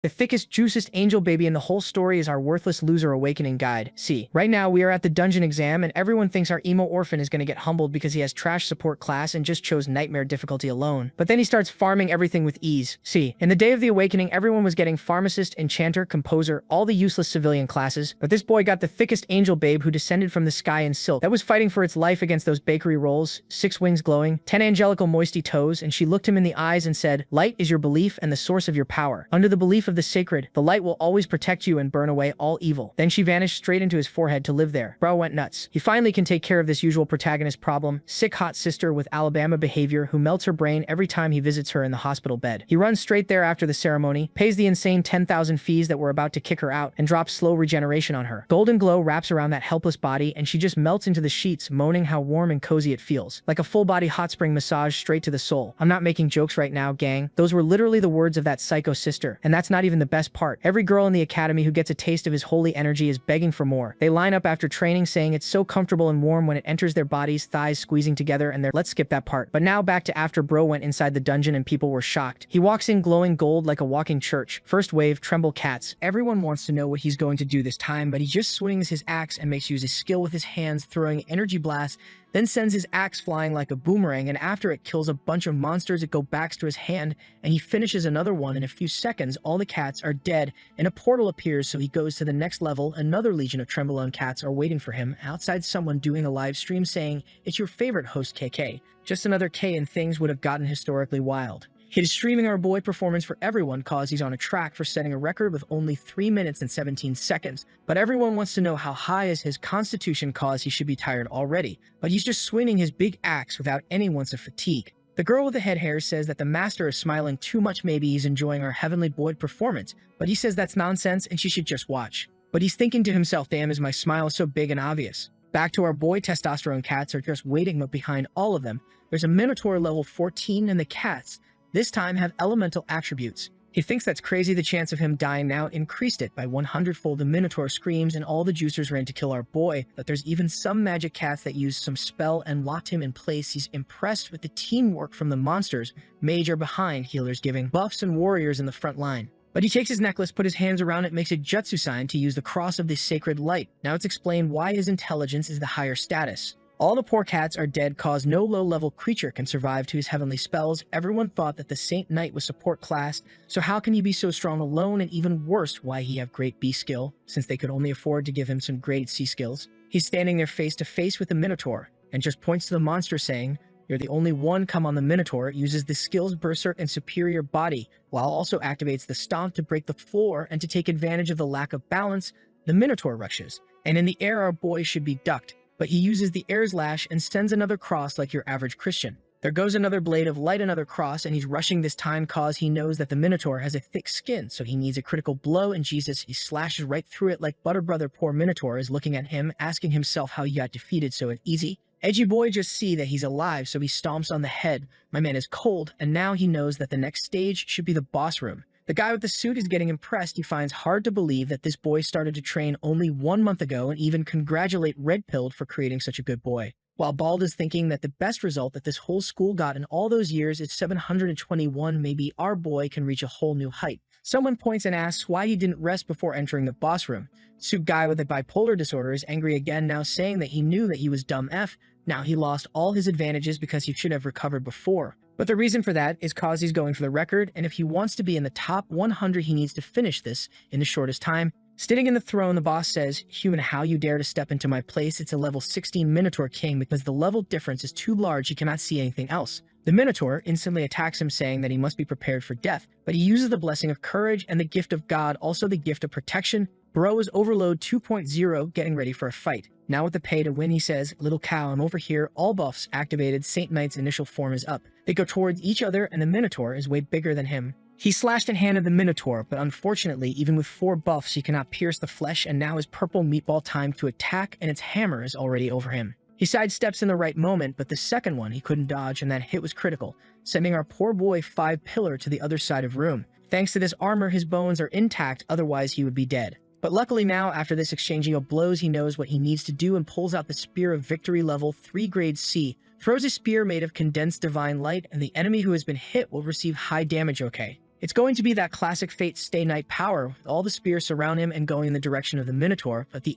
The thickest, juiciest angel baby in the whole story is our worthless loser awakening guide. See, right now we are at the dungeon exam and everyone thinks our emo orphan is going to get humbled because he has trash support class and just chose nightmare difficulty alone. But then he starts farming everything with ease. See, in the day of the awakening, everyone was getting pharmacist, enchanter, composer, all the useless civilian classes. But this boy got the thickest angel babe who descended from the sky in silk that was fighting for its life against those bakery rolls, 6 wings glowing, 10 angelical moisty toes, and she looked him in the eyes and said, "Light is your belief and the source of your power. Under the belief of the sacred, the light will always protect you and burn away all evil." Then she vanished straight into his forehead to live there. Bro went nuts. He finally can take care of this usual protagonist problem, sick hot sister with Alabama behavior who melts her brain every time he visits her in the hospital bed. He runs straight there after the ceremony, pays the insane 10,000 fees that were about to kick her out, and drops slow regeneration on her. Golden glow wraps around that helpless body and she just melts into the sheets, moaning how warm and cozy it feels. Like a full body hot spring massage straight to the soul. I'm not making jokes right now, gang. Those were literally the words of that psycho sister. And that's not even the best part. Every girl in the academy who gets a taste of his holy energy is begging for more. They line up after training saying it's so comfortable and warm when it enters their bodies, thighs squeezing together, and let's skip that part. But now back to after bro went inside the dungeon and people were shocked. He walks in glowing gold like a walking church. First wave, tremble cats. Everyone wants to know what he's going to do this time, but he just swings his axe and makes use his skill with his hands, throwing energy blasts, then sends his axe flying like a boomerang, and after it kills a bunch of monsters, it goes back to his hand, and he finishes another one. In a few seconds, all the cats are dead, and a portal appears, so he goes to the next level. Another legion of Trembolone cats are waiting for him, outside someone doing a live stream saying, "It's your favorite host, KK. Just another K and things would have gotten historically wild." He is streaming our boy performance for everyone cause he's on a track for setting a record with only 3 minutes and 17 seconds. But everyone wants to know how high is his constitution cause he should be tired already. But he's just swinging his big axe without any ounce of fatigue. The girl with the head hair says that the master is smiling too much, maybe he's enjoying our heavenly boy performance. But he says that's nonsense and she should just watch. But he's thinking to himself, damn, is my smile so big and obvious? Back to our boy, testosterone cats are just waiting, but behind all of them, there's a Minotaur level 14 and the cats this time have elemental attributes. He thinks that's crazy. The chance of him dying now increased it by 100-fold. The Minotaur screams and all the juicers ran to kill our boy, but there's even some magic cats that used some spell and locked him in place. He's impressed with the teamwork from the monsters. Mage are behind, healers giving buffs, and warriors in the front line. But he takes his necklace, put his hands around it, makes a jutsu sign to use the cross of the sacred light. Now it's explained why his intelligence is the higher status. All the poor cats are dead cause no low-level creature can survive to his heavenly spells. Everyone thought that the Saint Knight was support class, so how can he be so strong alone? And even worse, why he have great B skill, since they could only afford to give him some grade C skills. He's standing there face to face with the Minotaur, and just points to the monster saying, "You're the only one." Come on. The Minotaur uses the skills Berserk and Superior Body, while also activates the Stomp to break the floor, and to take advantage of the lack of balance, the Minotaur rushes. And in the air our boy should be ducked, but he uses the air's lash and sends another cross like your average Christian. There goes another blade of light, another cross, and he's rushing this time cause he knows that the Minotaur has a thick skin, so he needs a critical blow, and Jesus, he slashes right through it like butter. Brother, poor Minotaur is looking at him, asking himself how he got defeated so easy. Edgy boy just see that he's alive, so he stomps on the head. My man is cold, and now he knows that the next stage should be the boss room. The guy with the suit is getting impressed. He finds hard to believe that this boy started to train only 1 month ago, and even congratulate Red Pilled for creating such a good boy. While Bald is thinking that the best result that this whole school got in all those years is 721, maybe our boy can reach a whole new height. Someone points and asks why he didn't rest before entering the boss room. Suit guy with a bipolar disorder is angry again, now saying that he knew that he was dumb F. Now he lost all his advantages because he should have recovered before. But the reason for that is cause he's going for the record, and if he wants to be in the top 100, he needs to finish this in the shortest time. Sitting in the throne, the boss says, "Human, how you dare to step into my place? It's a level 16 Minotaur king. Because the level difference is too large, he cannot see anything else." The Minotaur instantly attacks him, saying that he must be prepared for death, but he uses the blessing of courage and the gift of God, also the gift of protection. Bro is Overload 2.0, getting ready for a fight. Now with the pay to win, he says, "Little cow, I'm over here." All buffs activated. Saint Knight's initial form is up. They go towards each other, and the Minotaur is way bigger than him. He slashed and handed the Minotaur, but unfortunately, even with 4 buffs, he cannot pierce the flesh, and now is purple meatball time to attack, and its hammer is already over him. He sidesteps in the right moment, but the second one he couldn't dodge, and that hit was critical, sending our poor boy 5 pillar to the other side of room. Thanks to this armor, his bones are intact, otherwise he would be dead. But luckily now, after this exchanging of blows, he knows what he needs to do and pulls out the Spear of Victory level 3 grade C, throws a spear made of condensed divine light, and the enemy who has been hit will receive high damage. Okay. It's going to be that classic Fate Stay Night power, with all the spears surround him and going in the direction of the Minotaur, but the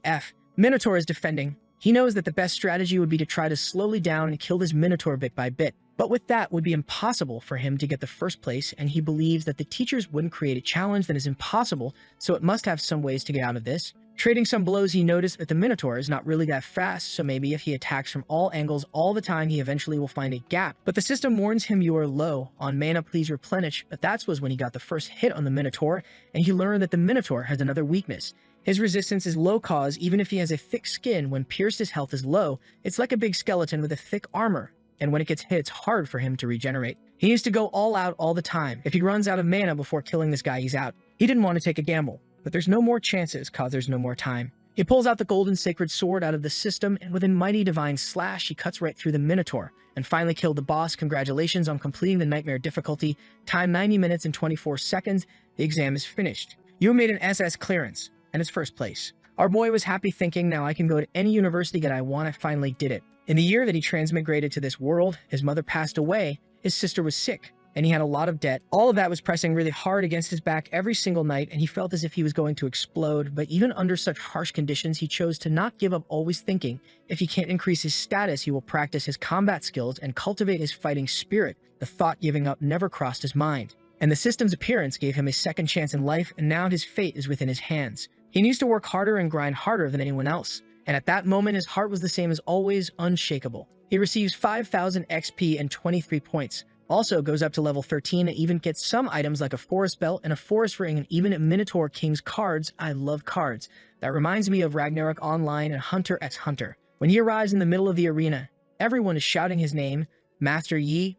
Minotaur is defending. He knows that the best strategy would be to try to slowly down and kill this Minotaur bit by bit, but with that would be impossible for him to get the first place, and he believes that the teachers wouldn't create a challenge that is impossible, so it must have some ways to get out of this. Trading some blows, he noticed that the Minotaur is not really that fast, so maybe if he attacks from all angles all the time, he eventually will find a gap. But the system warns him you are low on mana, please replenish, but that was when he got the first hit on the Minotaur, and he learned that the Minotaur has another weakness. His resistance is low cause even if he has a thick skin. When pierced, his health is low. It's like a big skeleton with a thick armor, and when it gets hit, it's hard for him to regenerate. He needs to go all out all the time. If he runs out of mana before killing this guy, he's out. He didn't want to take a gamble, but there's no more chances cause there's no more time. He pulls out the golden sacred sword out of the system, and with a mighty divine slash, he cuts right through the Minotaur and finally killed the boss. Congratulations on completing the nightmare difficulty. Time 90 minutes and 24 seconds. The exam is finished. You made an SS clearance, and it's first place. Our boy was happy, thinking, now I can go to any university that I want. I finally did it. In the year that he transmigrated to this world, his mother passed away, his sister was sick, and he had a lot of debt. All of that was pressing really hard against his back every single night, and he felt as if he was going to explode. But even under such harsh conditions, he chose to not give up, always thinking, if he can't increase his status, he will practice his combat skills and cultivate his fighting spirit. The thought giving up never crossed his mind. And the system's appearance gave him a second chance in life, and now his fate is within his hands. He needs to work harder and grind harder than anyone else. And at that moment, his heart was the same as always, unshakable. He receives 5,000 XP and 23 points. Also goes up to level 13 and even gets some items like a forest belt and a forest ring and even a Minotaur King's cards. I love cards. That reminds me of Ragnarok Online and Hunter x Hunter. When he arrives in the middle of the arena, everyone is shouting his name, Master Yi,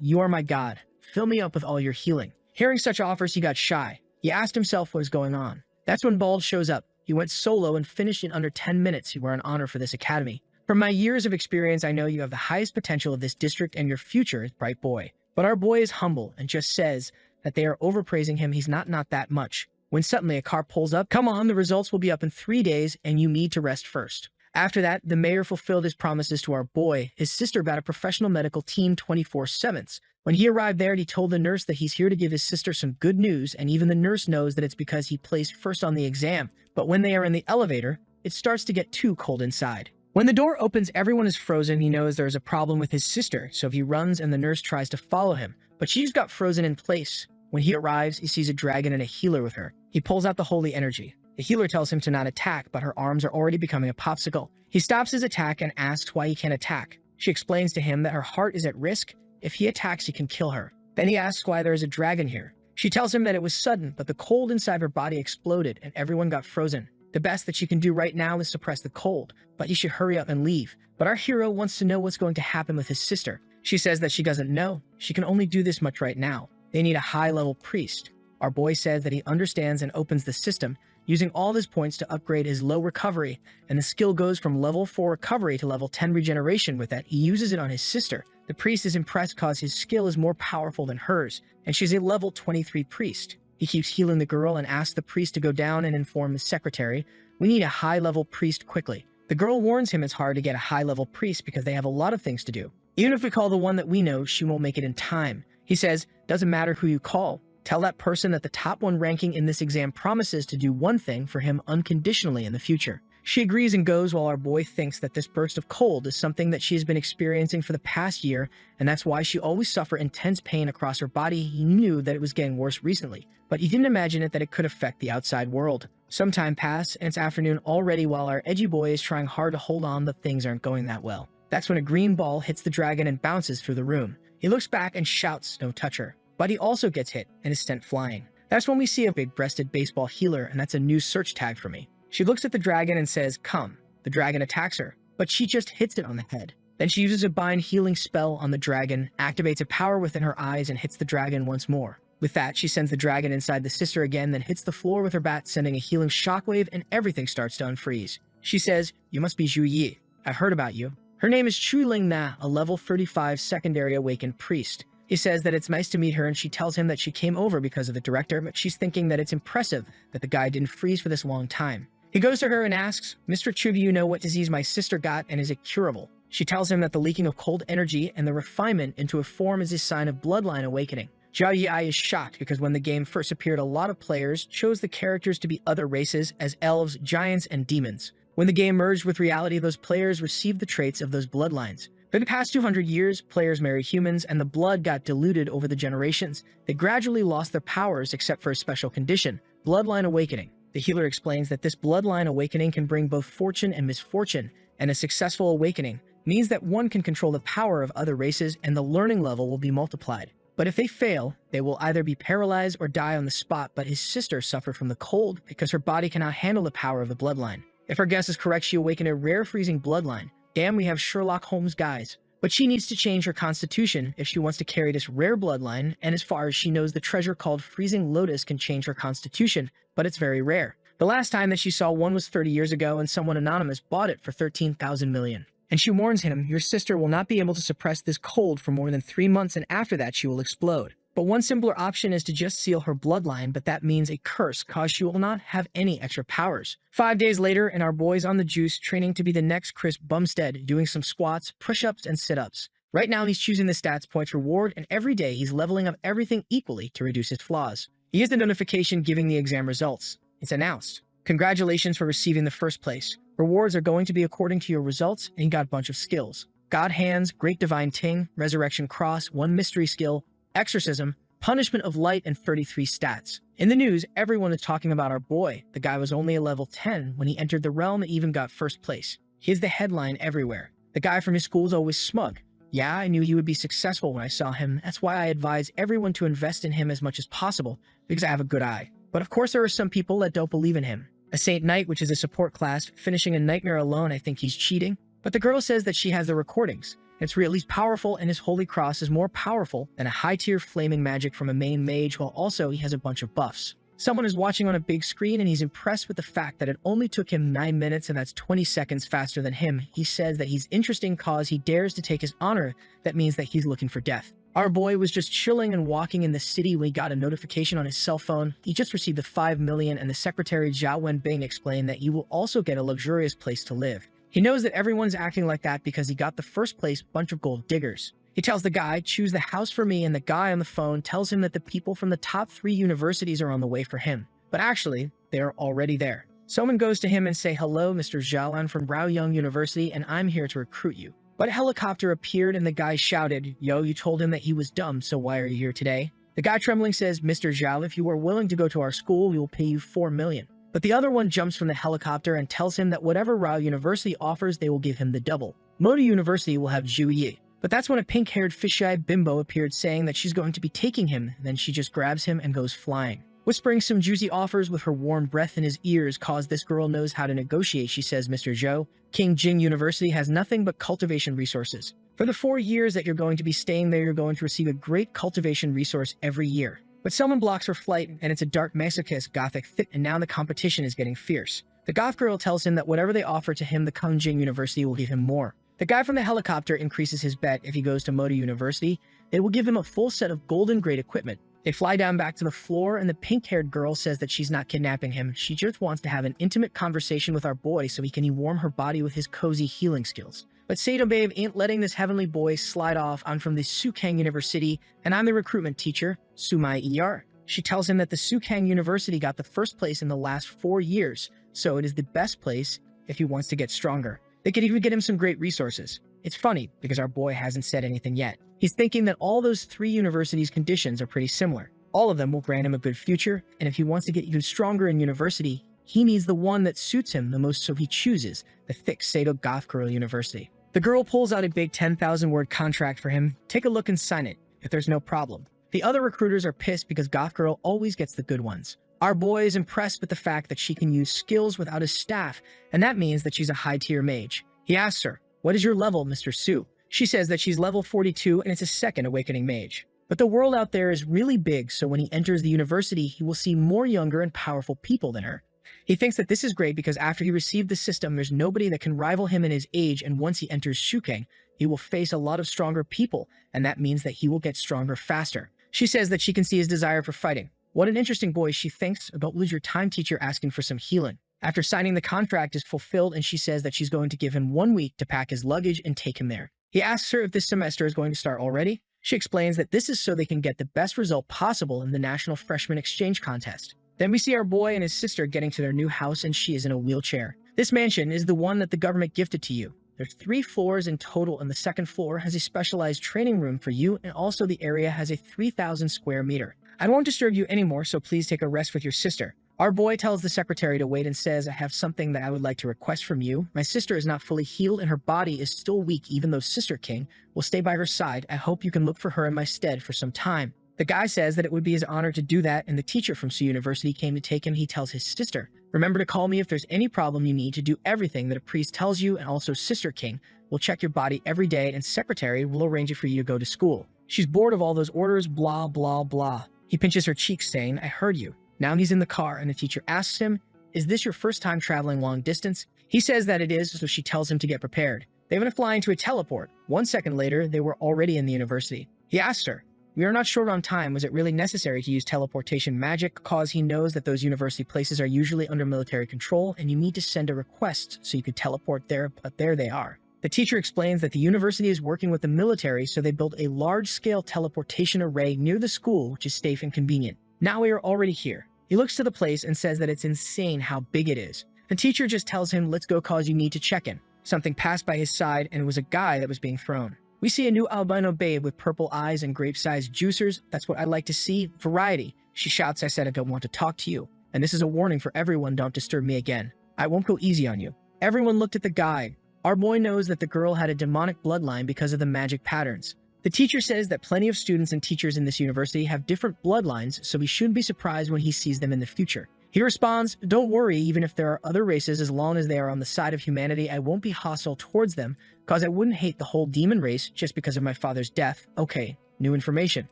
you are my god. Fill me up with all your healing. Hearing such offers, he got shy. He asked himself what was going on. That's when Bald shows up. He went solo and finished in under 10 minutes. You are an honor for this academy. From my years of experience, I know you have the highest potential of this district and your future is bright, boy. But our boy is humble and just says that they are overpraising him. He's not that much. When suddenly a car pulls up, come on, the results will be up in 3 days and you need to rest first. After that, the mayor fulfilled his promises to our boy. His sister got a professional medical team 24/7. When he arrived there, he told the nurse that he's here to give his sister some good news, and even the nurse knows that it's because he placed first on the exam. But when they are in the elevator, it starts to get too cold inside. When the door opens, everyone is frozen. He knows there is a problem with his sister, so he runs and the nurse tries to follow him, but she's got frozen in place. When he arrives, he sees a dragon and a healer with her. He pulls out the holy energy. The healer tells him to not attack, but her arms are already becoming a popsicle. He stops his attack and asks why he can't attack. She explains to him that her heart is at risk. If he attacks, he can kill her. Then he asks why there is a dragon here. She tells him that it was sudden, but the cold inside her body exploded and everyone got frozen. The best that she can do right now is suppress the cold, but he should hurry up and leave. But our hero wants to know what's going to happen with his sister. She says that she doesn't know. She can only do this much right now. They need a high-level priest. Our boy says that he understands and opens the system, using all his points to upgrade his low recovery, and the skill goes from level 4 recovery to level 10 regeneration. With that, he uses it on his sister. The priest is impressed cause his skill is more powerful than hers, and she's a level 23 priest. He keeps healing the girl and asks the priest to go down and inform his secretary, we need a high-level priest quickly. The girl warns him it's hard to get a high-level priest because they have a lot of things to do. Even if we call the one that we know, she won't make it in time. He says, doesn't matter who you call. Tell that person that the top one ranking in this exam promises to do one thing for him unconditionally in the future. She agrees and goes while our boy thinks that this burst of cold is something that she has been experiencing for the past year, and that's why she always suffered intense pain across her body. He knew that it was getting worse recently, but he didn't imagine that it could affect the outside world. Some time passed, and it's afternoon already while our edgy boy is trying hard to hold on, but things aren't going that well. That's when a green ball hits the dragon and bounces through the room. He looks back and shouts, "Don't touch her." But he also gets hit and is sent flying. That's when we see a big-breasted baseball healer, and that's a new search tag for me. She looks at the dragon and says, "Come." The dragon attacks her, but she just hits it on the head. Then she uses a bind healing spell on the dragon, activates a power within her eyes, and hits the dragon once more. With that, she sends the dragon inside the sister again, then hits the floor with her bat, sending a healing shockwave, and everything starts to unfreeze. She says, "You must be Zhu Yi. I heard about you." Her name is Chu Ling Na, a level 35 secondary awakened priest. He says that it's nice to meet her, and she tells him that she came over because of the director, but she's thinking that it's impressive that the guy didn't freeze for this long time. He goes to her and asks, "Mr. Chu, do you know what disease my sister got, and is it curable?" She tells him that the leaking of cold energy and the refinement into a form is a sign of bloodline awakening. Zhao Yi is shocked because when the game first appeared, a lot of players chose the characters to be other races as elves, giants, and demons. When the game merged with reality, those players received the traits of those bloodlines. For the past 200 years, players married humans and the blood got diluted over the generations. They gradually lost their powers except for a special condition, bloodline awakening. The healer explains that this bloodline awakening can bring both fortune and misfortune, and a successful awakening means that one can control the power of other races and the learning level will be multiplied. But if they fail, they will either be paralyzed or die on the spot. But his sister suffered from the cold because her body cannot handle the power of the bloodline. If our guess is correct, she awakened a rare freezing bloodline. Damn, we have Sherlock Holmes guys. But she needs to change her constitution if she wants to carry this rare bloodline, and as far as she knows, the treasure called Freezing Lotus can change her constitution, but it's very rare. The last time that she saw one was 30 years ago, and someone anonymous bought it for 13,000 million. And she warns him, your sister will not be able to suppress this cold for more than 3 months, and after that she will explode. But one simpler option is to just seal her bloodline, but that means a curse, cause she will not have any extra powers. 5 days later, and our boy's on the juice, training to be the next Chris Bumstead, doing some squats, push-ups, and sit-ups. Right now he's choosing the stats points reward, and every day he's leveling up everything equally to reduce his flaws. He has the notification giving the exam results. It's announced. Congratulations for receiving the first place. Rewards are going to be according to your results, and you got a bunch of skills. God Hands, Great Divine Ting, Resurrection Cross, 1 Mystery Skill, Exorcism, Punishment of Light, and 33 stats. In the news, everyone is talking about our boy. The guy was only a level 10 when he entered the realm and even got first place. He is the headline everywhere. The guy from his school is always smug. Yeah, I knew he would be successful when I saw him. That's why I advise everyone to invest in him as much as possible, because I have a good eye. But of course there are some people that don't believe in him. A Saint Knight, which is a support class, finishing a nightmare alone, I think he's cheating. But the girl says that she has the recordings. It's really powerful, and his Holy Cross is more powerful than a high-tier flaming magic from a main mage, while also he has a bunch of buffs. Someone is watching on a big screen, and he's impressed with the fact that it only took him 9 minutes, and that's 20 seconds faster than him. He says that he's interesting cause he dares to take his honor. That means that he's looking for death. Our boy was just chilling and walking in the city when he got a notification on his cell phone. He just received the 5 million, and the secretary Zhao Wenbing explained that you will also get a luxurious place to live. He knows that everyone's acting like that because he got the first place bunch of gold diggers. He tells the guy, choose the house for me, and the guy on the phone tells him that the people from the top 3 universities are on the way for him. But actually, they are already there. Someone goes to him and say, hello, Mr. Zhao, I'm from Raoyang University, and I'm here to recruit you. But a helicopter appeared and the guy shouted, yo, you told him that he was dumb, so why are you here today? The guy trembling says, Mr. Zhao, if you are willing to go to our school, we will pay you 4 million. But the other one jumps from the helicopter and tells him that whatever Rao University offers, they will give him the double. Moda University will have Zhu Yi. But that's when a pink-haired fish-eyed bimbo appeared saying that she's going to be taking him, then she just grabs him and goes flying. Whispering some juicy offers with her warm breath in his ears cause this girl knows how to negotiate. She says, Mr. Zhou, King Jing University has nothing but cultivation resources. For the 4 years that you're going to be staying there, you're going to receive a great cultivation resource every year. But someone blocks her flight, and it's a dark masochist gothic fit, and now the competition is getting fierce. The goth girl tells him that whatever they offer to him, the Kung Jing University will give him more. The guy from the helicopter increases his bet. If he goes to Moda University, they will give him a full set of golden grade equipment. They fly down back to the floor, and the pink-haired girl says that she's not kidnapping him. She just wants to have an intimate conversation with our boy so he can warm her body with his cozy healing skills. But Sato Babe ain't letting this heavenly boy slide off. I'm from the Sukang University, and I'm the recruitment teacher, Sumai ER. She tells him that the Sukang University got the first place in the last 4 years, so it is the best place if he wants to get stronger. They could even get him some great resources. It's funny, because our boy hasn't said anything yet. He's thinking that all those 3 universities' conditions are pretty similar. All of them will grant him a good future, and if he wants to get even stronger in university, he needs the one that suits him the most, so he chooses the thick Sato Goth Girl University. The girl pulls out a big 10,000-word contract for him. Take a look and sign it, if there's no problem. The other recruiters are pissed because Goth Girl always gets the good ones. Our boy is impressed with the fact that she can use skills without a staff, and that means that she's a high-tier mage. He asks her, what is your level, Mr. Su? She says that she's level 42 and it's a second awakening mage. But the world out there is really big, so when he enters the university, he will see more younger and powerful people than her. He thinks that this is great because after he received the system, there's nobody that can rival him in his age, and once he enters Shukang, he will face a lot of stronger people, and that means that he will get stronger faster. She says that she can see his desire for fighting. What an interesting boy, she thinks. Don't lose your time, teacher, asking for some healing. After signing the contract is fulfilled, and she says that she's going to give him 1 week to pack his luggage and take him there. He asks her if this semester is going to start already. She explains that this is so they can get the best result possible in the National Freshman Exchange Contest. Then we see our boy and his sister getting to their new house and she is in a wheelchair. This mansion is the one that the government gifted to you. There's 3 floors in total and the second floor has a specialized training room for you and also the area has a 3,000 square meter. I won't disturb you anymore, so please take a rest with your sister. Our boy tells the secretary to wait and says, I have something that I would like to request from you. My sister is not fully healed and her body is still weak even though Sister King will stay by her side. I hope you can look for her in my stead for some time. The guy says that it would be his honor to do that and the teacher from Su University came to take him. He tells his sister, remember to call me if there's any problem. You need to do everything that a priest tells you and also Sister King will check your body every day and secretary will arrange it for you to go to school. She's bored of all those orders, blah, blah, blah. He pinches her cheek saying, I heard you. Now he's in the car and the teacher asks him, is this your first time traveling long distance? He says that it is, so she tells him to get prepared. They want to fly into a teleport. 1 second later, they were already in the university. He asked her, we are not short on time. Was it really necessary to use teleportation magic? Cause he knows that those university places are usually under military control and you need to send a request so you could teleport there, but there they are. The teacher explains that the university is working with the military, so they built a large-scale teleportation array near the school, which is safe and convenient. Now we are already here. He looks to the place and says that it's insane how big it is. The teacher just tells him, let's go cause you need to check in. Something passed by his side and it was a guy that was being thrown. We see a new albino babe with purple eyes and grape-sized juicers. That's what I like to see. Variety. She shouts, I said I don't want to talk to you. And this is a warning for everyone, don't disturb me again. I won't go easy on you. Everyone looked at the guy. Our boy knows that the girl had a demonic bloodline because of the magic patterns. The teacher says that plenty of students and teachers in this university have different bloodlines, so we shouldn't be surprised when he sees them in the future. He responds, don't worry, even if there are other races, as long as they are on the side of humanity, I won't be hostile towards them, cause I wouldn't hate the whole demon race just because of my father's death. Okay, new information.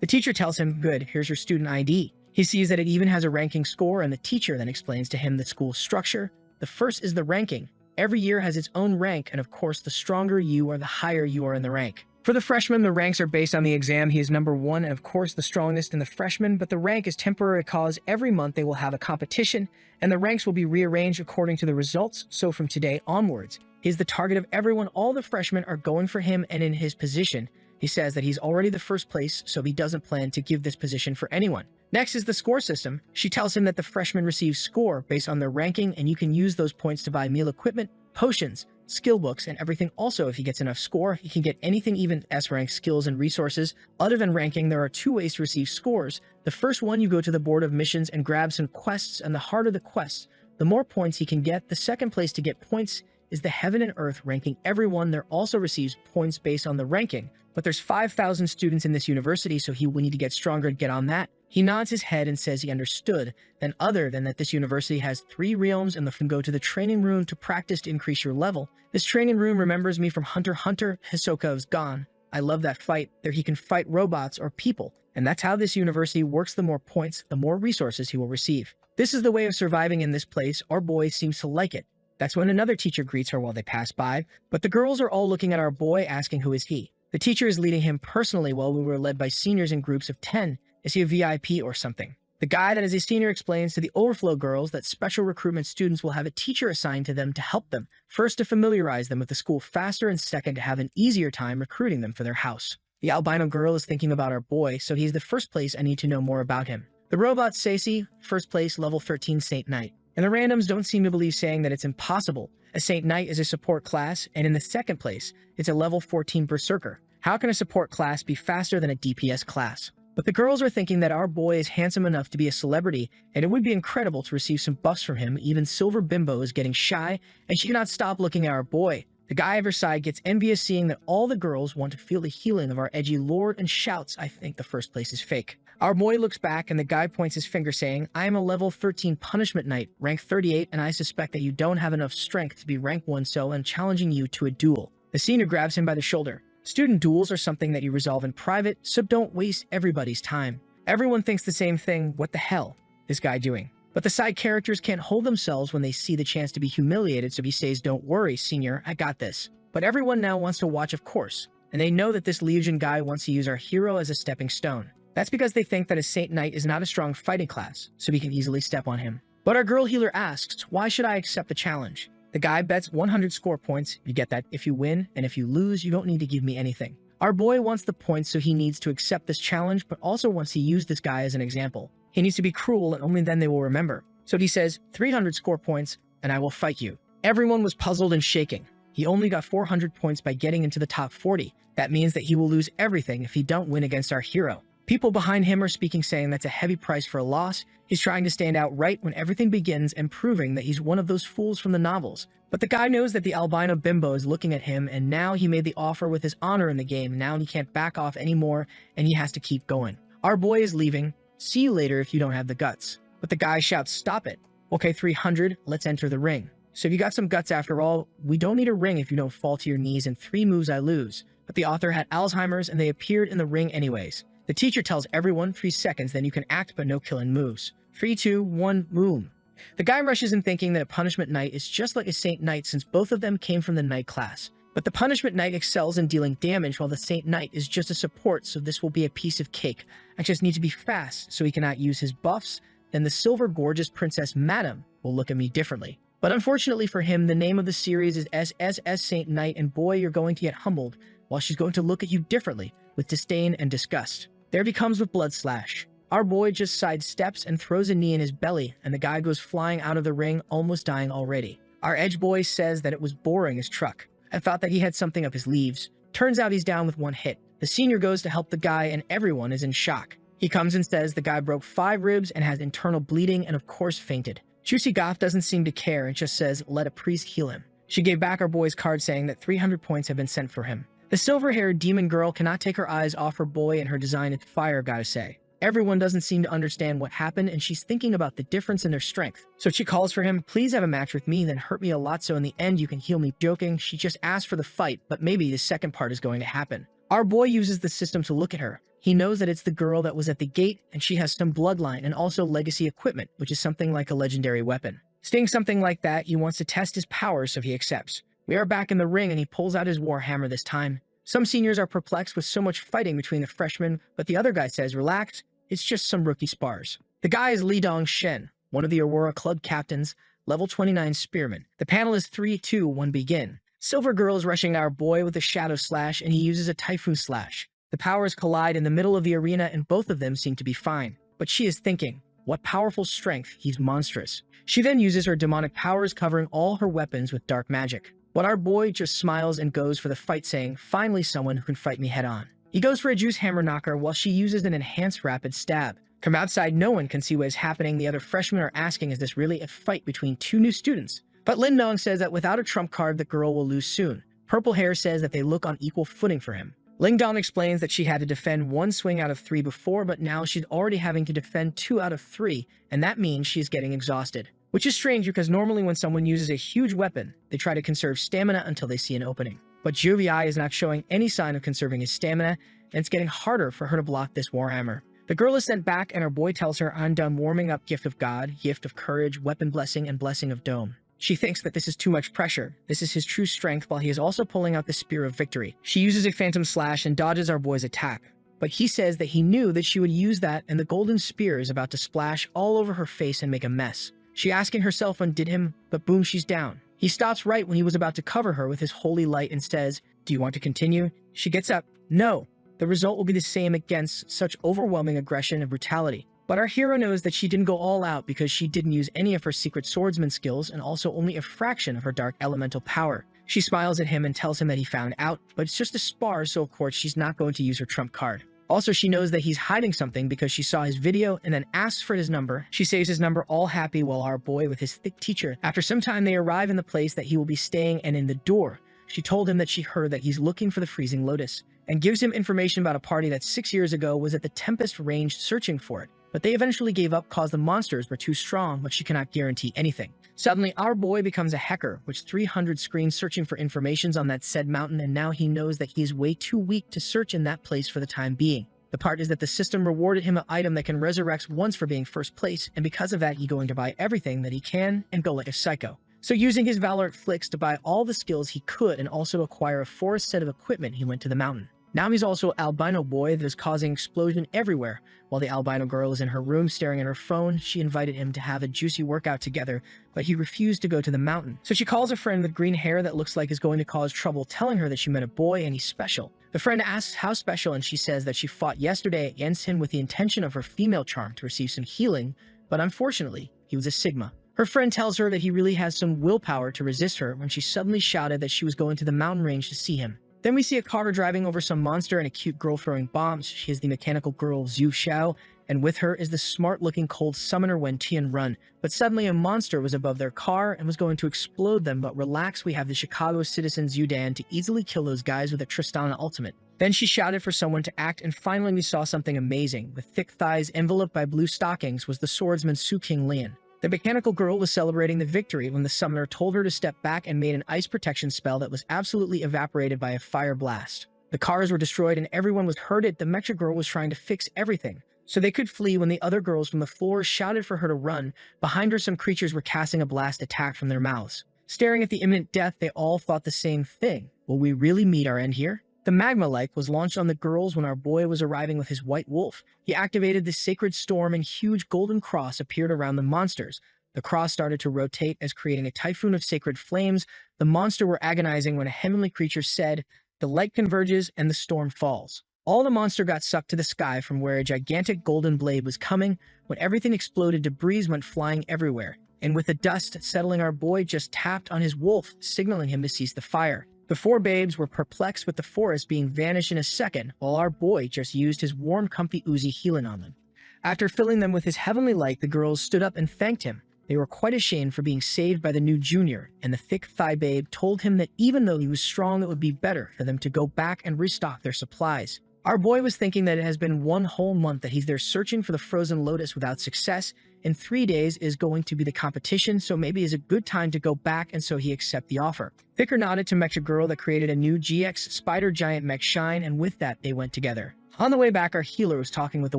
The teacher tells him, good, here's your student ID. He sees that it even has a ranking score, and the teacher then explains to him the school structure. The first is the ranking. Every year has its own rank, and of course, the stronger you are, the higher you are in the rank. For the freshman, the ranks are based on the exam. He is number 1 and of course the strongest in the freshman, but the rank is temporary cause every month they will have a competition and the ranks will be rearranged according to the results. So from today onwards, he is the target of everyone. All the freshmen are going for him and in his position. He says that he's already the first place, so he doesn't plan to give this position for anyone. Next is the score system. She tells him that the freshmen receive score based on their ranking and you can use those points to buy meal equipment, potions, skill books, and everything. Also, if he gets enough score, he can get anything, even S-rank skills and resources. Other than ranking, there are 2 ways to receive scores. The first one, you go to the board of missions and grab some quests, and the harder the quests, the more points he can get. The second place to get points is the Heaven and Earth ranking. Everyone there also receives points based on the ranking, but there's 5,000 students in this university, so he will need to get stronger to get on that. He nods his head and says he understood. Then other than that, this university has 3 realms and can go to the training room to practice to increase your level. This training room remembers me from Hunter x Hunter. Hisoka is gone. I love that fight. There he can fight robots or people. And that's how this university works. The more points, the more resources he will receive. This is the way of surviving in this place. Our boy seems to like it. That's when another teacher greets her while they pass by. But the girls are all looking at our boy asking who is he. The teacher is leading him personally while we were led by seniors in groups of 10. Is he a VIP or something? The guy that is a senior explains to the overflow girls that special recruitment students will have a teacher assigned to them to help them. First, to familiarize them with the school faster, and second, to have an easier time recruiting them for their house. The albino girl is thinking about our boy, so he's the first place. I need to know more about him. The robot Sacy, first place, level 13 Saint Knight. And the randoms don't seem to believe, saying that it's impossible. A Saint Knight is a support class, and in the second place, it's a level 14 Berserker. How can a support class be faster than a DPS class? But the girls are thinking that our boy is handsome enough to be a celebrity, and it would be incredible to receive some buffs from him. Even Silver Bimbo is getting shy, and she cannot stop looking at our boy. The guy at her side gets envious, seeing that all the girls want to feel the healing of our edgy lord, and shouts, I think the first place is fake. Our boy looks back, and the guy points his finger, saying, I am a level 13 Punishment Knight, rank 38, and I suspect that you don't have enough strength to be rank 1, so I'm challenging you to a duel. The senior grabs him by the shoulder. Student duels are something that you resolve in private, so don't waste everybody's time. Everyone thinks the same thing. What the hell is this guy doing? But the side characters can't hold themselves when they see the chance to be humiliated, so he says, don't worry, senior, I got this. But everyone now wants to watch, of course, and they know that this Legion guy wants to use our hero as a stepping stone. That's because they think that a Saint Knight is not a strong fighting class, so we can easily step on him. But our girl healer asks, why should I accept the challenge? The guy bets 100 score points. You get that if you win, and if you lose, you don't need to give me anything. Our boy wants the points, so he needs to accept this challenge, but also wants to use this guy as an example. He needs to be cruel, and only then they will remember. So he says, 300 score points, and I will fight you. Everyone was puzzled and shaking. He only got 400 points by getting into the top 40. That means that he will lose everything if he don't win against our hero. People behind him are speaking, saying that's a heavy price for a loss. He's trying to stand out right when everything begins and proving that he's one of those fools from the novels. But the guy knows that the albino bimbo is looking at him, and now he made the offer with his honor in the game. Now he can't back off anymore, and he has to keep going. Our boy is leaving. See you later if you don't have the guts. But the guy shouts, stop it. Okay, 300, let's enter the ring. So if you got some guts after all, we don't need a ring if you don't fall to your knees. In 3 moves I lose. But the author had Alzheimer's, and they appeared in the ring anyways. The teacher tells everyone 3 seconds, then you can act, but no killing moves. 3, 2, 1, boom. The guy rushes in thinking that a punishment knight is just like a saint knight, since both of them came from the knight class. But the punishment knight excels in dealing damage, while the saint knight is just a support, so this will be a piece of cake. I just need to be fast, so he cannot use his buffs. Then the silver gorgeous princess Madam will look at me differently. But unfortunately for him, the name of the series is SSS Saint Knight, and boy, you're going to get humbled, while she's going to look at you differently, with disdain and disgust. There he comes with blood slash. Our boy just sidesteps and throws a knee in his belly, and the guy goes flying out of the ring, almost dying already. Our edge boy says that it was boring as truck. I thought that he had something up his sleeves. Turns out he's down with 1 hit. The senior goes to help the guy, and everyone is in shock. He comes and says the guy broke 5 ribs and has internal bleeding and of course fainted. Juicy Goth doesn't seem to care and just says, let a priest heal him. She gave back our boy's card saying that 300 points have been sent for him. The silver-haired demon girl cannot take her eyes off her boy, and her design is fire, gotta say. Everyone doesn't seem to understand what happened, and she's thinking about the difference in their strength. So she calls for him, please have a match with me, then hurt me a lot so in the end you can heal me. Joking, she just asked for the fight, but maybe the second part is going to happen. Our boy uses the system to look at her. He knows that it's the girl that was at the gate, and she has some bloodline and also legacy equipment, which is something like a legendary weapon. Seeing something like that, he wants to test his powers, so he accepts. We are back in the ring, and he pulls out his warhammer this time. Some seniors are perplexed with so much fighting between the freshmen, but the other guy says, relax, it's just some rookie spars. The guy is Li Dong Shen, one of the Aurora Club captains, level 29 spearman. The panel is 3, 2, 1, begin. Silver Girl is rushing our boy with a shadow slash, and he uses a typhoon slash. The powers collide in the middle of the arena, and both of them seem to be fine. But she is thinking, what powerful strength, he's monstrous. She then uses her demonic powers, covering all her weapons with dark magic. But our boy just smiles and goes for the fight, saying, finally someone who can fight me head on. He goes for a juice hammer knocker while she uses an enhanced rapid stab. From outside, no one can see what is happening. The other freshmen are asking, is this really a fight between 2 new students? But Lin Dong says that without a trump card, the girl will lose soon. Purple Hair says that they look on equal footing for him. Ling Dong explains that she had to defend 1 swing out of 3 before, but now she's already having to defend 2 out of 3, and that means she's getting exhausted. Which is strange because normally when someone uses a huge weapon, they try to conserve stamina until they see an opening. But Juvii is not showing any sign of conserving his stamina, and it's getting harder for her to block this warhammer. The girl is sent back, and her boy tells her, I'm done warming up gift of God, gift of courage, weapon blessing, and blessing of dome. She thinks that this is too much pressure. This is his true strength, while he is also pulling out the spear of victory. She uses a phantom slash and dodges our boy's attack. But he says that he knew that she would use that, and the golden spear is about to splash all over her face and make a mess. She asking herself undid him, but boom, she's down. He stops right when he was about to cover her with his holy light and says, do you want to continue? She gets up. No. The result will be the same against such overwhelming aggression and brutality. But our hero knows that she didn't go all out because she didn't use any of her secret swordsman skills and also only a fraction of her dark elemental power. She smiles at him and tells him that he found out, but it's just a spar, so of course she's not going to use her trump card. Also, she knows that he's hiding something because she saw his video and then asks for his number. She saves his number, all happy, while our boy with his thick teacher. After some time, they arrive in the place that he will be staying, and in the door, she told him that she heard that he's looking for the Freezing Lotus, and gives him information about a party that 6 years ago was at the Tempest Range searching for it. But they eventually gave up cause the monsters were too strong, but she cannot guarantee anything. Suddenly, our boy becomes a hacker, which 300 screens searching for informations on that said mountain, and now he knows that he is way too weak to search in that place for the time being. The part is that the system rewarded him an item that can resurrect once for being first place, and because of that, he's going to buy everything that he can and go like a psycho. So using his Valorant flicks to buy all the skills he could and also acquire a forest set of equipment, he went to the mountain. Nami's also albino boy that is causing explosion everywhere. While the albino girl is in her room staring at her phone, she invited him to have a juicy workout together, but he refused to go to the mountain. So she calls a friend with green hair that looks like is going to cause trouble, telling her that she met a boy and he's special. The friend asks how special, and she says that she fought yesterday against him with the intention of her female charm to receive some healing, but unfortunately, he was a Sigma. Her friend tells her that he really has some willpower to resist her when she suddenly shouted that she was going to the mountain range to see him. Then we see a car driving over some monster and a cute girl throwing bombs. She is the mechanical girl Zhu Xiao, and with her is the smart-looking cold summoner Wen Tian Run. But suddenly a monster was above their car and was going to explode them, but relax, we have the Chicago citizen Zhu Dan to easily kill those guys with a Tristana ultimate. Then she shouted for someone to act, and finally we saw something amazing. With thick thighs enveloped by blue stockings was the swordsman Su King Lian. The mechanical girl was celebrating the victory when the summoner told her to step back and made an ice protection spell that was absolutely evaporated by a fire blast. The cars were destroyed and everyone was hurted. The mecha girl was trying to fix everything so they could flee when the other girls from the floor shouted for her to run. Behind her, some creatures were casting a blast attack from their mouths. Staring at the imminent death, they all thought the same thing. Will we really meet our end here? The magma-like was launched on the girls when our boy was arriving with his white wolf. He activated the sacred storm and huge golden cross appeared around the monsters. The cross started to rotate as creating a typhoon of sacred flames. The monster were agonizing when a heavenly creature said, "The light converges and the storm falls." All the monster got sucked to the sky from where a gigantic golden blade was coming. When everything exploded, debris went flying everywhere. And with the dust settling, our boy just tapped on his wolf, signaling him to cease the fire. The four babes were perplexed with the forest being vanished in a second, while our boy just used his warm, comfy Uzi healing on them. After filling them with his heavenly light, the girls stood up and thanked him. They were quite ashamed for being saved by the new junior, and the thick thigh babe told him that even though he was strong, it would be better for them to go back and restock their supplies. Our boy was thinking that it has been 1 whole month that he's there searching for the frozen lotus without success. In 3 days is going to be the competition, so maybe it's a good time to go back, and so he accepted the offer. Thicker nodded to Mecha Girl that created a new GX Spider Giant Mech Shine, and with that, they went together. On the way back, our healer was talking with the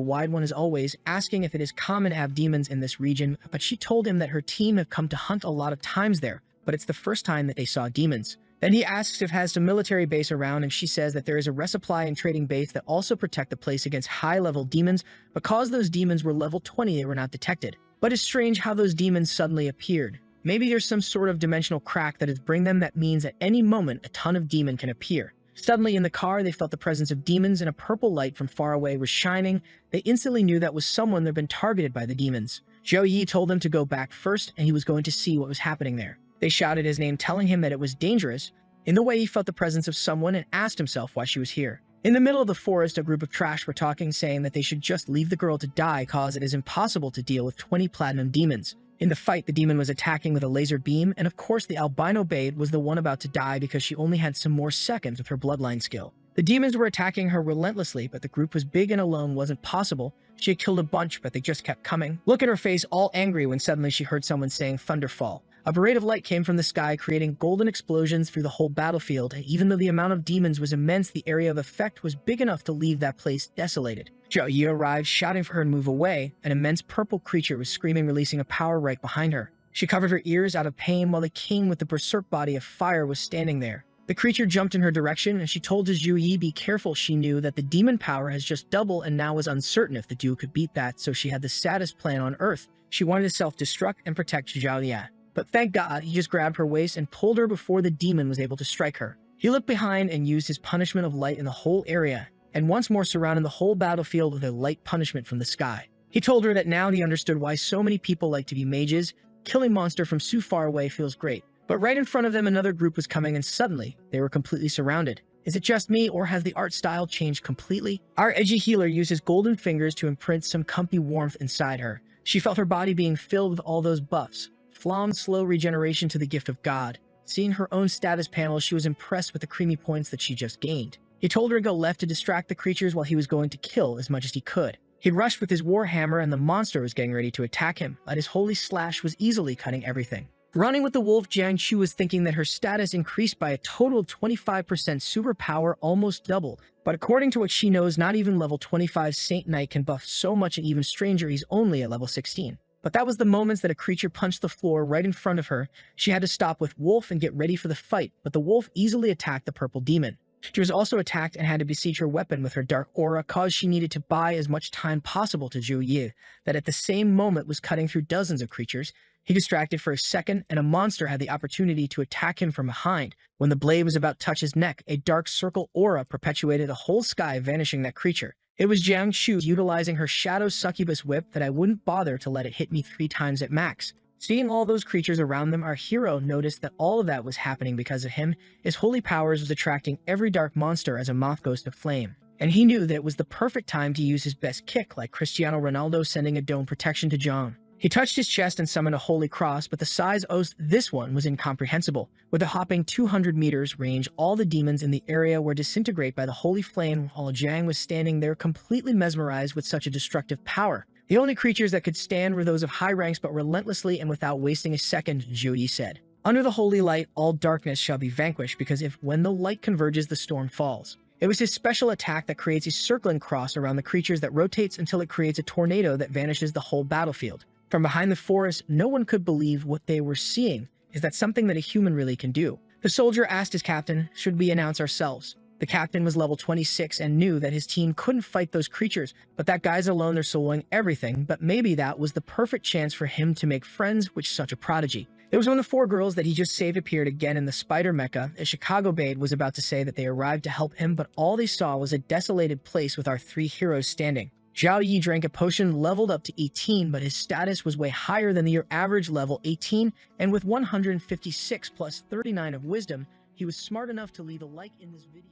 Wide One as always, asking if it is common to have demons in this region, but she told him that her team have come to hunt a lot of times there, but it's the first time that they saw demons. Then he asks if has a military base around, and she says that there is a resupply and trading base that also protect the place against high-level demons. Because those demons were level 20, they were not detected. But it's strange how those demons suddenly appeared. Maybe there's some sort of dimensional crack that is bring them that means at any moment a ton of demon can appear. Suddenly in the car, they felt the presence of demons and a purple light from far away was shining. They instantly knew that was someone that had been targeted by the demons. Zhou Yi told them to go back first, and he was going to see what was happening there. They shouted his name, telling him that it was dangerous. In the way, he felt the presence of someone and asked himself why she was here. In the middle of the forest, a group of trash were talking, saying that they should just leave the girl to die cause it is impossible to deal with 20 platinum demons. In the fight, the demon was attacking with a laser beam, and of course the albino babe was the one about to die because she only had some more seconds with her bloodline skill. The demons were attacking her relentlessly, but the group was big and alone wasn't possible. She had killed a bunch, but they just kept coming. Look at her face, all angry, when suddenly she heard someone saying Thunderfall. A parade of light came from the sky, creating golden explosions through the whole battlefield, and even though the amount of demons was immense, the area of effect was big enough to leave that place desolated. Zhou Yi arrived, shouting for her to move away. An immense purple creature was screaming, releasing a power right behind her. She covered her ears out of pain while the king with the berserk body of fire was standing there. The creature jumped in her direction, and she told Zhou Yi be careful. She knew that the demon power has just doubled and now was uncertain if the duo could beat that, so she had the saddest plan on earth. She wanted to self-destruct and protect Zhao Lian. But thank God, he just grabbed her waist and pulled her before the demon was able to strike her. He looked behind and used his punishment of light in the whole area, and once more surrounded the whole battlefield with a light punishment from the sky. He told her that now he understood why so many people like to be mages. Killing monster from so far away feels great. But right in front of them, another group was coming, and suddenly, they were completely surrounded. Is it just me, or has the art style changed completely? Our edgy healer used his golden fingers to imprint some comfy warmth inside her. She felt her body being filled with all those buffs. Flom slow regeneration to the gift of God. Seeing her own status panel, she was impressed with the creamy points that she just gained. He told her to go left to distract the creatures while he was going to kill as much as he could. He rushed with his warhammer, and the monster was getting ready to attack him, but his holy slash was easily cutting everything. Running with the wolf, Jiang Chu was thinking that her status increased by a total of 25% superpower, almost double. But according to what she knows, not even level 25 Saint Knight can buff so much, and even stranger, he's only at level 16. But that was the moments that a creature punched the floor right in front of her. She had to stop with wolf and get ready for the fight, but the wolf easily attacked the purple demon. She was also attacked and had to beseech her weapon with her dark aura cause she needed to buy as much time possible to Zhou Yi, that at the same moment was cutting through dozens of creatures. He distracted for a second, and a monster had the opportunity to attack him from behind. When the blade was about to touch his neck, a dark circle aura perpetuated the whole sky, vanishing that creature. It was Jiang Shu utilizing her shadow succubus whip that I wouldn't bother to let it hit me 3 times at max. Seeing all those creatures around them, our hero noticed that all of that was happening because of him. His holy powers was attracting every dark monster as a moth goes to flame. And he knew that it was the perfect time to use his best kick, like Cristiano Ronaldo sending a dome protection to John. He touched his chest and summoned a holy cross, but the size of this one was incomprehensible. With a hopping 200 meters range, all the demons in the area were disintegrated by the holy flame, while Jiang was standing there completely mesmerized with such a destructive power. The only creatures that could stand were those of high ranks, but relentlessly and without wasting a second, Zhou Yi said. Under the holy light, all darkness shall be vanquished, because if when the light converges, the storm falls. It was his special attack that creates a circling cross around the creatures that rotates until it creates a tornado that vanishes the whole battlefield. From behind the forest, no one could believe what they were seeing. Is that something that a human really can do? The soldier asked his captain, should we announce ourselves? The captain was level 26 and knew that his team couldn't fight those creatures, but that guys alone they're soloing everything, but maybe that was the perfect chance for him to make friends with such a prodigy. It was when the 4 girls that he just saved appeared again in the spider mecha. A Chicago Babe was about to say that they arrived to help him, but all they saw was a desolated place with our 3 heroes standing. Zhou Yi drank a potion, leveled up to 18, but his status was way higher than your average level 18, and with 156 plus 39 of wisdom, he was smart enough to leave a like in this video.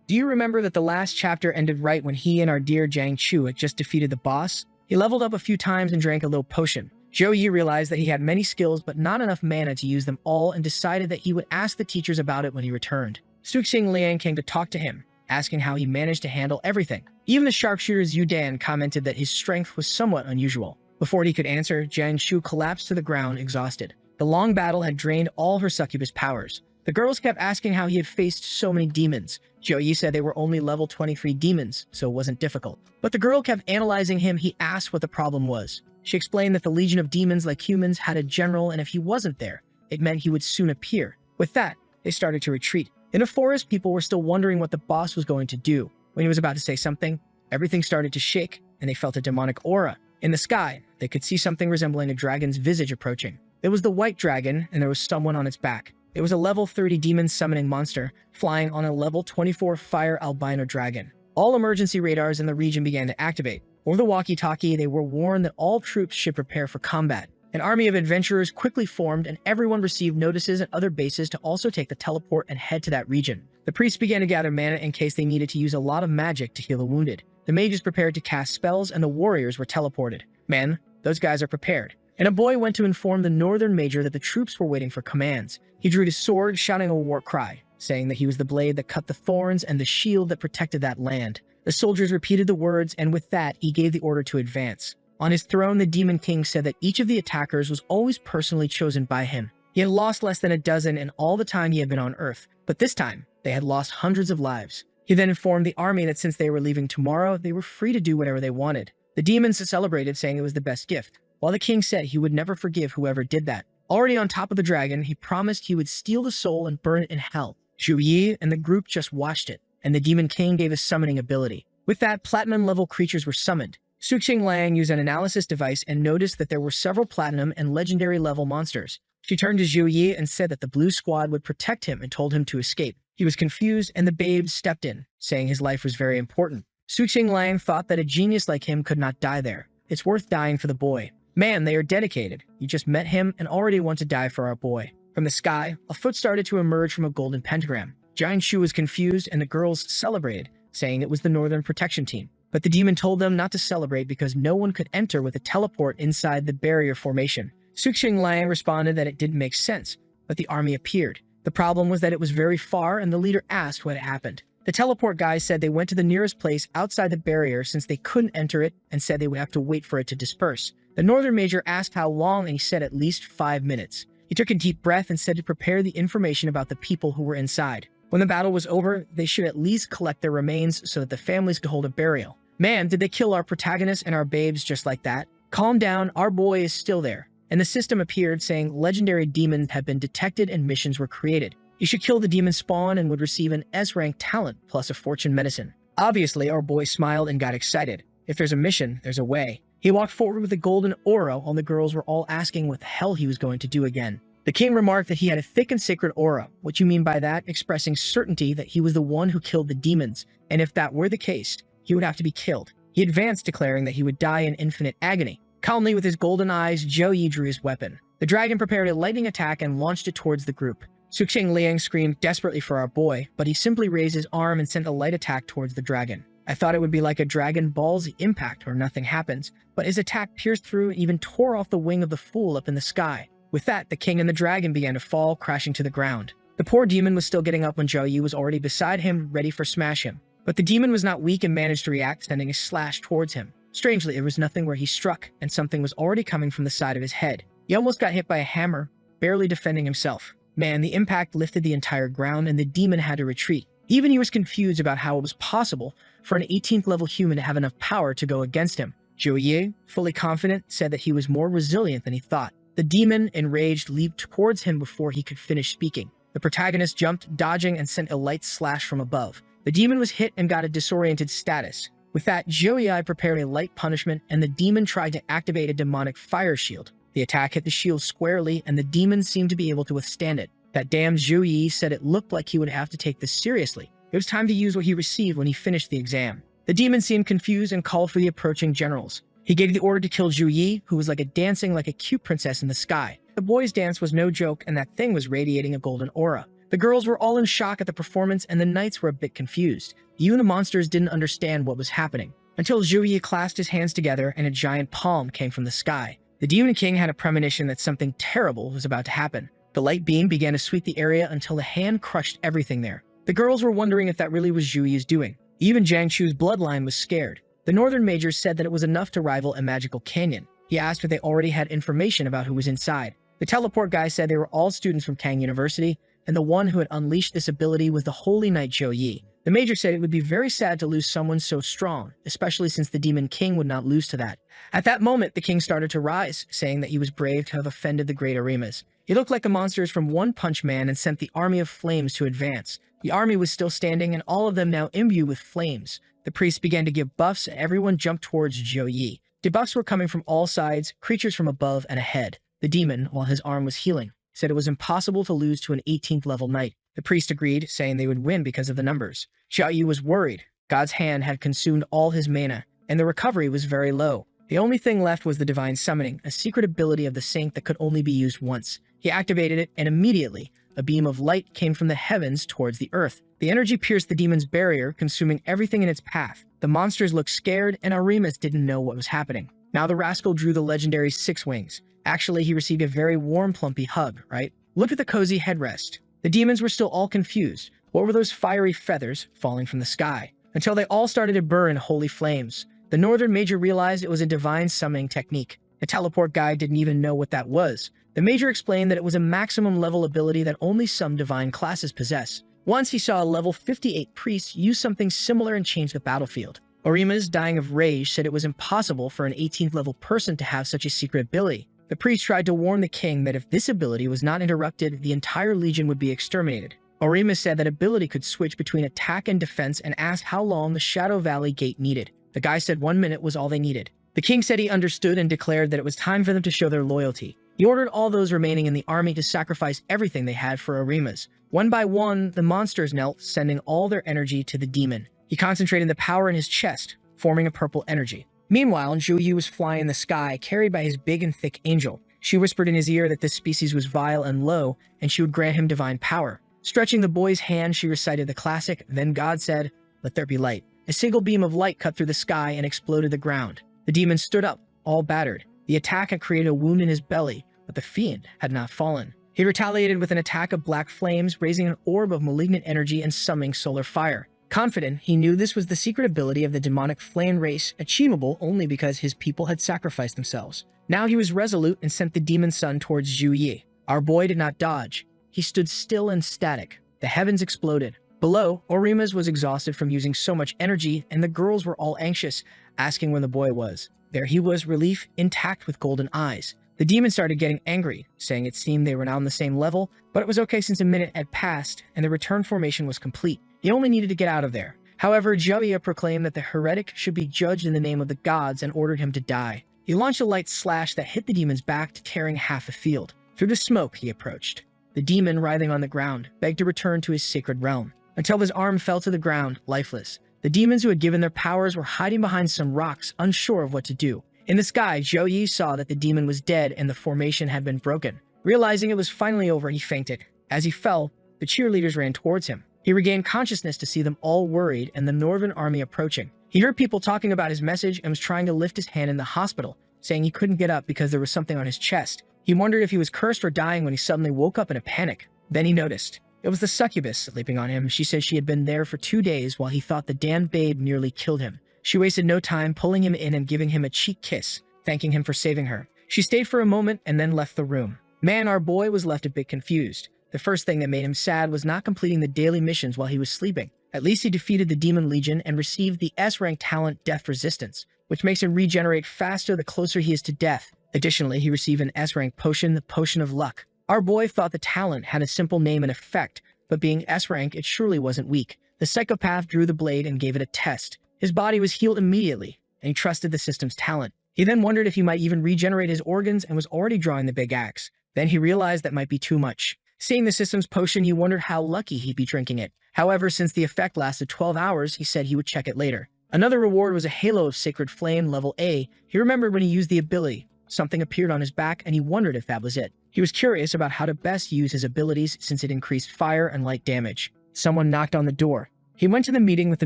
Do you remember that the last chapter ended right when he and our dear Jiang Chu had just defeated the boss? He leveled up a few times and drank a little potion. Zhou Yi realized that he had many skills but not enough mana to use them all and decided that he would ask the teachers about it when he returned. Suxing Liang came to talk to him, asking how he managed to handle everything. Even the sharpshooter Zhu Dan commented that his strength was somewhat unusual. Before he could answer, Jiang Shu collapsed to the ground, exhausted. The long battle had drained all her succubus powers. The girls kept asking how he had faced so many demons. Zhou Yi said they were only level 23 demons, so it wasn't difficult. But the girl kept analyzing him. He asked what the problem was. She explained that the legion of demons like humans had a general, and if he wasn't there, it meant he would soon appear. With that, they started to retreat. In a forest, people were still wondering what the boss was going to do. When he was about to say something, everything started to shake, and they felt a demonic aura. In the sky, they could see something resembling a dragon's visage approaching. It was the white dragon, and there was someone on its back. It was a level 30 demon summoning monster, flying on a level 24 fire albino dragon. All emergency radars in the region began to activate. Over the walkie-talkie, they were warned that all troops should prepare for combat. An army of adventurers quickly formed, and everyone received notices at other bases to also take the teleport and head to that region. The priests began to gather mana in case they needed to use a lot of magic to heal the wounded. The mages prepared to cast spells, and the warriors were teleported. Man, those guys are prepared. And a boy went to inform the northern major that the troops were waiting for commands. He drew his sword, shouting a war cry, saying that he was the blade that cut the thorns and the shield that protected that land. The soldiers repeated the words, and with that, he gave the order to advance. On his throne, the Demon King said that each of the attackers was always personally chosen by him. He had lost less than a dozen in all the time he had been on Earth, but this time, they had lost hundreds of lives. He then informed the army that since they were leaving tomorrow, they were free to do whatever they wanted. The demons celebrated, saying it was the best gift, while the king said he would never forgive whoever did that. Already on top of the dragon, he promised he would steal the soul and burn it in hell. Zhu Yi and the group just watched it, and the Demon King gave his summoning ability. With that, platinum-level creatures were summoned. Suxing Liang used an analysis device and noticed that there were several platinum and legendary-level monsters. She turned to Zhu Yi and said that the blue squad would protect him and told him to escape. He was confused, and the babes stepped in, saying his life was very important. Suxing Liang thought that a genius like him could not die there. It's worth dying for the boy. Man, they are dedicated. You just met him and already want to die for our boy. From the sky, a foot started to emerge from a golden pentagram. Jiang Shu was confused, and the girls celebrated, saying it was the Northern Protection Team. But the demon told them not to celebrate because no one could enter with a teleport inside the barrier formation. Suxing Liang responded that it didn't make sense, but the army appeared. The problem was that it was very far, and the leader asked what had happened. The teleport guy said they went to the nearest place outside the barrier since they couldn't enter it and said they would have to wait for it to disperse. The northern major asked how long, and he said at least 5 minutes. He took a deep breath and said to prepare the information about the people who were inside. When the battle was over, they should at least collect their remains so that the families could hold a burial. Man, did they kill our protagonists and our babes just like that? Calm down, our boy is still there. And the system appeared saying legendary demons had been detected and missions were created. You should kill the demon spawn and would receive an S-rank talent plus a fortune medicine. Obviously, our boy smiled and got excited. If there's a mission, there's a way. He walked forward with a golden aura while the girls were all asking what the hell he was going to do again. The king remarked that he had a thick and sacred aura. What you mean by that? Expressing certainty that he was the one who killed the demons, and if that were the case, he would have to be killed. He advanced, declaring that he would die in infinite agony. Calmly with his golden eyes, Zhou Yi drew his weapon. The dragon prepared a lightning attack and launched it towards the group. Suqing Liang screamed desperately for our boy, but he simply raised his arm and sent a light attack towards the dragon. I thought it would be like a Dragon Ball Z impact where nothing happens, but his attack pierced through and even tore off the wing of the fool up in the sky. With that, the king and the dragon began to fall, crashing to the ground. The poor demon was still getting up when Zhou Yi was already beside him, ready for smash him. But the demon was not weak and managed to react, sending a slash towards him. Strangely, there was nothing where he struck, and something was already coming from the side of his head. He almost got hit by a hammer, barely defending himself. Man, the impact lifted the entire ground, and the demon had to retreat. Even he was confused about how it was possible for an 18th level human to have enough power to go against him. Zhou Yi, fully confident, said that he was more resilient than he thought. The demon, enraged, leaped towards him before he could finish speaking. The protagonist jumped, dodging, and sent a light slash from above. The demon was hit and got a disoriented status. With that, Zhou Yi prepared a light punishment, and the demon tried to activate a demonic fire shield. The attack hit the shield squarely, and the demon seemed to be able to withstand it. That damn Zhou Yi said it looked like he would have to take this seriously. It was time to use what he received when he finished the exam. The demon seemed confused and called for the approaching generals. He gave the order to kill Zhou Yi, who was dancing like a cute princess in the sky. The boy's dance was no joke, and that thing was radiating a golden aura. The girls were all in shock at the performance, and the knights were a bit confused. Even the monsters didn't understand what was happening, until Zhou Yi clasped his hands together and a giant palm came from the sky. The Demon King had a premonition that something terrible was about to happen. The light beam began to sweep the area until the hand crushed everything there. The girls were wondering if that really was Zhou Yi's doing. Even Jiang Chu's bloodline was scared. The northern majors said that it was enough to rival a magical canyon. He asked if they already had information about who was inside. The teleport guy said they were all students from Kang University, and the one who had unleashed this ability was the Holy Knight Zhou Yi. The major said it would be very sad to lose someone so strong, especially since the Demon King would not lose to that. At that moment, the king started to rise, saying that he was brave to have offended the great Arimas. He looked like the monsters from One Punch Man and sent the army of flames to advance. The army was still standing, and all of them now imbued with flames. The priests began to give buffs, and everyone jumped towards Zhou Yi. Debuffs were coming from all sides, creatures from above and ahead. The demon, while his arm was healing, said it was impossible to lose to an 18th level knight. The priest agreed, saying they would win because of the numbers. Zhou Yi was worried. God's hand had consumed all his mana, and the recovery was very low. The only thing left was the divine summoning, a secret ability of the saint that could only be used once. He activated it, and immediately, a beam of light came from the heavens towards the earth. The energy pierced the demon's barrier, consuming everything in its path. The monsters looked scared, and Arimas didn't know what was happening. Now the rascal drew the legendary 6 wings. Actually, he received a very warm, plumpy hug, right? Look at the cozy headrest. The demons were still all confused. What were those fiery feathers falling from the sky? Until they all started to burn in holy flames. The northern major realized it was a divine summoning technique. The teleport guy didn't even know what that was. The major explained that it was a maximum level ability that only some divine classes possess. Once he saw a level 58 priest use something similar and change the battlefield. Orimas, dying of rage, said it was impossible for an 18th level person to have such a secret ability. The priest tried to warn the king that if this ability was not interrupted, the entire legion would be exterminated. Orimas said that ability could switch between attack and defense and asked how long the Shadow Valley gate needed. The guy said 1 minute was all they needed. The king said he understood and declared that it was time for them to show their loyalty. He ordered all those remaining in the army to sacrifice everything they had for Arimas. One by one, the monsters knelt, sending all their energy to the demon. He concentrated the power in his chest, forming a purple energy. Meanwhile, Zhou Yi was flying in the sky, carried by his big and thick angel. She whispered in his ear that this species was vile and low, and she would grant him divine power. Stretching the boy's hand, she recited the classic, "Then God said, 'Let there be light.'" A single beam of light cut through the sky and exploded the ground. The demon stood up, all battered. The attack had created a wound in his belly, but the fiend had not fallen. He retaliated with an attack of black flames, raising an orb of malignant energy and summoning solar fire. Confident, he knew this was the secret ability of the demonic flame race, achievable only because his people had sacrificed themselves. Now he was resolute and sent the demon sun towards Zhou Yi. Our boy did not dodge. He stood still and static. The heavens exploded. Below, Orimas was exhausted from using so much energy, and the girls were all anxious, asking where the boy was. There he was, relief, intact with golden eyes. The demon started getting angry, saying it seemed they were now on the same level, but it was okay since a minute had passed and the return formation was complete. He only needed to get out of there. However, Jovia proclaimed that the heretic should be judged in the name of the gods and ordered him to die. He launched a light slash that hit the demon's back, tearing half the field. Through the smoke, he approached. The demon, writhing on the ground, begged to return to his sacred realm, until his arm fell to the ground, lifeless. The demons who had given their powers were hiding behind some rocks, unsure of what to do. In the sky, Zhou Yi saw that the demon was dead and the formation had been broken. Realizing it was finally over, he fainted. As he fell, the cheerleaders ran towards him. He regained consciousness to see them all worried and the northern army approaching. He heard people talking about his message and was trying to lift his hand in the hospital, saying he couldn't get up because there was something on his chest. He wondered if he was cursed or dying when he suddenly woke up in a panic. Then he noticed. It was the succubus sleeping on him. She said she had been there for 2 days while he thought the damned babe nearly killed him. She wasted no time pulling him in and giving him a cheek kiss, thanking him for saving her. She stayed for a moment and then left the room. Man, our boy was left a bit confused. The first thing that made him sad was not completing the daily missions while he was sleeping. At least he defeated the Demon Legion and received the S-rank talent Death Resistance, which makes him regenerate faster the closer he is to death. Additionally, he received an S-rank potion, the Potion of Luck. Our boy thought the talent had a simple name and effect, but being S-rank, it surely wasn't weak. The psychopath drew the blade and gave it a test. His body was healed immediately, and he trusted the system's talent. He then wondered if he might even regenerate his organs and was already drawing the big axe. Then he realized that might be too much. Seeing the system's potion, he wondered how lucky he'd be drinking it. However, since the effect lasted 12 hours, he said he would check it later. Another reward was a halo of Sacred Flame, level A. He remembered when he used the ability. Something appeared on his back, and he wondered if that was it. He was curious about how to best use his abilities since it increased fire and light damage. Someone knocked on the door. He went to the meeting with the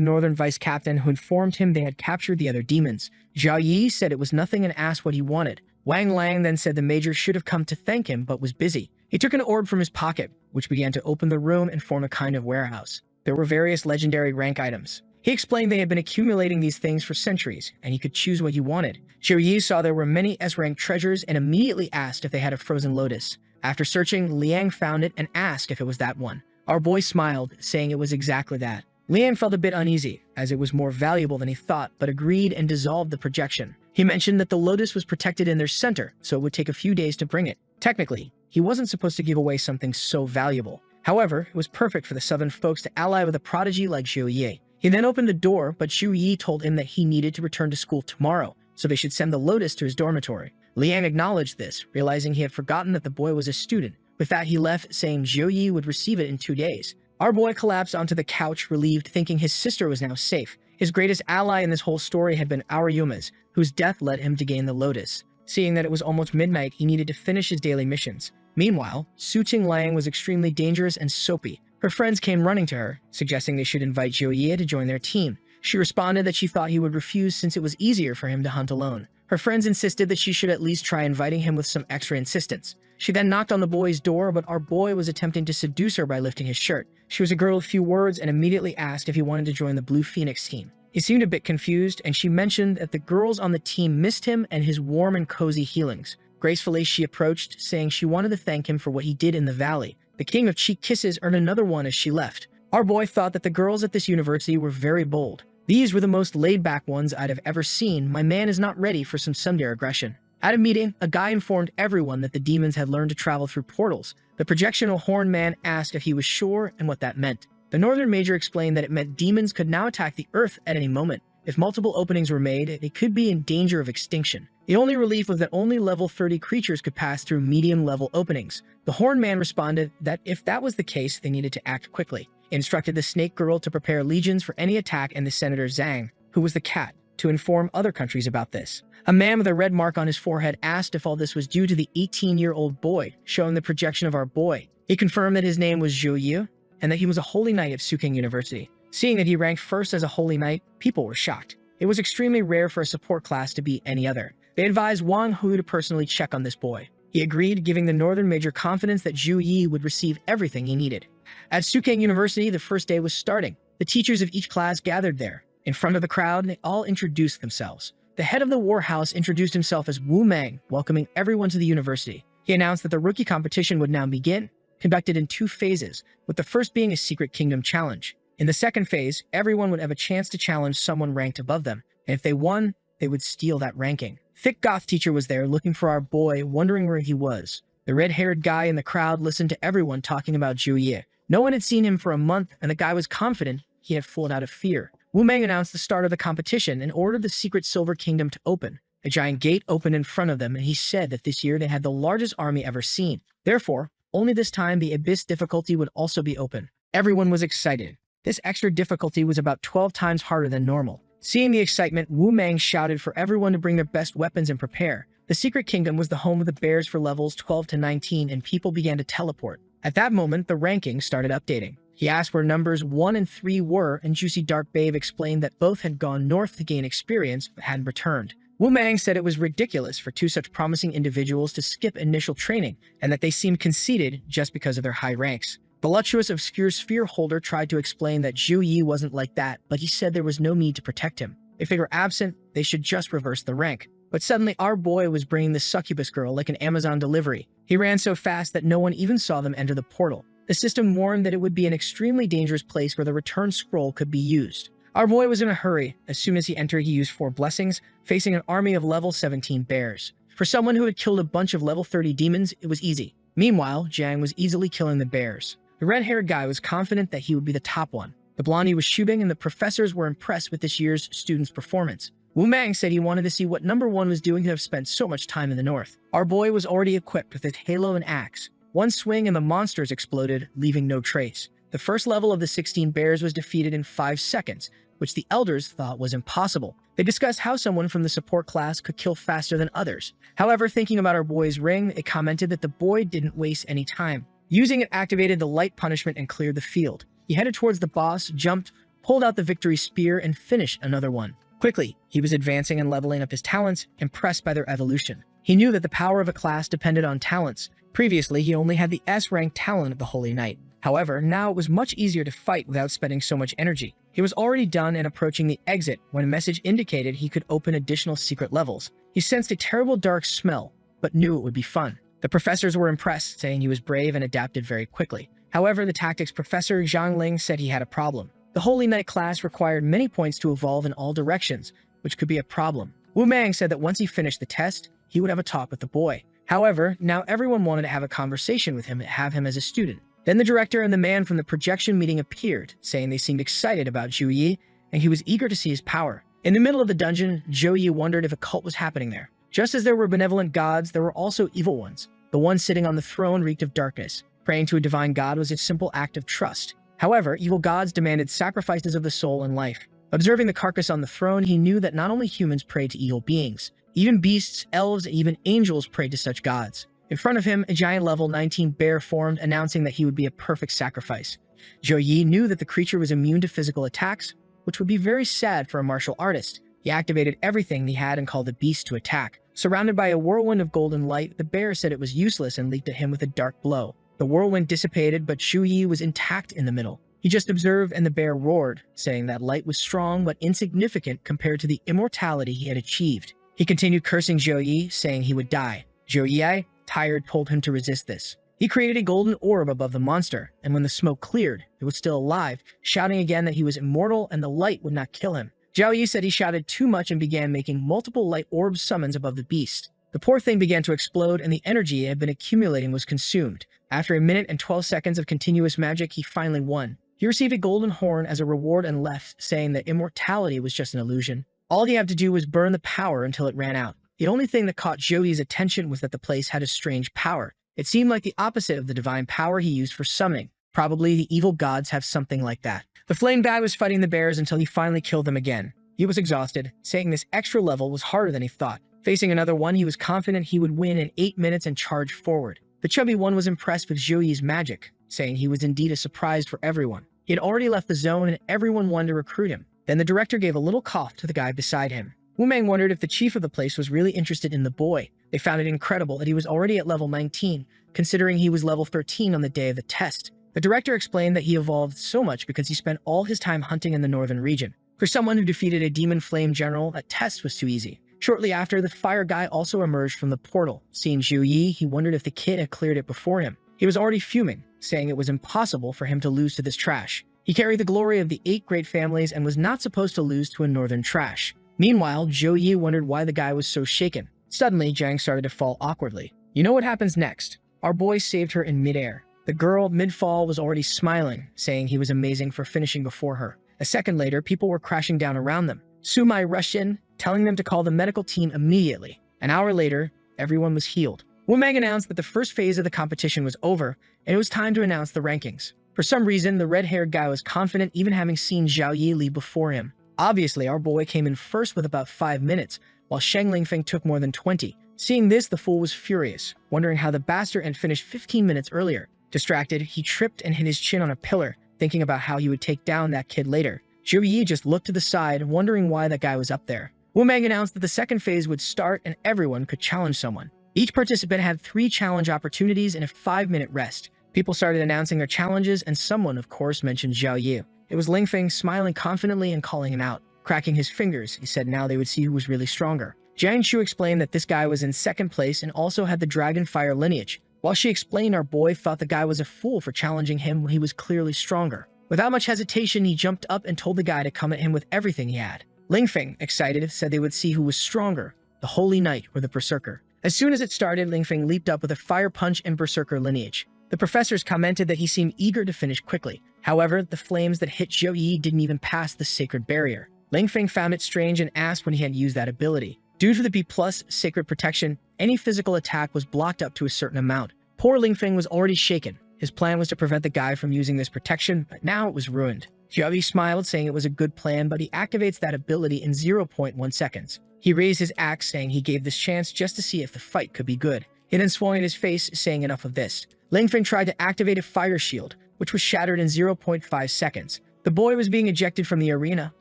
Northern Vice Captain, who informed him they had captured the other demons. Zhao Yi said it was nothing and asked what he wanted. Wang Lang then said the major should have come to thank him, but was busy. He took an orb from his pocket, which began to open the room and form a kind of warehouse. There were various legendary rank items. He explained they had been accumulating these things for centuries, and he could choose what he wanted. Zhou Yi saw there were many S-rank treasures and immediately asked if they had a frozen lotus. After searching, Liang found it and asked if it was that one. Our boy smiled, saying it was exactly that. Liang felt a bit uneasy, as it was more valuable than he thought, but agreed and dissolved the projection. He mentioned that the lotus was protected in their center, so it would take a few days to bring it. Technically, he wasn't supposed to give away something so valuable. However, it was perfect for the southern folks to ally with a prodigy like Zhou Yi. He then opened the door, but Zhou Yi told him that he needed to return to school tomorrow, so they should send the lotus to his dormitory. Liang acknowledged this, realizing he had forgotten that the boy was a student. With that, he left, saying Zhou Yi would receive it in 2 days. Our boy collapsed onto the couch, relieved, thinking his sister was now safe. His greatest ally in this whole story had been our Yuma's, whose death led him to gain the lotus. Seeing that it was almost midnight, he needed to finish his daily missions. Meanwhile, Su Qinglang was extremely dangerous and soapy. Her friends came running to her, suggesting they should invite Zhou Yi to join their team. She responded that she thought he would refuse since it was easier for him to hunt alone. Her friends insisted that she should at least try inviting him with some extra insistence. She then knocked on the boy's door, but our boy was attempting to seduce her by lifting his shirt. She was a girl of few words and immediately asked if he wanted to join the Blue Phoenix team. He seemed a bit confused, and she mentioned that the girls on the team missed him and his warm and cozy healings. Gracefully, she approached, saying she wanted to thank him for what he did in the valley. The king of cheek kisses earned another one as she left. Our boy thought that the girls at this university were very bold. These were the most laid-back ones I'd have ever seen. My man is not ready for some tsundere aggression. At a meeting, a guy informed everyone that the demons had learned to travel through portals. The projectional horn man asked if he was sure and what that meant. The northern major explained that it meant demons could now attack the earth at any moment. If multiple openings were made, they could be in danger of extinction. The only relief was that only level 30 creatures could pass through medium-level openings. The horn man responded that if that was the case, they needed to act quickly. He instructed the snake girl to prepare legions for any attack and the Senator Zhang, who was the cat, to inform other countries about this. A man with a red mark on his forehead asked if all this was due to the 18-year-old boy, showing the projection of our boy. He confirmed that his name was Zhou Yi, and that he was a holy knight of Suking University. Seeing that he ranked first as a holy knight, people were shocked. It was extremely rare for a support class to be any other. They advised Wang Hu to personally check on this boy. He agreed, giving the northern major confidence that Zhou Yi would receive everything he needed. At Suking University, the first day was starting. The teachers of each class gathered there. In front of the crowd, they all introduced themselves. The head of the war house introduced himself as Wu Meng, welcoming everyone to the university. He announced that the rookie competition would now begin, conducted in 2 phases, with the first being a secret kingdom challenge. In the second phase, everyone would have a chance to challenge someone ranked above them, and if they won, they would steal that ranking. thick goth teacher was there looking for our boy, wondering where he was. The red-haired guy in the crowd listened to everyone talking about Zhu Yi. No one had seen him for a month, and the guy was confident he had flown out of fear. Wu Meng announced the start of the competition and ordered the secret Silver Kingdom to open. A giant gate opened in front of them, and he said that this year they had the largest army ever seen. Therefore, only this time the Abyss difficulty would also be open. Everyone was excited. This extra difficulty was about 12 times harder than normal. Seeing the excitement, Wu Meng shouted for everyone to bring their best weapons and prepare. The Secret Kingdom was the home of the bears for levels 12 to 19, and people began to teleport. At that moment, the rankings started updating. He asked where numbers 1 and 3 were, and Juicy Dark Babe explained that both had gone north to gain experience but hadn't returned. Wu Meng said it was ridiculous for two such promising individuals to skip initial training, and that they seemed conceited just because of their high ranks. Voluptuous Obscure Sphere Holder tried to explain that Zhu Yi wasn't like that, but he said there was no need to protect him. If they were absent, they should just reverse the rank. But suddenly our boy was bringing the succubus girl like an Amazon delivery. He ran so fast that no one even saw them enter the portal. The system warned that it would be an extremely dangerous place where the return scroll could be used. Our boy was in a hurry. As soon as he entered, he used 4 blessings, facing an army of level 17 bears. For someone who had killed a bunch of level 30 demons, it was easy. Meanwhile, Jiang was easily killing the bears. The red-haired guy was confident that he would be the top one. The blondie was shooting, and the professors were impressed with this year's students' performance. Wu Meng said he wanted to see what number 1 was doing to have spent so much time in the north. Our boy was already equipped with his halo and axe. One swing and the monsters exploded, leaving no trace. The first level of the 16 bears was defeated in 5 seconds, which the elders thought was impossible. They discussed how someone from the support class could kill faster than others. However, thinking about our boy's ring, it commented that the boy didn't waste any time. Using it activated the light punishment and cleared the field. He headed towards the boss, jumped, pulled out the victory spear, and finished another one. Quickly, he was advancing and leveling up his talents, impressed by their evolution. He knew that the power of a class depended on talents. Previously, he only had the S-rank talent of the Holy Knight. However, now it was much easier to fight without spending so much energy. He was already done and approaching the exit when a message indicated he could open additional secret levels. He sensed a terrible dark smell, but knew it would be fun. The professors were impressed, saying he was brave and adapted very quickly. However, the tactics professor Zhang Ling said he had a problem. The Holy Knight class required many points to evolve in all directions, which could be a problem. Wu Meng said that once he finished the test, he would have a talk with the boy. However, now everyone wanted to have a conversation with him and have him as a student. Then the director and the man from the projection meeting appeared, saying they seemed excited about Zhu Yi, and he was eager to see his power. In the middle of the dungeon, Zhou Yi wondered if a cult was happening there. Just as there were benevolent gods, there were also evil ones. The one sitting on the throne reeked of darkness. Praying to a divine god was a simple act of trust. However, evil gods demanded sacrifices of the soul and life. Observing the carcass on the throne, he knew that not only humans prayed to evil beings, even beasts, elves, and even angels prayed to such gods. In front of him, a giant level 19 bear formed, announcing that he would be a perfect sacrifice. Zhou Yi knew that the creature was immune to physical attacks, which would be very sad for a martial artist. He activated everything he had and called the beast to attack. Surrounded by a whirlwind of golden light, the bear said it was useless and leaped at him with a dark blow. The whirlwind dissipated, but Zhu Yi was intact in the middle. He just observed, and the bear roared, saying that light was strong but insignificant compared to the immortality he had achieved. He continued cursing Zhou Yi, saying he would die. Zhou Yi, tired, told him to resist this. He created a golden orb above the monster, and when the smoke cleared, it was still alive, shouting again that he was immortal and the light would not kill him. Zhou Yi said he shouted too much and began making multiple light orb summons above the beast. The poor thing began to explode, and the energy it had been accumulating was consumed. After a minute and 12 seconds of continuous magic, he finally won. He received a golden horn as a reward and left, saying that immortality was just an illusion. All he had to do was burn the power until it ran out. The only thing that caught Zhou Yi's attention was that the place had a strange power. It seemed like the opposite of the divine power he used for summoning. Probably the evil gods have something like that. The flame guy was fighting the bears until he finally killed them again. He was exhausted, saying this extra level was harder than he thought. Facing another one, he was confident he would win in 8 minutes and charged forward. The chubby one was impressed with Zhou Yi's magic, saying he was indeed a surprise for everyone. He had already left the zone and everyone wanted to recruit him. Then the director gave a little cough to the guy beside him. Wu Meng wondered if the chief of the place was really interested in the boy. They found it incredible that he was already at level 19, considering he was level 13 on the day of the test. The director explained that he evolved so much because he spent all his time hunting in the northern region. For someone who defeated a demon flame general, that test was too easy. Shortly after, the fire guy also emerged from the portal. Seeing Zhu Yi, he wondered if the kid had cleared it before him. He was already fuming, saying it was impossible for him to lose to this trash. He carried the glory of the 8 great families and was not supposed to lose to a northern trash. Meanwhile, Zhou Yi wondered why the guy was so shaken. Suddenly, Jiang started to fall awkwardly. You know what happens next? Our boy saved her in midair. The girl, mid-fall, was already smiling, saying he was amazing for finishing before her. A second later, people were crashing down around them. Sumai rushed in, telling them to call the medical team immediately. An hour later, everyone was healed. Manga announced that the first phase of the competition was over, and it was time to announce the rankings. For some reason, the red-haired guy was confident, even having seen Zhao Yi leave before him. Obviously, our boy came in first with about 5 minutes, while Sheng Lingfeng took more than 20. Seeing this, the fool was furious, wondering how the bastard had finished 15 minutes earlier. Distracted, he tripped and hit his chin on a pillar, thinking about how he would take down that kid later. Zhou Yi just looked to the side, wondering why that guy was up there. Manga announced that the second phase would start and everyone could challenge someone. Each participant had 3 challenge opportunities and a 5-minute rest. People started announcing their challenges, and someone, of course, mentioned Zhao Yi. It was Lingfeng, smiling confidently and calling him out. Cracking his fingers, he said now they would see who was really stronger. Jiang Shu explained that this guy was in second place and also had the dragon fire lineage. While she explained, our boy thought the guy was a fool for challenging him when he was clearly stronger. Without much hesitation, he jumped up and told the guy to come at him with everything he had. Lingfeng, excited, said they would see who was stronger, the Holy Knight or the Berserker. As soon as it started, Lingfeng leaped up with a fire punch and Berserker lineage. The professors commented that he seemed eager to finish quickly. However, the flames that hit Zhou Yi didn't even pass the sacred barrier. Lingfeng found it strange and asked when he had used that ability. Due to the B+ sacred protection, any physical attack was blocked up to a certain amount. Poor Lingfeng was already shaken. His plan was to prevent the guy from using this protection, but now it was ruined. Zhou Yi smiled, saying it was a good plan, but he activates that ability in 0.1 seconds. He raised his axe, saying he gave this chance just to see if the fight could be good. He then swung at his face, saying enough of this. Lingfeng tried to activate a fire shield, which was shattered in 0.5 seconds. The boy was being ejected from the arena,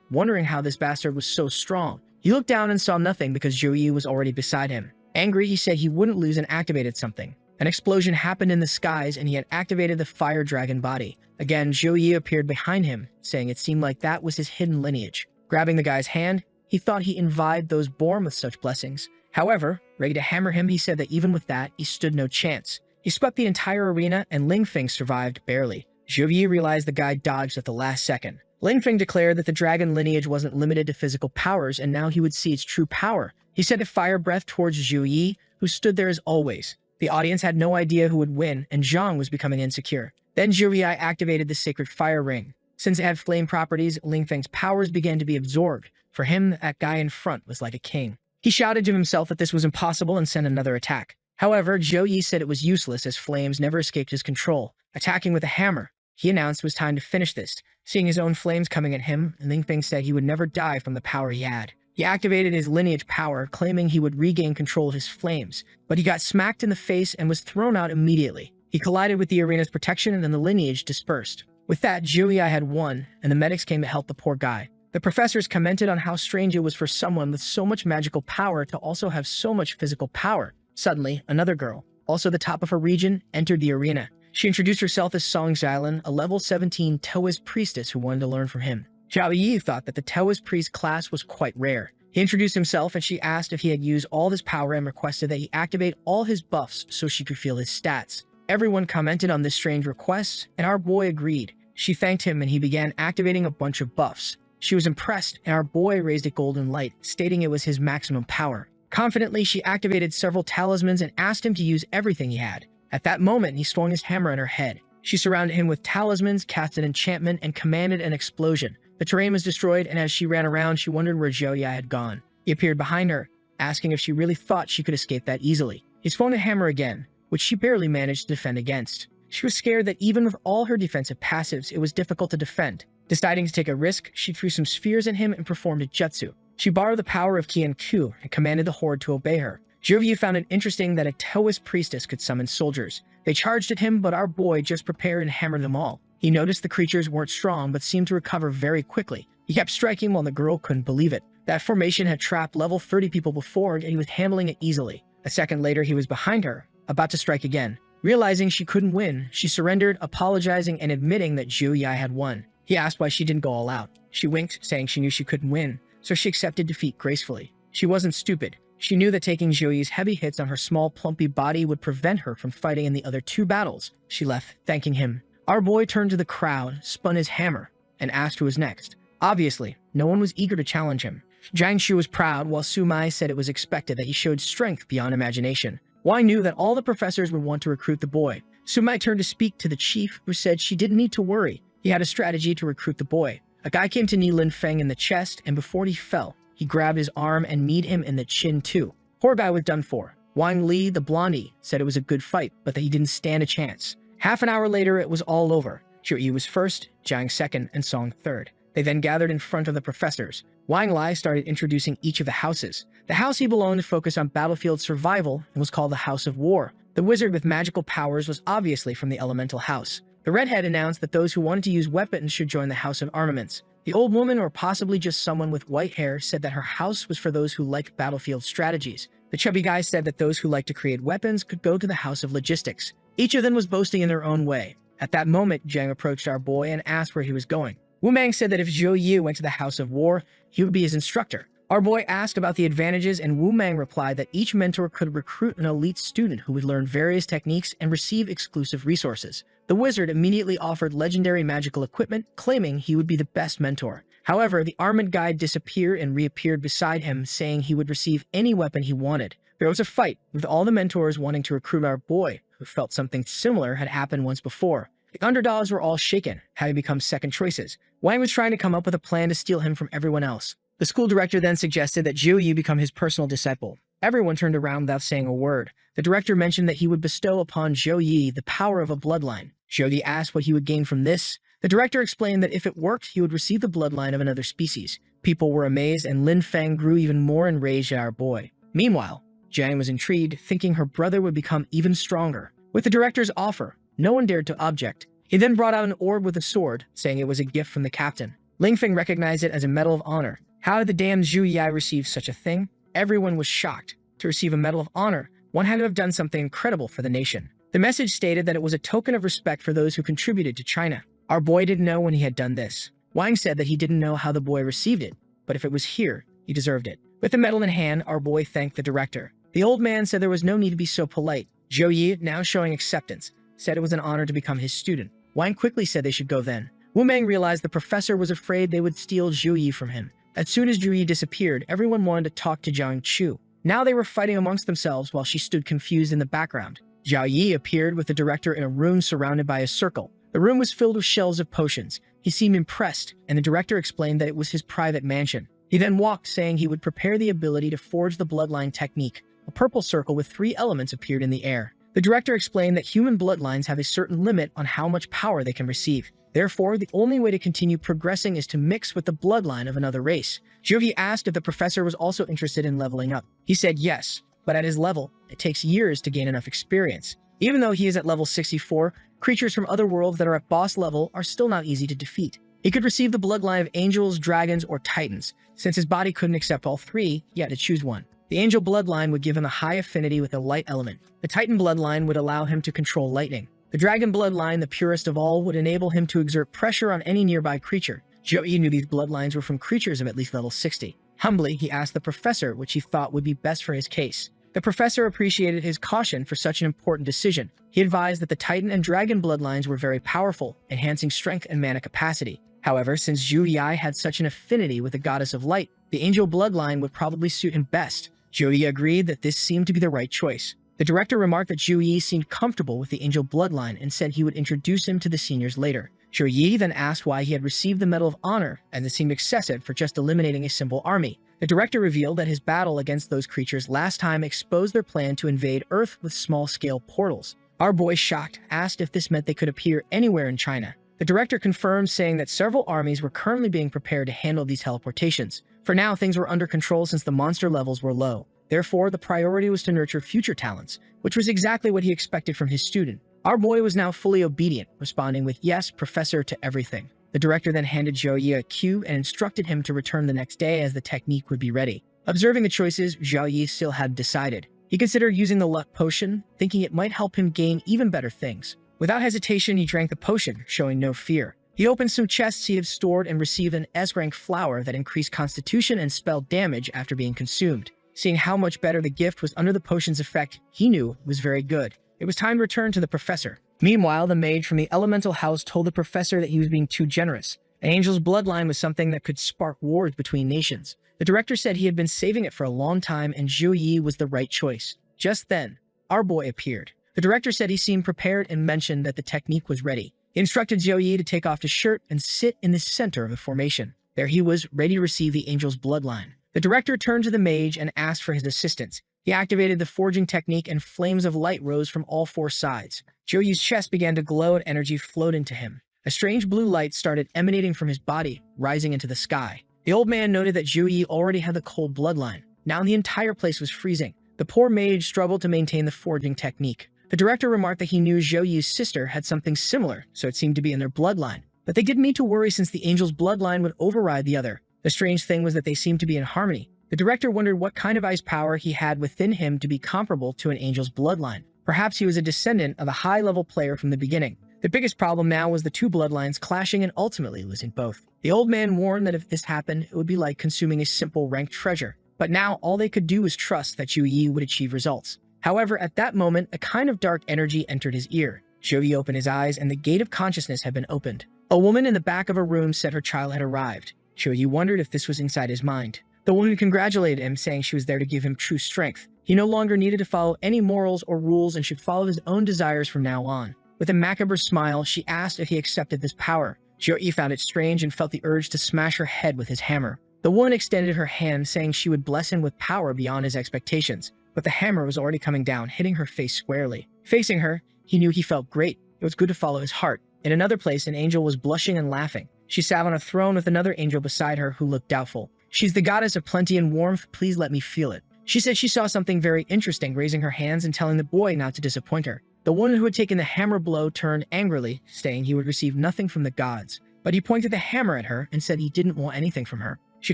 wondering how this bastard was so strong. He looked down and saw nothing because Zhou Yi was already beside him. Angry, he said he wouldn't lose and activated something. An explosion happened in the skies and he had activated the fire dragon body. Again, Zhou Yi appeared behind him, saying it seemed like that was his hidden lineage. Grabbing the guy's hand, he thought he envied those born with such blessings. However, ready to hammer him, he said that even with that, he stood no chance. He swept the entire arena and Lingfeng survived barely. Zhou Yi realized the guy dodged at the last second. Lingfeng declared that the dragon lineage wasn't limited to physical powers and now he would see its true power. He sent a fire breath towards Zhou Yi, who stood there as always. The audience had no idea who would win, and Zhang was becoming insecure. Then Zhou Yi activated the sacred fire ring. Since it had flame properties, Lingfeng's powers began to be absorbed. For him, that guy in front was like a king. He shouted to himself that this was impossible and sent another attack. However, Zhou Yi said it was useless as flames never escaped his control. Attacking with a hammer, he announced it was time to finish this. Seeing his own flames coming at him, Lingfeng said he would never die from the power he had. He activated his lineage power, claiming he would regain control of his flames, but he got smacked in the face and was thrown out immediately. He collided with the arena's protection and then the lineage dispersed. With that, Zhou Yi had won, and the medics came to help the poor guy. The professors commented on how strange it was for someone with so much magical power to also have so much physical power. Suddenly, another girl, also the top of her region, entered the arena. She introduced herself as Song Xiaolin, a level 17 Taoist priestess who wanted to learn from him. Zhao Yi thought that the Taoist priest class was quite rare. He introduced himself and she asked if he had used all his power and requested that he activate all his buffs so she could feel his stats. Everyone commented on this strange request, and our boy agreed. She thanked him and he began activating a bunch of buffs. She was impressed, and our boy raised a golden light, stating it was his maximum power. Confidently, she activated several talismans and asked him to use everything he had. At that moment, he swung his hammer at her head. She surrounded him with talismans, cast an enchantment, and commanded an explosion. The terrain was destroyed, and as she ran around, she wondered where Zhou Yi had gone. He appeared behind her, asking if she really thought she could escape that easily. He swung the hammer again, which she barely managed to defend against. She was scared that even with all her defensive passives, it was difficult to defend. Deciding to take a risk, she threw some spheres at him and performed a jutsu. She borrowed the power of Qi and Ku and commanded the horde to obey her. Zhou Yi found it interesting that a Taoist priestess could summon soldiers. They charged at him, but our boy just prepared and hammered them all. He noticed the creatures weren't strong, but seemed to recover very quickly. He kept striking while the girl couldn't believe it. That formation had trapped level 30 people before, and he was handling it easily. A second later, he was behind her, about to strike again. Realizing she couldn't win, she surrendered, apologizing and admitting that Zhou Yi had won. He asked why she didn't go all out. She winked, saying she knew she couldn't win, so she accepted defeat gracefully. She wasn't stupid. She knew that taking Zhou Yi's heavy hits on her small, plumpy body would prevent her from fighting in the other 2 battles. She left, thanking him. Our boy turned to the crowd, spun his hammer, and asked who was next. Obviously, no one was eager to challenge him. Jiang Shu was proud, while Su Mai said it was expected that he showed strength beyond imagination. Wang knew that all the professors would want to recruit the boy. Su Mai turned to speak to the chief, who said she didn't need to worry. He had a strategy to recruit the boy. A guy came to knee Lin Feng in the chest, and before he fell, he grabbed his arm and kneed him in the chin too. Poor guy was done for. Wang Li, the blondie, said it was a good fight, but that he didn't stand a chance. Half an hour later, it was all over. Zhou Yi was first, Jiang second, and Song third. They then gathered in front of the professors. Wang Lai started introducing each of the houses. The house he belonged to focused on battlefield survival and was called the House of War. The wizard with magical powers was obviously from the Elemental House. The redhead announced that those who wanted to use weapons should join the House of Armaments. The old woman, or possibly just someone with white hair, said that her house was for those who liked battlefield strategies. The chubby guy said that those who liked to create weapons could go to the House of Logistics. Each of them was boasting in their own way. At that moment, Jiang approached our boy and asked where he was going. Wu Mang said that if Zhou Yi went to the House of War, he would be his instructor. Our boy asked about the advantages, and Wu Mang replied that each mentor could recruit an elite student who would learn various techniques and receive exclusive resources. The wizard immediately offered legendary magical equipment, claiming he would be the best mentor. However, the armored guy disappeared and reappeared beside him, saying he would receive any weapon he wanted. There was a fight, with all the mentors wanting to recruit our boy, who felt something similar had happened once before. The underdogs were all shaken, having become second choices. Wang was trying to come up with a plan to steal him from everyone else. The school director then suggested that Zhou Yi become his personal disciple. Everyone turned around without saying a word. The director mentioned that he would bestow upon Zhou Yi the power of a bloodline. Zhou Yi asked what he would gain from this. The director explained that if it worked, he would receive the bloodline of another species. People were amazed, and Lin Feng grew even more enraged at our boy. Meanwhile, Jiang was intrigued, thinking her brother would become even stronger. With the director's offer, no one dared to object. He then brought out an orb with a sword, saying it was a gift from the captain. Ling Feng recognized it as a Medal of Honor. How did the damn Zhu Yi receive such a thing? Everyone was shocked. To receive a Medal of Honor, one had to have done something incredible for the nation. The message stated that it was a token of respect for those who contributed to China. Our boy didn't know when he had done this. Wang said that he didn't know how the boy received it, but if it was here, he deserved it. With the medal in hand, our boy thanked the director. The old man said there was no need to be so polite. Zhou Yi, now showing acceptance, said it was an honor to become his student. Wang quickly said they should go then. Wu Meng realized the professor was afraid they would steal Zhou Yi from him. As soon as Zhou Yi disappeared, everyone wanted to talk to Jiang Chu. Now they were fighting amongst themselves while she stood confused in the background. Zhao Yi appeared with the director in a room surrounded by a circle. The room was filled with shelves of potions. He seemed impressed, and the director explained that it was his private mansion. He then walked, saying he would prepare the ability to forge the bloodline technique. A purple circle with 3 elements appeared in the air. The director explained that human bloodlines have a certain limit on how much power they can receive. Therefore, the only way to continue progressing is to mix with the bloodline of another race. Zhou Yi asked if the professor was also interested in leveling up. He said yes, but at his level, it takes years to gain enough experience. Even though he is at level 64, creatures from other worlds that are at boss level are still not easy to defeat. He could receive the bloodline of angels, dragons, or titans. Since his body couldn't accept all 3, he had to choose one. The angel bloodline would give him a high affinity with the light element. The titan bloodline would allow him to control lightning. The dragon bloodline, the purest of all, would enable him to exert pressure on any nearby creature. Zhou Yi knew these bloodlines were from creatures of at least level 60. Humbly, he asked the professor which he thought would be best for his case. The professor appreciated his caution for such an important decision. He advised that the titan and dragon bloodlines were very powerful, enhancing strength and mana capacity. However, since Zhu Yi had such an affinity with the goddess of light, the angel bloodline would probably suit him best. Zhou Yi agreed that this seemed to be the right choice. The director remarked that Zhu Yi seemed comfortable with the angel bloodline and said he would introduce him to the seniors later. Zhou Yi then asked why he had received the Medal of Honor, and it seemed excessive for just eliminating a simple army. The director revealed that his battle against those creatures last time exposed their plan to invade Earth with small-scale portals. Our boy, shocked, asked if this meant they could appear anywhere in China. The director confirmed, saying that several armies were currently being prepared to handle these teleportations. For now, things were under control since the monster levels were low. Therefore, the priority was to nurture future talents, which was exactly what he expected from his student. Our boy was now fully obedient, responding with "Yes, Professor" to everything. The director then handed Zhou Yi a cue and instructed him to return the next day as the technique would be ready. Observing the choices, Zhou Yi still had decided. He considered using the luck potion, thinking it might help him gain even better things. Without hesitation, he drank the potion, showing no fear. He opened some chests he had stored and received an S-rank flower that increased constitution and spell damage after being consumed. Seeing how much better the gift was under the potion's effect, he knew it was very good. It was time to return to the professor. Meanwhile, the mage from the elemental house told the professor that he was being too generous. An angel's bloodline was something that could spark wars between nations. The director said he had been saving it for a long time and Zhou Yi was the right choice. Just then, our boy appeared. The director said he seemed prepared and mentioned that the technique was ready. He instructed Zhou Yi to take off his shirt and sit in the center of the formation. There he was, ready to receive the angel's bloodline. The director turned to the mage and asked for his assistance. He activated the forging technique and flames of light rose from all four sides. Zhou Yi's chest began to glow and energy flowed into him. A strange blue light started emanating from his body, rising into the sky. The old man noted that Zhou Yi already had the cold bloodline. Now the entire place was freezing. The poor mage struggled to maintain the forging technique. The director remarked that he knew Zhou Yi's sister had something similar, so it seemed to be in their bloodline. But they didn't need to worry since the angel's bloodline would override the other. The strange thing was that they seemed to be in harmony. The director wondered what kind of ice power he had within him to be comparable to an angel's bloodline. Perhaps he was a descendant of a high-level player from the beginning. The biggest problem now was the two bloodlines clashing and ultimately losing both. The old man warned that if this happened, it would be like consuming a simple ranked treasure. But now all they could do was trust that Zhou Yi would achieve results. However, at that moment, a kind of dark energy entered his ear. Zhou Yi opened his eyes and the gate of consciousness had been opened. A woman in the back of a room said her child had arrived. Zhou Yi wondered if this was inside his mind. The woman congratulated him, saying she was there to give him true strength. He no longer needed to follow any morals or rules and should follow his own desires from now on. With a macabre smile, she asked if he accepted this power. Zhou Yi found it strange and felt the urge to smash her head with his hammer. The woman extended her hand, saying she would bless him with power beyond his expectations. But the hammer was already coming down, hitting her face squarely. Facing her, he knew he felt great. It was good to follow his heart. In another place, an angel was blushing and laughing. She sat on a throne with another angel beside her who looked doubtful. "She's the goddess of plenty and warmth, please let me feel it." She said she saw something very interesting, raising her hands and telling the boy not to disappoint her. The one who had taken the hammer blow turned angrily, saying he would receive nothing from the gods. But he pointed the hammer at her and said he didn't want anything from her. She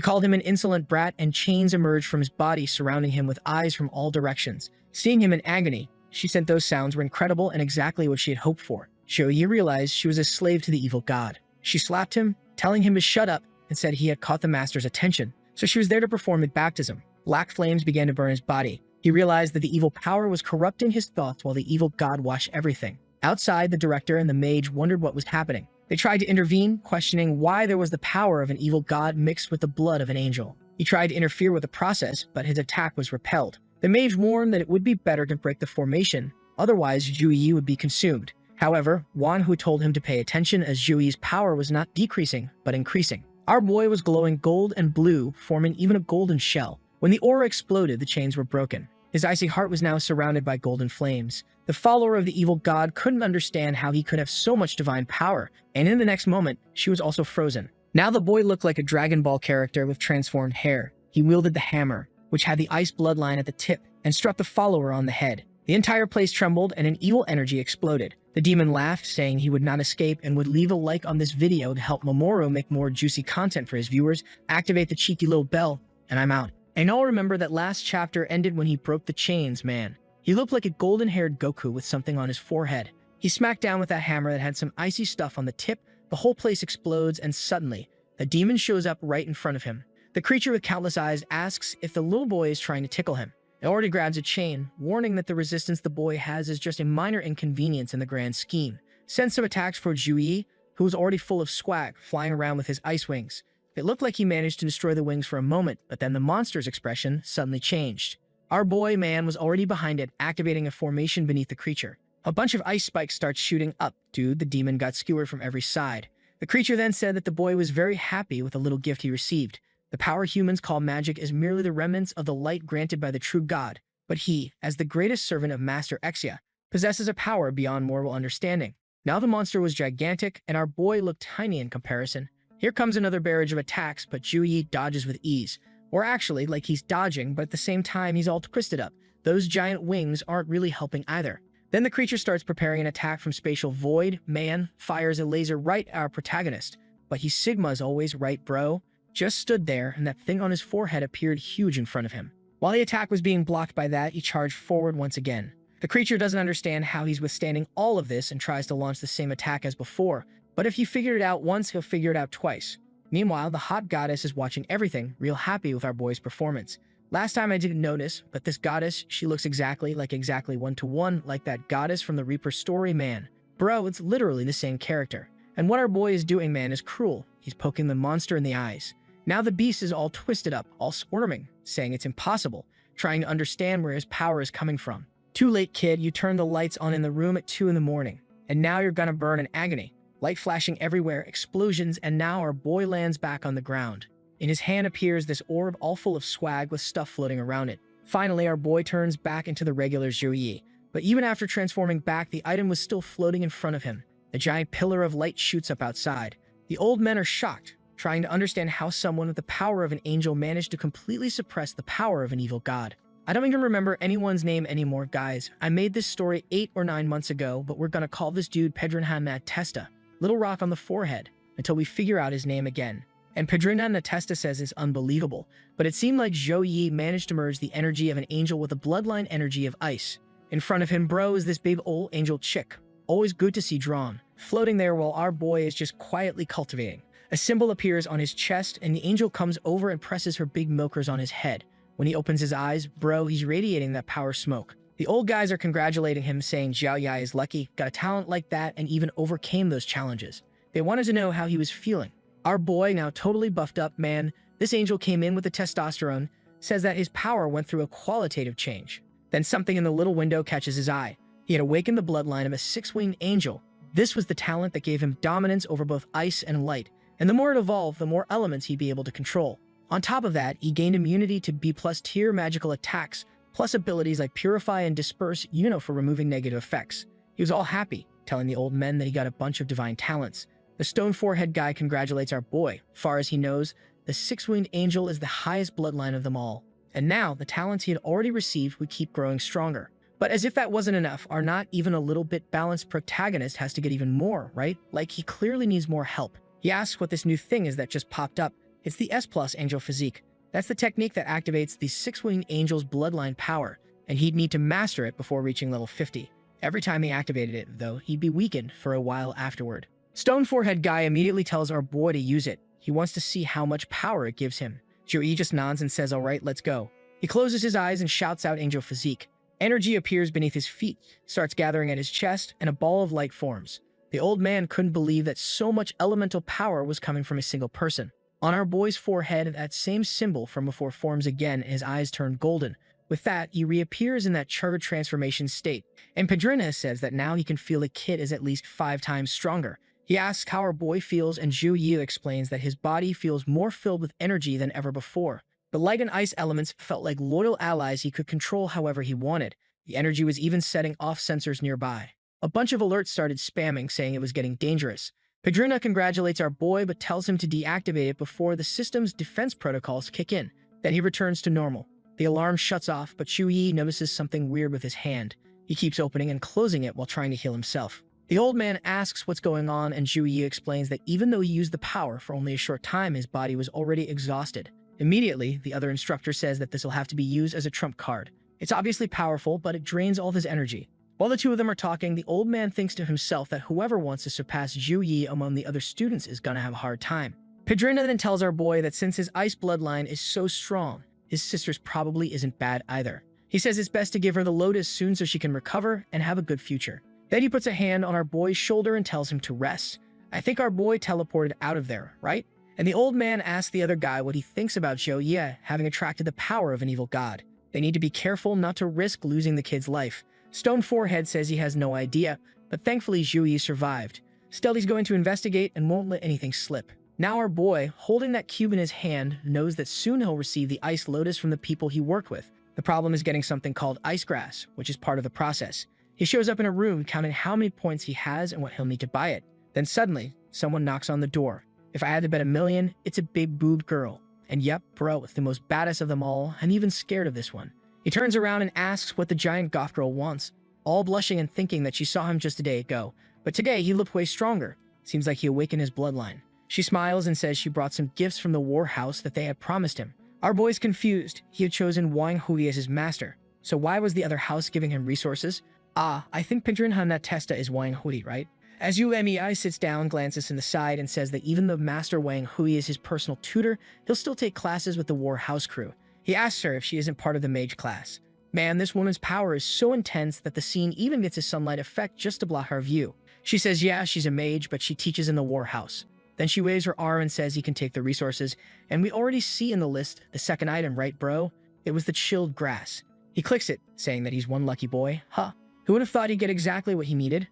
called him an insolent brat and chains emerged from his body, surrounding him with eyes from all directions. Seeing him in agony, she said those sounds were incredible and exactly what she had hoped for. Zhou Yi realized she was a slave to the evil god. She slapped him, telling him to shut up, and said he had caught the master's attention, so she was there to perform the baptism. Black flames began to burn his body. He realized that the evil power was corrupting his thoughts while the evil god watched everything. Outside, the director and the mage wondered what was happening. They tried to intervene, questioning why there was the power of an evil god mixed with the blood of an angel. He tried to interfere with the process, but his attack was repelled. The mage warned that it would be better to break the formation, otherwise Zhou Yi would be consumed. However, Wan Hu told him to pay attention as Zhou Yi's power was not decreasing, but increasing. Our boy was glowing gold and blue, forming even a golden shell. When the aura exploded, the chains were broken. His icy heart was now surrounded by golden flames. The follower of the evil god couldn't understand how he could have so much divine power, and in the next moment, she was also frozen. Now the boy looked like a Dragon Ball character with transformed hair. He wielded the hammer, which had the ice bloodline at the tip, and struck the follower on the head. The entire place trembled and an evil energy exploded. The demon laughed, saying he would not escape and would leave a like on this video to help Mamoru make more juicy content for his viewers. Activate the cheeky little bell, and I'm out. And all remember that last chapter ended when he broke the chains, man. He looked like a golden-haired Goku with something on his forehead. He smacked down with that hammer that had some icy stuff on the tip. The whole place explodes, and suddenly, the demon shows up right in front of him. The creature with countless eyes asks if the little boy is trying to tickle him. It already grabs a chain, warning that the resistance the boy has is just a minor inconvenience in the grand scheme. Sends some attacks for Zhou Yi, who was already full of swag, flying around with his ice wings. It looked like he managed to destroy the wings for a moment, but then the monster's expression suddenly changed. Our boy man was already behind it, activating a formation beneath the creature. A bunch of ice spikes start shooting up. Dude, the demon got skewered from every side. The creature then said that the boy was very happy with the little gift he received. The power humans call magic is merely the remnants of the light granted by the true god, but he, as the greatest servant of Master Exia, possesses a power beyond mortal understanding. Now the monster was gigantic, and our boy looked tiny in comparison. Here comes another barrage of attacks, but Zhou Yi dodges with ease. Or actually, like he's dodging, but at the same time he's all twisted up. Those giant wings aren't really helping either. Then the creature starts preparing an attack from Spatial Void. Man fires a laser right at our protagonist. But he's Sigma's always right, bro. Just stood there, and that thing on his forehead appeared huge in front of him. While the attack was being blocked by that, he charged forward once again. The creature doesn't understand how he's withstanding all of this and tries to launch the same attack as before. But if he figured it out once, he'll figure it out twice. Meanwhile, the hot goddess is watching everything, real happy with our boy's performance. Last time I didn't notice, but this goddess, she looks exactly one-to-one like that goddess from the Reaper story, man. Bro, it's literally the same character. And what our boy is doing, man, is cruel. He's poking the monster in the eyes. Now the beast is all twisted up, all squirming, saying it's impossible, trying to understand where his power is coming from. Too late, kid, you turned the lights on in the room at 2 in the morning, and now you're gonna burn in agony. Light flashing everywhere, explosions, and now our boy lands back on the ground. In his hand appears this orb all full of swag with stuff floating around it. Finally, our boy turns back into the regular Zhou, but even after transforming back, the item was still floating in front of him. A giant pillar of light shoots up outside. The old men are shocked, trying to understand how someone with the power of an angel managed to completely suppress the power of an evil god. I don't even remember anyone's name anymore, guys. I made this story 8 or 9 months ago, but we're gonna call this dude Pedrinhan Testa, little rock on the forehead, until we figure out his name again. And Pedrinhan Testa says it's unbelievable, but it seemed like Zhou managed to merge the energy of an angel with the bloodline energy of ice. In front of him, bro, is this big old angel chick, always good to see drawn, floating there while our boy is just quietly cultivating. A symbol appears on his chest, and the angel comes over and presses her big milkers on his head. When he opens his eyes, bro, he's radiating that power smoke. The old guys are congratulating him, saying Zhao Yai is lucky, got a talent like that, and even overcame those challenges. They wanted to know how he was feeling. Our boy, now totally buffed up, man, this angel came in with the testosterone, says that his power went through a qualitative change. Then something in the little window catches his eye. He had awakened the bloodline of a 6-winged angel. This was the talent that gave him dominance over both ice and light, and the more it evolved, the more elements he'd be able to control. On top of that, he gained immunity to B+ tier magical attacks, plus abilities like Purify and Disperse, for removing negative effects. He was all happy, telling the old men that he got a bunch of divine talents. The stone forehead guy congratulates our boy. Far as he knows, the 6-winged angel is the highest bloodline of them all. And now, the talents he had already received would keep growing stronger. But as if that wasn't enough, our not even a little bit balanced protagonist has to get even more, right? Like he clearly needs more help. He asks what this new thing is that just popped up. It's the S+ angel physique. That's the technique that activates the 6-winged angel's bloodline power, and he'd need to master it before reaching level 50. Every time he activated it, though, he'd be weakened for a while afterward. Stone forehead guy immediately tells our boy to use it. He wants to see how much power it gives him. Zhou just nods and says, alright, let's go. He closes his eyes and shouts out angel physique. Energy appears beneath his feet, starts gathering at his chest, and a ball of light forms. The old man couldn't believe that so much elemental power was coming from a single person. On our boy's forehead, that same symbol from before forms again, and his eyes turn golden. With that, he reappears in that chartered transformation state. And Pedrina says that now he can feel the kid is at least 5 times stronger. He asks how our boy feels, and Zhu Yi explains that his body feels more filled with energy than ever before. The light and ice elements felt like loyal allies he could control however he wanted. The energy was even setting off sensors nearby. A bunch of alerts started spamming, saying it was getting dangerous. Pedrina congratulates our boy, but tells him to deactivate it before the system's defense protocols kick in. Then he returns to normal. The alarm shuts off, but Zhu Yi notices something weird with his hand. He keeps opening and closing it while trying to heal himself. The old man asks what's going on, and Zhu Yi explains that even though he used the power for only a short time, his body was already exhausted. Immediately, the other instructor says that this will have to be used as a trump card. It's obviously powerful, but it drains all of his energy. While the two of them are talking, the old man thinks to himself that whoever wants to surpass Zhu Yi among the other students is gonna have a hard time. Pedrina then tells our boy that since his ice bloodline is so strong, his sister's probably isn't bad either. He says it's best to give her the lotus soon so she can recover and have a good future. Then he puts a hand on our boy's shoulder and tells him to rest. I think our boy teleported out of there, right? And the old man asks the other guy what he thinks about Zhou Yi having attracted the power of an evil god. They need to be careful not to risk losing the kid's life. Stone Forehead says he has no idea, but thankfully Zhu Yi survived. Still, he's going to investigate and won't let anything slip. Now our boy, holding that cube in his hand, knows that soon he'll receive the ice lotus from the people he worked with. The problem is getting something called ice grass, which is part of the process. He shows up in a room counting how many points he has and what he'll need to buy it. Then suddenly, someone knocks on the door. If I had to bet $1 million, it's a big-boobed girl. And yep, bro, it's the most badass of them all. I'm even scared of this one. He turns around and asks what the giant goth girl wants, all blushing and thinking that she saw him just a day ago. But today, he looked way stronger. Seems like he awakened his bloodline. She smiles and says she brought some gifts from the war house that they had promised him. Our boy's confused. He had chosen Wang Hui as his master. So why was the other house giving him resources? I think Pedrinhan that Testa is Wang Hui, right? As Umei sits down, glances in the side, and says that even though Master Wang Hui is his personal tutor, he'll still take classes with the war house crew. He asks her if she isn't part of the mage class. Man, this woman's power is so intense that the scene even gets a sunlight effect just to block our view. She says yeah, she's a mage, but she teaches in the war house. Then she waves her arm and says he can take the resources, and we already see in the list the second item, right bro? It was the chilled grass. He clicks it, saying that he's one lucky boy. Huh. Who would have thought he'd get exactly what he needed?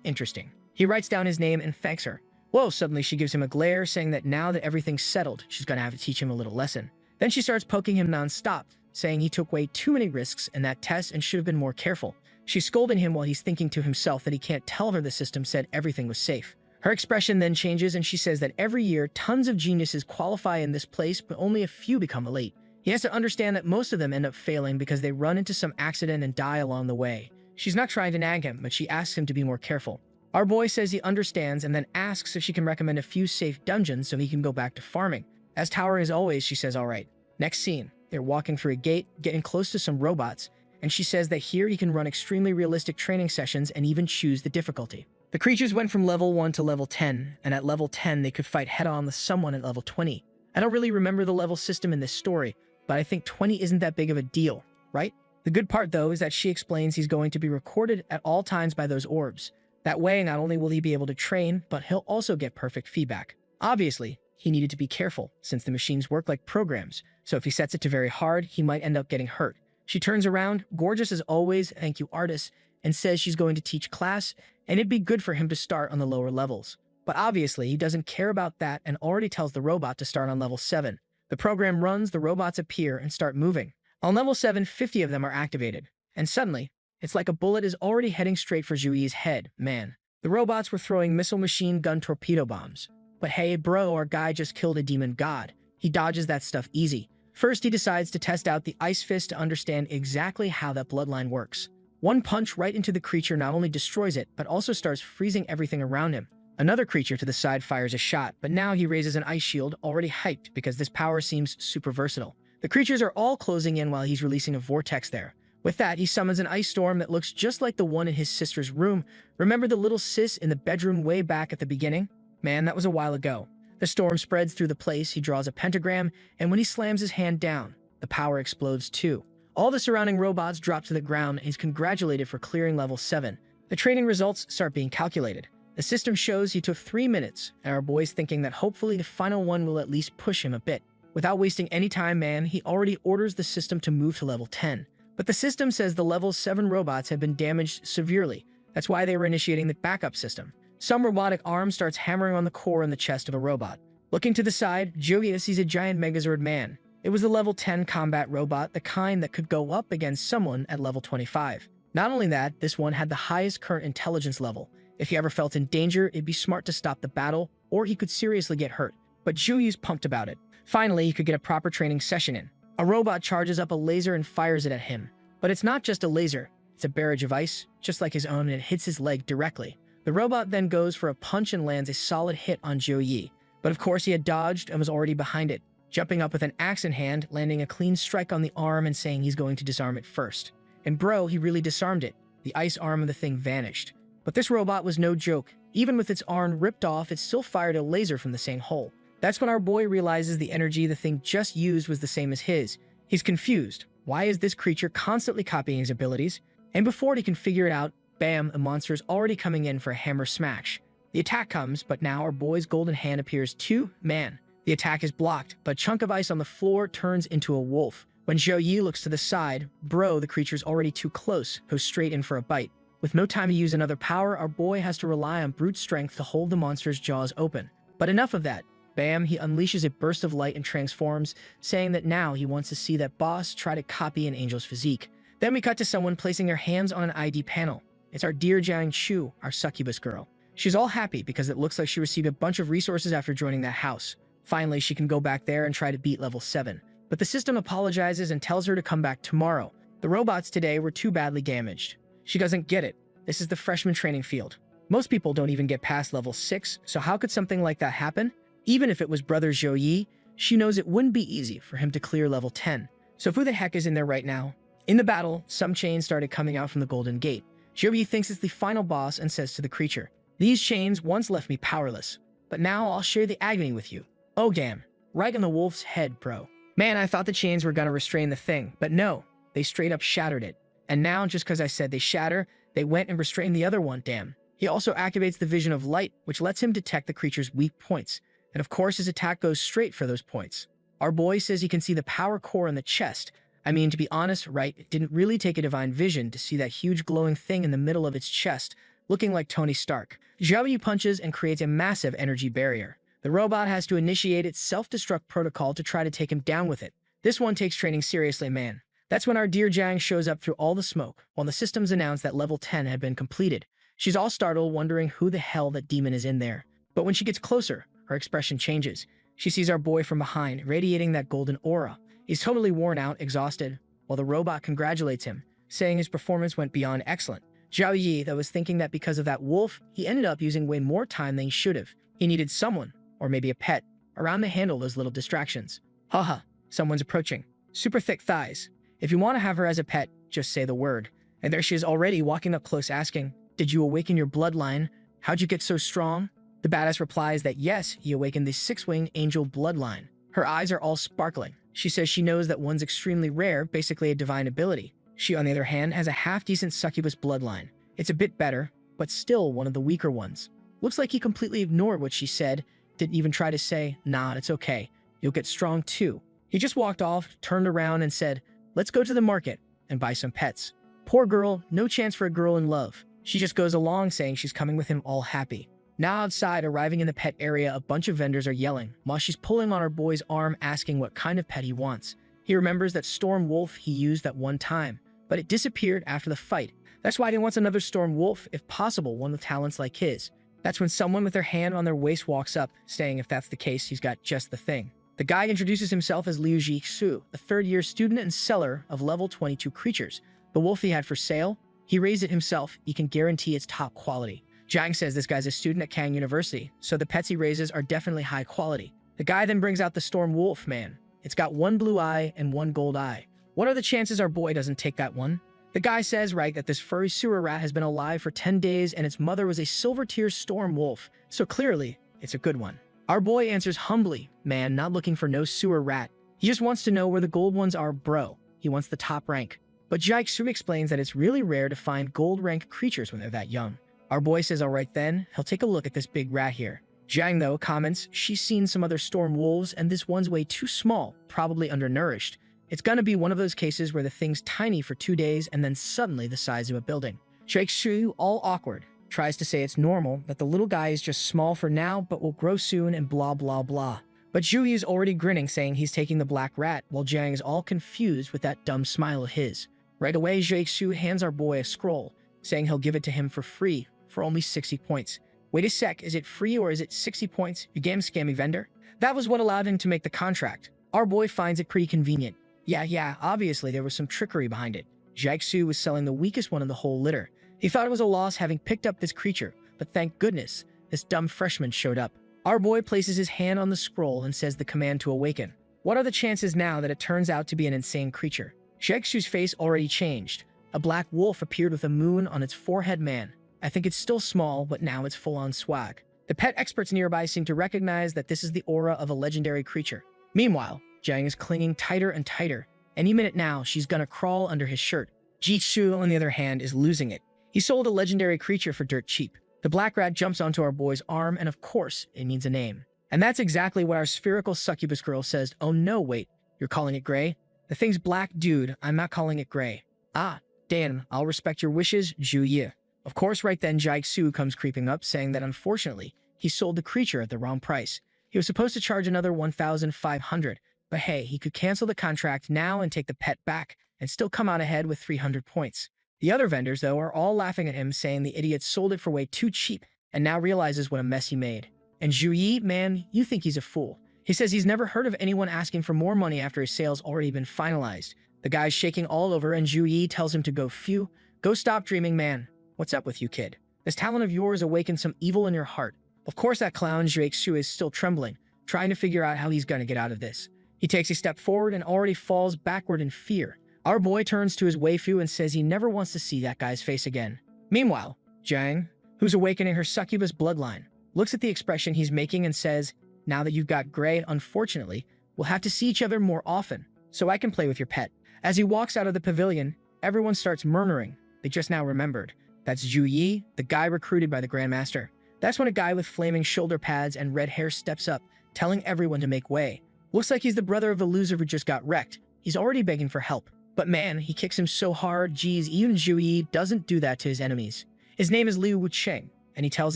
Interesting. He writes down his name and thanks her. Whoa, suddenly she gives him a glare, saying that now that everything's settled, she's gonna have to teach him a little lesson. Then she starts poking him non-stop, saying he took way too many risks in that test and should have been more careful. She's scolding him while he's thinking to himself that he can't tell her the system said everything was safe. Her expression then changes and she says that every year tons of geniuses qualify in this place, but only a few become elite. He has to understand that most of them end up failing because they run into some accident and die along the way. She's not trying to nag him, but she asks him to be more careful. Our boy says he understands and then asks if she can recommend a few safe dungeons so he can go back to farming. As towering as always, she says alright. Next scene, they're walking through a gate, getting close to some robots, and she says that here he can run extremely realistic training sessions and even choose the difficulty. The creatures went from level 1 to level 10, and at level 10 they could fight head-on with someone at level 20. I don't really remember the level system in this story, but I think 20 isn't that big of a deal, right? The good part though is that she explains he's going to be recorded at all times by those orbs. That way, not only will he be able to train, but he'll also get perfect feedback. Obviously, he needed to be careful, since the machines work like programs, so if he sets it to very hard, he might end up getting hurt. She turns around, gorgeous as always, thank you artist, and says she's going to teach class, and it'd be good for him to start on the lower levels. But obviously, he doesn't care about that and already tells the robot to start on level 7. The program runs, the robots appear and start moving. On level 7, 50 of them are activated, and suddenly, it's like a bullet is already heading straight for Jui's head, man. The robots were throwing missile machine gun torpedo bombs. But hey bro, our guy just killed a demon god. He dodges that stuff easy. First, he decides to test out the Ice Fist to understand exactly how that bloodline works. One punch right into the creature not only destroys it, but also starts freezing everything around him. Another creature to the side fires a shot, but now he raises an ice shield, already hyped because this power seems super versatile. The creatures are all closing in while he's releasing a vortex there. With that, he summons an ice storm that looks just like the one in his sister's room. Remember the little sis in the bedroom way back at the beginning? Man, that was a while ago. The storm spreads through the place, he draws a pentagram, and when he slams his hand down, the power explodes too. All the surrounding robots drop to the ground and he's congratulated for clearing level 7. The training results start being calculated. The system shows he took 3 minutes, and our boy's thinking that hopefully the final one will at least push him a bit. Without wasting any time, man, he already orders the system to move to level 10. But the system says the level 7 robots have been damaged severely. That's why they were initiating the backup system. Some robotic arm starts hammering on the core and the chest of a robot. Looking to the side, Jogia sees a giant Megazord man. It was the level 10 combat robot, the kind that could go up against someone at level 25. Not only that, this one had the highest current intelligence level. If he ever felt in danger, it'd be smart to stop the battle, or he could seriously get hurt. But Jui's pumped about it. Finally, he could get a proper training session in. A robot charges up a laser and fires it at him. But it's not just a laser, it's a barrage of ice, just like his own, and it hits his leg directly. The robot then goes for a punch and lands a solid hit on Yi. But of course he had dodged and was already behind it, jumping up with an axe in hand, landing a clean strike on the arm and saying he's going to disarm it first. And bro, he really disarmed it. The ice arm of the thing vanished. But this robot was no joke. Even with its arm ripped off, it still fired a laser from the same hole. That's when our boy realizes the energy the thing just used was the same as his. He's confused. Why is this creature constantly copying his abilities? And before he can figure it out, bam, the monster's already coming in for a hammer smash. The attack comes, but now our boy's golden hand appears too. Man, the attack is blocked, but a chunk of ice on the floor turns into a wolf. When Yi looks to the side, bro, the creature's already too close, goes straight in for a bite. With no time to use another power, our boy has to rely on brute strength to hold the monster's jaws open. But enough of that. Bam, he unleashes a burst of light and transforms, saying that now he wants to see that boss try to copy an angel's physique. Then we cut to someone placing their hands on an ID panel. It's our dear Jiang Chu, our succubus girl. She's all happy because it looks like she received a bunch of resources after joining that house. Finally, she can go back there and try to beat level 7. But the system apologizes and tells her to come back tomorrow. The robots today were too badly damaged. She doesn't get it. This is the freshman training field. Most people don't even get past level 6, so how could something like that happen? Even if it was brother Yi, she knows it wouldn't be easy for him to clear level 10. So who the heck is in there right now? In the battle, some chains started coming out from the Golden Gate. Yi thinks it's the final boss and says to the creature, "These chains once left me powerless, but now I'll share the agony with you." Oh damn, right in the wolf's head, bro. Man, I thought the chains were gonna restrain the thing, but no, they straight up shattered it. And now, just because I said they shatter, they went and restrained the other one, damn. He also activates the vision of light, which lets him detect the creature's weak points. And of course, his attack goes straight for those points. Our boy says he can see the power core in the chest. I mean, to be honest, right, it didn't really take a divine vision to see that huge glowing thing in the middle of its chest, looking like Tony Stark. Xiaoyu punches and creates a massive energy barrier. The robot has to initiate its self-destruct protocol to try to take him down with it. This one takes training seriously, man. That's when our dear Jiang shows up through all the smoke, while the systems announce that level 10 had been completed. She's all startled, wondering who the hell that demon is in there. But when she gets closer, her expression changes. She sees our boy from behind, radiating that golden aura. He's totally worn out, exhausted, while the robot congratulates him, saying his performance went beyond excellent. Zhao Yi, though, was thinking that because of that wolf, he ended up using way more time than he should have. He needed someone, or maybe a pet, around to handle those little distractions. Haha, someone's approaching. Super thick thighs. If you want to have her as a pet, just say the word. And there she is already walking up close asking, "Did you awaken your bloodline? How'd you get so strong?" The badass replies that yes, he awakened the six-winged angel bloodline. Her eyes are all sparkling. She says she knows that one's extremely rare, basically a divine ability. She, on the other hand, has a half-decent succubus bloodline. It's a bit better, but still one of the weaker ones. Looks like he completely ignored what she said, didn't even try to say, "Nah, it's okay. You'll get strong too." He just walked off, turned around and said, "Let's go to the market and buy some pets." Poor girl, no chance for a girl in love. She just goes along saying she's coming with him all happy. Now outside, arriving in the pet area, a bunch of vendors are yelling, while she's pulling on her boy's arm asking what kind of pet he wants. He remembers that storm wolf he used that one time, but it disappeared after the fight. That's why he wants another storm wolf, if possible, one with talents like his. That's when someone with their hand on their waist walks up, saying if that's the case, he's got just the thing. The guy introduces himself as Liu Jixu, a third-year student and seller of level 22 creatures. The wolf he had for sale, he raised it himself. He can guarantee it's top quality. Jiang says this guy's a student at Kang University, so the pets he raises are definitely high quality. The guy then brings out the storm wolf, man. It's got one blue eye and one gold eye. What are the chances our boy doesn't take that one? The guy says, right, that this furry sewer rat has been alive for 10 days and its mother was a silver tier storm wolf, so clearly, it's a good one. Our boy answers humbly, man, not looking for no sewer rat. He just wants to know where the gold ones are, bro. He wants the top rank. But Jixu explains that it's really rare to find gold rank creatures when they're that young. Our boy says, all right then, he'll take a look at this big rat here. Jiang, though, comments she's seen some other storm wolves and this one's way too small, probably undernourished. It's gonna be one of those cases where the thing's tiny for 2 days and then suddenly the size of a building. Jixu, all awkward, tries to say it's normal, that the little guy is just small for now but will grow soon and blah blah blah. But Zhu is already grinning, saying he's taking the black rat, while Jiang is all confused with that dumb smile of his. Right away, Jixu hands our boy a scroll, saying he'll give it to him for free, for only 60 points. Wait a sec, is it free or is it 60 points? You damn scammy vendor? That was what allowed him to make the contract. Our boy finds it pretty convenient. Yeah, obviously there was some trickery behind it. Jixu was selling the weakest one in the whole litter. He thought it was a loss having picked up this creature, but thank goodness, this dumb freshman showed up. Our boy places his hand on the scroll and says the command to awaken. What are the chances now that it turns out to be an insane creature? Jixu's face already changed. A black wolf appeared with a moon on its forehead, man. I think it's still small, but now it's full-on swag. The pet experts nearby seem to recognize that this is the aura of a legendary creature. Meanwhile, Jiang is clinging tighter and tighter. Any minute now, she's gonna crawl under his shirt. Jixu, on the other hand, is losing it. He sold a legendary creature for dirt cheap. The black rat jumps onto our boy's arm, and of course, it needs a name. And that's exactly what our spherical succubus girl says. Oh no, wait, you're calling it gray? The thing's black, dude. I'm not calling it gray. Ah, damn, I'll respect your wishes, Zhu Yi. Of course, right then, Jixu comes creeping up, saying that unfortunately, he sold the creature at the wrong price. He was supposed to charge another 1,500, but hey, he could cancel the contract now and take the pet back, and still come out ahead with 300 points. The other vendors, though, are all laughing at him, saying the idiot sold it for way too cheap, and now realizes what a mess he made. And Zhu Yi, man, you think he's a fool. He says he's never heard of anyone asking for more money after his sale's already been finalized. The guy's shaking all over, and Zhu Yi tells him to go stop dreaming, man. What's up with you, kid? This talent of yours awakened some evil in your heart. Of course that clown Jixu is still trembling, trying to figure out how he's gonna get out of this. He takes a step forward and already falls backward in fear. Our boy turns to his waifu and says he never wants to see that guy's face again. Meanwhile, Jiang, who's awakening her succubus bloodline, looks at the expression he's making and says, now that you've got gray, unfortunately, we'll have to see each other more often, so I can play with your pet. As he walks out of the pavilion, everyone starts murmuring. They just now remembered. That's Zhu Yi, the guy recruited by the Grandmaster. That's when a guy with flaming shoulder pads and red hair steps up, telling everyone to make way. Looks like he's the brother of the loser who just got wrecked. He's already begging for help. But man, he kicks him so hard, geez, even Zhu Yi doesn't do that to his enemies. His name is Liu Wucheng, and he tells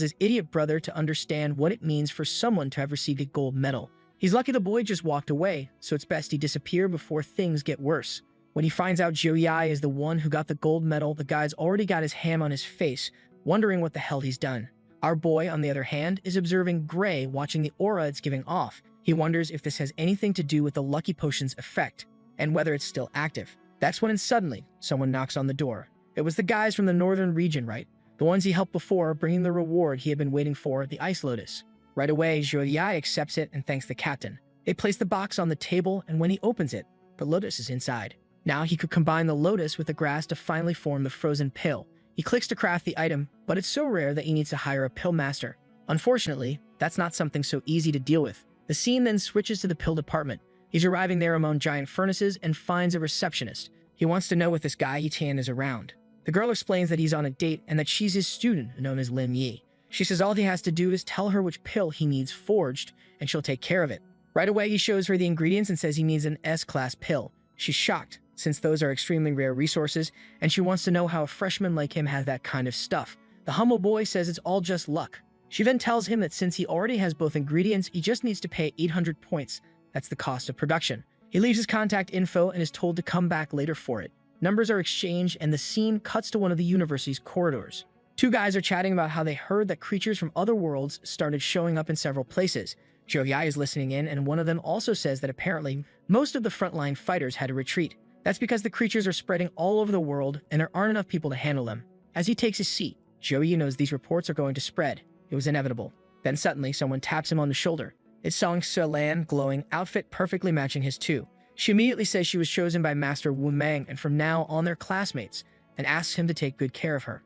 his idiot brother to understand what it means for someone to have received a gold medal. He's lucky the boy just walked away, so it's best he disappear before things get worse. When he finds out Zhou Yi is the one who got the gold medal, the guy's already got his ham on his face, wondering what the hell he's done. Our boy, on the other hand, is observing Gray watching the aura it's giving off. He wonders if this has anything to do with the Lucky Potion's effect, and whether it's still active. That's when suddenly, someone knocks on the door. It was the guys from the northern region, right? The ones he helped before, bringing the reward he had been waiting for, the Ice Lotus. Right away, Zhou Yi accepts it and thanks the captain. They place the box on the table, and when he opens it, the lotus is inside. Now he could combine the lotus with the grass to finally form the frozen pill. He clicks to craft the item, but it's so rare that he needs to hire a pill master. Unfortunately, that's not something so easy to deal with. The scene then switches to the pill department. He's arriving there among giant furnaces and finds a receptionist. He wants to know if this guy Yitan is around. The girl explains that he's on a date and that she's his student, known as Lim Yi. She says all he has to do is tell her which pill he needs forged, and she'll take care of it. Right away, he shows her the ingredients and says he needs an S-class pill. She's shocked, since those are extremely rare resources, and she wants to know how a freshman like him has that kind of stuff. The humble boy says it's all just luck. She then tells him that since he already has both ingredients, he just needs to pay 800 points. That's the cost of production. He leaves his contact info and is told to come back later for it. Numbers are exchanged, and the scene cuts to one of the university's corridors. Two guys are chatting about how they heard that creatures from other worlds started showing up in several places. Zhou Yi is listening in, and one of them also says that apparently most of the frontline fighters had to retreat. That's because the creatures are spreading all over the world, and there aren't enough people to handle them. As he takes his seat, Zhou Yi knows these reports are going to spread. It was inevitable. Then suddenly, someone taps him on the shoulder. It's Song Selan, glowing outfit perfectly matching his too. She immediately says she was chosen by Master Wu Mang and from now on they're classmates, and asks him to take good care of her.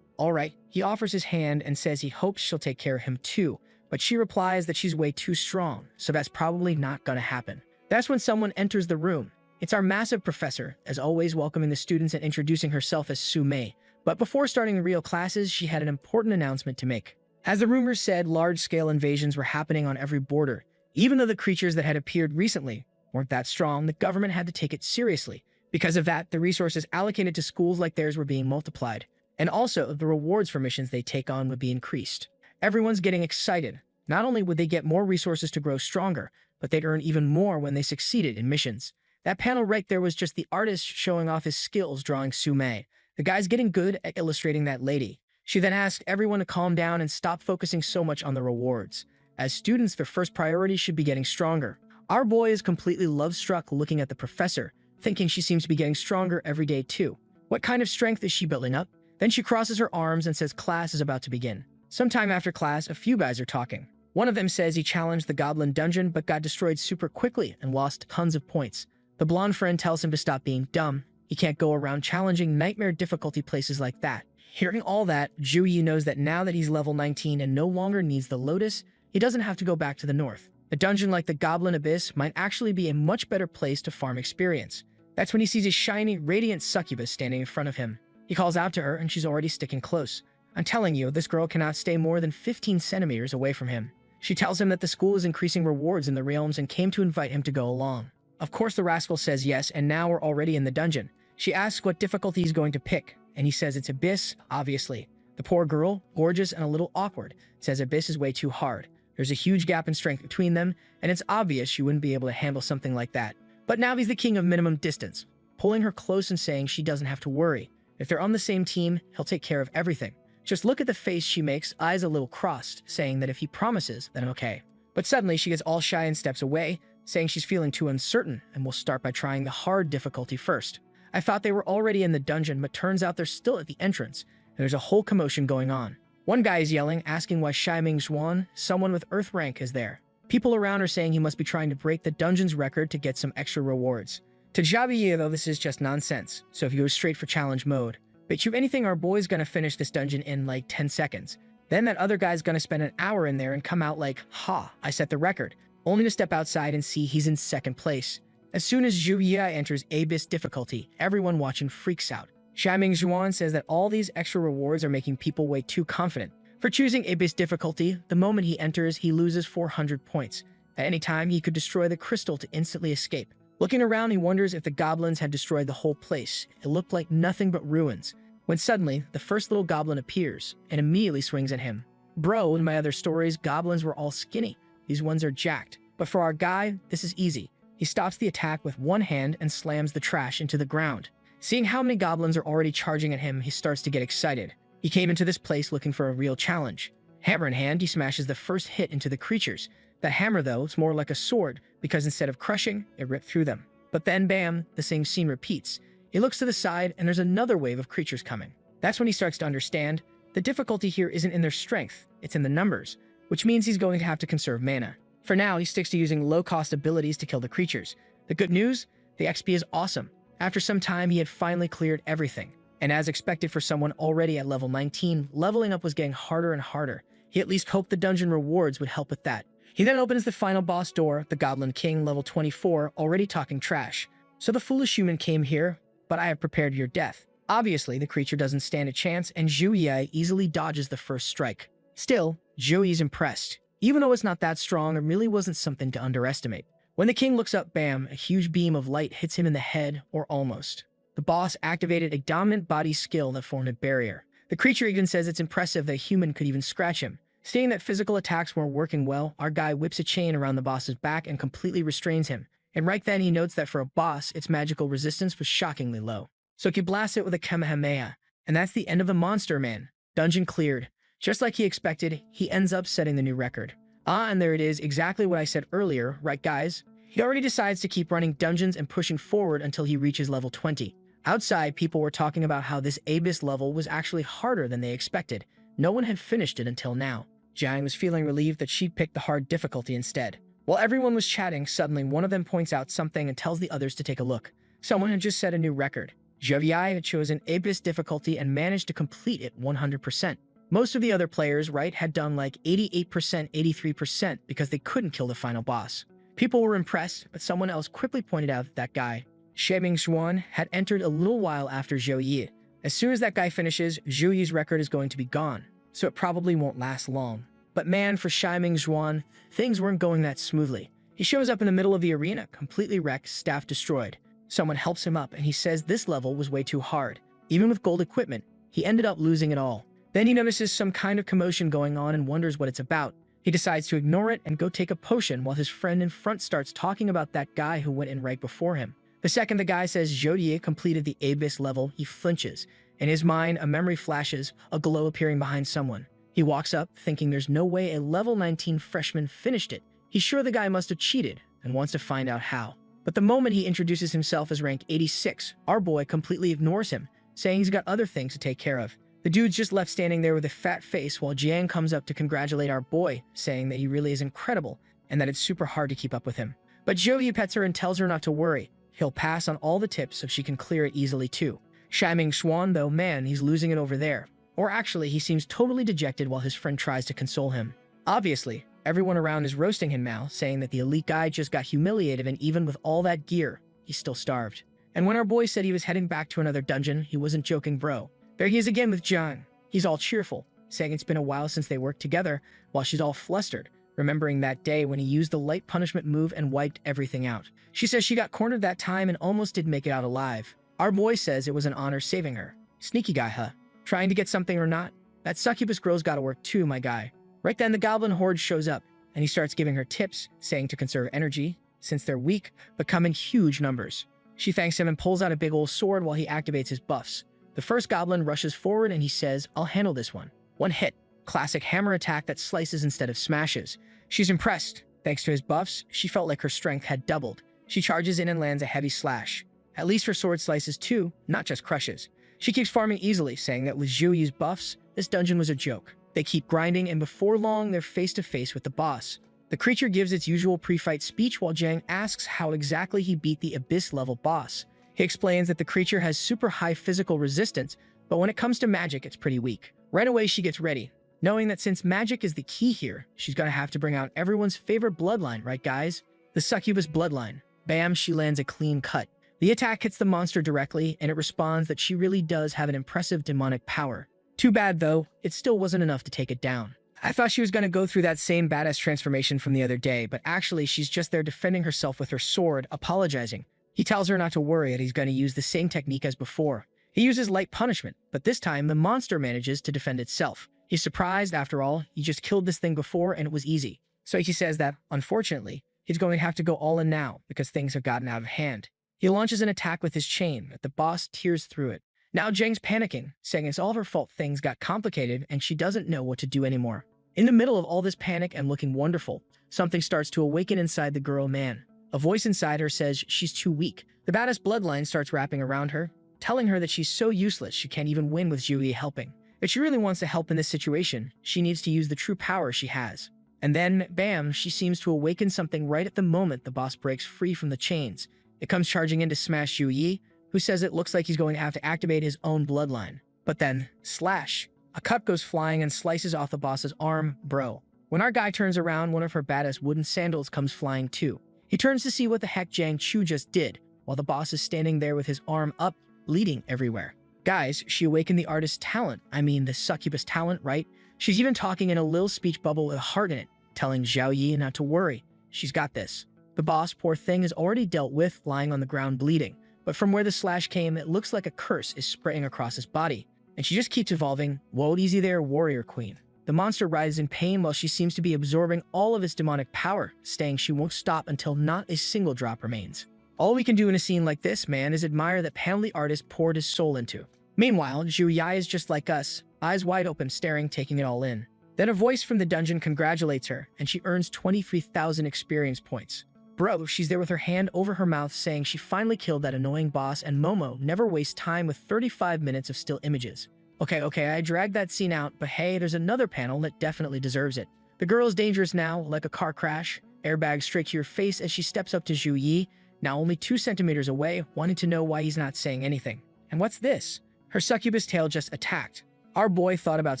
All right. He offers his hand and says he hopes she'll take care of him too, but she replies that she's way too strong, so that's probably not gonna happen. That's when someone enters the room. It's our massive professor, as always welcoming the students and introducing herself as Su Mei. But before starting the real classes, she had an important announcement to make. As the rumors said, large-scale invasions were happening on every border. Even though the creatures that had appeared recently weren't that strong, the government had to take it seriously. Because of that, the resources allocated to schools like theirs were being multiplied. And also, the rewards for missions they take on would be increased. Everyone's getting excited. Not only would they get more resources to grow stronger, but they'd earn even more when they succeeded in missions. That panel right there was just the artist showing off his skills drawing Su Mei. The guy's getting good at illustrating that lady. She then asked everyone to calm down and stop focusing so much on the rewards. As students, their first priority should be getting stronger. Our boy is completely love-struck looking at the professor, thinking she seems to be getting stronger every day too. What kind of strength is she building up? Then she crosses her arms and says class is about to begin. Sometime after class, a few guys are talking. One of them says he challenged the goblin dungeon but got destroyed super quickly and lost tons of points. The blonde friend tells him to stop being dumb. He can't go around challenging nightmare difficulty places like that. Hearing all that, Zhu Yi knows that now that he's level 19 and no longer needs the Lotus, he doesn't have to go back to the north. A dungeon like the Goblin Abyss might actually be a much better place to farm experience. That's when he sees a shiny, radiant succubus standing in front of him. He calls out to her and she's already sticking close. I'm telling you, this girl cannot stay more than 15 centimeters away from him. She tells him that the school is increasing rewards in the realms and came to invite him to go along. Of course the rascal says yes, and now we're already in the dungeon. She asks what difficulty he's going to pick, and he says it's Abyss, obviously. The poor girl, gorgeous and a little awkward, says Abyss is way too hard. There's a huge gap in strength between them, and it's obvious she wouldn't be able to handle something like that. But now he's the king of minimum distance, pulling her close and saying she doesn't have to worry. If they're on the same team, he'll take care of everything. Just look at the face she makes, eyes a little crossed, saying that if he promises, then okay. But suddenly she gets all shy and steps away, saying she's feeling too uncertain and will start by trying the hard difficulty first. I thought they were already in the dungeon, but turns out they're still at the entrance, and there's a whole commotion going on. One guy is yelling, asking why Shiming Zhuan, someone with Earth rank, is there. People around are saying he must be trying to break the dungeon's record to get some extra rewards. To Javier, though, this is just nonsense, so if he goes straight for challenge mode. Bet you anything our boy's gonna finish this dungeon in like 10 seconds. Then that other guy's gonna spend an hour in there and come out like, ha, I set the record, only to step outside and see he's in second place. As soon as Zhu Yi enters Abyss difficulty, everyone watching freaks out. Xiaoming Zhuan says that all these extra rewards are making people way too confident. For choosing Abyss difficulty, the moment he enters, he loses 400 points. At any time, he could destroy the crystal to instantly escape. Looking around, he wonders if the goblins had destroyed the whole place. It looked like nothing but ruins. When suddenly, the first little goblin appears and immediately swings at him. Bro, in my other stories, goblins were all skinny. These ones are jacked. But for our guy, this is easy. He stops the attack with one hand and slams the trash into the ground. Seeing how many goblins are already charging at him, he starts to get excited. He came into this place looking for a real challenge. Hammer in hand, he smashes the first hit into the creatures. The hammer, though, is more like a sword, because instead of crushing, it ripped through them. But then, bam, the same scene repeats. He looks to the side, and there's another wave of creatures coming. That's when he starts to understand the difficulty here isn't in their strength, it's in the numbers, which means he's going to have to conserve mana. For now, he sticks to using low-cost abilities to kill the creatures. The good news? The XP is awesome. After some time, he had finally cleared everything. And as expected for someone already at level 19, leveling up was getting harder and harder. He at least hoped the dungeon rewards would help with that. He then opens the final boss door, the Goblin King, level 24, already talking trash. So the foolish human came here, but I have prepared your death. Obviously, the creature doesn't stand a chance, and Zhu Yi easily dodges the first strike. Still, Zhu Yi's impressed. Even though it's not that strong, it really wasn't something to underestimate. When the king looks up, bam, a huge beam of light hits him in the head, or almost. The boss activated a dominant body skill that formed a barrier. The creature even says it's impressive that a human could even scratch him. Seeing that physical attacks weren't working well, our guy whips a chain around the boss's back and completely restrains him. And right then he notes that for a boss, its magical resistance was shockingly low. So he blasts it with a Kamehameha, and that's the end of the monster man. Dungeon cleared. Just like he expected, he ends up setting the new record. And there it is, exactly what I said earlier, right guys? He already decides to keep running dungeons and pushing forward until he reaches level 20. Outside, people were talking about how this Abyss level was actually harder than they expected. No one had finished it until now. Jiang was feeling relieved that she'd picked the hard difficulty instead. While everyone was chatting, suddenly one of them points out something and tells the others to take a look. Someone had just set a new record. Zhu Yi had chosen Abyss difficulty and managed to complete it 100%. Most of the other players, right, had done like 88%, 83% because they couldn't kill the final boss. People were impressed, but someone else quickly pointed out that guy, Xiaoming Zhuan, had entered a little while after Zhu Yi. As soon as that guy finishes, Zhu Yi's record is going to be gone, so it probably won't last long. But man, for Xiaoming Zhuan, things weren't going that smoothly. He shows up in the middle of the arena, completely wrecked, staff destroyed. Someone helps him up, and he says this level was way too hard. Even with gold equipment, he ended up losing it all. Then he notices some kind of commotion going on and wonders what it's about. He decides to ignore it and go take a potion while his friend in front starts talking about that guy who went in right before him. The second the guy says Zhu Yi completed the Abyss level, he flinches. In his mind, a memory flashes, a glow appearing behind someone. He walks up, thinking there's no way a level 19 freshman finished it. He's sure the guy must have cheated and wants to find out how. But the moment he introduces himself as rank 86, our boy completely ignores him, saying he's got other things to take care of. The dude's just left standing there with a fat face while Jiang comes up to congratulate our boy, saying that he really is incredible and that it's super hard to keep up with him. But Zhu Yi pets her and tells her not to worry. He'll pass on all the tips so she can clear it easily too. Xiaoming Zhuan, though, man, he's losing it over there. Or actually, he seems totally dejected while his friend tries to console him. Obviously, everyone around is roasting him now, saying that the elite guy just got humiliated and even with all that gear, he's still starved. And when our boy said he was heading back to another dungeon, he wasn't joking, bro. There he is again with Jiang. He's all cheerful, saying it's been a while since they worked together, while she's all flustered, remembering that day when he used the light punishment move and wiped everything out. She says she got cornered that time and almost did make it out alive. Our boy says it was an honor saving her. Sneaky guy, huh? Trying to get something or not? That succubus girl's gotta work too, my guy. Right then, the goblin horde shows up, and he starts giving her tips, saying to conserve energy, since they're weak, but come in huge numbers. She thanks him and pulls out a big old sword while he activates his buffs. The first goblin rushes forward and he says, I'll handle this one. One hit. Classic hammer attack that slices instead of smashes. She's impressed. Thanks to his buffs, she felt like her strength had doubled. She charges in and lands a heavy slash. At least her sword slices too, not just crushes. She keeps farming easily, saying that with Zhu Yi's buffs, this dungeon was a joke. They keep grinding, and before long, they're face to face with the boss. The creature gives its usual pre-fight speech while Jiang asks how exactly he beat the Abyss level boss. He explains that the creature has super high physical resistance, but when it comes to magic, it's pretty weak. Right away, she gets ready, knowing that since magic is the key here, she's gonna have to bring out everyone's favorite bloodline, right guys? The Succubus bloodline. Bam, she lands a clean cut. The attack hits the monster directly, and it responds that she really does have an impressive demonic power. Too bad though, it still wasn't enough to take it down. I thought she was going to go through that same badass transformation from the other day, but actually she's just there defending herself with her sword, apologizing. He tells her not to worry that he's going to use the same technique as before. He uses light punishment, but this time the monster manages to defend itself. He's surprised, after all, he just killed this thing before and it was easy. So he says that, unfortunately, he's going to have to go all in now because things have gotten out of hand. He launches an attack with his chain, but the boss tears through it. Now Jang's panicking, saying it's all her fault things got complicated and she doesn't know what to do anymore. In the middle of all this panic and looking wonderful, something starts to awaken inside the girl man. A voice inside her says she's too weak. The badass Bloodline starts wrapping around her, telling her that she's so useless she can't even win with Zhuyi helping. If she really wants to help in this situation, she needs to use the true power she has. And then, bam, she seems to awaken something right at the moment the boss breaks free from the chains. It comes charging in to smash Zhuyi, who says it looks like he's going to have to activate his own bloodline. But then, slash! A cut goes flying and slices off the boss's arm, bro. When our guy turns around, one of her badass wooden sandals comes flying too. He turns to see what the heck Jang Chu just did, while the boss is standing there with his arm up, bleeding everywhere. Guys, she awakened the artist's talent. I mean, the succubus talent, right? She's even talking in a little speech bubble with a heart in it, telling Zhao Yi not to worry. She's got this. The boss, poor thing, is already dealt with, lying on the ground bleeding. But from where the slash came, it looks like a curse is spraying across his body. And she just keeps evolving. Whoa, easy there, warrior queen. The monster writhes in pain while she seems to be absorbing all of its demonic power, saying she won't stop until not a single drop remains. All we can do in a scene like this, man, is admire that panel the artist poured his soul into. Meanwhile, Zhu Yai is just like us, eyes wide open, staring, taking it all in. Then a voice from the dungeon congratulates her, and she earns 23,000 experience points. Bro, she's there with her hand over her mouth saying she finally killed that annoying boss, and Momo never wastes time with 35 minutes of still images. Okay, I dragged that scene out, but hey, there's another panel that definitely deserves it. The girl is dangerous now, like a car crash. Airbag straight to your face as she steps up to Zhu Yi, now only 2 centimeters away, wanting to know why he's not saying anything. And what's this? Her succubus tail just attacked. Our boy thought about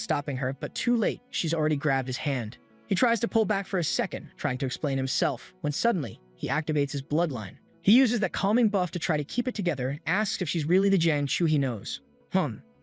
stopping her, but too late, she's already grabbed his hand. He tries to pull back for a second, trying to explain himself, when suddenly, he activates his bloodline. He uses that calming buff to try to keep it together and asks if she's really the Jiang Chu he knows.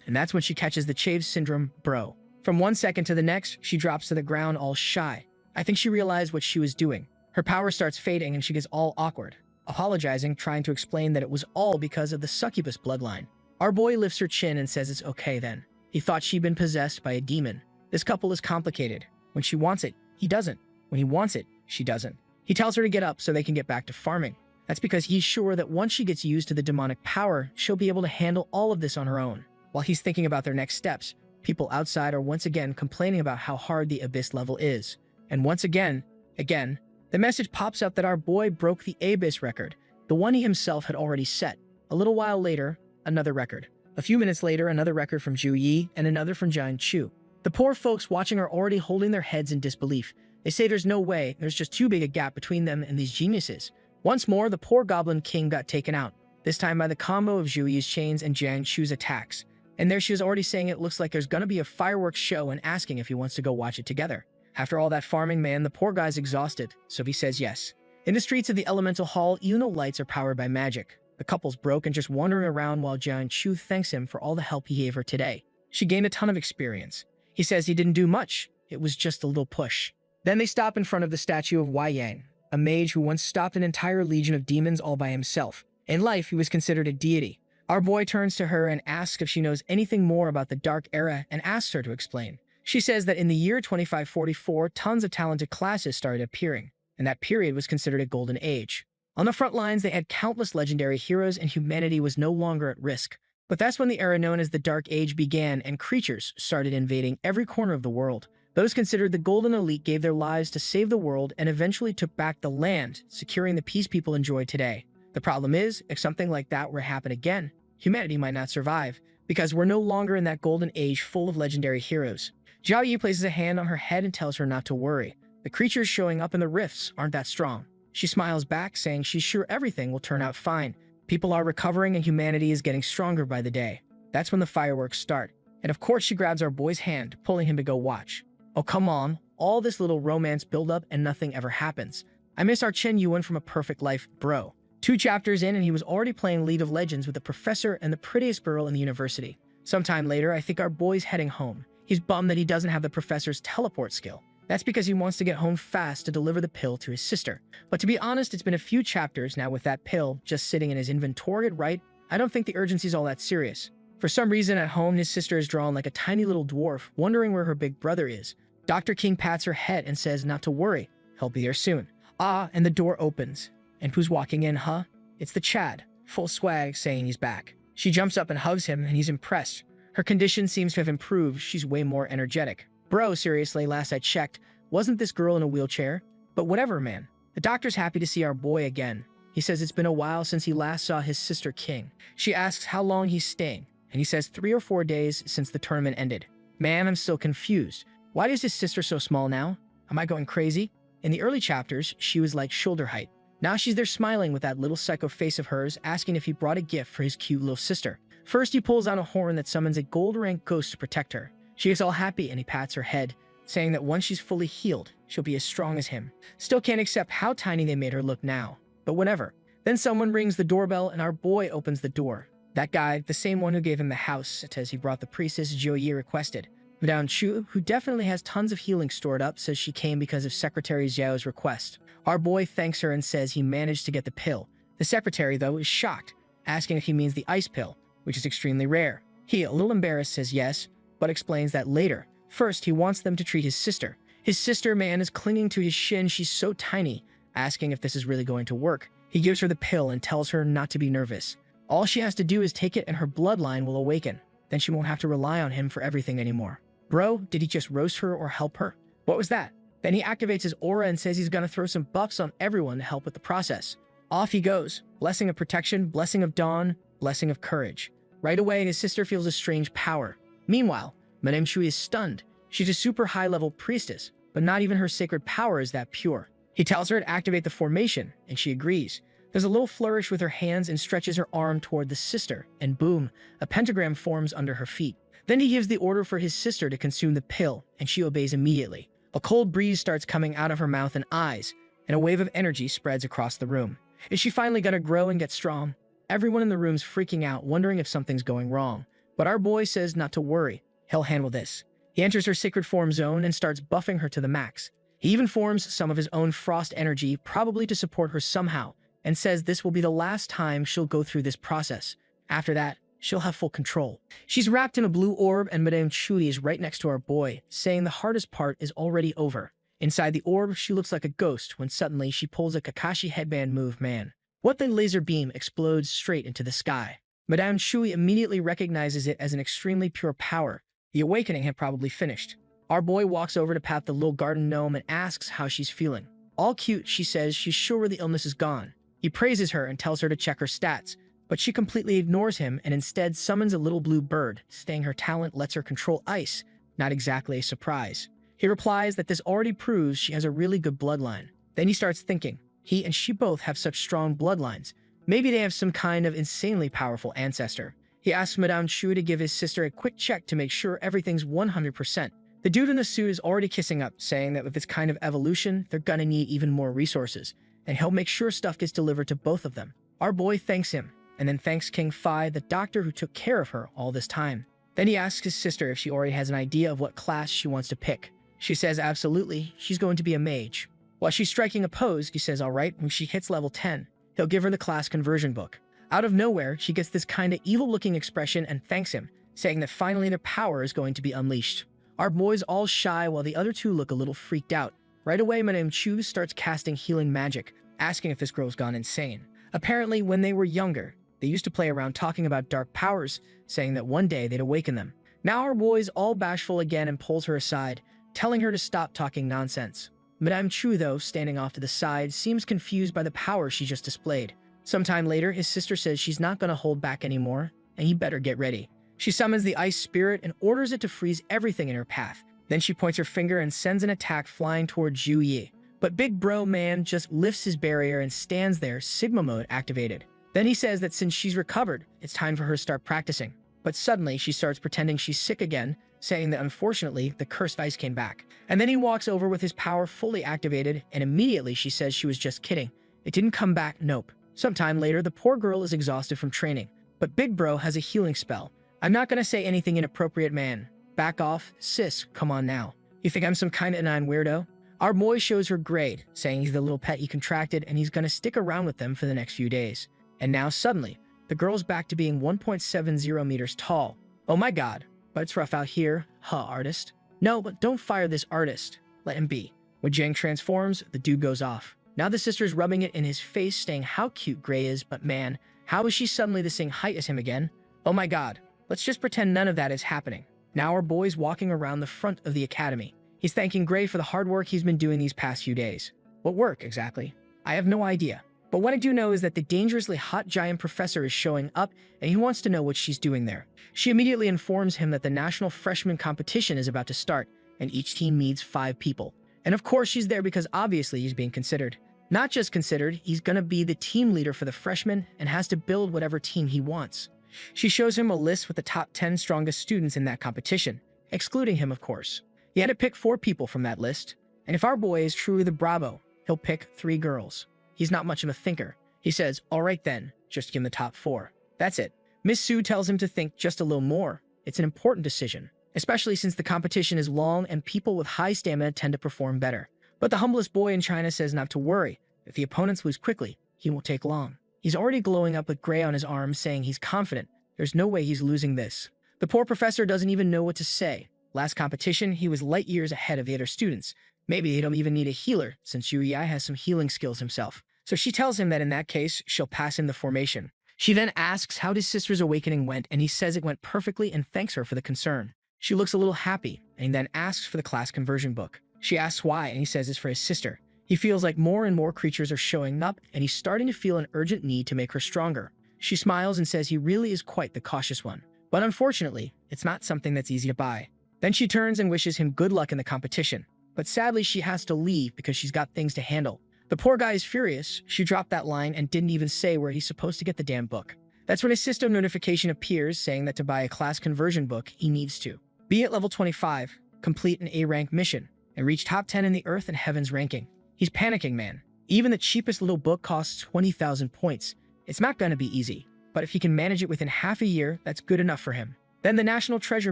And that's when she catches the Chaves syndrome, bro. From 1 second to the next, she drops to the ground all shy. I think she realized what she was doing. Her power starts fading and she gets all awkward, apologizing, trying to explain that it was all because of the succubus bloodline. Our boy lifts her chin and says it's okay then. He thought she'd been possessed by a demon. This couple is complicated. When she wants it, he doesn't. When he wants it, she doesn't. He tells her to get up so they can get back to farming. That's because he's sure that once she gets used to the demonic power, she'll be able to handle all of this on her own. While he's thinking about their next steps, people outside are once again complaining about how hard the Abyss level is. And once again, the message pops up that our boy broke the Abyss record, the one he himself had already set. A little while later, another record. A few minutes later, another record from Zhu Yi and another from Jiang Chu. The poor folks watching are already holding their heads in disbelief. They say there's no way, there's just too big a gap between them and these geniuses. Once more, the poor Goblin King got taken out, this time by the combo of Zhu Yi's chains and Jiang Chu's attacks. And there she was already saying it looks like there's gonna be a fireworks show and asking if he wants to go watch it together. After all that farming, man, the poor guy's exhausted, so he says yes. In the streets of the Elemental Hall, even though lights are powered by magic, the couple's broke and just wandering around while Jiang Chu thanks him for all the help he gave her today. She gained a ton of experience. He says he didn't do much, it was just a little push. Then they stop in front of the statue of Wei Yang, a mage who once stopped an entire legion of demons all by himself. In life, he was considered a deity. Our boy turns to her and asks if she knows anything more about the Dark Era and asks her to explain. She says that in the year 2544, tons of talented classes started appearing, and that period was considered a golden age. On the front lines, they had countless legendary heroes and humanity was no longer at risk. But that's when the era known as the Dark Age began and creatures started invading every corner of the world. Those considered the Golden Elite gave their lives to save the world and eventually took back the land, securing the peace people enjoy today. The problem is, if something like that were to happen again, humanity might not survive, because we're no longer in that golden age full of legendary heroes. Zhao Yi places a hand on her head and tells her not to worry. The creatures showing up in the rifts aren't that strong. She smiles back, saying she's sure everything will turn out fine. People are recovering and humanity is getting stronger by the day. That's when the fireworks start. And of course she grabs our boy's hand, pulling him to go watch. Oh come on, all this little romance build up and nothing ever happens. I miss our Chen Yuan from A Perfect Life, bro. 2 chapters in and he was already playing League of Legends with the professor and the prettiest girl in the university. Sometime later, I think our boy's heading home. He's bummed that he doesn't have the professor's teleport skill. That's because he wants to get home fast to deliver the pill to his sister. But to be honest, it's been a few chapters now with that pill just sitting in his inventory, right? I don't think the urgency's all that serious. For some reason at home, his sister is drawn like a tiny little dwarf, wondering where her big brother is. Dr. King pats her head and says not to worry, he'll be there soon. And the door opens. And who's walking in, huh? It's the Chad, full swag, saying he's back. She jumps up and hugs him, and he's impressed. Her condition seems to have improved. She's way more energetic. Bro, seriously, last I checked, wasn't this girl in a wheelchair? But whatever, man. The doctor's happy to see our boy again. He says it's been a while since he last saw his sister King. She asks how long he's staying, and he says 3 or 4 days since the tournament ended. Man, I'm still confused. Why is his sister so small now? Am I going crazy? In the early chapters, she was like shoulder height. Now she's there smiling with that little psycho face of hers, asking if he brought a gift for his cute little sister. First, he pulls out a horn that summons a gold-rank ghost to protect her. She gets all happy and he pats her head, saying that once she's fully healed, she'll be as strong as him. Still can't accept how tiny they made her look now, but whatever. Then someone rings the doorbell and our boy opens the door. That guy, the same one who gave him the house, says he brought the priestess Zhou Yi requested. Madame Chu, who definitely has tons of healing stored up, says she came because of Secretary Xiao's request. Our boy thanks her and says he managed to get the pill. The secretary, though, is shocked, asking if he means the ice pill, which is extremely rare. He, a little embarrassed, says yes, but explains that later. First, he wants them to treat his sister. His sister, man, is clinging to his shin. She's so tiny, asking if this is really going to work. He gives her the pill and tells her not to be nervous. All she has to do is take it and her bloodline will awaken. Then she won't have to rely on him for everything anymore. Bro, did he just roast her or help her? What was that? Then he activates his aura and says he's gonna throw some buffs on everyone to help with the process. Off he goes. Blessing of protection, blessing of dawn, blessing of courage. Right away, his sister feels a strange power. Meanwhile, Madame Shui is stunned. She's a super high-level priestess, but not even her sacred power is that pure. He tells her to activate the formation, and she agrees. There's a little flourish with her hands and stretches her arm toward the sister, and boom, a pentagram forms under her feet. Then he gives the order for his sister to consume the pill, and she obeys immediately. A cold breeze starts coming out of her mouth and eyes, and a wave of energy spreads across the room. Is she finally gonna grow and get strong? Everyone in the room's freaking out, wondering if something's going wrong. But our boy says not to worry. He'll handle this. He enters her sacred form zone and starts buffing her to the max. He even forms some of his own frost energy, probably to support her somehow, and says this will be the last time she'll go through this process. After that, she'll have full control. She's wrapped in a blue orb and Madame Chuli is right next to our boy, saying the hardest part is already over. Inside the orb, she looks like a ghost when suddenly she pulls a Kakashi headband move, man. What the laser beam explodes straight into the sky. Madame Shui immediately recognizes it as an extremely pure power. The awakening had probably finished. Our boy walks over to pat the little garden gnome and asks how she's feeling. All cute, she says she's sure the illness is gone. He praises her and tells her to check her stats, but she completely ignores him and instead summons a little blue bird, saying her talent lets her control ice. Not exactly a surprise. He replies that this already proves she has a really good bloodline. Then he starts thinking, he and she both have such strong bloodlines. Maybe they have some kind of insanely powerful ancestor. He asks Madame Chu to give his sister a quick check to make sure everything's 100%. The dude in the suit is already kissing up, saying that with this kind of evolution, they're gonna need even more resources, and he'll make sure stuff gets delivered to both of them. Our boy thanks him, and then thanks King Fi, the doctor who took care of her all this time. Then he asks his sister if she already has an idea of what class she wants to pick. She says absolutely, she's going to be a mage. While she's striking a pose, he says alright, when she hits level 10, he'll give her the class conversion book. Out of nowhere, she gets this kinda evil-looking expression and thanks him, saying that finally their power is going to be unleashed. Our boy's all shy while the other two look a little freaked out. Right away, Madame Chu starts casting healing magic, asking if this girl's gone insane. Apparently, when they were younger, they used to play around talking about dark powers, saying that one day they'd awaken them. Now our boy's all bashful again and pulls her aside, telling her to stop talking nonsense. Madame Chu, though, standing off to the side, seems confused by the power she just displayed. Sometime later, his sister says she's not going to hold back anymore, and he better get ready. She summons the ice spirit and orders it to freeze everything in her path. Then she points her finger and sends an attack flying toward Zhu Yi. But Big Bro Man just lifts his barrier and stands there, Sigma mode activated. Then he says that since she's recovered, it's time for her to start practicing. But suddenly, she starts pretending she's sick again, saying that unfortunately, the cursed ice came back. And then he walks over with his power fully activated, and immediately she says she was just kidding. It didn't come back, nope. Sometime later, the poor girl is exhausted from training, but Big Bro has a healing spell. I'm not gonna say anything inappropriate, man. Back off, sis, come on now. You think I'm some kind of inane weirdo? Our boy shows her grade, saying he's the little pet he contracted and he's gonna stick around with them for the next few days. And now suddenly, the girl's back to being 1.70 meters tall. Oh my god, but it's rough out here, huh, artist? No, but don't fire this artist. Let him be. When Jang transforms, the dude goes off. Now the sister's rubbing it in his face, saying how cute Gray is, but man, how is she suddenly the same height as him again? Oh my god, let's just pretend none of that is happening. Now our boy's walking around the front of the academy. He's thanking Gray for the hard work he's been doing these past few days. What work, exactly? I have no idea. But what I do know is that the dangerously hot giant professor is showing up, and he wants to know what she's doing there. She immediately informs him that the national freshman competition is about to start, and each team needs 5 people. And of course she's there because obviously he's being considered. Not just considered, he's gonna be the team leader for the freshmen and has to build whatever team he wants. She shows him a list with the top 10 strongest students in that competition, excluding him, of course. He had to pick 4 people from that list, and if our boy is truly the Bravo, he'll pick 3 girls. He's not much of a thinker. He says, all right then, just give him the top 4. That's it. Miss Sue tells him to think just a little more. It's an important decision, especially since the competition is long and people with high stamina tend to perform better. But the humblest boy in China says not to worry. If the opponents lose quickly, he won't take long. He's already glowing up with gray on his arm, saying he's confident. There's no way he's losing this. The poor professor doesn't even know what to say. Last competition, he was light years ahead of the other students. Maybe they don't even need a healer, since Yu Yai has some healing skills himself. So she tells him that in that case, she'll pass him the formation. She then asks how his sister's awakening went, and he says it went perfectly and thanks her for the concern. She looks a little happy, and he then asks for the class conversion book. She asks why, and he says it's for his sister. He feels like more and more creatures are showing up, and he's starting to feel an urgent need to make her stronger. She smiles and says he really is quite the cautious one. But unfortunately, it's not something that's easy to buy. Then she turns and wishes him good luck in the competition. But sadly, she has to leave because she's got things to handle. The poor guy is furious. She dropped that line and didn't even say where he's supposed to get the damn book. That's when his system notification appears saying that to buy a class conversion book, he needs to be at level 25, complete an A-rank mission, and reach top 10 in the Earth and Heavens ranking. He's panicking, man. Even the cheapest little book costs 20,000 points. It's not gonna be easy, but if he can manage it within half a year, that's good enough for him. Then the National Treasure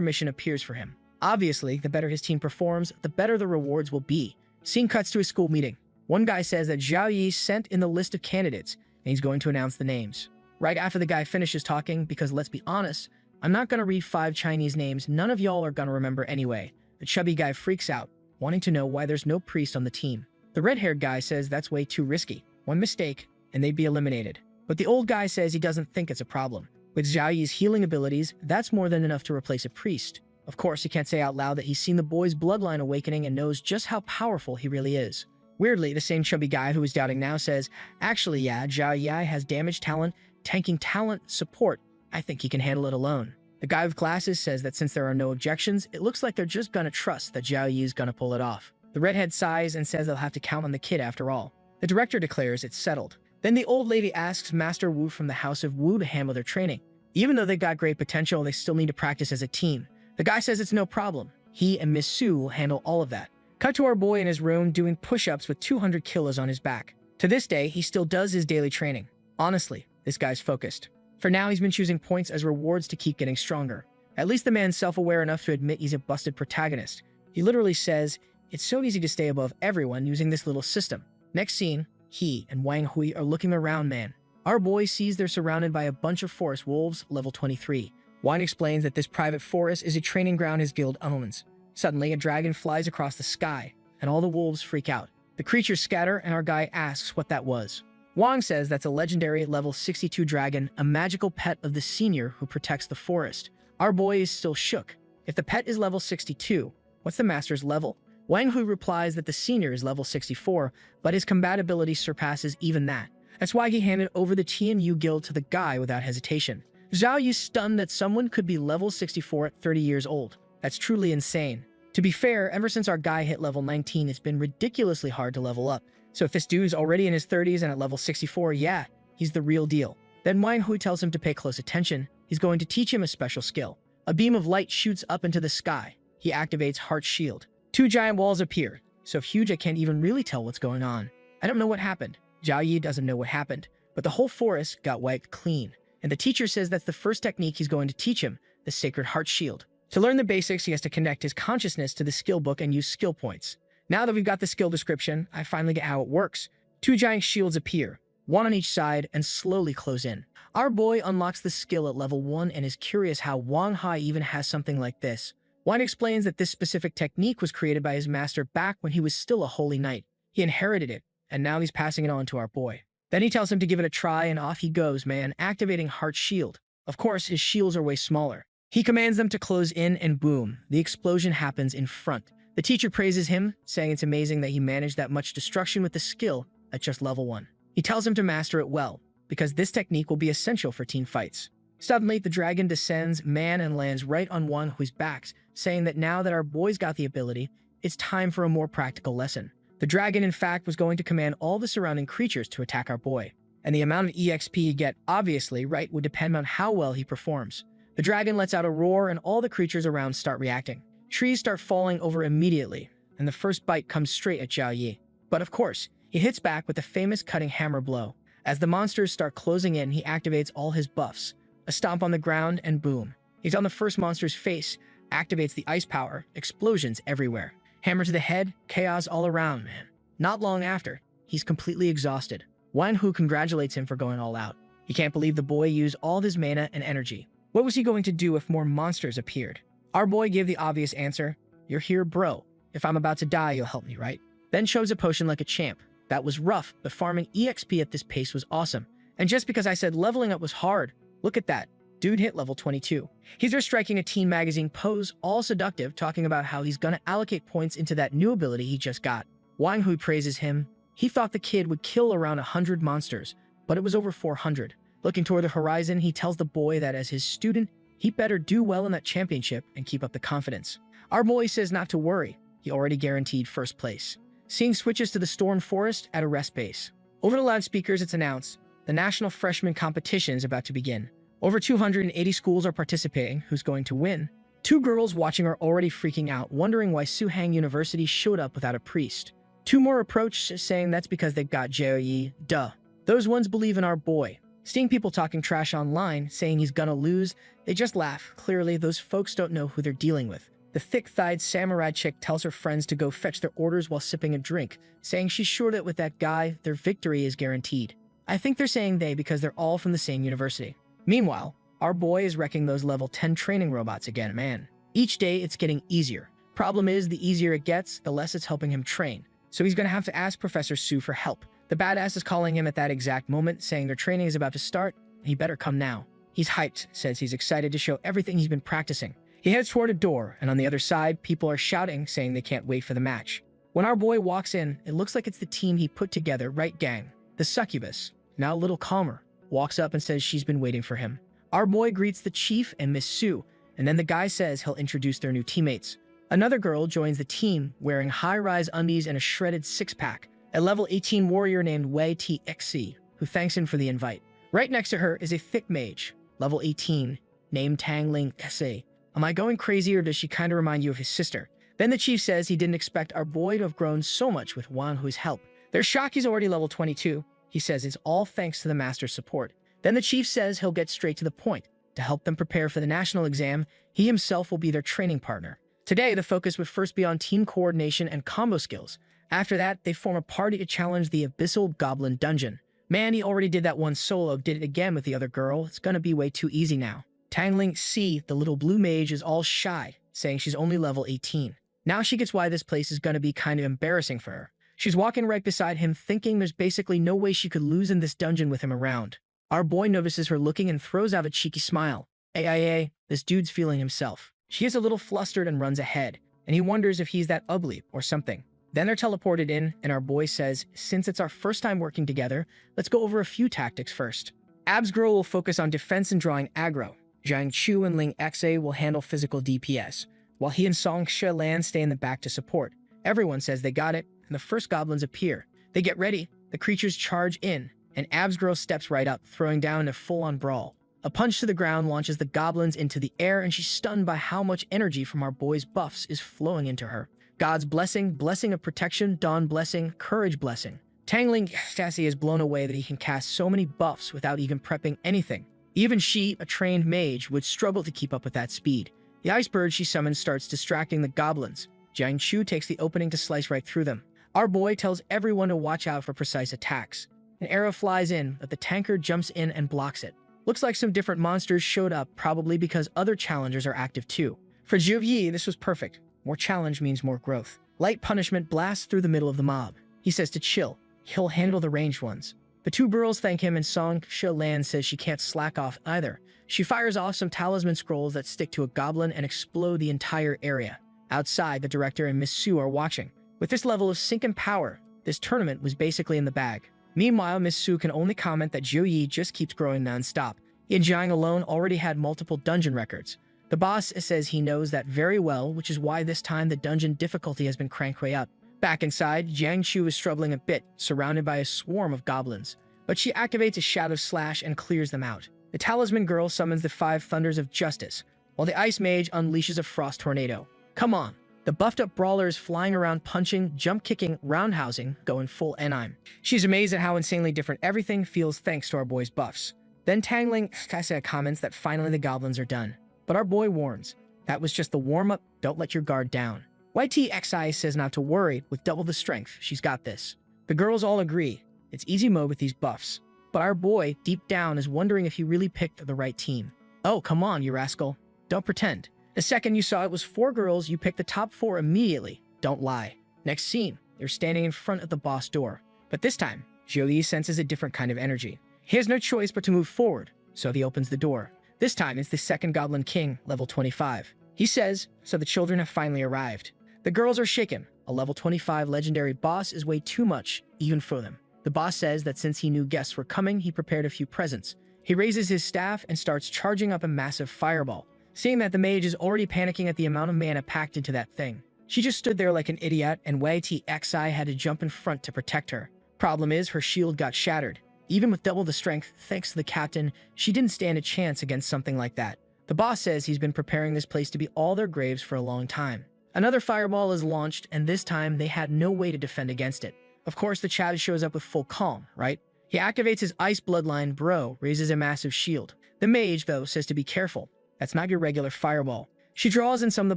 mission appears for him. Obviously, the better his team performs, the better the rewards will be. Scene cuts to a school meeting. One guy says that Zhao Yi sent in the list of candidates, and he's going to announce the names. Right after the guy finishes talking, because let's be honest, I'm not gonna read 5 Chinese names none of y'all are gonna remember anyway. The chubby guy freaks out, wanting to know why there's no priest on the team. The red-haired guy says that's way too risky. One mistake, and they'd be eliminated. But the old guy says he doesn't think it's a problem. With Zhao Yi's healing abilities, that's more than enough to replace a priest. Of course, he can't say out loud that he's seen the boy's bloodline awakening and knows just how powerful he really is. Weirdly, the same chubby guy who is doubting now says, actually, yeah, Zhao Yi has damage talent, tanking talent, support. I think he can handle it alone. The guy with glasses says that since there are no objections, it looks like they're just gonna trust that Zhao Yi is gonna pull it off. The redhead sighs and says they'll have to count on the kid after all. The director declares it's settled. Then the old lady asks Master Wu from the House of Wu to handle their training. Even though they've got great potential, they still need to practice as a team. The guy says it's no problem. He and Miss Sue will handle all of that. Cut to our boy in his room doing push-ups with 200 kilos on his back. To this day, he still does his daily training. Honestly, this guy's focused. For now, he's been choosing points as rewards to keep getting stronger. At least the man's self-aware enough to admit he's a busted protagonist. He literally says, it's so easy to stay above everyone using this little system. Next scene, he and Wang Hui are looking around, man. Our boy sees they're surrounded by a bunch of forest wolves, level 23. Wang explains that this private forest is a training ground his guild owns. Suddenly, a dragon flies across the sky, and all the wolves freak out. The creatures scatter, and our guy asks what that was. Wang says that's a legendary level 62 dragon, a magical pet of the senior who protects the forest. Our boy is still shook. If the pet is level 62, what's the master's level? Wang Hui replies that the senior is level 64, but his compatibility surpasses even that. That's why he handed over the TMU guild to the guy without hesitation. Zhao Yu's stunned that someone could be level 64 at 30 years old. That's truly insane. To be fair, ever since our guy hit level 19, it's been ridiculously hard to level up. So if this dude's already in his 30s and at level 64, yeah, he's the real deal. Then Wang Hui tells him to pay close attention. He's going to teach him a special skill. A beam of light shoots up into the sky. He activates Heart's Shield. 2 giant walls appear, so huge I can't even really tell what's going on. I don't know what happened. Zhao Yi doesn't know what happened. but the whole forest got wiped clean. And the teacher says that's the first technique he's going to teach him, the Sacred Heart Shield. To learn the basics, he has to connect his consciousness to the skill book and use skill points. Now that we've got the skill description, I finally get how it works. 2 giant shields appear, one on each side, and slowly close in. Our boy unlocks the skill at level 1 and is curious how Wang Hai even has something like this. Wang explains that this specific technique was created by his master back when he was still a holy knight. He inherited it, and now he's passing it on to our boy. Then he tells him to give it a try, and off he goes, man, activating Heart Shield. Of course, his shields are way smaller. He commands them to close in, and boom, the explosion happens in front. The teacher praises him, saying it's amazing that he managed that much destruction with the skill at just level 1. He tells him to master it well, because this technique will be essential for team fights. Suddenly, the dragon descends, man, and lands right on Wang Hui's back, saying that now that our boy's got the ability, it's time for a more practical lesson. The dragon, in fact, was going to command all the surrounding creatures to attack our boy, and the amount of EXP you get, obviously, right, would depend on how well he performs. The dragon lets out a roar, and all the creatures around start reacting. Trees start falling over immediately, and the first bite comes straight at Zhao Yi. But of course, he hits back with the famous cutting hammer blow. As the monsters start closing in, he activates all his buffs. A stomp on the ground, and boom. He's on the first monster's face, activates the ice power, explosions everywhere. Hammer to the head, chaos all around, man. Not long after, he's completely exhausted. Wang Hu congratulates him for going all out. He can't believe the boy used all of his mana and energy. What was he going to do if more monsters appeared? Our boy gave the obvious answer, "You're here, bro. If I'm about to die, you'll help me, right?" Then chose a potion like a champ. That was rough, but farming EXP at this pace was awesome. And just because I said leveling up was hard, look at that. Dude hit level 22. He's there striking a teen magazine pose, all seductive, talking about how he's gonna allocate points into that new ability he just got. Wang Hui praises him. He thought the kid would kill around 100 monsters, but it was over 400. Looking toward the horizon, he tells the boy that as his student, he better do well in that championship and keep up the confidence. Our boy says not to worry, he already guaranteed first place. Scene switches to the Storm Forest at a rest base. Over the loudspeakers, it's announced, the National Freshman Competition is about to begin. Over 280 schools are participating. Who's going to win? 2 girls watching are already freaking out, wondering why Suhang University showed up without a priest. 2 more approach, saying that's because they've got Zhao Yi. Duh. Those ones believe in our boy. Seeing people talking trash online, saying he's gonna lose, they just laugh. Clearly, those folks don't know who they're dealing with. The thick-thighed samurai chick tells her friends to go fetch their orders while sipping a drink, saying she's sure that with that guy, their victory is guaranteed. I think they're saying they because they're all from the same university. Meanwhile, our boy is wrecking those level 10 training robots again, man. Each day, it's getting easier. Problem is, the easier it gets, the less it's helping him train. So he's gonna have to ask Professor Su for help. The badass is calling him at that exact moment, saying their training is about to start, and he better come now. He's hyped, says he's excited to show everything he's been practicing. He heads toward a door, and on the other side, people are shouting, saying they can't wait for the match. When our boy walks in, it looks like it's the team he put together, right gang? The Succubus, now a little calmer, walks up and says she's been waiting for him. Our boy greets the chief and Miss Su, and then the guy says he'll introduce their new teammates. Another girl joins the team, wearing high-rise undies and a shredded six-pack. A level 18 warrior named Wei TXC, who thanks him for the invite. Right next to her is a thick mage, level 18, named Tangling SA. Am I going crazy, or does she kind of remind you of his sister? Then the chief says he didn't expect our boy to have grown so much with Wang Hui's help. They're shocked he's already level 22. He says it's all thanks to the master's support. Then the chief says he'll get straight to the point. To help them prepare for the national exam, he himself will be their training partner. Today, the focus would first be on team coordination and combo skills. After that, they form a party to challenge the Abyssal Goblin Dungeon. Man, he already did that one solo, did it again with the other girl. It's gonna be way too easy now. Tangling C, the little blue mage, is all shy, saying she's only level 18. Now she gets why this place is gonna be kind of embarrassing for her. She's walking right beside him, thinking there's basically no way she could lose in this dungeon with him around. Our boy notices her looking and throws out a cheeky smile. AIA, this dude's feeling himself. She is a little flustered and runs ahead, and he wonders if he's that ugly or something. Then they're teleported in, and our boy says, since it's our first time working together, let's go over a few tactics first. Abs Girl will focus on defense and drawing aggro. Zhang Chu and Ling XA will handle physical DPS, while he and Song She Lan stay in the back to support. Everyone says they got it, and the first goblins appear. They get ready, the creatures charge in, and Abs Girl steps right up, throwing down a full-on brawl. A punch to the ground launches the goblins into the air, and she's stunned by how much energy from our boy's buffs is flowing into her. God's blessing, blessing of protection, dawn blessing, courage blessing. Tangling ecstasy is blown away that he can cast so many buffs without even prepping anything. Even she, a trained mage, would struggle to keep up with that speed. The ice bird she summons starts distracting the goblins. Jiang Chu takes the opening to slice right through them. Our boy tells everyone to watch out for precise attacks. An arrow flies in, but the tanker jumps in and blocks it. Looks like some different monsters showed up, probably because other challengers are active too. For Zhu Yi, this was perfect. More challenge means more growth. Light punishment blasts through the middle of the mob. He says to chill. He'll handle the ranged ones. The two girls thank him, and Song Lan says she can't slack off either. She fires off some talisman scrolls that stick to a goblin and explode the entire area. Outside, the director and Miss Su are watching. With this level of sync and power, this tournament was basically in the bag. Meanwhile, Miss Su can only comment that Zhu Yi just keeps growing non-stop. Yin Jiang alone already had multiple dungeon records. The boss says he knows that very well, which is why this time the dungeon difficulty has been cranked way up. Back inside, Jiang Chu is struggling a bit, surrounded by a swarm of goblins. But she activates a Shadow Slash and clears them out. The Talisman Girl summons the 5 Thunders of Justice, while the Ice Mage unleashes a Frost Tornado. Come on! The buffed-up brawler is flying around punching, jump-kicking, roundhousing, going full anime. She's amazed at how insanely different everything feels thanks to our boy's buffs. Then Tangling Kaisa comments that finally the goblins are done. But our boy warns, that was just the warm-up, don't let your guard down. YTXI says not to worry, with double the strength, she's got this. The girls all agree, it's easy mode with these buffs. But our boy, deep down, is wondering if he really picked the right team. Oh, come on, you rascal. Don't pretend. The second you saw it was 4 girls, you picked the top 4 immediately. Don't lie. Next scene, they're standing in front of the boss door. But this time, Zhou Yi senses a different kind of energy. He has no choice but to move forward, so he opens the door. This time, it's the second Goblin King, level 25. He says, so the children have finally arrived. The girls are shaken. A level 25 legendary boss is way too much, even for them. The boss says that since he knew guests were coming, he prepared a few presents. He raises his staff and starts charging up a massive fireball. Seeing that the mage is already panicking at the amount of mana packed into that thing. She just stood there like an idiot, and YTXI had to jump in front to protect her. Problem is, her shield got shattered. Even with double the strength, thanks to the captain, she didn't stand a chance against something like that. The boss says he's been preparing this place to be all their graves for a long time. Another fireball is launched, and this time they had no way to defend against it. Of course, the Chad shows up with full calm, right? He activates his ice bloodline, bro, raises a massive shield. The mage, though, says to be careful. That's not your regular fireball. She draws in some of the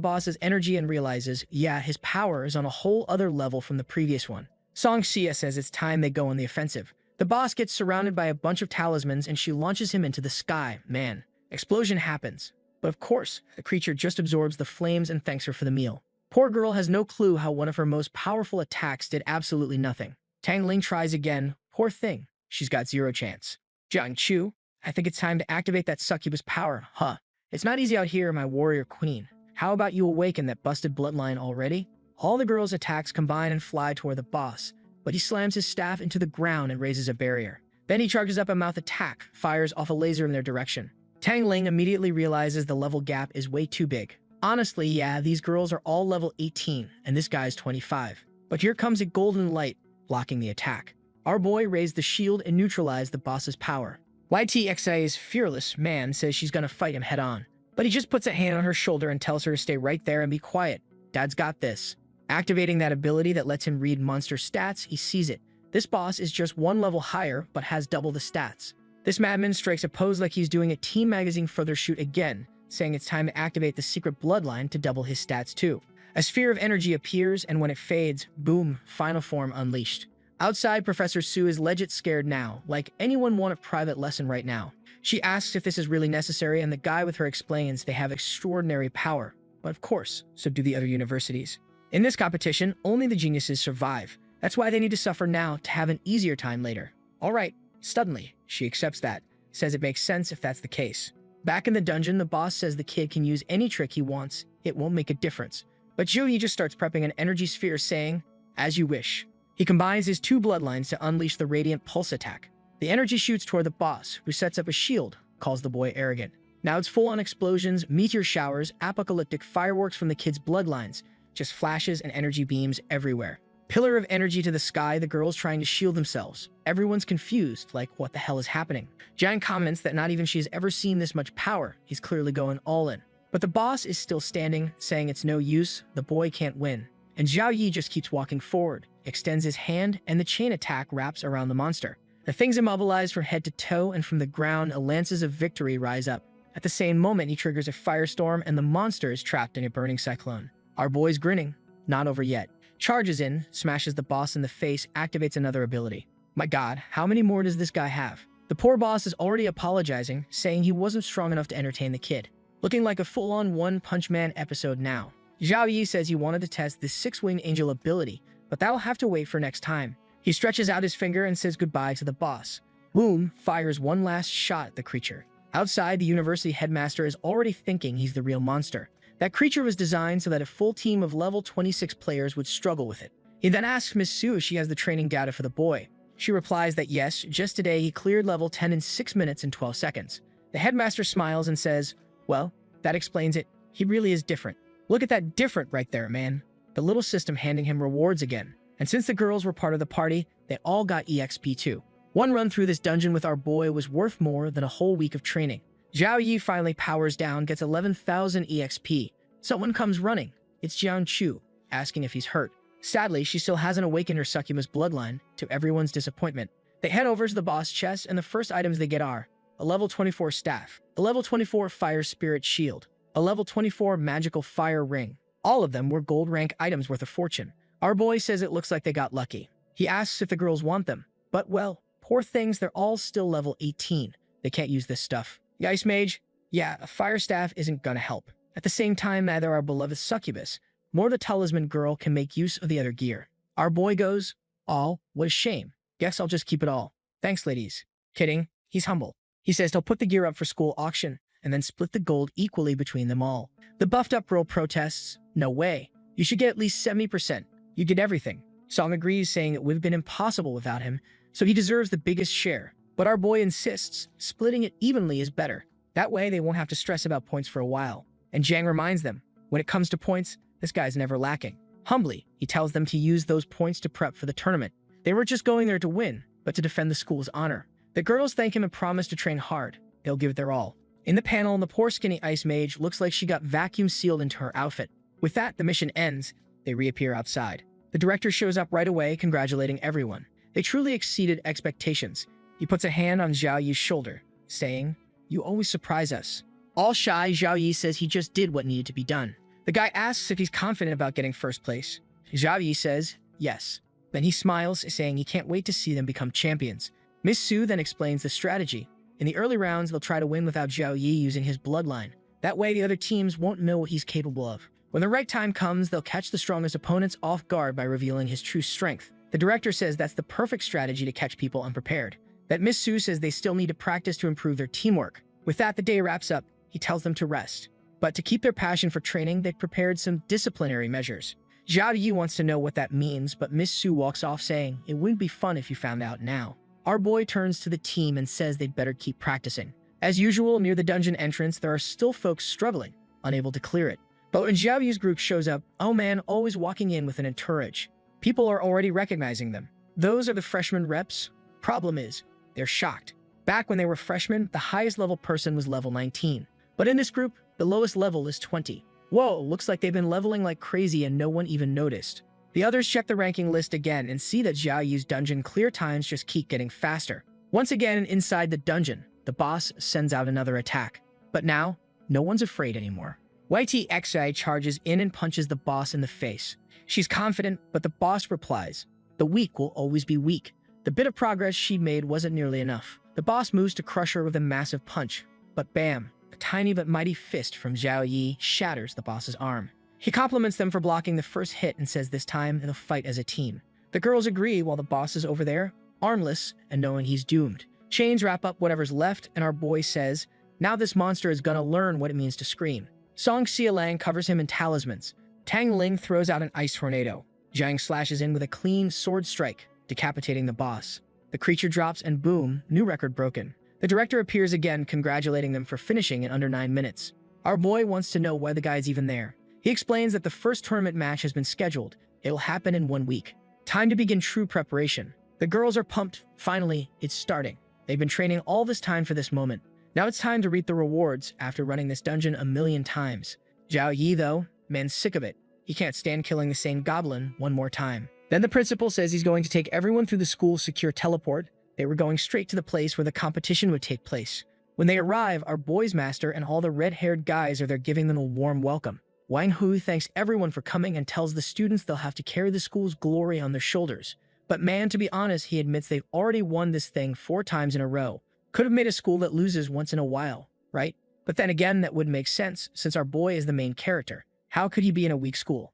boss's energy and realizes, yeah, his power is on a whole other level from the previous one. Song Xia says it's time they go on the offensive. The boss gets surrounded by a bunch of talismans and she launches him into the sky. Man, explosion happens. But of course, the creature just absorbs the flames and thanks her for the meal. Poor girl has no clue how one of her most powerful attacks did absolutely nothing. Tang Ling tries again. Poor thing. She's got 0 chance. Jiang Chu, I think it's time to activate that succubus power, huh? It's not easy out here, my warrior queen. How about you awaken that busted bloodline already? All the girls' attacks combine and fly toward the boss, but he slams his staff into the ground and raises a barrier. Then he charges up a mouth attack, fires off a laser in their direction. Tang Ling immediately realizes the level gap is way too big. Honestly, yeah, these girls are all level 18, and this guy's 25. But here comes a golden light, blocking the attack. Our boy raised the shield and neutralized the boss's power. YTXI's fearless man says she's gonna fight him head-on. But he just puts a hand on her shoulder and tells her to stay right there and be quiet. Dad's got this. Activating that ability that lets him read monster stats, he sees it. This boss is just 1 level higher, but has double the stats. This madman strikes a pose like he's doing a Team Magazine further shoot again, saying it's time to activate the secret bloodline to double his stats too. A sphere of energy appears, and when it fades, boom, final form unleashed. Outside, Professor Su is legit scared now, like anyone want a private lesson right now. She asks if this is really necessary, and the guy with her explains they have extraordinary power. But of course, so do the other universities. In this competition, only the geniuses survive. That's why they need to suffer now to have an easier time later. Alright, suddenly, she accepts that, says it makes sense if that's the case. Back in the dungeon, the boss says the kid can use any trick he wants, it won't make a difference. But Zhou Yi just starts prepping an energy sphere saying, as you wish. He combines his 2 bloodlines to unleash the Radiant Pulse attack. The energy shoots toward the boss, who sets up a shield, calls the boy arrogant. Now it's full on explosions, meteor showers, apocalyptic fireworks from the kid's bloodlines, just flashes and energy beams everywhere. Pillar of energy to the sky, the girls trying to shield themselves. Everyone's confused, like what the hell is happening? Jiang comments that not even she has ever seen this much power. He's clearly going all in. But the boss is still standing, saying it's no use, the boy can't win. And Zhao Yi just keeps walking forward. extends his hand, and the chain attack wraps around the monster. The thing's immobilized from head to toe, and from the ground, lances of victory rise up. At the same moment, he triggers a firestorm, and the monster is trapped in a burning cyclone. Our boy's grinning. Not over yet. Charges in, smashes the boss in the face, activates another ability. My god, how many more does this guy have? The poor boss is already apologizing, saying he wasn't strong enough to entertain the kid. Looking like a full-on One Punch Man episode now. Zhao Yi says he wanted to test this six-winged angel ability, but that'll have to wait for next time. He stretches out his finger and says goodbye to the boss. Boom fires one last shot at the creature. Outside, the university headmaster is already thinking he's the real monster. That creature was designed so that a full team of level 26 players would struggle with it. He then asks Miss Su if she has the training data for the boy. She replies that yes, just today he cleared level 10 in 6 minutes and 12 seconds. The headmaster smiles and says, well, that explains it. He really is different. Look at that different right there, man. The little system handing him rewards again. And since the girls were part of the party, they all got EXP too. One run through this dungeon with our boy was worth more than a whole week of training. Zhao Yi finally powers down, gets 11,000 EXP. Someone comes running. It's Jiang Chu, asking if he's hurt. Sadly, she still hasn't awakened her Succubus bloodline, to everyone's disappointment. They head over to the boss chest, and the first items they get are a level 24 staff, a level 24 fire spirit shield, a level 24 magical fire ring. All of them were gold rank items worth a fortune. Our boy says it looks like they got lucky. He asks if the girls want them, but well, poor things, they're all still level 18. They can't use this stuff. The ice mage? Yeah, a fire staff isn't gonna help. At the same time, neither our beloved Succubus, nor the talisman girl can make use of the other gear. Our boy goes, all, what a shame. Guess I'll just keep it all. Thanks, ladies. Kidding, he's humble. He says he'll put the gear up for school auction, and then split the gold equally between them all. The buffed up girl protests, no way. You should get at least 70%. You did everything. Song agrees, saying it would have been impossible without him, so he deserves the biggest share. But our boy insists, splitting it evenly is better. That way they won't have to stress about points for a while. And Jiang reminds them, when it comes to points, this guy's never lacking. Humbly, he tells them to use those points to prep for the tournament. They weren't just going there to win, but to defend the school's honor. The girls thank him and promise to train hard. They'll give it their all. In the panel, the poor skinny ice mage looks like she got vacuum sealed into her outfit. With that, the mission ends. They reappear outside. The director shows up right away, congratulating everyone. They truly exceeded expectations. He puts a hand on Zhao Yi's shoulder, saying, "You always surprise us." All shy, Zhao Yi says he just did what needed to be done. The guy asks if he's confident about getting first place. Zhao Yi says, yes. Then he smiles, saying he can't wait to see them become champions. Miss Su then explains the strategy. In the early rounds, they'll try to win without Zhao Yi using his bloodline. That way, the other teams won't know what he's capable of. When the right time comes, they'll catch the strongest opponents off guard by revealing his true strength. The director says that's the perfect strategy to catch people unprepared. That Miss Su says they still need to practice to improve their teamwork. With that, the day wraps up. He tells them to rest. But to keep their passion for training, they've prepared some disciplinary measures. Zhao Yi wants to know what that means, but Miss Su walks off saying, it wouldn't be fun if you found out now. Our boy turns to the team and says they'd better keep practicing. As usual, near the dungeon entrance, there are still folks struggling, unable to clear it. But when Zhao Yi's group shows up, oh man, always walking in with an entourage. People are already recognizing them. Those are the freshman reps. Problem is, they're shocked. Back when they were freshmen, the highest level person was level 19. But in this group, the lowest level is 20. Whoa, looks like they've been leveling like crazy and no one even noticed. The others check the ranking list again and see that Zhao Yi's dungeon clear times just keep getting faster. Once again, inside the dungeon, the boss sends out another attack. But now, no one's afraid anymore. YTXI charges in and punches the boss in the face. She's confident, but the boss replies, the weak will always be weak. The bit of progress she made wasn't nearly enough. The boss moves to crush her with a massive punch. But bam, a tiny but mighty fist from Zhao Yi shatters the boss's arm. He compliments them for blocking the first hit and says this time they'll fight as a team. The girls agree while the boss is over there, armless and knowing he's doomed. Chains wrap up whatever's left and our boy says, now this monster is gonna learn what it means to scream. Song Xialang covers him in talismans. Tang Ling throws out an ice tornado. Jiang slashes in with a clean sword strike, decapitating the boss. The creature drops and boom, new record broken. The director appears again, congratulating them for finishing in under 9 minutes. Our boy wants to know why the guy's even there. He explains that the first tournament match has been scheduled. It'll happen in 1 week. Time to begin true preparation. The girls are pumped. Finally, it's starting. They've been training all this time for this moment. Now it's time to reap the rewards after running this dungeon a million times. Zhao Yi, though, man's sick of it. He can't stand killing the same goblin one more time. Then the principal says he's going to take everyone through the school's secure teleport. They were going straight to the place where the competition would take place. When they arrive, our boys master and all the red-haired guys are there giving them a warm welcome. Wang Hu thanks everyone for coming and tells the students they'll have to carry the school's glory on their shoulders. But man, to be honest, he admits they've already won this thing 4 times in a row. Could have made a school that loses once in a while, right? But then again, that wouldn't make sense since our boy is the main character. How could he be in a weak school?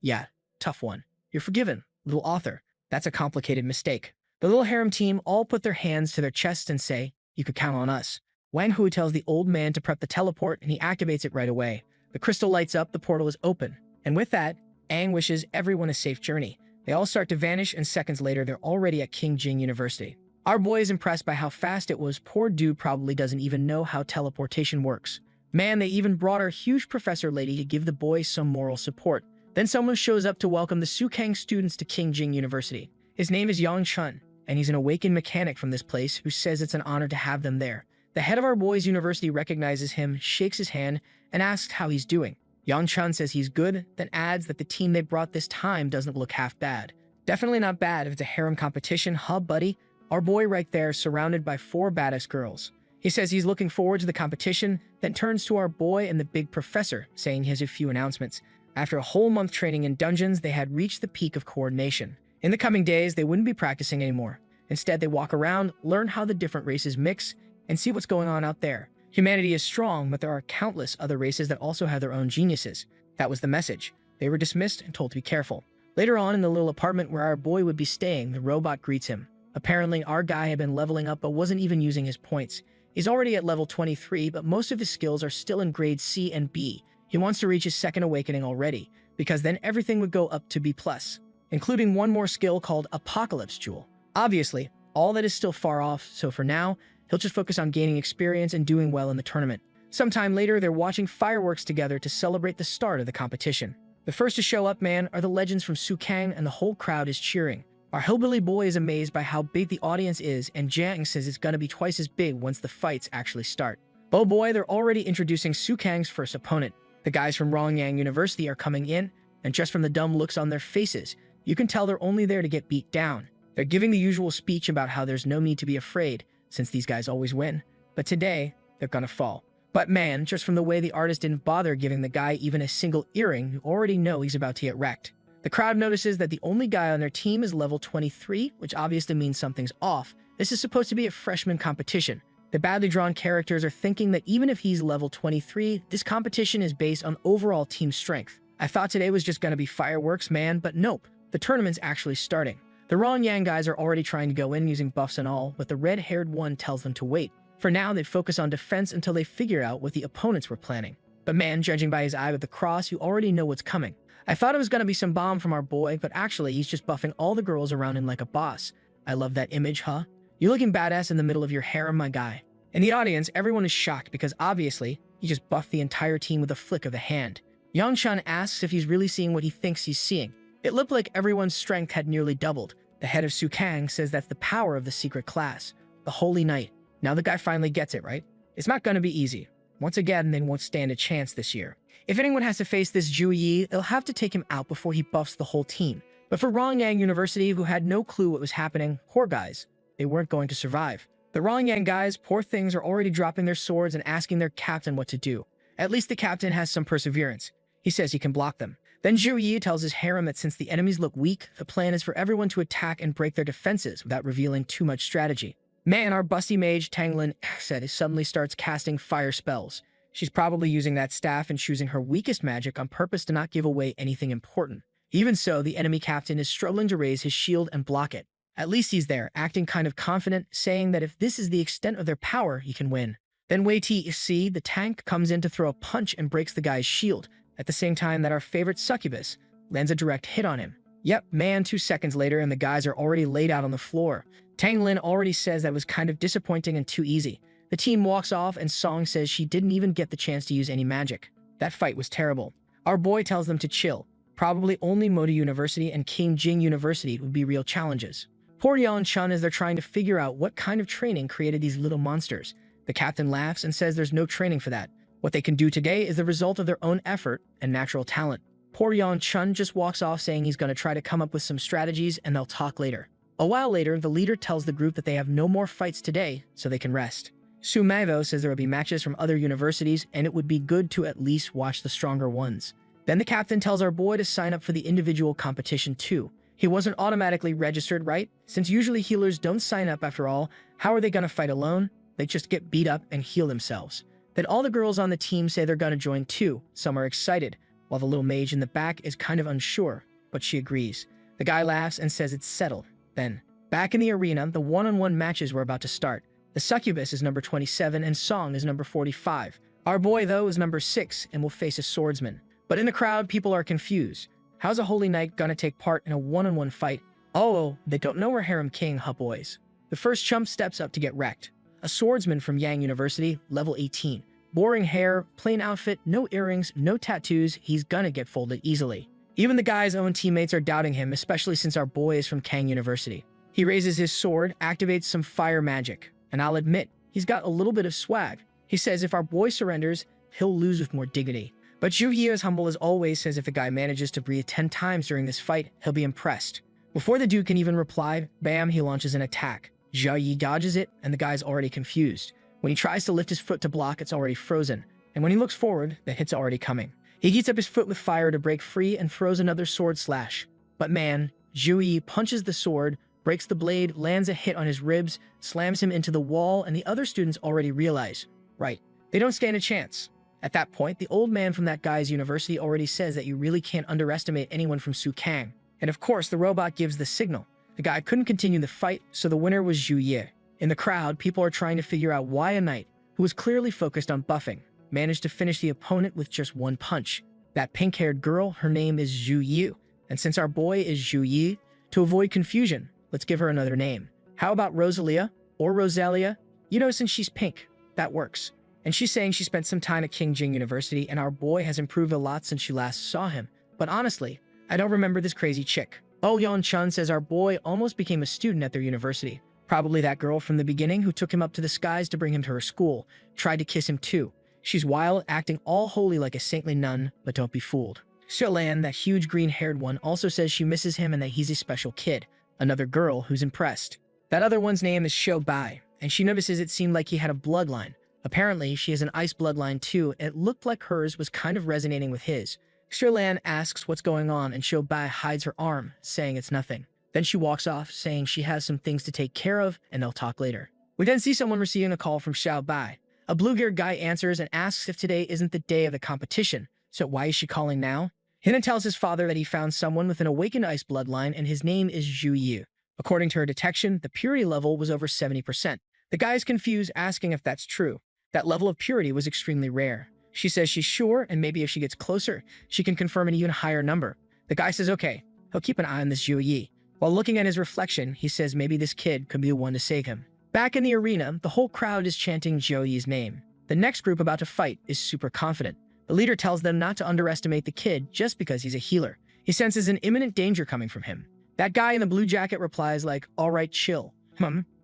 Yeah, tough one. You're forgiven, little author. That's a complicated mistake. The little harem team all put their hands to their chests and say, "You could count on us." Wang Hu tells the old man to prep the teleport and he activates it right away. The crystal lights up, the portal is open. And with that, Aang wishes everyone a safe journey. They all start to vanish and seconds later they're already at King Jing University. Our boy is impressed by how fast it was. Poor dude probably doesn't even know how teleportation works. Man, they even brought our huge professor lady to give the boy some moral support. Then someone shows up to welcome the Sukang students to King Jing University. His name is Yang Chun, and he's an awakened mechanic from this place who says it's an honor to have them there. The head of our boys' university recognizes him, shakes his hand, and asks how he's doing. Yang Chun says he's good, then adds that the team they brought this time doesn't look half bad. Definitely not bad if it's a harem competition, huh, buddy? Our boy right there, surrounded by 4 badass girls. He says he's looking forward to the competition, then turns to our boy and the big professor, saying he has a few announcements. After a whole month training in dungeons, they had reached the peak of coordination. In the coming days, they wouldn't be practicing anymore. Instead, they walk around, learn how the different races mix, and see what's going on out there. Humanity is strong, but there are countless other races that also have their own geniuses. That was the message. They were dismissed and told to be careful. Later on, in the little apartment where our boy would be staying, the robot greets him. Apparently, our guy had been leveling up but wasn't even using his points. He's already at level 23, but most of his skills are still in grades C and B. He wants to reach his second awakening already, because then everything would go up to B+, including one more skill called Apocalypse Jewel. Obviously, all that is still far off, so for now, he'll just focus on gaining experience and doing well in the tournament. Sometime later, they're watching fireworks together to celebrate the start of the competition. The first to show up, man, are the legends from Sukang, and the whole crowd is cheering. Our hillbilly boy is amazed by how big the audience is, and Jiang says it's gonna be twice as big once the fights actually start. Oh boy, they're already introducing Sukang's first opponent. The guys from Rongyang University are coming in, and just from the dumb looks on their faces, you can tell they're only there to get beat down. They're giving the usual speech about how there's no need to be afraid, since these guys always win. But today, they're gonna fall. But man, just from the way the artist didn't bother giving the guy even a single earring, you already know he's about to get wrecked. The crowd notices that the only guy on their team is level 23, which obviously means something's off. This is supposed to be a freshman competition. The badly drawn characters are thinking that even if he's level 23, this competition is based on overall team strength. I thought today was just gonna be fireworks, man, but nope. The tournament's actually starting. The Rongyang guys are already trying to go in using buffs and all, but the red-haired one tells them to wait. For now, they'd focus on defense until they figure out what the opponents were planning. But man, judging by his eye with the cross, you already know what's coming. I thought it was gonna be some bomb from our boy, but actually he's just buffing all the girls around him like a boss. I love that image, huh? You're looking badass in the middle of your harem, my guy. In the audience, everyone is shocked because obviously, he just buffed the entire team with a flick of the hand. Yang Chun asks if he's really seeing what he thinks he's seeing. It looked like everyone's strength had nearly doubled. The head of Sukang says that's the power of the secret class, the Holy Knight. Now the guy finally gets it, right? It's not gonna be easy. Once again, they won't stand a chance this year. If anyone has to face this Zhu Yi, they'll have to take him out before he buffs the whole team. But for Rongyang University, who had no clue what was happening, poor guys, they weren't going to survive. The Rongyang guys, poor things, are already dropping their swords and asking their captain what to do. At least the captain has some perseverance. He says he can block them. Then Zhu Yi tells his harem that since the enemies look weak, the plan is for everyone to attack and break their defenses without revealing too much strategy. Man, our busty mage Tanglin said he suddenly starts casting fire spells. She's probably using that staff and choosing her weakest magic on purpose to not give away anything important. Even so, the enemy captain is struggling to raise his shield and block it. At least he's there, acting kind of confident, saying that if this is the extent of their power, he can win. Then wait till you see, the tank comes in to throw a punch and breaks the guy's shield, at the same time that our favorite Succubus lands a direct hit on him. Yep, man, 2 seconds later and the guys are already laid out on the floor. Tang Lin already says that was kind of disappointing and too easy. The team walks off and Song says she didn't even get the chance to use any magic. That fight was terrible. Our boy tells them to chill. Probably only Modi University and King Jing University would be real challenges. Poor Yang Chun as they're trying to figure out what kind of training created these little monsters. The captain laughs and says there's no training for that. What they can do today is the result of their own effort and natural talent. Poor Yon Chun just walks off saying he's going to try to come up with some strategies and they'll talk later. A while later, the leader tells the group that they have no more fights today, so they can rest. Su Mavo says there will be matches from other universities and it would be good to at least watch the stronger ones. Then the captain tells our boy to sign up for the individual competition too. He wasn't automatically registered, right? Since usually healers don't sign up after all, how are they going to fight alone? They just get beat up and heal themselves. Then all the girls on the team say they're going to join too. Some are excited, while the little mage in the back is kind of unsure, but she agrees. The guy laughs and says it's settled. Then, back in the arena, the one-on-one matches were about to start. The Succubus is number 27 and Song is number 45. Our boy, though, is number 6 and will face a swordsman. But in the crowd, people are confused. How's a holy knight gonna take part in a one-on-one fight? Oh, they don't know we're harem king, huh boys? The first chump steps up to get wrecked. A swordsman from Yang University, level 18. Boring hair, plain outfit, no earrings, no tattoos, he's gonna get folded easily. Even the guy's own teammates are doubting him, especially since our boy is from Kang University. He raises his sword, activates some fire magic, and I'll admit, he's got a little bit of swag. He says if our boy surrenders, he'll lose with more dignity. But Zhu Yi, as humble as always, says if the guy manages to breathe 10 times during this fight, he'll be impressed. Before the dude can even reply, bam, he launches an attack. Zhao Yi dodges it, and the guy's already confused. When he tries to lift his foot to block, it's already frozen. And when he looks forward, the hit's already coming. He heats up his foot with fire to break free and throws another sword slash. But man, Zhu Yi punches the sword, breaks the blade, lands a hit on his ribs, slams him into the wall, and the other students already realize, right, they don't stand a chance. At that point, the old man from that guy's university already says that you really can't underestimate anyone from Su Kang. And of course, the robot gives the signal. The guy couldn't continue the fight, so the winner was Zhu Yi. In the crowd, people are trying to figure out why a knight, who was clearly focused on buffing, managed to finish the opponent with just one punch. That pink-haired girl, her name is Zhu Yu. And since our boy is Zhu Yi, to avoid confusion, let's give her another name. How about Rosalia or Rosalia? You know, since she's pink, that works. And she's saying she spent some time at King Jing University and our boy has improved a lot since she last saw him. But honestly, I don't remember this crazy chick. Oh Yon Chun says our boy almost became a student at their university. Probably that girl from the beginning who took him up to the skies to bring him to her school, tried to kiss him too. She's wild, acting all holy like a saintly nun, but don't be fooled. Xiaolan, that huge green-haired one, also says she misses him and that he's a special kid. Another girl who's impressed. That other one's name is Xiao Bai, and she notices it seemed like he had a bloodline. Apparently, she has an ice bloodline too, and it looked like hers was kind of resonating with his. Xiaolan asks what's going on, and Xiao Bai hides her arm, saying it's nothing. Then she walks off, saying she has some things to take care of, and they'll talk later. We then see someone receiving a call from Xiao Bai. A blue-haired guy answers and asks if today isn't the day of the competition, so why is she calling now? He then tells his father that he found someone with an awakened ice bloodline and his name is Zhu Yu. According to her detection, the purity level was over 70%. The guy is confused, asking if that's true. That level of purity was extremely rare. She says she's sure, and maybe if she gets closer, she can confirm an even higher number. The guy says okay, he'll keep an eye on this Zhu Yi. While looking at his reflection, he says maybe this kid could be the one to save him. Back in the arena, the whole crowd is chanting Zhou Yi's name. The next group about to fight is super confident. The leader tells them not to underestimate the kid just because he's a healer. He senses an imminent danger coming from him. That guy in the blue jacket replies like, alright, chill.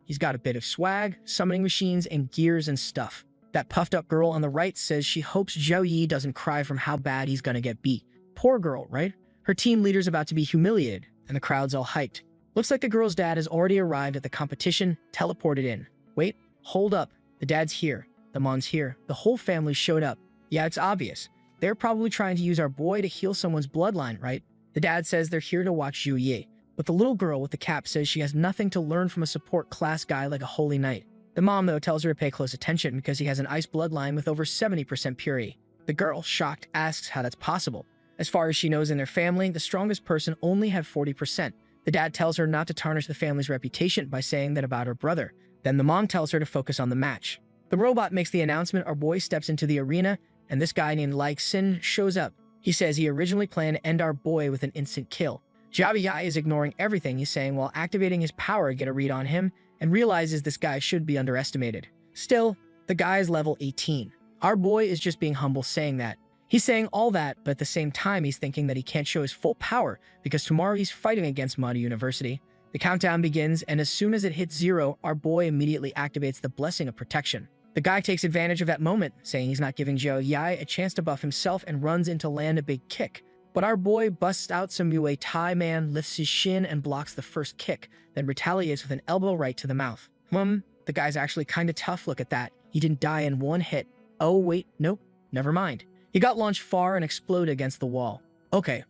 He's got a bit of swag, summoning machines, and gears and stuff. That puffed up girl on the right says she hopes Zhou Yi doesn't cry from how bad he's gonna get beat. Poor girl, right? Her team leader's about to be humiliated, and the crowd's all hyped. Looks like the girl's dad has already arrived at the competition, teleported in. Wait, hold up. The dad's here. The mom's here. The whole family showed up. Yeah, it's obvious. They're probably trying to use our boy to heal someone's bloodline, right? The dad says they're here to watch Zhu Yi. But the little girl with the cap says she has nothing to learn from a support class guy like a holy knight. The mom, though, tells her to pay close attention because he has an ice bloodline with over 70% purity. The girl, shocked, asks how that's possible. As far as she knows in their family, the strongest person only had 40%. The dad tells her not to tarnish the family's reputation by saying that about her brother. Then the mom tells her to focus on the match. The robot makes the announcement our boy steps into the arena, and this guy named Like Sin shows up. He says he originally planned to end our boy with an instant kill. Jiaoyai is ignoring everything he's saying while activating his power to get a read on him, and realizes this guy should be underestimated. Still, the guy is level 18. Our boy is just being humble saying that. He's saying all that, but at the same time he's thinking that he can't show his full power because tomorrow he's fighting against Manga University. The countdown begins, and as soon as it hits 0, our boy immediately activates the Blessing of Protection. The guy takes advantage of that moment, saying he's not giving Zhou Yai a chance to buff himself and runs in to land a big kick. But our boy busts out some Muay Thai. Man lifts his shin and blocks the first kick, then retaliates with an elbow right to the mouth. The guy's actually kinda tough, look at that. He didn't die in one hit. Oh wait, nope, never mind. He got launched far and exploded against the wall. Okay,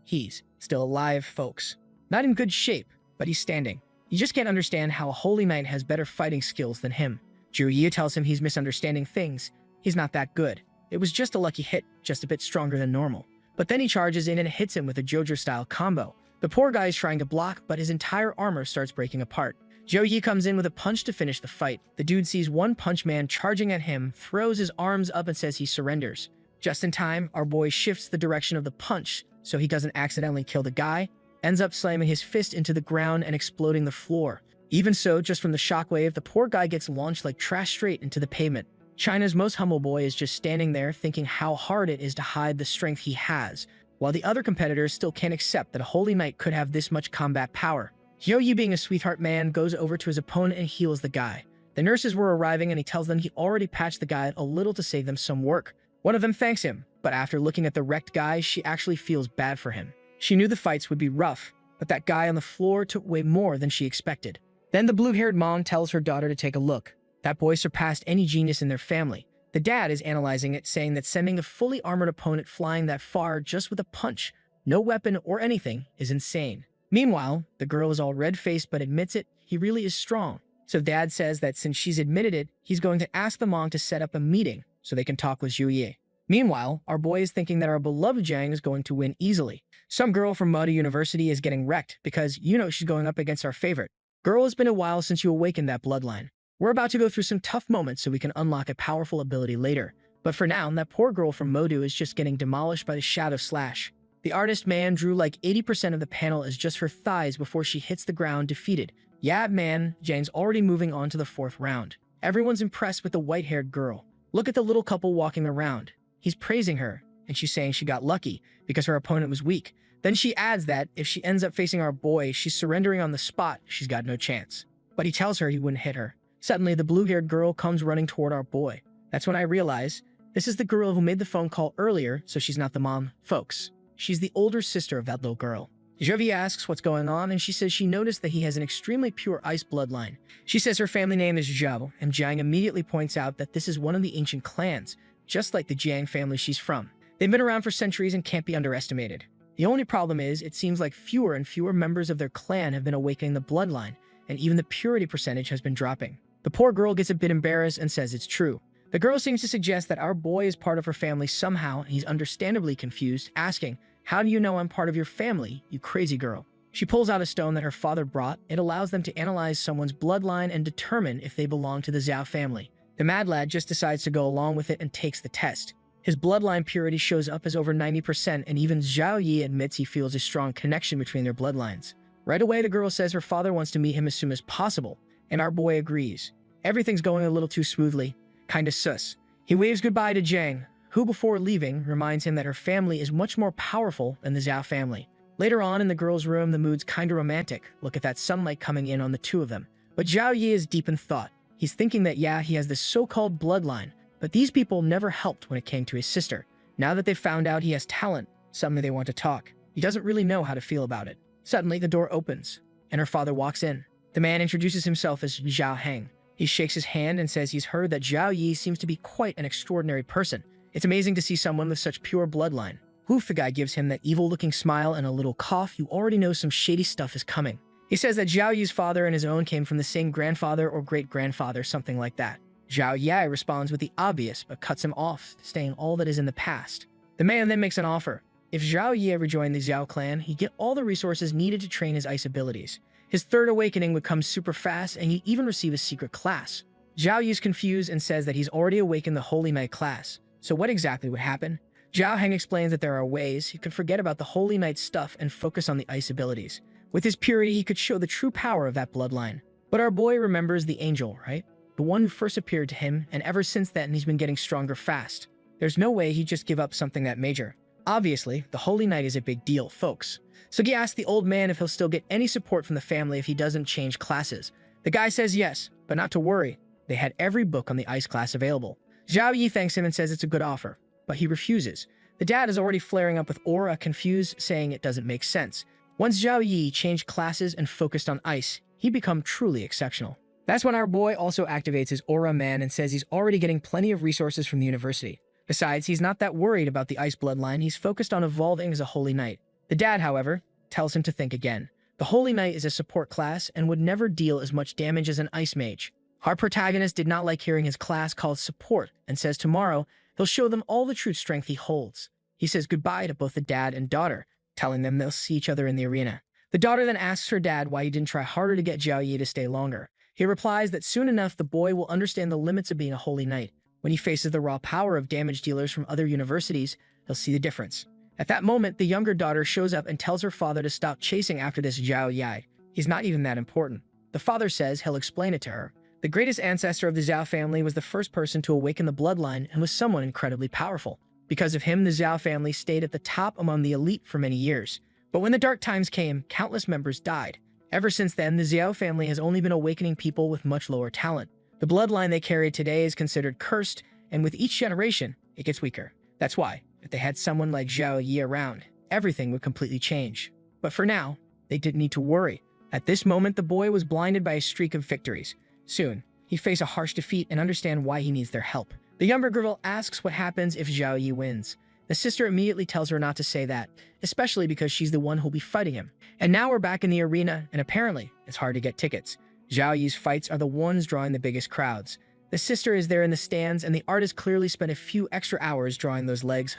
he's still alive, folks. Not in good shape, but he's standing. You just can't understand how a holy knight has better fighting skills than him. Jiraiya tells him he's misunderstanding things. He's not that good. It was just a lucky hit, just a bit stronger than normal. But then he charges in and hits him with a JoJo-style combo. The poor guy is trying to block, but his entire armor starts breaking apart. Joe comes in with a punch to finish the fight. The dude sees One Punch Man charging at him, throws his arms up and says he surrenders. Just in time, our boy shifts the direction of the punch so he doesn't accidentally kill the guy, ends up slamming his fist into the ground and exploding the floor. Even so, just from the shockwave, the poor guy gets launched like trash straight into the pavement. China's most humble boy is just standing there thinking how hard it is to hide the strength he has, while the other competitors still can't accept that a holy knight could have this much combat power. Yo-Yi, being a sweetheart man, goes over to his opponent and heals the guy. The nurses were arriving and he tells them he already patched the guy a little to save them some work. One of them thanks him, but after looking at the wrecked guy, she actually feels bad for him. She knew the fights would be rough, but that guy on the floor took way more than she expected. Then the blue-haired mom tells her daughter to take a look. That boy surpassed any genius in their family. The dad is analyzing it, saying that sending a fully armored opponent flying that far just with a punch, no weapon or anything, is insane. Meanwhile, the girl is all red-faced but admits it, he really is strong. So dad says that since she's admitted it, he's going to ask the mom to set up a meeting so they can talk with Zhuye. Meanwhile, our boy is thinking that our beloved Jiang is going to win easily. Some girl from Mada University is getting wrecked because, she's going up against our favorite. Girl, it's been a while since you awakened that bloodline. We're about to go through some tough moments so we can unlock a powerful ability later. But for now, that poor girl from Modu is just getting demolished by the Shadow Slash. The artist man drew like 80% of the panel as just her thighs before she hits the ground defeated. Yeah, man, Jiang's already moving on to the 4th round. Everyone's impressed with the white-haired girl. Look at the little couple walking around. He's praising her, and she's saying she got lucky because her opponent was weak. Then she adds that if she ends up facing our boy, she's surrendering on the spot, she's got no chance. But he tells her he wouldn't hit her. Suddenly, the blue-haired girl comes running toward our boy. That's when I realize this is the girl who made the phone call earlier, so she's not the mom, folks. She's the older sister of that little girl. Jovi asks what's going on, and she says she noticed that he has an extremely pure ice bloodline. She says her family name is Zhao, and Jiang immediately points out that this is one of the ancient clans, just like the Jiang family she's from. They've been around for centuries and can't be underestimated. The only problem is, it seems like fewer and fewer members of their clan have been awakening the bloodline, and even the purity percentage has been dropping. The poor girl gets a bit embarrassed and says it's true. The girl seems to suggest that our boy is part of her family somehow, and he's understandably confused, asking, "How do you know I'm part of your family, you crazy girl?" She pulls out a stone that her father brought. It allows them to analyze someone's bloodline and determine if they belong to the Zhao family. The mad lad just decides to go along with it and takes the test. His bloodline purity shows up as over 90%, and even Zhao Yi admits he feels a strong connection between their bloodlines. Right away, the girl says her father wants to meet him as soon as possible, and our boy agrees. Everything's going a little too smoothly. Kinda sus. He waves goodbye to Jiang, who before leaving reminds him that her family is much more powerful than the Zhao family. Later on in the girl's room, the mood's kinda romantic. Look at that sunlight coming in on the two of them. But Zhao Yi is deep in thought. He's thinking that he has this so-called bloodline, but these people never helped when it came to his sister. Now that they've found out he has talent, suddenly they want to talk. He doesn't really know how to feel about it. Suddenly, the door opens, and her father walks in. The man introduces himself as Zhao Heng. He shakes his hand and says he's heard that Zhao Yi seems to be quite an extraordinary person. It's amazing to see someone with such pure bloodline. Oof, the guy gives him that evil-looking smile and a little cough. You already know some shady stuff is coming. He says that Zhao Yi's father and his own came from the same grandfather or great-grandfather, something like that. Zhao Yi responds with the obvious, but cuts him off, saying all that is in the past. The man then makes an offer. If Zhao Yi ever joined the Zhao clan, he'd get all the resources needed to train his ice abilities. His third awakening would come super fast, and he'd even receive a secret class. Zhao Yi's confused and says that he's already awakened the Holy Knight class. So what exactly would happen? Zhao Heng explains that there are ways he could forget about the Holy Knight stuff and focus on the ice abilities. With his purity, he could show the true power of that bloodline. But our boy remembers the angel, right? The one who first appeared to him, and ever since then he's been getting stronger fast. There's no way he'd just give up something that major. Obviously, the Holy Knight is a big deal, folks. So he asks the old man if he'll still get any support from the family if he doesn't change classes. The guy says yes, but not to worry. They had every book on the ice class available. Zhao Yi thanks him and says it's a good offer, but he refuses. The dad is already flaring up with aura, confused, saying it doesn't make sense. Once Zhao Yi changed classes and focused on ice, he become truly exceptional. That's when our boy also activates his aura man and says he's already getting plenty of resources from the university. Besides, he's not that worried about the ice bloodline, he's focused on evolving as a holy knight. The dad, however, tells him to think again. The holy knight is a support class and would never deal as much damage as an ice mage. Our protagonist did not like hearing his class called support and says tomorrow he'll show them all the true strength he holds. He says goodbye to both the dad and daughter, telling them they'll see each other in the arena. The daughter then asks her dad why he didn't try harder to get Zhao Yi to stay longer. He replies that soon enough the boy will understand the limits of being a holy knight. When he faces the raw power of damage dealers from other universities, he'll see the difference. At that moment, the younger daughter shows up and tells her father to stop chasing after this Zhao Yi. He's not even that important. The father says he'll explain it to her. The greatest ancestor of the Zhao family was the first person to awaken the bloodline and was someone incredibly powerful. Because of him, the Zhao family stayed at the top among the elite for many years. But when the dark times came, countless members died. Ever since then, the Zhao family has only been awakening people with much lower talent. The bloodline they carry today is considered cursed, and with each generation, it gets weaker. That's why, if they had someone like Zhao Yi around, everything would completely change. But for now, they didn't need to worry. At this moment, the boy was blinded by a streak of victories. Soon, he'd face a harsh defeat and understand why he needs their help. The younger girl asks what happens if Zhao Yi wins. The sister immediately tells her not to say that, especially because she's the one who'll be fighting him. And now we're back in the arena, and apparently, it's hard to get tickets. Zhao Yi's fights are the ones drawing the biggest crowds. The sister is there in the stands, and the artist clearly spent a few extra hours drawing those legs,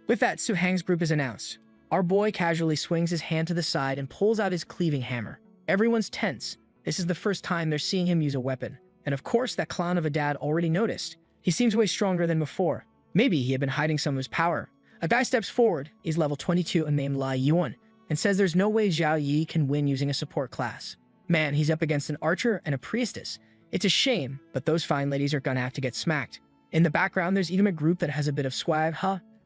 With that, Su Hang's group is announced. Our boy casually swings his hand to the side and pulls out his cleaving hammer. Everyone's tense. This is the first time they're seeing him use a weapon. And of course, that clown of a dad already noticed. He seems way stronger than before. Maybe he had been hiding some of his power. A guy steps forward, he's level 22 and named Lai Yuan, and says there's no way Zhao Yi can win using a support class. Man, he's up against an archer and a priestess. It's a shame, but those fine ladies are gonna have to get smacked. In the background, there's even a group that has a bit of swag,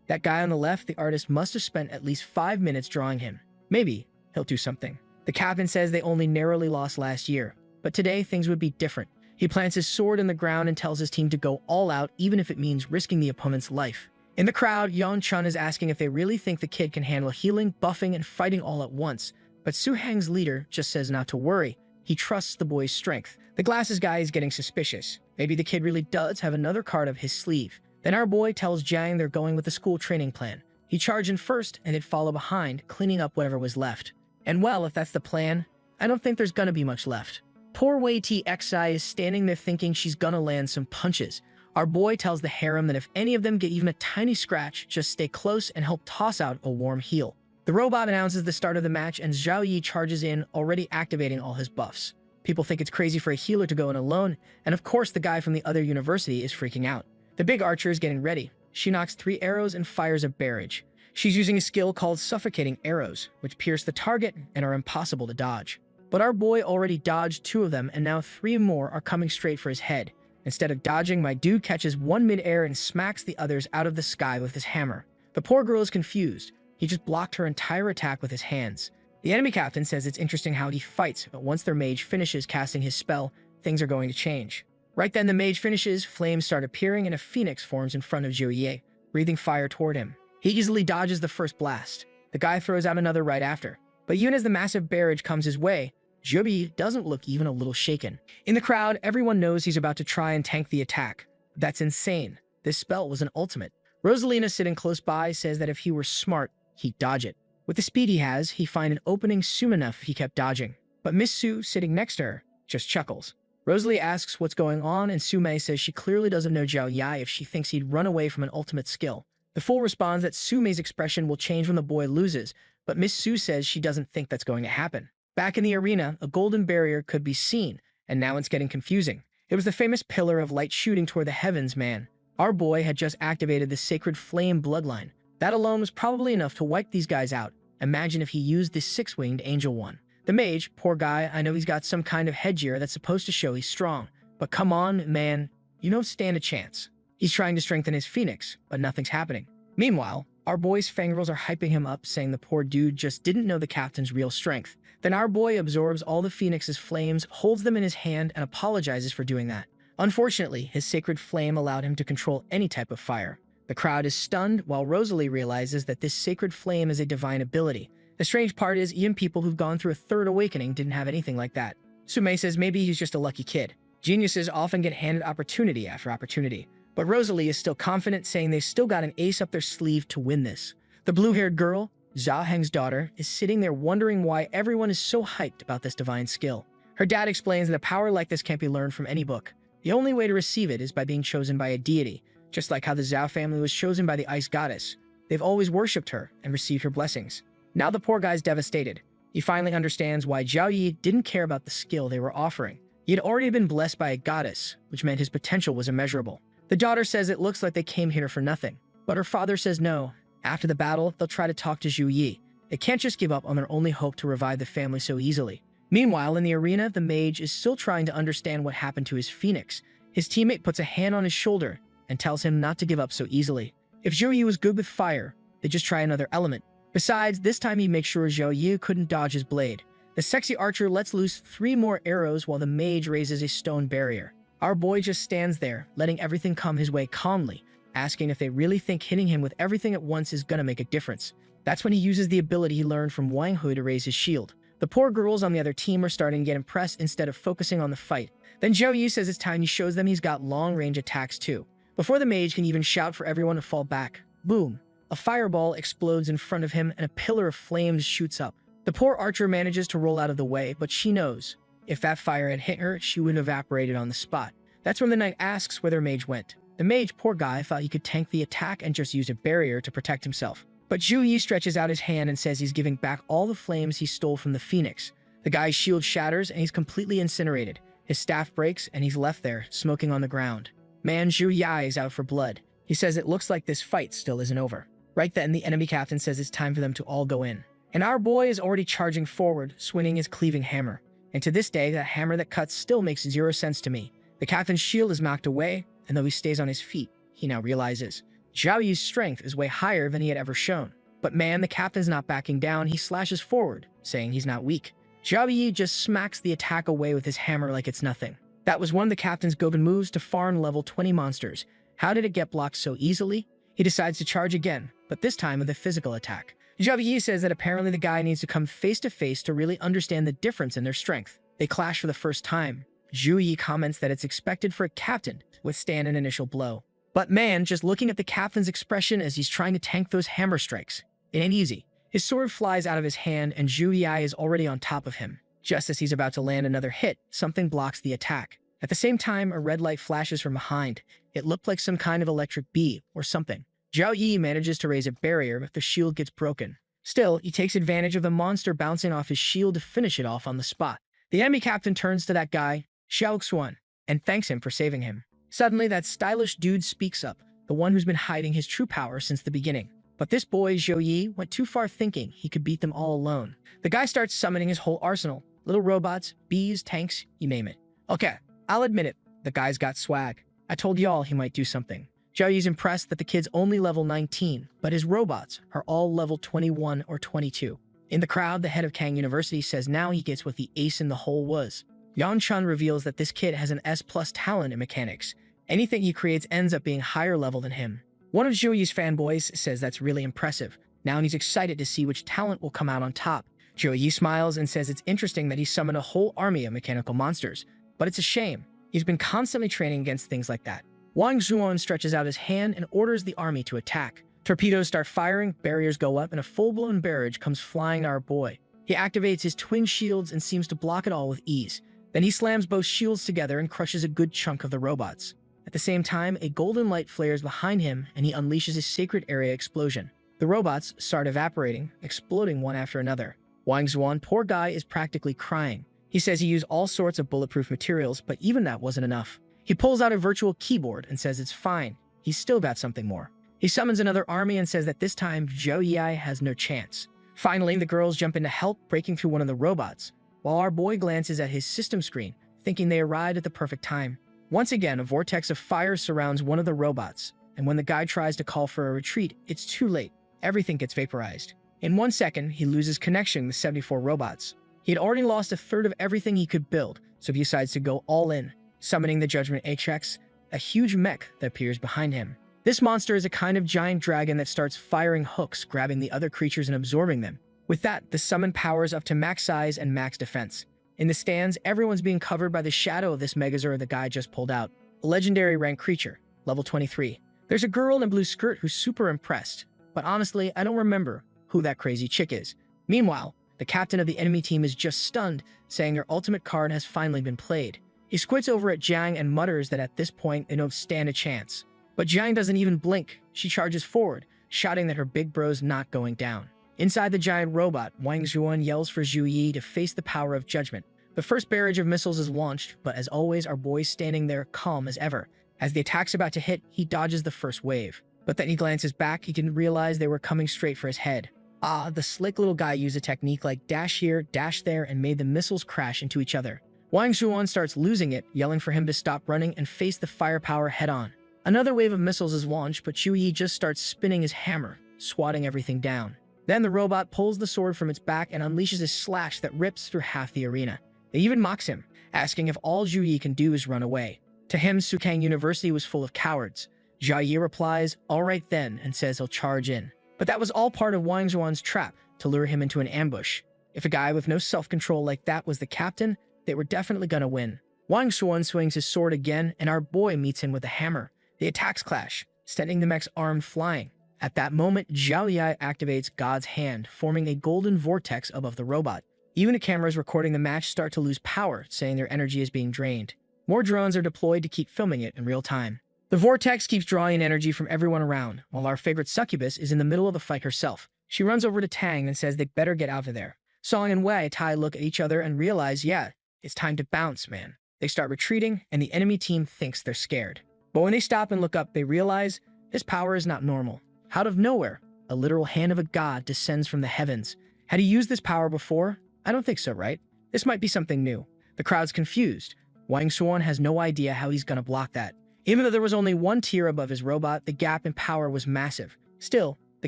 That guy on the left, the artist must have spent at least 5 minutes drawing him. Maybe he'll do something. The captain says they only narrowly lost last year, but today things would be different. He plants his sword in the ground and tells his team to go all out even if it means risking the opponent's life. In the crowd, Yon Chun is asking if they really think the kid can handle healing, buffing, and fighting all at once, but Su Hang's leader just says not to worry. He trusts the boy's strength. The glasses guy is getting suspicious. Maybe the kid really does have another card up his sleeve. Then our boy tells Jiang they're going with the school training plan. He charged in first and he'd follow behind, cleaning up whatever was left. And well, if that's the plan, I don't think there's gonna be much left. Poor Wei TXI is standing there thinking she's gonna land some punches. Our boy tells the harem that if any of them get even a tiny scratch, just stay close and help toss out a warm heal. The robot announces the start of the match and Zhao Yi charges in, already activating all his buffs. People think it's crazy for a healer to go in alone, and of course the guy from the other university is freaking out. The big archer is getting ready. She knocks 3 arrows and fires a barrage. She's using a skill called suffocating arrows, which pierce the target and are impossible to dodge. But our boy already dodged 2 of them, and now 3 more are coming straight for his head. Instead of dodging, my dude catches one mid-air and smacks the others out of the sky with his hammer. The poor girl is confused. He just blocked her entire attack with his hands. The enemy captain says it's interesting how he fights, but once their mage finishes casting his spell, things are going to change. Right then the mage finishes, flames start appearing, and a phoenix forms in front of Zhao Yi, breathing fire toward him. He easily dodges the first blast. The guy throws out another right after. But even as the massive barrage comes his way, Zhao Yi doesn't look even a little shaken. In the crowd, everyone knows he's about to try and tank the attack. That's insane. This spell was an ultimate. Rosalina, sitting close by, says that if he were smart, he'd dodge it. With the speed he has, he'd find an opening soon enough if he kept dodging. But Miss Su, sitting next to her, just chuckles. Rosalie asks what's going on, and Su Mei says she clearly doesn't know Zhao Yi if she thinks he'd run away from an ultimate skill. The fool responds that Su Mei's expression will change when the boy loses, but Miss Su says she doesn't think that's going to happen. Back in the arena, a golden barrier could be seen, and now it's getting confusing. It was the famous pillar of light shooting toward the heavens, man. Our boy had just activated the sacred flame bloodline. That alone was probably enough to wipe these guys out. Imagine if he used this 6-winged angel one. The mage, poor guy, I know he's got some kind of headgear that's supposed to show he's strong. But come on, man, you don't stand a chance. He's trying to strengthen his phoenix, but nothing's happening. Meanwhile, our boy's fangirls are hyping him up, saying the poor dude just didn't know the captain's real strength. Then our boy absorbs all the phoenix's flames, holds them in his hand, and apologizes for doing that. Unfortunately, his sacred flame allowed him to control any type of fire. The crowd is stunned, while Rosalie realizes that this sacred flame is a divine ability. The strange part is, even people who've gone through a third awakening didn't have anything like that. Sume says maybe he's just a lucky kid. Geniuses often get handed opportunity after opportunity. But Rosalie is still confident, saying they've still got an ace up their sleeve to win this. The blue-haired girl, Zhao Heng's daughter, is sitting there wondering why everyone is so hyped about this divine skill. Her dad explains that a power like this can't be learned from any book. The only way to receive it is by being chosen by a deity, just like how the Zhao family was chosen by the ice goddess. They've always worshipped her and received her blessings. Now the poor guy's devastated. He finally understands why Zhao Yi didn't care about the skill they were offering. He had already been blessed by a goddess, which meant his potential was immeasurable. The daughter says it looks like they came here for nothing, but her father says no. After the battle, they'll try to talk to Zhu Yi. They can't just give up on their only hope to revive the family so easily. Meanwhile, in the arena, the mage is still trying to understand what happened to his phoenix. His teammate puts a hand on his shoulder and tells him not to give up so easily. If Zhou Yi was good with fire, they just try another element. Besides, this time he makes sure Zhou Yi couldn't dodge his blade. The sexy archer lets loose 3 more arrows while the mage raises a stone barrier. Our boy just stands there, letting everything come his way calmly, asking if they really think hitting him with everything at once is gonna make a difference. That's when he uses the ability he learned from Wang Hui to raise his shield. The poor girls on the other team are starting to get impressed instead of focusing on the fight. Then Zhou Yi says it's time he shows them he's got long-range attacks too. Before the mage can even shout for everyone to fall back, boom! A fireball explodes in front of him and a pillar of flames shoots up. The poor archer manages to roll out of the way, but she knows if that fire had hit her, she would have evaporated on the spot. That's when the knight asks where their mage went. The mage, poor guy, thought he could tank the attack and just use a barrier to protect himself. But Zhu Yi stretches out his hand and says he's giving back all the flames he stole from the phoenix. The guy's shield shatters and he's completely incinerated. His staff breaks and he's left there, smoking on the ground. Man, Zhu Yi is out for blood. He says it looks like this fight still isn't over. Right then, the enemy captain says it's time for them to all go in. And our boy is already charging forward, swinging his cleaving hammer. And to this day, that hammer that cuts still makes 0 sense to me. The captain's shield is knocked away, and though he stays on his feet, he now realizes Zhao Yi's strength is way higher than he had ever shown. But man, the captain's not backing down. He slashes forward, saying he's not weak. Zhao Yi just smacks the attack away with his hammer like it's nothing. That was one of the captain's Gogan moves to farm level 20 monsters. How did it get blocked so easily? He decides to charge again, but this time with a physical attack. Zhao Yi says that apparently the guy needs to come face to face to really understand the difference in their strength. They clash for the first time. Zhu Yi comments that it's expected for a captain to withstand an initial blow. But man, just looking at the captain's expression as he's trying to tank those hammer strikes, it ain't easy. His sword flies out of his hand and Zhu Yi is already on top of him. Just as he's about to land another hit, something blocks the attack. At the same time, a red light flashes from behind. It looked like some kind of electric bee or something. Zhao Yi manages to raise a barrier, but the shield gets broken. Still, he takes advantage of the monster bouncing off his shield to finish it off on the spot. The enemy captain turns to that guy, Xiao Xuan, and thanks him for saving him. Suddenly, that stylish dude speaks up, the one who's been hiding his true power since the beginning. But this boy, Zhou Yi, went too far thinking he could beat them all alone. The guy starts summoning his whole arsenal. Little robots, bees, tanks, you name it. Okay, I'll admit it, the guy's got swag. I told y'all he might do something. Zhou Yi's impressed that the kid's only level 19, but his robots are all level 21 or 22. In the crowd, the head of Kang University says now he gets what the ace in the hole was. Yan Chun reveals that this kid has an S+ talent in mechanics. Anything he creates ends up being higher level than him. One of Zhou Yi's fanboys says that's really impressive. Now he's excited to see which talent will come out on top. Zhou Yi smiles and says it's interesting that he summoned a whole army of mechanical monsters, but it's a shame. He's been constantly training against things like that. Wang Zuan stretches out his hand and orders the army to attack. Torpedoes start firing, barriers go up, and a full-blown barrage comes flying to our boy. He activates his twin shields and seems to block it all with ease. Then he slams both shields together and crushes a good chunk of the robots. At the same time, a golden light flares behind him and he unleashes his sacred area explosion. The robots start evaporating, exploding one after another. Wang Zuan, poor guy, is practically crying. He says he used all sorts of bulletproof materials, but even that wasn't enough. He pulls out a virtual keyboard and says it's fine. He's still got something more. He summons another army and says that this time Zhou Yi has no chance. Finally, the girls jump in to help, breaking through one of the robots, while our boy glances at his system screen, thinking they arrived at the perfect time. Once again, a vortex of fire surrounds one of the robots, and when the guy tries to call for a retreat, it's too late. Everything gets vaporized. In 1 second, he loses connection with 74 robots. He had already lost a third of everything he could build, so he decides to go all in, summoning the Judgment Apex, a huge mech that appears behind him. This monster is a kind of giant dragon that starts firing hooks, grabbing the other creatures and absorbing them. With that, the summon powers up to max size and max defense. In the stands, everyone's being covered by the shadow of this Megazord the guy just pulled out. A legendary rank creature, level 23. There's a girl in a blue skirt who's super impressed, but honestly, I don't remember who that crazy chick is. Meanwhile, the captain of the enemy team is just stunned, saying their ultimate card has finally been played. He squints over at Jiang and mutters that at this point they don't stand a chance. But Jiang doesn't even blink. She charges forward, shouting that her big bro's not going down. Inside the giant robot, Wang Xuan yells for Zhu Yi to face the power of judgment. The first barrage of missiles is launched, but as always, our boy's standing there calm as ever. As the attack's about to hit, he dodges the first wave. But then he glances back, he can realize they were coming straight for his head. The slick little guy used a technique like dash here, dash there, and made the missiles crash into each other. Wang Xuan starts losing it, yelling for him to stop running and face the firepower head-on. Another wave of missiles is launched, but Zhu Yi just starts spinning his hammer, swatting everything down. Then the robot pulls the sword from its back and unleashes a slash that rips through half the arena. They even mocks him, asking if all Zhu Yi can do is run away. To him, Sukang University was full of cowards. Jia Yi replies, "All right then," and says he'll charge in. But that was all part of Wang Xuan's trap, to lure him into an ambush. If a guy with no self-control like that was the captain, they were definitely gonna win. Wang Xuan swings his sword again, and our boy meets him with a hammer. The attacks clash, sending the mech's arm flying. At that moment, Zhao Yai activates God's hand, forming a golden vortex above the robot. Even the cameras recording the match start to lose power, saying their energy is being drained. More drones are deployed to keep filming it in real time. The vortex keeps drawing energy from everyone around, while our favorite Succubus is in the middle of the fight herself. She runs over to Tang and says they better get out of there. Song and Wei Tai look at each other and realize, yeah, it's time to bounce, man. They start retreating, and the enemy team thinks they're scared. But when they stop and look up, they realize this power is not normal. Out of nowhere, a literal hand of a god descends from the heavens. Had he used this power before? I don't think so, right? This might be something new. The crowd's confused. Wang Xuan has no idea how he's gonna block that. Even though there was only one tier above his robot, the gap in power was massive. Still, the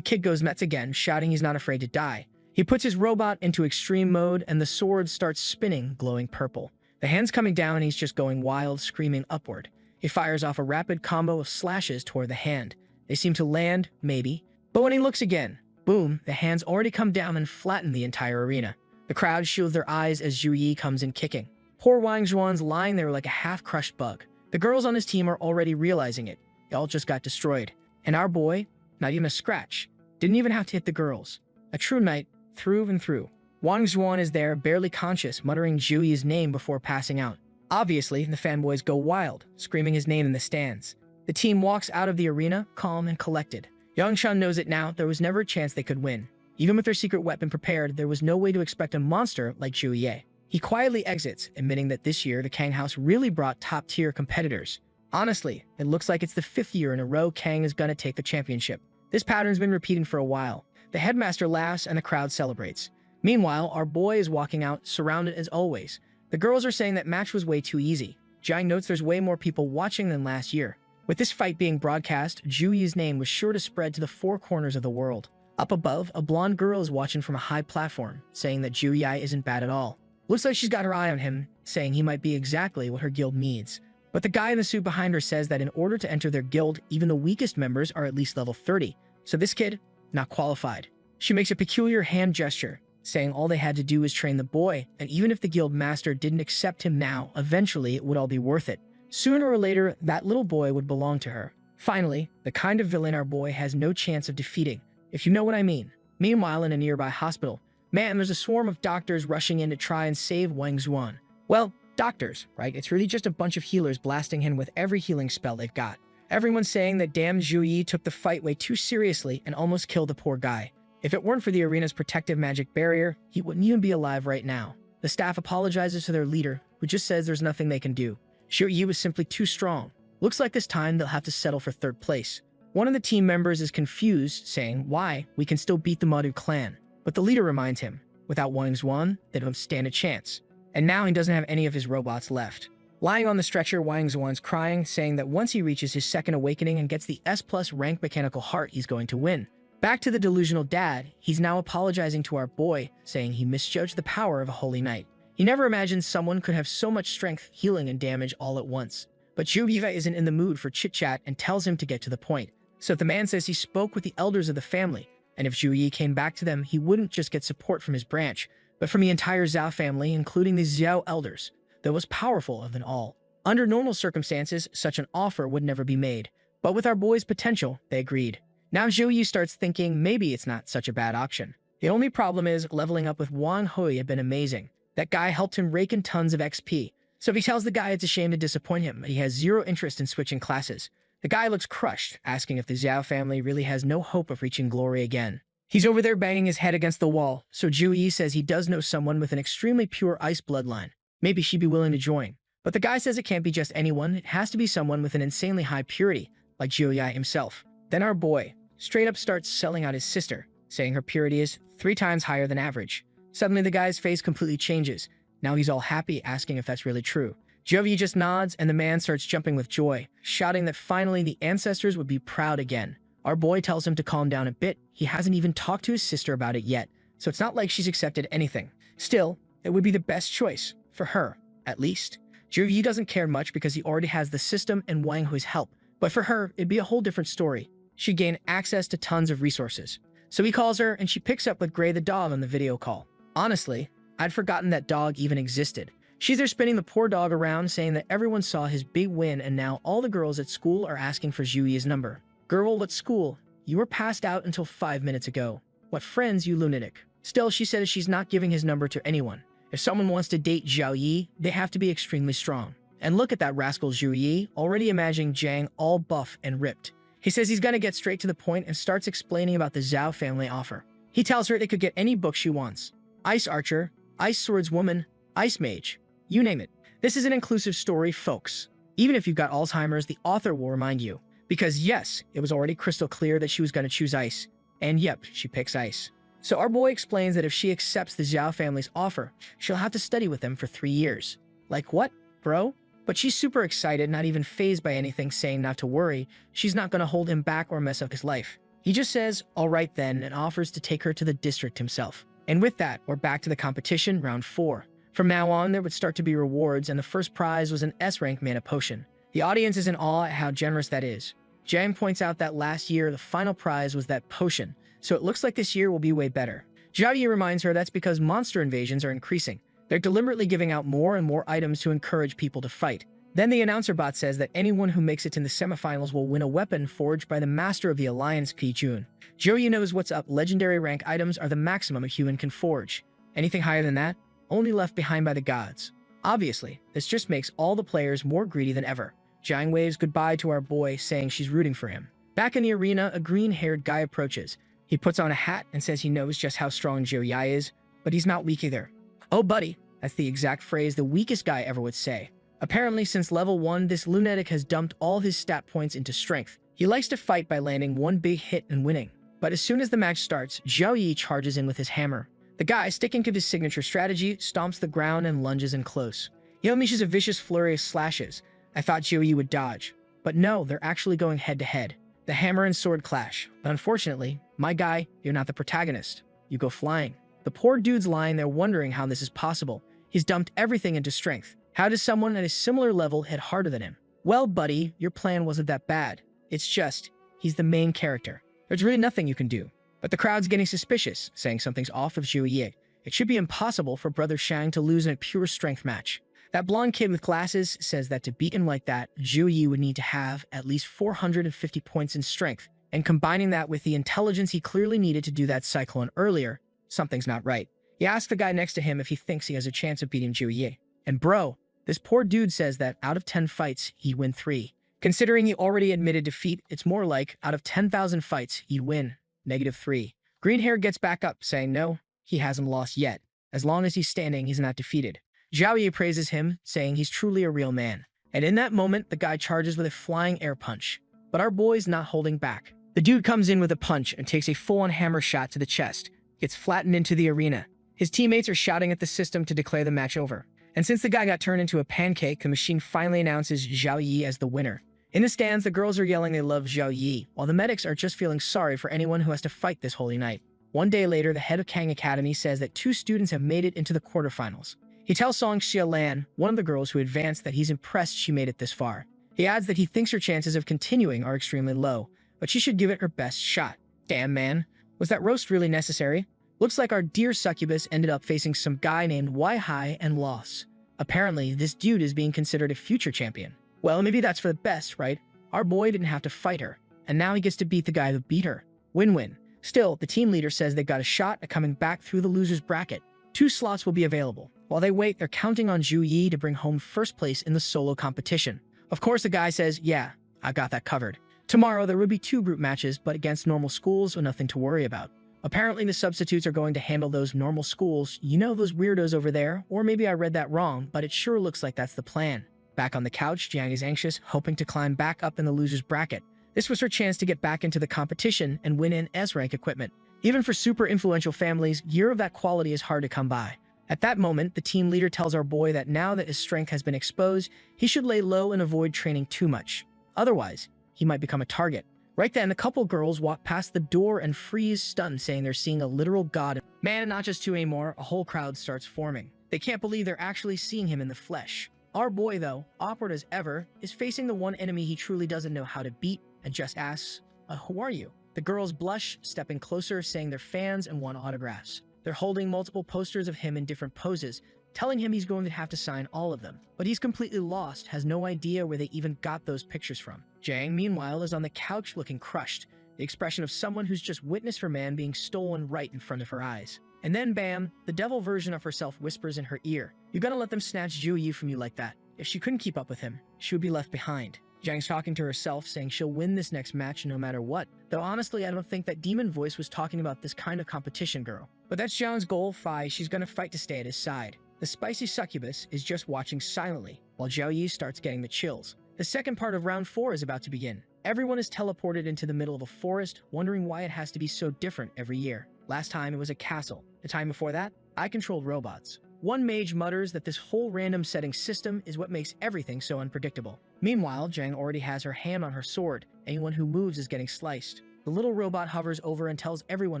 kid goes nuts again, shouting he's not afraid to die. He puts his robot into extreme mode, and the sword starts spinning, glowing purple. The hand's coming down, and he's just going wild, screaming upward. He fires off a rapid combo of slashes toward the hand. They seem to land, maybe. But when he looks again, boom, the hand's already come down and flattened the entire arena. The crowd shields their eyes as Zhu Yi comes in kicking. Poor Wang Xuan's lying there like a half-crushed bug. The girls on his team are already realizing it. They all just got destroyed. And our boy, not even a scratch. Didn't even have to hit the girls. A true knight, through and through. Wang Xuan is there, barely conscious, muttering Zhu Yi's name before passing out. Obviously, the fanboys go wild, screaming his name in the stands. The team walks out of the arena, calm and collected. Yangshan knows it now, there was never a chance they could win. Even with their secret weapon prepared, there was no way to expect a monster like Zhu Yi. He quietly exits, admitting that this year the Kang House really brought top-tier competitors. Honestly, it looks like it's the 5th year in a row Kang is gonna take the championship. This pattern's been repeating for a while. The headmaster laughs and the crowd celebrates. Meanwhile, our boy is walking out, surrounded as always. The girls are saying that match was way too easy. Jiang notes there's way more people watching than last year. With this fight being broadcast, Zhu Yi's name was sure to spread to the 4 corners of the world. Up above, a blonde girl is watching from a high platform, saying that Zhu Yi isn't bad at all. Looks like she's got her eye on him, saying he might be exactly what her guild needs. But the guy in the suit behind her says that in order to enter their guild, even the weakest members are at least level 30. So this kid, not qualified. She makes a peculiar hand gesture, saying all they had to do was train the boy, and even if the guild master didn't accept him now, eventually it would all be worth it. Sooner or later, that little boy would belong to her. Finally, the kind of villain our boy has no chance of defeating, if you know what I mean. Meanwhile, in a nearby hospital, man, there's a swarm of doctors rushing in to try and save Wang Xuan. Well, doctors, right? It's really just a bunch of healers blasting him with every healing spell they've got. Everyone's saying that damn Zhu Yi took the fight way too seriously and almost killed the poor guy. If it weren't for the arena's protective magic barrier, he wouldn't even be alive right now. The staff apologizes to their leader, who just says there's nothing they can do. Zhu Yi was simply too strong. Looks like this time they'll have to settle for 3rd place. One of the team members is confused, saying, why? We can still beat the Madu clan. But the leader reminds him, without Wang Xuan, they don't stand a chance. And now he doesn't have any of his robots left. Lying on the stretcher, Wang Xuan's crying, saying that once he reaches his 2nd awakening and gets the S+ rank mechanical heart, he's going to win. Back to the delusional dad, he's now apologizing to our boy, saying he misjudged the power of a holy knight. He never imagined someone could have so much strength, healing, and damage all at once. But Zhu Yi isn't in the mood for chit-chat and tells him to get to the point. So the man says he spoke with the elders of the family, and if Zhu Yi came back to them, he wouldn't just get support from his branch, but from the entire Zhao family, including the Xiao elders, the most powerful of them all. Under normal circumstances, such an offer would never be made, but with our boy's potential, they agreed. Now Zhu Yi starts thinking maybe it's not such a bad option. The only problem is leveling up with Wang Hui had been amazing. That guy helped him rake in tons of XP. So he tells the guy it's a shame to disappoint him, but he has zero interest in switching classes. The guy looks crushed, asking if the Xiao family really has no hope of reaching glory again. He's over there banging his head against the wall, so Zhu Yi says he does know someone with an extremely pure ice bloodline. Maybe she'd be willing to join. But the guy says it can't be just anyone, it has to be someone with an insanely high purity, like Zhu Yi himself. Then our boy straight up starts selling out his sister, saying her purity is 3 times higher than average. Suddenly the guy's face completely changes. Now he's all happy, asking if that's really true. Zhu Yi just nods, and the man starts jumping with joy, shouting that finally the ancestors would be proud again. Our boy tells him to calm down a bit. He hasn't even talked to his sister about it yet, so it's not like she's accepted anything. Still, it would be the best choice, for her, at least. Zhu Yi doesn't care much because he already has the system and Wang Hui's help, but for her, it'd be a whole different story. She'd gain access to tons of resources. So he calls her, and she picks up with Gray the dog on the video call. Honestly, I'd forgotten that dog even existed. She's there spinning the poor dog around, saying that everyone saw his big win and now all the girls at school are asking for Zhu Yi's number. Girl, what school? You were passed out until 5 minutes ago. What friends, you lunatic? Still, she says she's not giving his number to anyone. If someone wants to date Zhao Yi, they have to be extremely strong. And look at that rascal Zhu Yi, already imagining Zhang all buff and ripped. He says he's gonna get straight to the point and starts explaining about the Zhao family offer. He tells her they could get any book she wants. Ice Archer, Ice Swordswoman, Ice Mage. You name it. This is an inclusive story, folks. Even if you've got Alzheimer's, the author will remind you. Because yes, it was already crystal clear that she was going to choose ice. And yep, she picks ice. So our boy explains that if she accepts the Zhao family's offer, she'll have to study with them for 3 years. Like what, bro? But she's super excited, not even fazed by anything, saying not to worry, she's not going to hold him back or mess up his life. He just says, all right then, and offers to take her to the district himself. And with that, we're back to the competition, round 4. From now on, there would start to be rewards, and the first prize was an S-rank mana potion. The audience is in awe at how generous that is. Jang points out that last year, the final prize was that potion, so it looks like this year will be way better. Zhao Yi reminds her that's because monster invasions are increasing. They're deliberately giving out more and more items to encourage people to fight. Then the announcer bot says that anyone who makes it to the semifinals will win a weapon forged by the master of the alliance, Qi Jun. Zhou Yi knows what's up. Legendary rank items are the maximum a human can forge. Anything higher than that? Only left behind by the gods. Obviously, this just makes all the players more greedy than ever. Jiang waves goodbye to our boy, saying she's rooting for him. Back in the arena, a green-haired guy approaches. He puts on a hat and says he knows just how strong Zhou Yi is, but he's not weak either. Oh buddy, that's the exact phrase the weakest guy ever would say. Apparently, since level 1, this lunatic has dumped all his stat points into strength. He likes to fight by landing one big hit and winning. But as soon as the match starts, Zhao Yi charges in with his hammer. The guy, sticking to his signature strategy, stomps the ground and lunges in close. He unleashes a vicious flurry of slashes. I thought Zhou Yi would dodge. But no, they're actually going head-to-head. The hammer and sword clash. But unfortunately, my guy, you're not the protagonist. You go flying. The poor dude's lying there wondering how this is possible. He's dumped everything into strength. How does someone at a similar level hit harder than him? Well, buddy, your plan wasn't that bad. It's just, he's the main character. There's really nothing you can do. But the crowd's getting suspicious, saying something's off of Zhou Yi. It should be impossible for Brother Shang to lose in a pure strength match. That blonde kid with glasses says that to beat him like that, Zhou Yi would need to have at least 450 points in strength, and combining that with the intelligence he clearly needed to do that cyclone earlier, something's not right. He asks the guy next to him if he thinks he has a chance of beating Zhou Yi. And bro, this poor dude says that out of 10 fights, he'd win 3. Considering he already admitted defeat, it's more like out of 10,000 fights, he'd win -3. Green hair gets back up, saying no, he hasn't lost yet. As long as he's standing, he's not defeated. Zhao Yi praises him, saying he's truly a real man. And in that moment, the guy charges with a flying air punch. But our boy's not holding back. The dude comes in with a punch and takes a full-on hammer shot to the chest, gets flattened into the arena. His teammates are shouting at the system to declare the match over. And since the guy got turned into a pancake, the machine finally announces Zhao Yi as the winner. In the stands, the girls are yelling they love Zhao Yi, while the medics are just feeling sorry for anyone who has to fight this holy night. One day later, the head of Kang Academy says that 2 students have made it into the quarterfinals. He tells Song Xiaolan, one of the girls who advanced, that he's impressed she made it this far. He adds that he thinks her chances of continuing are extremely low, but she should give it her best shot. Damn, man. Was that roast really necessary? Looks like our dear Succubus ended up facing some guy named Wai and lost. Apparently, this dude is being considered a future champion. Well, maybe that's for the best, right? Our boy didn't have to fight her, and now he gets to beat the guy who beat her. Win-win. Still, the team leader says they've got a shot at coming back through the loser's bracket. 2 slots will be available. While they wait, they're counting on Zhu Yi to bring home first place in the solo competition. Of course, the guy says, yeah, I got that covered. Tomorrow, there will be 2 group matches, but against normal schools, so nothing to worry about. Apparently, the substitutes are going to handle those normal schools, you know, those weirdos over there, or maybe I read that wrong, but it sure looks like that's the plan. Back on the couch, Jiang is anxious, hoping to climb back up in the loser's bracket. This was her chance to get back into the competition and win in S-rank equipment. Even for super influential families, gear of that quality is hard to come by. At that moment, the team leader tells our boy that now that his strength has been exposed, he should lay low and avoid training too much. Otherwise, he might become a target. Right then, a couple girls walk past the door and freeze stunned, saying they're seeing a literal god. Man, not just 2 anymore, a whole crowd starts forming. They can't believe they're actually seeing him in the flesh. Our boy, though, awkward as ever, is facing the one enemy he truly doesn't know how to beat and just asks, who are you? The girls blush, stepping closer, saying they're fans and want autographs. They're holding multiple posters of him in different poses, telling him he's going to have to sign all of them. But he's completely lost, has no idea where they even got those pictures from. Jiang, meanwhile, is on the couch looking crushed, the expression of someone who's just witnessed her man being stolen right in front of her eyes. And then bam, the devil version of herself whispers in her ear, "You gotta let them snatch Zhu Yi from you like that." If she couldn't keep up with him, she would be left behind. Jiang's talking to herself, saying she'll win this next match no matter what. Though honestly, I don't think that demon voice was talking about this kind of competition girl. But that's Jiang's goal. She's gonna fight to stay at his side. The spicy succubus is just watching silently, while Zhao Yi starts getting the chills. The second part of round 4 is about to begin. Everyone is teleported into the middle of a forest, wondering why it has to be so different every year. Last time it was a castle. The time before that, I controlled robots. One mage mutters that this whole random setting system is what makes everything so unpredictable. Meanwhile, Jiang already has her hand on her sword. Anyone who moves is getting sliced. The little robot hovers over and tells everyone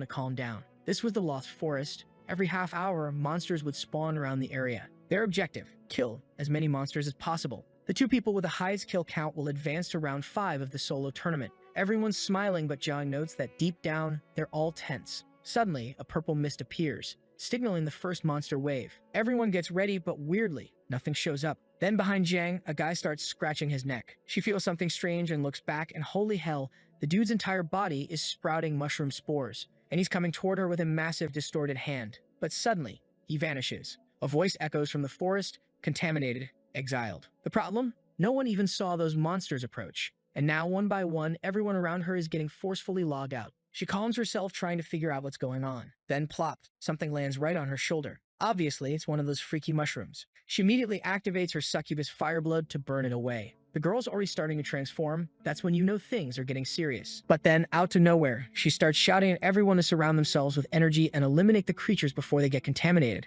to calm down. This was the Lost Forest. Every half hour, monsters would spawn around the area. Their objective, kill as many monsters as possible. The 2 people with the highest kill count will advance to round 5 of the solo tournament. Everyone's smiling, but Jiang notes that deep down, they're all tense. Suddenly, a purple mist appears, signaling the first monster wave. Everyone gets ready, but weirdly, nothing shows up. Then behind Jiang, a guy starts scratching his neck. She feels something strange and looks back, and holy hell, the dude's entire body is sprouting mushroom spores, and he's coming toward her with a massive distorted hand. But suddenly, he vanishes. A voice echoes from the forest, contaminated, exiled. The problem? No one even saw those monsters approach. And now, one by one, everyone around her is getting forcefully logged out. She calms herself, trying to figure out what's going on. Then plop, something lands right on her shoulder. Obviously, it's one of those freaky mushrooms. She immediately activates her succubus fireblood to burn it away. The girl's already starting to transform. That's when you know things are getting serious. But then, out of nowhere, she starts shouting at everyone to surround themselves with energy and eliminate the creatures before they get contaminated.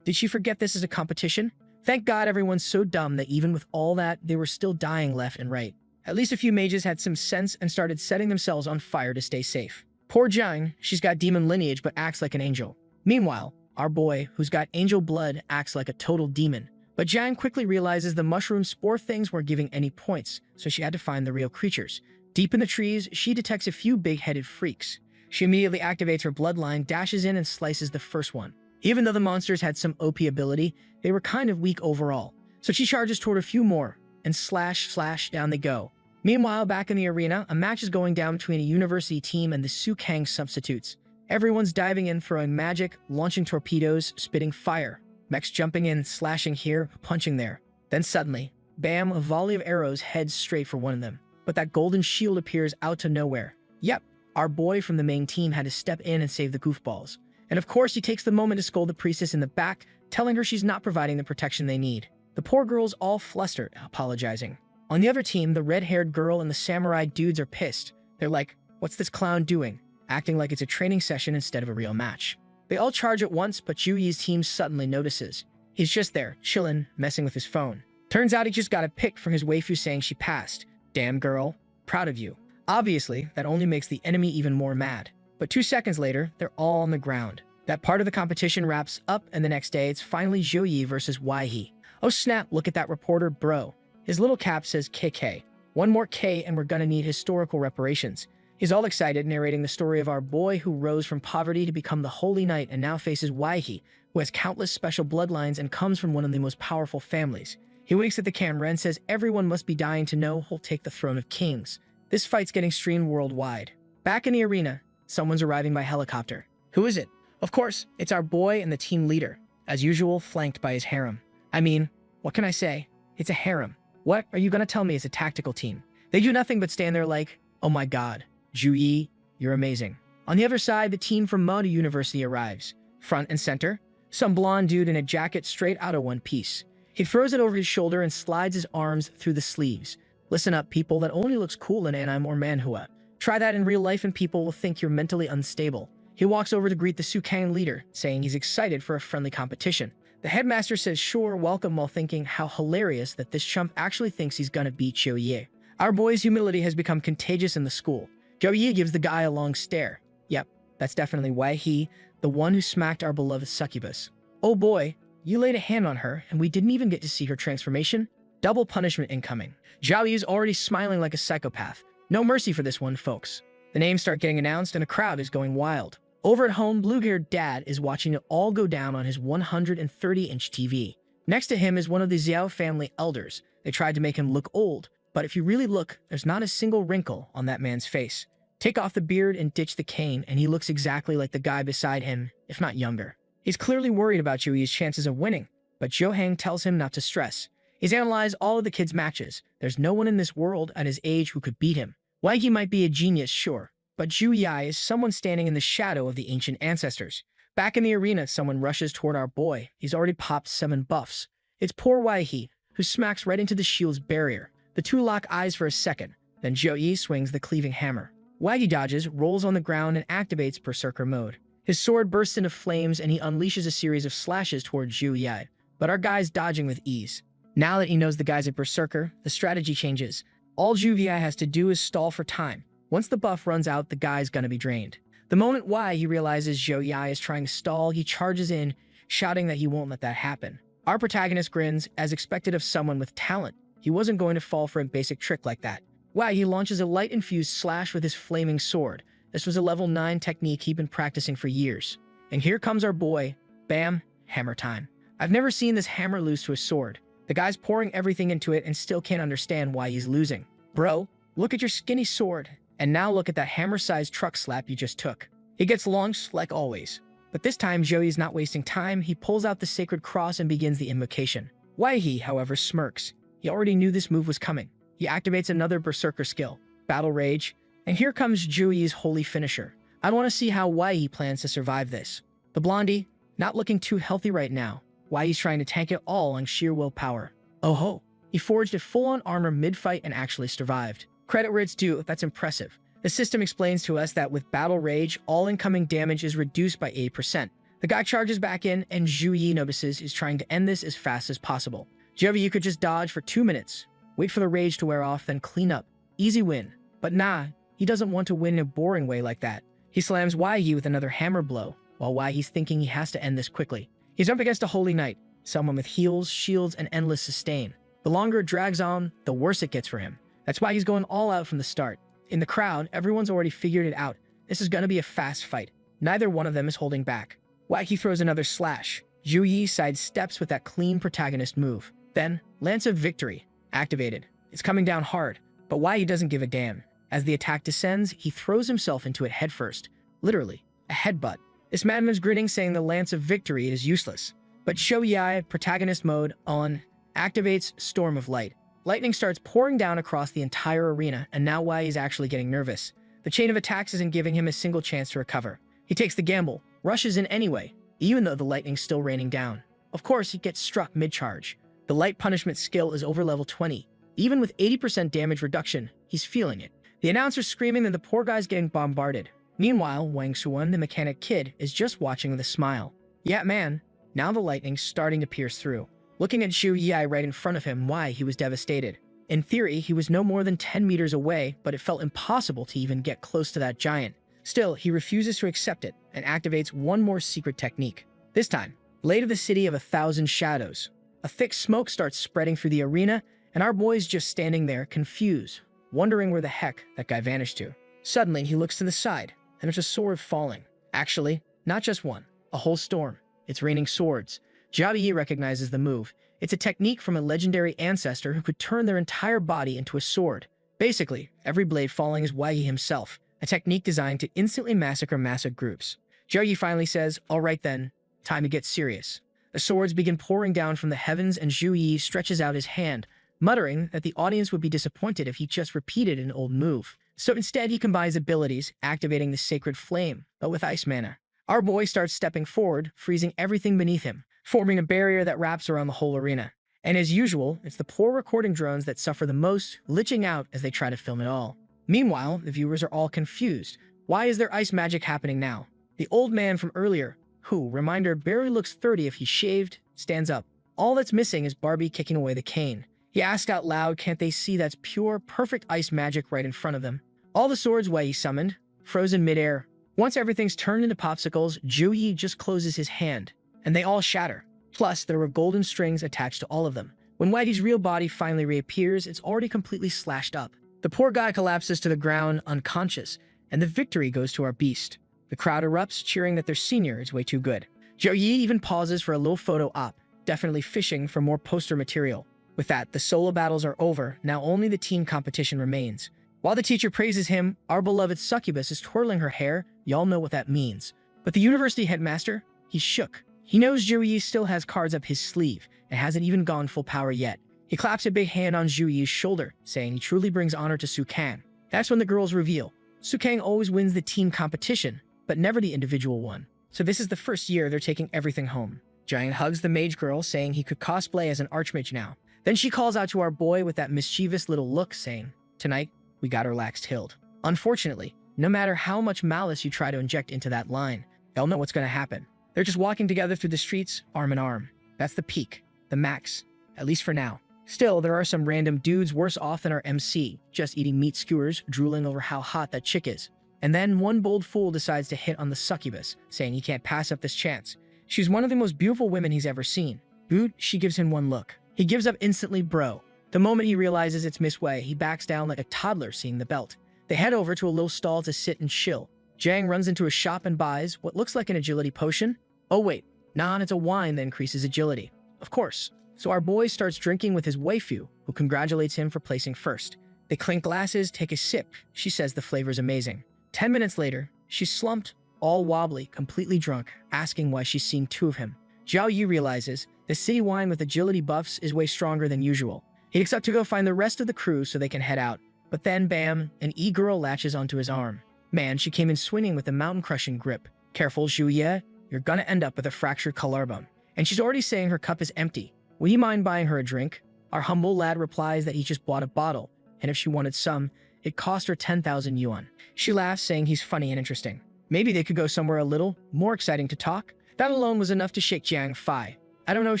Did she forget this is a competition? Thank God everyone's so dumb that even with all that, they were still dying left and right. At least a few mages had some sense and started setting themselves on fire to stay safe. Poor Jiang, she's got demon lineage but acts like an angel. Meanwhile, our boy, who's got angel blood, acts like a total demon. But Jiang quickly realizes the mushroom spore things weren't giving any points, so she had to find the real creatures. Deep in the trees, she detects a few big-headed freaks. She immediately activates her bloodline, dashes in, and slices the first one. Even though the monsters had some OP ability, they were kind of weak overall. So she charges toward a few more, and slash, down they go. Meanwhile, back in the arena, a match is going down between a university team and the Sukang substitutes. Everyone's diving in, throwing magic, launching torpedoes, spitting fire. Mechs jumping in, slashing here, punching there. Then suddenly, bam, a volley of arrows heads straight for one of them. But that golden shield appears out of nowhere. Yep, our boy from the main team had to step in and save the goofballs. And of course, he takes the moment to scold the priestess in the back, telling her she's not providing the protection they need. The poor girl's all flustered, apologizing. On the other team, the red-haired girl and the samurai dudes are pissed. They're like, "What's this clown doing?" Acting like it's a training session instead of a real match. They all charge at once, but Zhu Yi's team suddenly notices. He's just there, chillin', messing with his phone. Turns out he just got a pic from his waifu saying she passed. Damn girl, proud of you. Obviously, that only makes the enemy even more mad. But 2 seconds later, they're all on the ground. That part of the competition wraps up, and the next day, it's finally Zhu Yi versus Wai He. Oh snap, look at that reporter, bro. His little cap says KK. One more K and we're gonna need historical reparations. He's all excited, narrating the story of our boy who rose from poverty to become the Holy Knight and now faces Waihe, who has countless special bloodlines and comes from one of the most powerful families. He winks at the camera and says everyone must be dying to know who'll take the throne of kings. This fight's getting streamed worldwide. Back in the arena, someone's arriving by helicopter. Who is it? Of course, it's our boy and the team leader, as usual, flanked by his harem. I mean, what can I say? It's a harem. What are you gonna tell me it's a tactical team? They do nothing but stand there like, oh my god, Ju-yi, you're amazing. On the other side, the team from Manga University arrives. Front and center, some blonde dude in a jacket straight out of One Piece. He throws it over his shoulder and slides his arms through the sleeves. Listen up, people, that only looks cool in anime or manhwa. Try that in real life and people will think you're mentally unstable. He walks over to greet the Sukkang leader, saying he's excited for a friendly competition. The headmaster says sure, welcome, while thinking how hilarious that this chump actually thinks he's gonna beat Joye. Our boy's humility has become contagious in the school. Joye gives the guy a long stare. Yep, that's definitely Waihe, the one who smacked our beloved Succubus. Oh boy, you laid a hand on her and we didn't even get to see her transformation? Double punishment incoming. Zhao Yi's already smiling like a psychopath. No mercy for this one, folks. The names start getting announced and a crowd is going wild. Over at home, blue-haired dad is watching it all go down on his 130-inch TV. Next to him is one of the Xiao family elders. They tried to make him look old, but if you really look, there's not a single wrinkle on that man's face. Take off the beard and ditch the cane, and he looks exactly like the guy beside him, if not younger. He's clearly worried about Jui's chances of winning, but Johang tells him not to stress. He's analyzed all of the kids' matches. There's no one in this world at his age who could beat him. Waihe might be a genius, sure, but Zhu Yi is someone standing in the shadow of the ancient ancestors. Back in the arena, someone rushes toward our boy. He's already popped 7 buffs. It's poor Waihe, who smacks right into the shield's barrier. The two lock eyes for a second, then Zhou Yi swings the cleaving hammer. Waihe dodges, rolls on the ground, and activates Berserker mode. His sword bursts into flames and he unleashes a series of slashes toward Zhu Yi, but our guy's dodging with ease. Now that he knows the guy's a Berserker, the strategy changes. All Zhu Yi has to do is stall for time. Once the buff runs out, the guy's gonna be drained. The moment Waihe realizes Zhou Yi is trying to stall, he charges in, shouting that he won't let that happen. Our protagonist grins, as expected of someone with talent. He wasn't going to fall for a basic trick like that. Waihe launches a light-infused slash with his flaming sword. This was a level 9 technique he'd been practicing for years. And here comes our boy. Bam, hammer time. I've never seen this hammer lose to a sword. The guy's pouring everything into it and still can't understand why he's losing. Bro, look at your skinny sword. And now look at that hammer-sized truck slap you just took. He gets launched like always. But this time, Joey's not wasting time. He pulls out the sacred cross and begins the invocation. Waihe, however, smirks. He already knew this move was coming. He activates another Berserker skill, Battle Rage, and here comes Jui's holy finisher. I want to see how Waihe plans to survive this. The blondie, not looking too healthy right now. Waihe's trying to tank it all on sheer willpower. Oh ho! He forged a full-on armor mid-fight and actually survived. Credit where it's due, that's impressive. The system explains to us that with Battle Rage, all incoming damage is reduced by 8%. The guy charges back in, and Zhu Yi notices he's trying to end this as fast as possible. Jovi, you could just dodge for 2 minutes, wait for the rage to wear off, then clean up. Easy win. But nah, he doesn't want to win in a boring way like that. He slams Waihe with another hammer blow, while Waihe's thinking he has to end this quickly. He's up against a Holy Knight, someone with heals, shields, and endless sustain. The longer it drags on, the worse it gets for him. That's why he's going all out from the start. In the crowd, everyone's already figured it out. This is gonna be a fast fight. Neither one of them is holding back. Waihe throws another slash. Zhu Yi sidesteps with that clean protagonist move. Then, Lance of Victory, activated. It's coming down hard, but Waihe doesn't give a damn. As the attack descends, he throws himself into it headfirst. Literally, a headbutt. This madman's grinning, saying the Lance of Victory is useless. But Zhou Yi, protagonist mode on, activates Storm of Light. Lightning starts pouring down across the entire arena, and now Waihe is actually getting nervous. The chain of attacks isn't giving him a single chance to recover. He takes the gamble, rushes in anyway, even though the lightning's still raining down. Of course, he gets struck mid-charge. The light punishment skill is over level 20. Even with 80% damage reduction, he's feeling it. The announcer's screaming that the poor guy's getting bombarded. Meanwhile, Wang Xuan, the mechanic kid, is just watching with a smile. Yeah, man, now the lightning's starting to pierce through. Looking at Zhu Yi right in front of him, Why he was devastated. In theory, he was no more than 10 meters away, but it felt impossible to even get close to that giant. Still, he refuses to accept it and activates one more secret technique. This time, Blade of the City of 1,000 Shadows. A thick smoke starts spreading through the arena, and our boy's just standing there, confused, wondering where the heck that guy vanished to. Suddenly, he looks to the side, and there's a sword falling. Actually, not just one, a whole storm. It's raining swords. Jiaoyi recognizes the move. It's a technique from a legendary ancestor who could turn their entire body into a sword. Basically, every blade falling is Wei himself, a technique designed to instantly massacre massive groups. Jiaoyi finally says, "All right then, time to get serious." The swords begin pouring down from the heavens and Zhu Yi stretches out his hand, muttering that the audience would be disappointed if he just repeated an old move. So instead, he combines abilities, activating the sacred flame, but with ice mana. Our boy starts stepping forward, freezing everything beneath him, forming a barrier that wraps around the whole arena. And as usual, it's the poor recording drones that suffer the most, glitching out as they try to film it all. Meanwhile, the viewers are all confused. Why is there ice magic happening now? The old man from earlier, who, reminder, barely looks 30 if he's shaved, stands up. All that's missing is Barbie kicking away the cane. He asks out loud, can't they see that's pure, perfect ice magic right in front of them? All the swords Wei summoned, frozen midair. Once everything's turned into popsicles, Zhu Yi just closes his hand, and they all shatter. Plus, there were golden strings attached to all of them. When Wei's real body finally reappears, it's already completely slashed up. The poor guy collapses to the ground, unconscious, and the victory goes to our beast. The crowd erupts, cheering that their senior is way too good. Jiaoyi even pauses for a little photo op, definitely fishing for more poster material. With that, the solo battles are over, now only the team competition remains. While the teacher praises him, our beloved Succubus is twirling her hair, y'all know what that means. But the university headmaster, he's shook. He knows Zhu Yi still has cards up his sleeve, and hasn't even gone full power yet. He claps a big hand on Zhu Yi's shoulder, saying he truly brings honor to Su Kang. That's when the girls reveal. Su Kang always wins the team competition, but never the individual one. So this is the first year they're taking everything home. Giant hugs the mage girl, saying he could cosplay as an archmage now. Then she calls out to our boy with that mischievous little look, saying, "Tonight, we got our lax tilled." Unfortunately, no matter how much malice you try to inject into that line, they'll know what's going to happen. They're just walking together through the streets, arm in arm. That's the peak, the max, at least for now. Still, there are some random dudes worse off than our MC, just eating meat skewers, drooling over how hot that chick is. And then one bold fool decides to hit on the Succubus, saying he can't pass up this chance. She's one of the most beautiful women he's ever seen. Dude, she gives him one look. He gives up instantly, bro. The moment he realizes it's Miss Wei, he backs down like a toddler seeing the belt. They head over to a little stall to sit and chill. Jang runs into a shop and buys what looks like an agility potion. Oh wait, nah, it's a wine that increases agility. Of course. So our boy starts drinking with his waifu, who congratulates him for placing first. They clink glasses, take a sip. She says the flavor's amazing. 10 minutes later, she's slumped, all wobbly, completely drunk, asking why she's seen two of him. Zhao Yi realizes the city wine with agility buffs is way stronger than usual. He looks up to go find the rest of the crew so they can head out. But then, bam, an e-girl latches onto his arm. Man, she came in swinging with a mountain-crushing grip. Careful, Zhuye, you're gonna end up with a fractured collarbone. And she's already saying her cup is empty. Would you mind buying her a drink? Our humble lad replies that he just bought a bottle, and if she wanted some, it cost her 10,000 yuan. She laughs, saying he's funny and interesting. Maybe they could go somewhere a little more exciting to talk. That alone was enough to shake Jiang Fai. I don't know if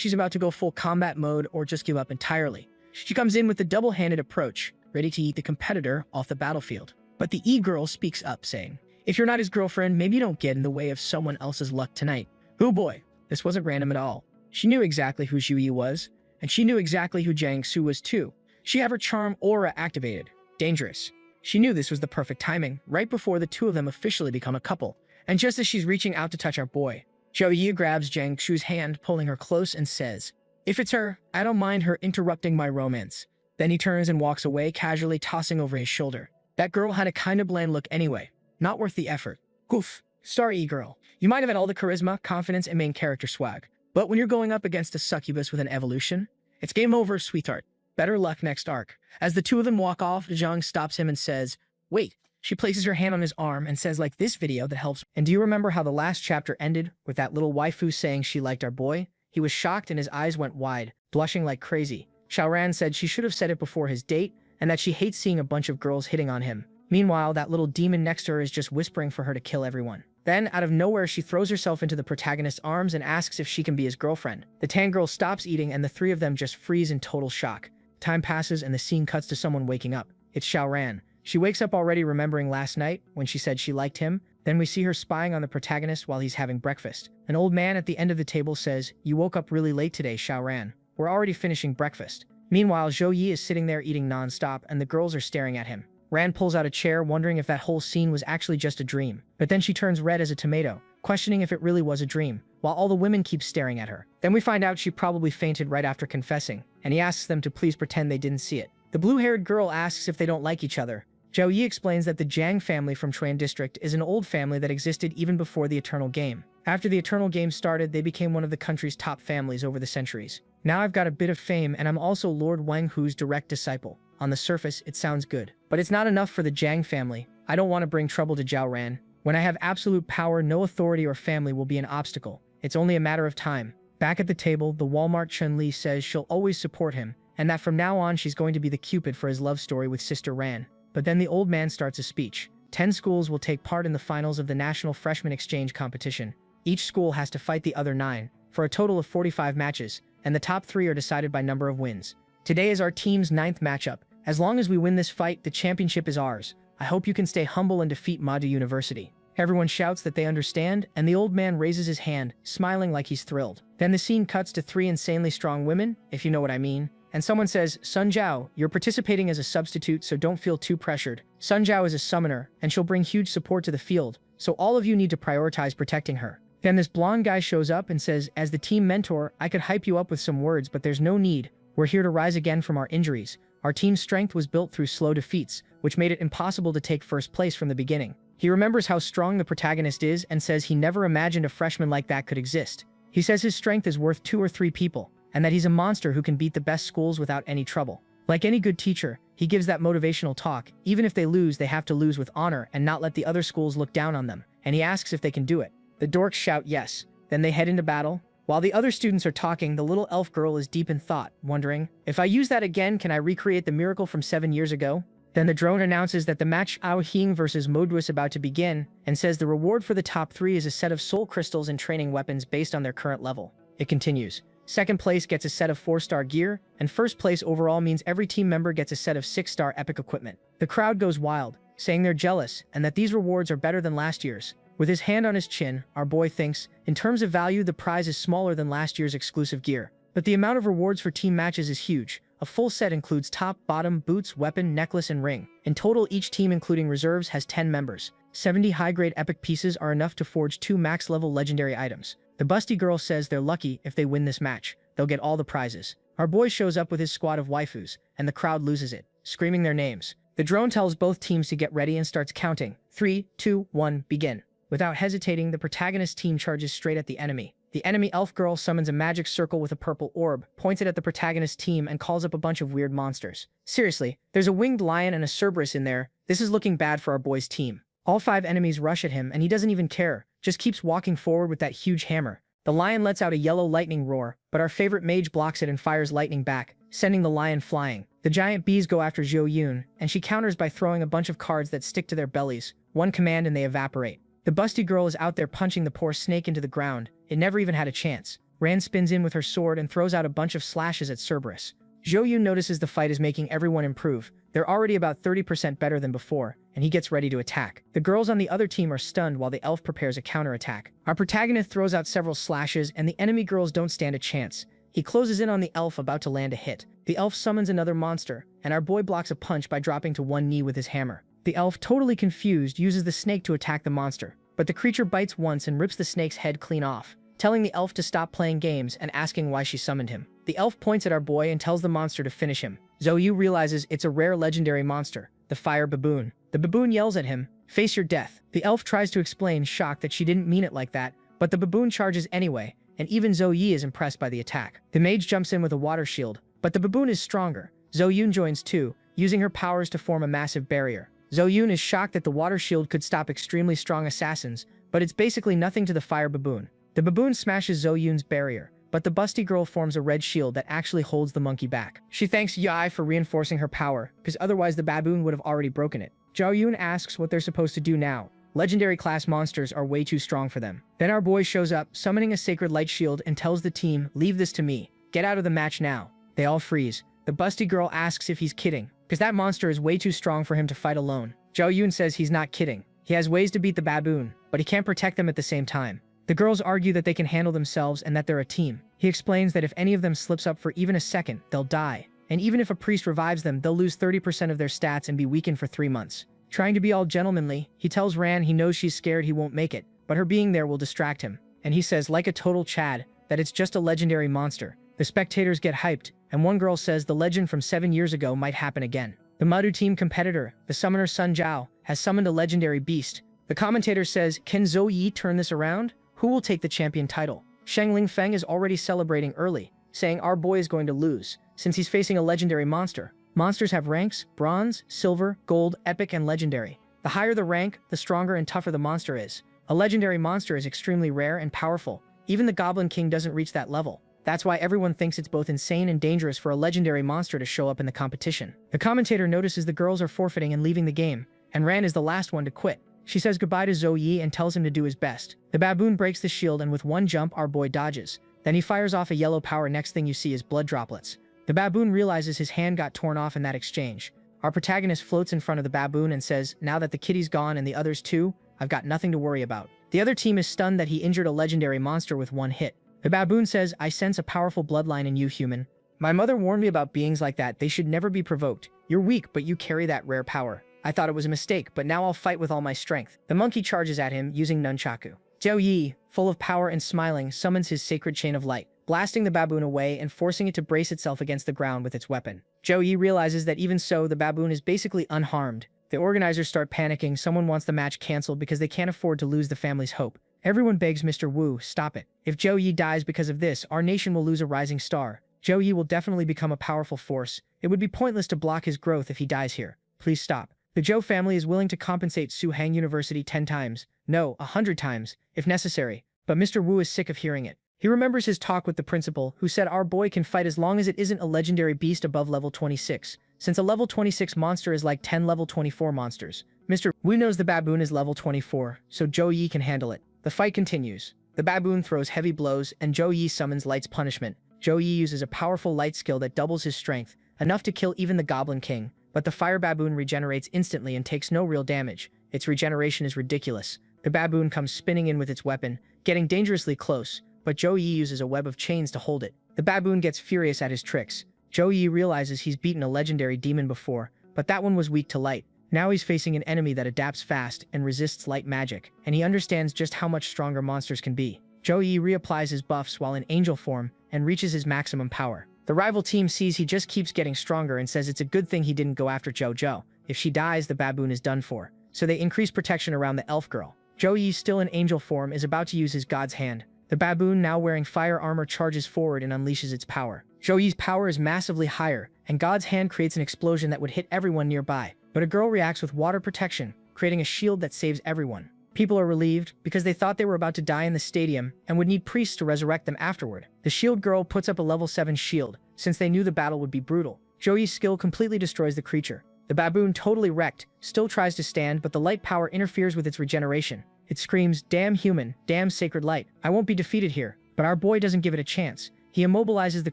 she's about to go full combat mode or just give up entirely. She comes in with the double-handed approach, ready to eat the competitor off the battlefield. But the e-girl speaks up, saying, if you're not his girlfriend, maybe you don't get in the way of someone else's luck tonight. Oh boy, this wasn't random at all. She knew exactly who Zhu Yi was, and she knew exactly who Jiang Su was too. She had her charm aura activated. Dangerous. She knew this was the perfect timing, right before the two of them officially become a couple. And just as she's reaching out to touch our boy, Zhou Yi grabs Jiang Shu's hand, pulling her close and says, if it's her, I don't mind her interrupting my romance. Then he turns and walks away, casually tossing over his shoulder. That girl had a kind of bland look anyway. Not worth the effort. Goof. Sorry, e-girl. You might have had all the charisma, confidence, and main character swag. But when you're going up against a succubus with an evolution, it's game over, sweetheart. Better luck next arc. As the two of them walk off, Zhang stops him and says, wait. She places her hand on his arm and says, like this video that helps. And do you remember how the last chapter ended with that little waifu saying she liked our boy? He was shocked and his eyes went wide, blushing like crazy. Xiaoran said she should have said it before his date and that she hates seeing a bunch of girls hitting on him. Meanwhile, that little demon next to her is just whispering for her to kill everyone. Then, out of nowhere, she throws herself into the protagonist's arms and asks if she can be his girlfriend. The tan girl stops eating and the three of them just freeze in total shock. Time passes and the scene cuts to someone waking up. It's Xiaoran. She wakes up already remembering last night when she said she liked him. Then we see her spying on the protagonist while he's having breakfast. An old man at the end of the table says, you woke up really late today, Xiaoran. We're already finishing breakfast. Meanwhile, Zhou Yi is sitting there eating non-stop and the girls are staring at him. Ran pulls out a chair, wondering if that whole scene was actually just a dream. But then she turns red as a tomato, questioning if it really was a dream, while all the women keep staring at her. Then we find out she probably fainted right after confessing, and he asks them to please pretend they didn't see it. The blue-haired girl asks if they don't like each other. Zhou Yi explains that the Jiang family from Chuan District is an old family that existed even before the Eternal Game. After the Eternal Game started, they became one of the country's top families over the centuries. Now I've got a bit of fame and I'm also Lord Wang Hu's direct disciple. On the surface, it sounds good. But it's not enough for the Jiang family. I don't want to bring trouble to Zhao Ran. When I have absolute power, no authority or family will be an obstacle. It's only a matter of time. Back at the table, the Walmart Chun-Li says she'll always support him, and that from now on she's going to be the Cupid for his love story with Sister Ran. But then the old man starts a speech. 10 schools will take part in the finals of the National Freshman Exchange Competition. Each school has to fight the other 9, for a total of 45 matches, and the top 3 are decided by number of wins. Today is our team's 9th matchup. As long as we win this fight, the championship is ours. I hope you can stay humble and defeat Madu University. Everyone shouts that they understand, and the old man raises his hand, smiling like he's thrilled. Then the scene cuts to 3 insanely strong women, if you know what I mean. And someone says, Sun Jiao, you're participating as a substitute, so don't feel too pressured. Sun Jiao is a summoner, and she'll bring huge support to the field, so all of you need to prioritize protecting her. Then this blonde guy shows up and says, as the team mentor, I could hype you up with some words, but there's no need. We're here to rise again from our injuries. Our team's strength was built through slow defeats, which made it impossible to take first place from the beginning. He remembers how strong the protagonist is and says he never imagined a freshman like that could exist. He says his strength is worth 2 or 3 people, and that he's a monster who can beat the best schools without any trouble. Like any good teacher, he gives that motivational talk. Even if they lose, they have to lose with honor and not let the other schools look down on them, and he asks if they can do it. The dorks shout yes. Then they head into battle. While the other students are talking, the little elf girl is deep in thought, wondering, if I use that again, can I recreate the miracle from 7 years ago? Then the drone announces that the match Ao Hing versus Modru is about to begin, and says the reward for the top 3 is a set of soul crystals and training weapons based on their current level. It continues. Second place gets a set of 4-star gear, and first place overall means every team member gets a set of 6-star epic equipment. The crowd goes wild, saying they're jealous, and that these rewards are better than last year's. With his hand on his chin, our boy thinks, in terms of value, the prize is smaller than last year's exclusive gear. But the amount of rewards for team matches is huge. A full set includes top, bottom, boots, weapon, necklace, and ring. In total, each team including reserves has 10 members. 70 high-grade epic pieces are enough to forge 2 max-level legendary items. The busty girl says they're lucky if they win this match. They'll get all the prizes. Our boy shows up with his squad of waifus, and the crowd loses it, screaming their names. The drone tells both teams to get ready and starts counting. 3, 2, 1, begin. Without hesitating, the protagonist team charges straight at the enemy. The enemy elf girl summons a magic circle with a purple orb, points it at the protagonist team, and calls up a bunch of weird monsters. Seriously, there's a winged lion and a Cerberus in there. This is looking bad for our boy's team. All 5 enemies rush at him, and he doesn't even care, just keeps walking forward with that huge hammer. The lion lets out a yellow lightning roar, but our favorite mage blocks it and fires lightning back, sending the lion flying. The giant bees go after Zhou Yun, and she counters by throwing a bunch of cards that stick to their bellies. One command and they evaporate. The busty girl is out there punching the poor snake into the ground. It never even had a chance. Ran spins in with her sword and throws out a bunch of slashes at Cerberus. Zhou Yun notices the fight is making everyone improve. They're already about 30% better than before, and he gets ready to attack. The girls on the other team are stunned while the elf prepares a counterattack. Our protagonist throws out several slashes, and the enemy girls don't stand a chance. He closes in on the elf about to land a hit. The elf summons another monster, and our boy blocks a punch by dropping to one knee with his hammer. The elf, totally confused, uses the snake to attack the monster, but the creature bites once and rips the snake's head clean off, telling the elf to stop playing games and asking why she summoned him. The elf points at our boy and tells the monster to finish him. Zhou Yu realizes it's a rare legendary monster, the fire baboon. The baboon yells at him, "Face your death." The elf tries to explain, shocked that she didn't mean it like that, but the baboon charges anyway, and even Zhou Yi is impressed by the attack. The mage jumps in with a water shield, but the baboon is stronger. Zhou Yun joins too, using her powers to form a massive barrier. Zhou Yun is shocked that the water shield could stop extremely strong assassins, but it's basically nothing to the fire baboon. The baboon smashes Zhou Yun's barrier, but the busty girl forms a red shield that actually holds the monkey back. She thanks Yai for reinforcing her power, because otherwise the baboon would have already broken it. Zhou Yun asks what they're supposed to do now. Legendary class monsters are way too strong for them. Then our boy shows up, summoning a sacred light shield, and tells the team, "Leave this to me. Get out of the match now." They all freeze. The busty girl asks if he's kidding, because that monster is way too strong for him to fight alone. Zhou Yun says he's not kidding. He has ways to beat the baboon, but he can't protect them at the same time. The girls argue that they can handle themselves and that they're a team. He explains that if any of them slips up for even a second, they'll die. and even if a priest revives them, they'll lose 30% of their stats and be weakened for 3 months. Trying to be all gentlemanly, he tells Ran he knows she's scared he won't make it, but her being there will distract him. And he says, like a total Chad, that it's just a legendary monster. The spectators get hyped, and one girl says the legend from 7 years ago might happen again. The Madu team competitor, the summoner Sun Zhao, has summoned a legendary beast. The commentator says, can Zhou Yi turn this around? Who will take the champion title? Sheng Lingfeng is already celebrating early, saying our boy is going to lose, since he's facing a legendary monster. Monsters have ranks: bronze, silver, gold, epic, and legendary. The higher the rank, the stronger and tougher the monster is. A legendary monster is extremely rare and powerful. Even the Goblin King doesn't reach that level. That's why everyone thinks it's both insane and dangerous for a legendary monster to show up in the competition. The commentator notices the girls are forfeiting and leaving the game, and Ran is the last one to quit. She says goodbye to Zhou Yi and tells him to do his best. The baboon breaks the shield, and with one jump, our boy dodges. Then he fires off a yellow power. Next thing you see is blood droplets. The baboon realizes his hand got torn off in that exchange. Our protagonist floats in front of the baboon and says, now that the kitty's gone and the others too, I've got nothing to worry about. The other team is stunned that he injured a legendary monster with one hit. The baboon says, I sense a powerful bloodline in you, human. My mother warned me about beings like that. They should never be provoked. You're weak, but you carry that rare power. I thought it was a mistake, but now I'll fight with all my strength. The monkey charges at him using nunchaku. Zhou Yi, full of power and smiling, summons his sacred chain of light, blasting the baboon away and forcing it to brace itself against the ground with its weapon. Zhou Yi realizes that even so, the baboon is basically unharmed. The organizers start panicking. Someone wants the match canceled because they can't afford to lose the family's hope. Everyone begs Mr. Wu, stop it. If Zhou Yi dies because of this, our nation will lose a rising star. Zhou Yi will definitely become a powerful force. It would be pointless to block his growth if he dies here. Please stop. The Zhou family is willing to compensate Suhang University 10 times, no, 100 times, if necessary. But Mr. Wu is sick of hearing it. He remembers his talk with the principal, who said our boy can fight as long as it isn't a legendary beast above level 26, since a level 26 monster is like 10 level 24 monsters. Mr. Wu knows the baboon is level 24, so Zhou Yi can handle it. The fight continues. The baboon throws heavy blows, and Zhou Yi summons Light's punishment. Zhou Yi uses a powerful light skill that doubles his strength, enough to kill even the Goblin King, but the fire baboon regenerates instantly and takes no real damage. Its regeneration is ridiculous. The baboon comes spinning in with its weapon, getting dangerously close, but Zhou Yi uses a web of chains to hold it. The baboon gets furious at his tricks. Zhou Yi realizes he's beaten a legendary demon before, but that one was weak to light. Now he's facing an enemy that adapts fast and resists light magic, and he understands just how much stronger monsters can be. Zhou Yi reapplies his buffs while in angel form and reaches his maximum power. The rival team sees he just keeps getting stronger and says it's a good thing he didn't go after Zhou. If she dies, the baboon is done for. So they increase protection around the elf girl. Zhou Yi, still in angel form, is about to use his god's hand. The baboon, now wearing fire armor, charges forward and unleashes its power. Zhou Yi's power is massively higher, and God's hand creates an explosion that would hit everyone nearby. But a girl reacts with water protection, creating a shield that saves everyone. People are relieved because they thought they were about to die in the stadium and would need priests to resurrect them afterward. The shield girl puts up a level 7 shield, since they knew the battle would be brutal. Zhou Yi's skill completely destroys the creature. The baboon, totally wrecked, still tries to stand, but the light power interferes with its regeneration. It screams, damn human, damn sacred light, I won't be defeated here. But our boy doesn't give it a chance. He immobilizes the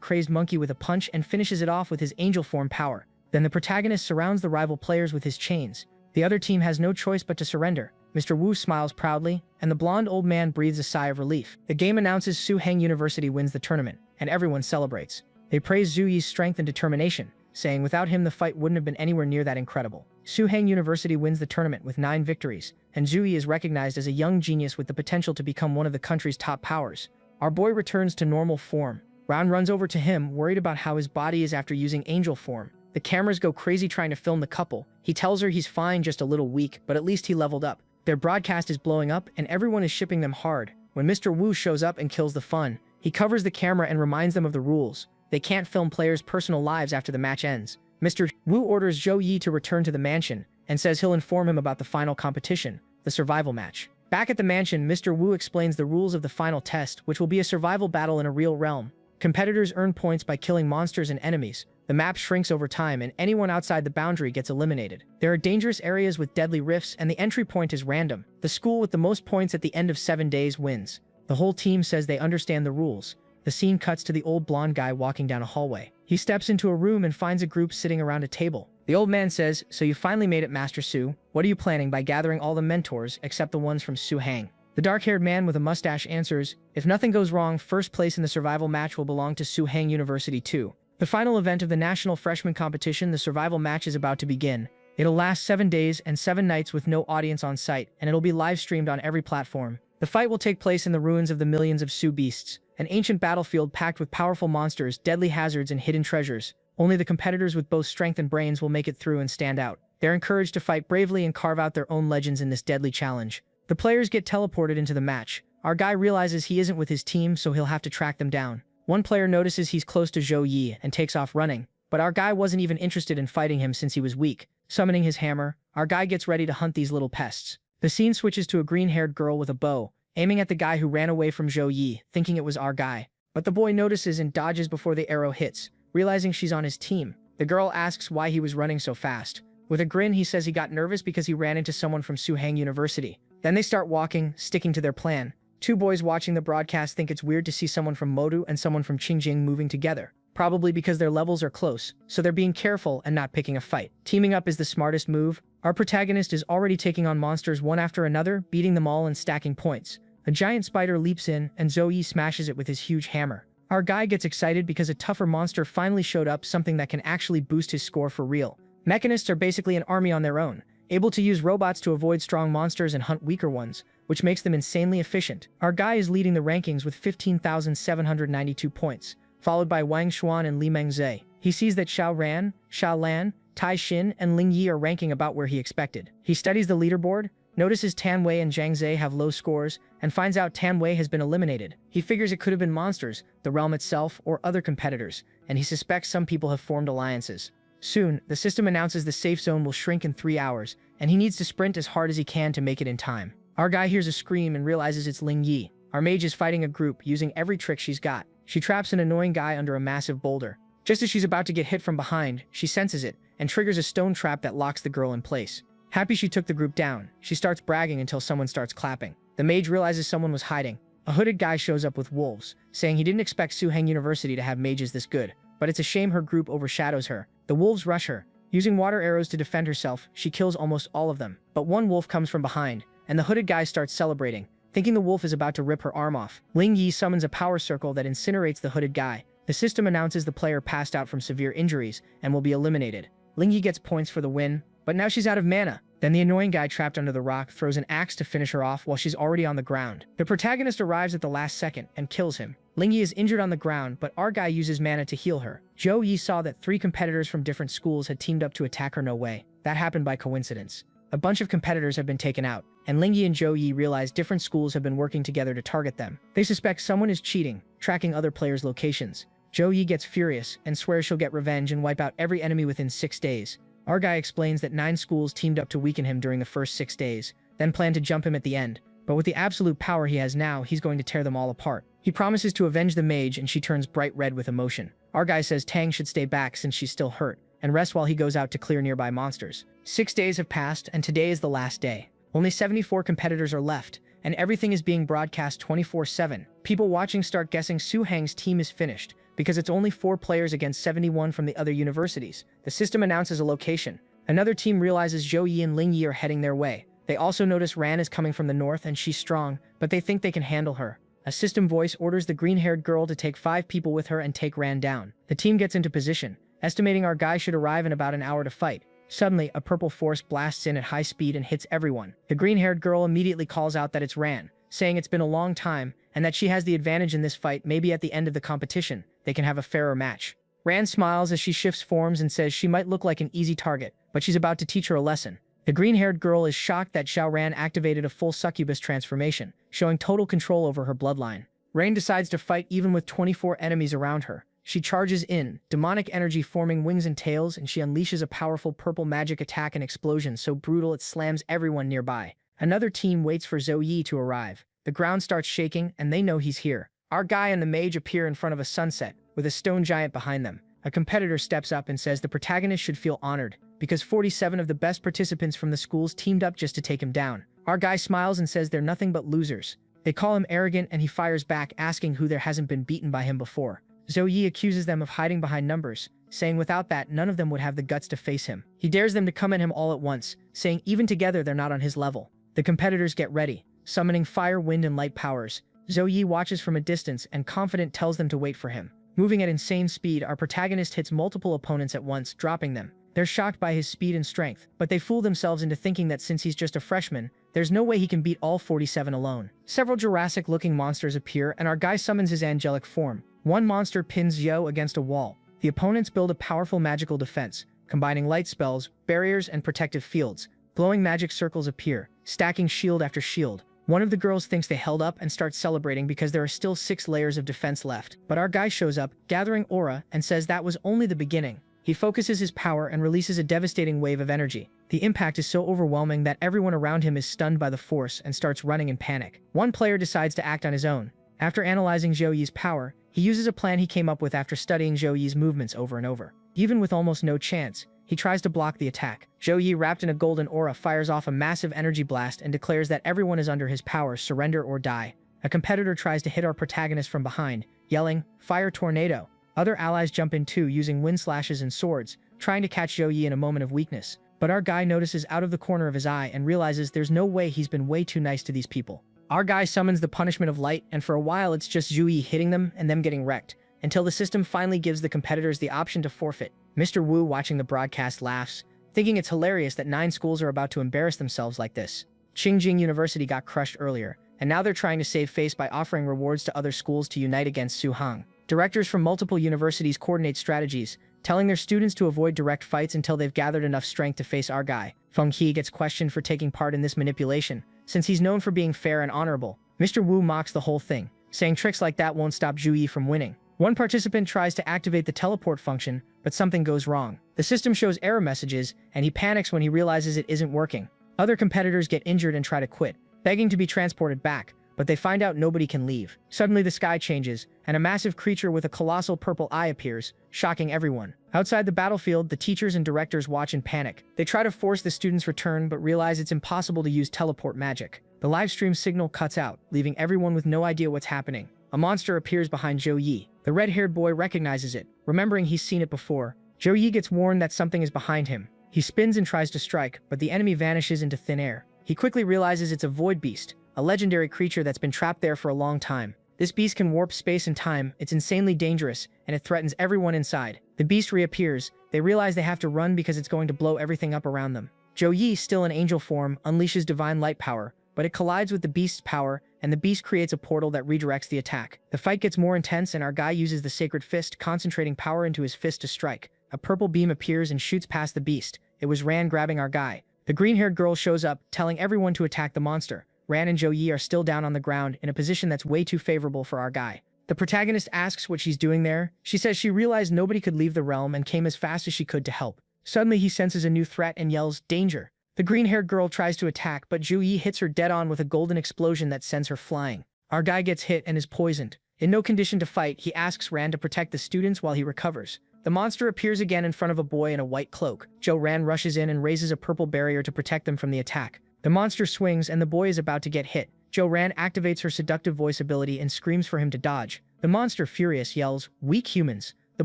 crazed monkey with a punch and finishes it off with his angel form power. Then the protagonist surrounds the rival players with his chains. The other team has no choice but to surrender. Mr. Wu smiles proudly, and the blonde old man breathes a sigh of relief. The game announces Suhang University wins the tournament, and everyone celebrates. They praise Zhu Yi's strength and determination, saying without him the fight wouldn't have been anywhere near that incredible. Suhang University wins the tournament with 9 victories, and Zhu Yi is recognized as a young genius with the potential to become one of the country's top powers. Our boy returns to normal form. Ran runs over to him, worried about how his body is after using angel form. The cameras go crazy trying to film the couple. He tells her he's fine, just a little weak, but at least he leveled up. Their broadcast is blowing up, and everyone is shipping them hard. When Mr. Wu shows up and kills the fun, he covers the camera and reminds them of the rules. They can't film players' personal lives after the match ends. Mr. Wu orders Zhou Yi to return to the mansion, and says he'll inform him about the final competition, the survival match. Back at the mansion, Mr. Wu explains the rules of the final test, which will be a survival battle in a real realm. Competitors earn points by killing monsters and enemies. The map shrinks over time, and anyone outside the boundary gets eliminated. There are dangerous areas with deadly rifts, and the entry point is random. The school with the most points at the end of 7 days wins. The whole team says they understand the rules. The scene cuts to the old blonde guy walking down a hallway. He steps into a room and finds a group sitting around a table. The old man says, "So you finally made it, Master Su. What are you planning by gathering all the mentors except the ones from Suhang?" The dark-haired man with a mustache answers, "If nothing goes wrong, first place in the survival match will belong to Suhang University too." The final event of the National Freshman Competition, the survival match, is about to begin. It'll last 7 days and 7 nights with no audience on site, and it'll be live-streamed on every platform. The fight will take place in the ruins of the millions of Su beasts, an ancient battlefield packed with powerful monsters, deadly hazards, and hidden treasures. Only the competitors with both strength and brains will make it through and stand out. They're encouraged to fight bravely and carve out their own legends in this deadly challenge. The players get teleported into the match. Our guy realizes he isn't with his team, so he'll have to track them down. One player notices he's close to Zhou Yi and takes off running, but our guy wasn't even interested in fighting him since he was weak. Summoning his hammer, our guy gets ready to hunt these little pests. The scene switches to a green-haired girl with a bow, aiming at the guy who ran away from Zhou Yi, thinking it was our guy. But the boy notices and dodges before the arrow hits, realizing she's on his team. The girl asks why he was running so fast. With a grin, he says he got nervous because he ran into someone from Suhang University. Then they start walking, sticking to their plan. 2 boys watching the broadcast think it's weird to see someone from Modu and someone from Qingjing moving together, probably because their levels are close, so they're being careful and not picking a fight. Teaming up is the smartest move. Our protagonist is already taking on monsters one after another, beating them all and stacking points. A giant spider leaps in, and Zhou Yi smashes it with his huge hammer. Our guy gets excited because a tougher monster finally showed up, something that can actually boost his score for real. Mechanists are basically an army on their own, able to use robots to avoid strong monsters and hunt weaker ones, which makes them insanely efficient. Our guy is leading the rankings with 15,792 points, followed by Wang Xuan and Li Mengzhe. He sees that Xiao Ran, Xiao Lan, Tai Xin, and Ling Yi are ranking about where he expected. He studies the leaderboard, notices Tan Wei and Zhang Zhe have low scores, and finds out Tan Wei has been eliminated. He figures it could have been monsters, the realm itself, or other competitors, and he suspects some people have formed alliances. Soon, the system announces the safe zone will shrink in 3 hours, and he needs to sprint as hard as he can to make it in time. Our guy hears a scream and realizes it's Ling Yi. Our mage is fighting a group, using every trick she's got. She traps an annoying guy under a massive boulder. Just as she's about to get hit from behind, she senses it, and triggers a stone trap that locks the girl in place. Happy she took the group down, she starts bragging until someone starts clapping. The mage realizes someone was hiding. A hooded guy shows up with wolves, saying he didn't expect Suhang University to have mages this good, but it's a shame her group overshadows her. The wolves rush her. Using water arrows to defend herself, she kills almost all of them. But one wolf comes from behind, and the hooded guy starts celebrating, thinking the wolf is about to rip her arm off. Ling Yi summons a power circle that incinerates the hooded guy. The system announces the player passed out from severe injuries and will be eliminated. Ling Yi gets points for the win, but now she's out of mana. Then the annoying guy trapped under the rock throws an axe to finish her off while she's already on the ground. The protagonist arrives at the last second and kills him. Ling Yi is injured on the ground, but our guy uses mana to heal her. Zhou Yi saw that 3 competitors from different schools had teamed up to attack her. No way. That happened by coincidence. A bunch of competitors have been taken out, and Ling Yi and Zhou Yi realize different schools have been working together to target them. They suspect someone is cheating, tracking other players' locations. Zhou Yi gets furious and swears she'll get revenge and wipe out every enemy within 6 days. Our guy explains that 9 schools teamed up to weaken him during the first 6 days, then plan to jump him at the end. But with the absolute power he has now, he's going to tear them all apart. He promises to avenge the mage, and she turns bright red with emotion. Our guy says Tang should stay back since she's still hurt, and rest while he goes out to clear nearby monsters. 6 days have passed, and today is the last day. Only 74 competitors are left, and everything is being broadcast 24/7. People watching start guessing Suhang's team is finished, because it's only 4 players against 71 from the other universities. The system announces a location. Another team realizes Zhou Yi and Ling Yi are heading their way. They also notice Ran is coming from the north and she's strong, but they think they can handle her. A system voice orders the green-haired girl to take 5 people with her and take Ran down. The team gets into position, estimating our guy should arrive in about an hour to fight. Suddenly, a purple force blasts in at high speed and hits everyone. The green-haired girl immediately calls out that it's Ran, saying it's been a long time and that she has the advantage in this fight. Maybe at the end of the competition, they can have a fairer match. Ran smiles as she shifts forms and says she might look like an easy target, but she's about to teach her a lesson. The green-haired girl is shocked that Xiao Ran activated a full succubus transformation, showing total control over her bloodline. Rain decides to fight even with 24 enemies around her. She charges in, demonic energy forming wings and tails, and she unleashes a powerful purple magic attack and explosion so brutal it slams everyone nearby. Another team waits for Zhou Yi to arrive. The ground starts shaking, and they know he's here. Our guy and the mage appear in front of a sunset, with a stone giant behind them. A competitor steps up and says the protagonist should feel honored, because 47 of the best participants from the schools teamed up just to take him down. Our guy smiles and says they're nothing but losers. They call him arrogant, and he fires back, asking who there hasn't been beaten by him before. Zhou Yi accuses them of hiding behind numbers, saying without that, none of them would have the guts to face him. He dares them to come at him all at once, saying even together they're not on his level. The competitors get ready, summoning fire, wind, and light powers. Zhou Yi watches from a distance and confident tells them to wait for him. Moving at insane speed, our protagonist hits multiple opponents at once, dropping them. They're shocked by his speed and strength, but they fool themselves into thinking that since he's just a freshman, there's no way he can beat all 47 alone. Several Jurassic-looking monsters appear, and our guy summons his angelic form. One monster pins Yo against a wall. The opponents build a powerful magical defense, combining light spells, barriers, and protective fields. Glowing magic circles appear, stacking shield after shield. One of the girls thinks they held up and starts celebrating because there are still 6 layers of defense left. But our guy shows up, gathering aura, and says that was only the beginning. He focuses his power and releases a devastating wave of energy. The impact is so overwhelming that everyone around him is stunned by the force and starts running in panic. One player decides to act on his own. After analyzing Zhou Yi's power, he uses a plan he came up with after studying Zhou Yi's movements over and over. Even with almost no chance, he tries to block the attack. Zhou Yi, wrapped in a golden aura, fires off a massive energy blast and declares that everyone is under his power, surrender or die. A competitor tries to hit our protagonist from behind, yelling, "Fire tornado!" Other allies jump in too, using wind slashes and swords, trying to catch Zhou Yi in a moment of weakness. But our guy notices out of the corner of his eye and realizes there's no way, he's been way too nice to these people. Our guy summons the punishment of light, and for a while it's just Zhou Yi hitting them and them getting wrecked, until the system finally gives the competitors the option to forfeit. Mr. Wu, watching the broadcast, laughs, thinking it's hilarious that 9 schools are about to embarrass themselves like this. Qingjing University got crushed earlier, and now they're trying to save face by offering rewards to other schools to unite against Suhang. Directors from multiple universities coordinate strategies, telling their students to avoid direct fights until they've gathered enough strength to face our guy. Feng He gets questioned for taking part in this manipulation, since he's known for being fair and honorable. Mr. Wu mocks the whole thing, saying tricks like that won't stop Zhou Yi from winning. One participant tries to activate the teleport function, but something goes wrong. The system shows error messages, and he panics when he realizes it isn't working. Other competitors get injured and try to quit, begging to be transported back, but they find out nobody can leave. Suddenly the sky changes, and a massive creature with a colossal purple eye appears, shocking everyone. Outside the battlefield, the teachers and directors watch in panic. They try to force the students' return, but realize it's impossible to use teleport magic. The livestream signal cuts out, leaving everyone with no idea what's happening. A monster appears behind Zhou Yi. The red-haired boy recognizes it, remembering he's seen it before. Zhou Yi gets warned that something is behind him. He spins and tries to strike, but the enemy vanishes into thin air. He quickly realizes it's a void beast, a legendary creature that's been trapped there for a long time. This beast can warp space and time, it's insanely dangerous, and it threatens everyone inside. The beast reappears. They realize they have to run because it's going to blow everything up around them. Zhou Yi, still in angel form, unleashes divine light power, but it collides with the beast's power, and the beast creates a portal that redirects the attack. The fight gets more intense, and our guy uses the sacred fist, concentrating power into his fist to strike. A purple beam appears and shoots past the beast. It was Ran grabbing our guy. The green-haired girl shows up, telling everyone to attack the monster. Ran and Zhou Yi are still down on the ground, in a position that's way too favorable for our guy. The protagonist asks what she's doing there. She says she realized nobody could leave the realm and came as fast as she could to help. Suddenly he senses a new threat and yells, "Danger!" The green-haired girl tries to attack, but Zhou Yi hits her dead-on with a golden explosion that sends her flying. Our guy gets hit and is poisoned. In no condition to fight, he asks Ran to protect the students while he recovers. The monster appears again in front of a boy in a white cloak. Ran rushes in and raises a purple barrier to protect them from the attack. The monster swings and the boy is about to get hit. Ran activates her seductive voice ability and screams for him to dodge. The monster, furious, yells, "Weak humans." The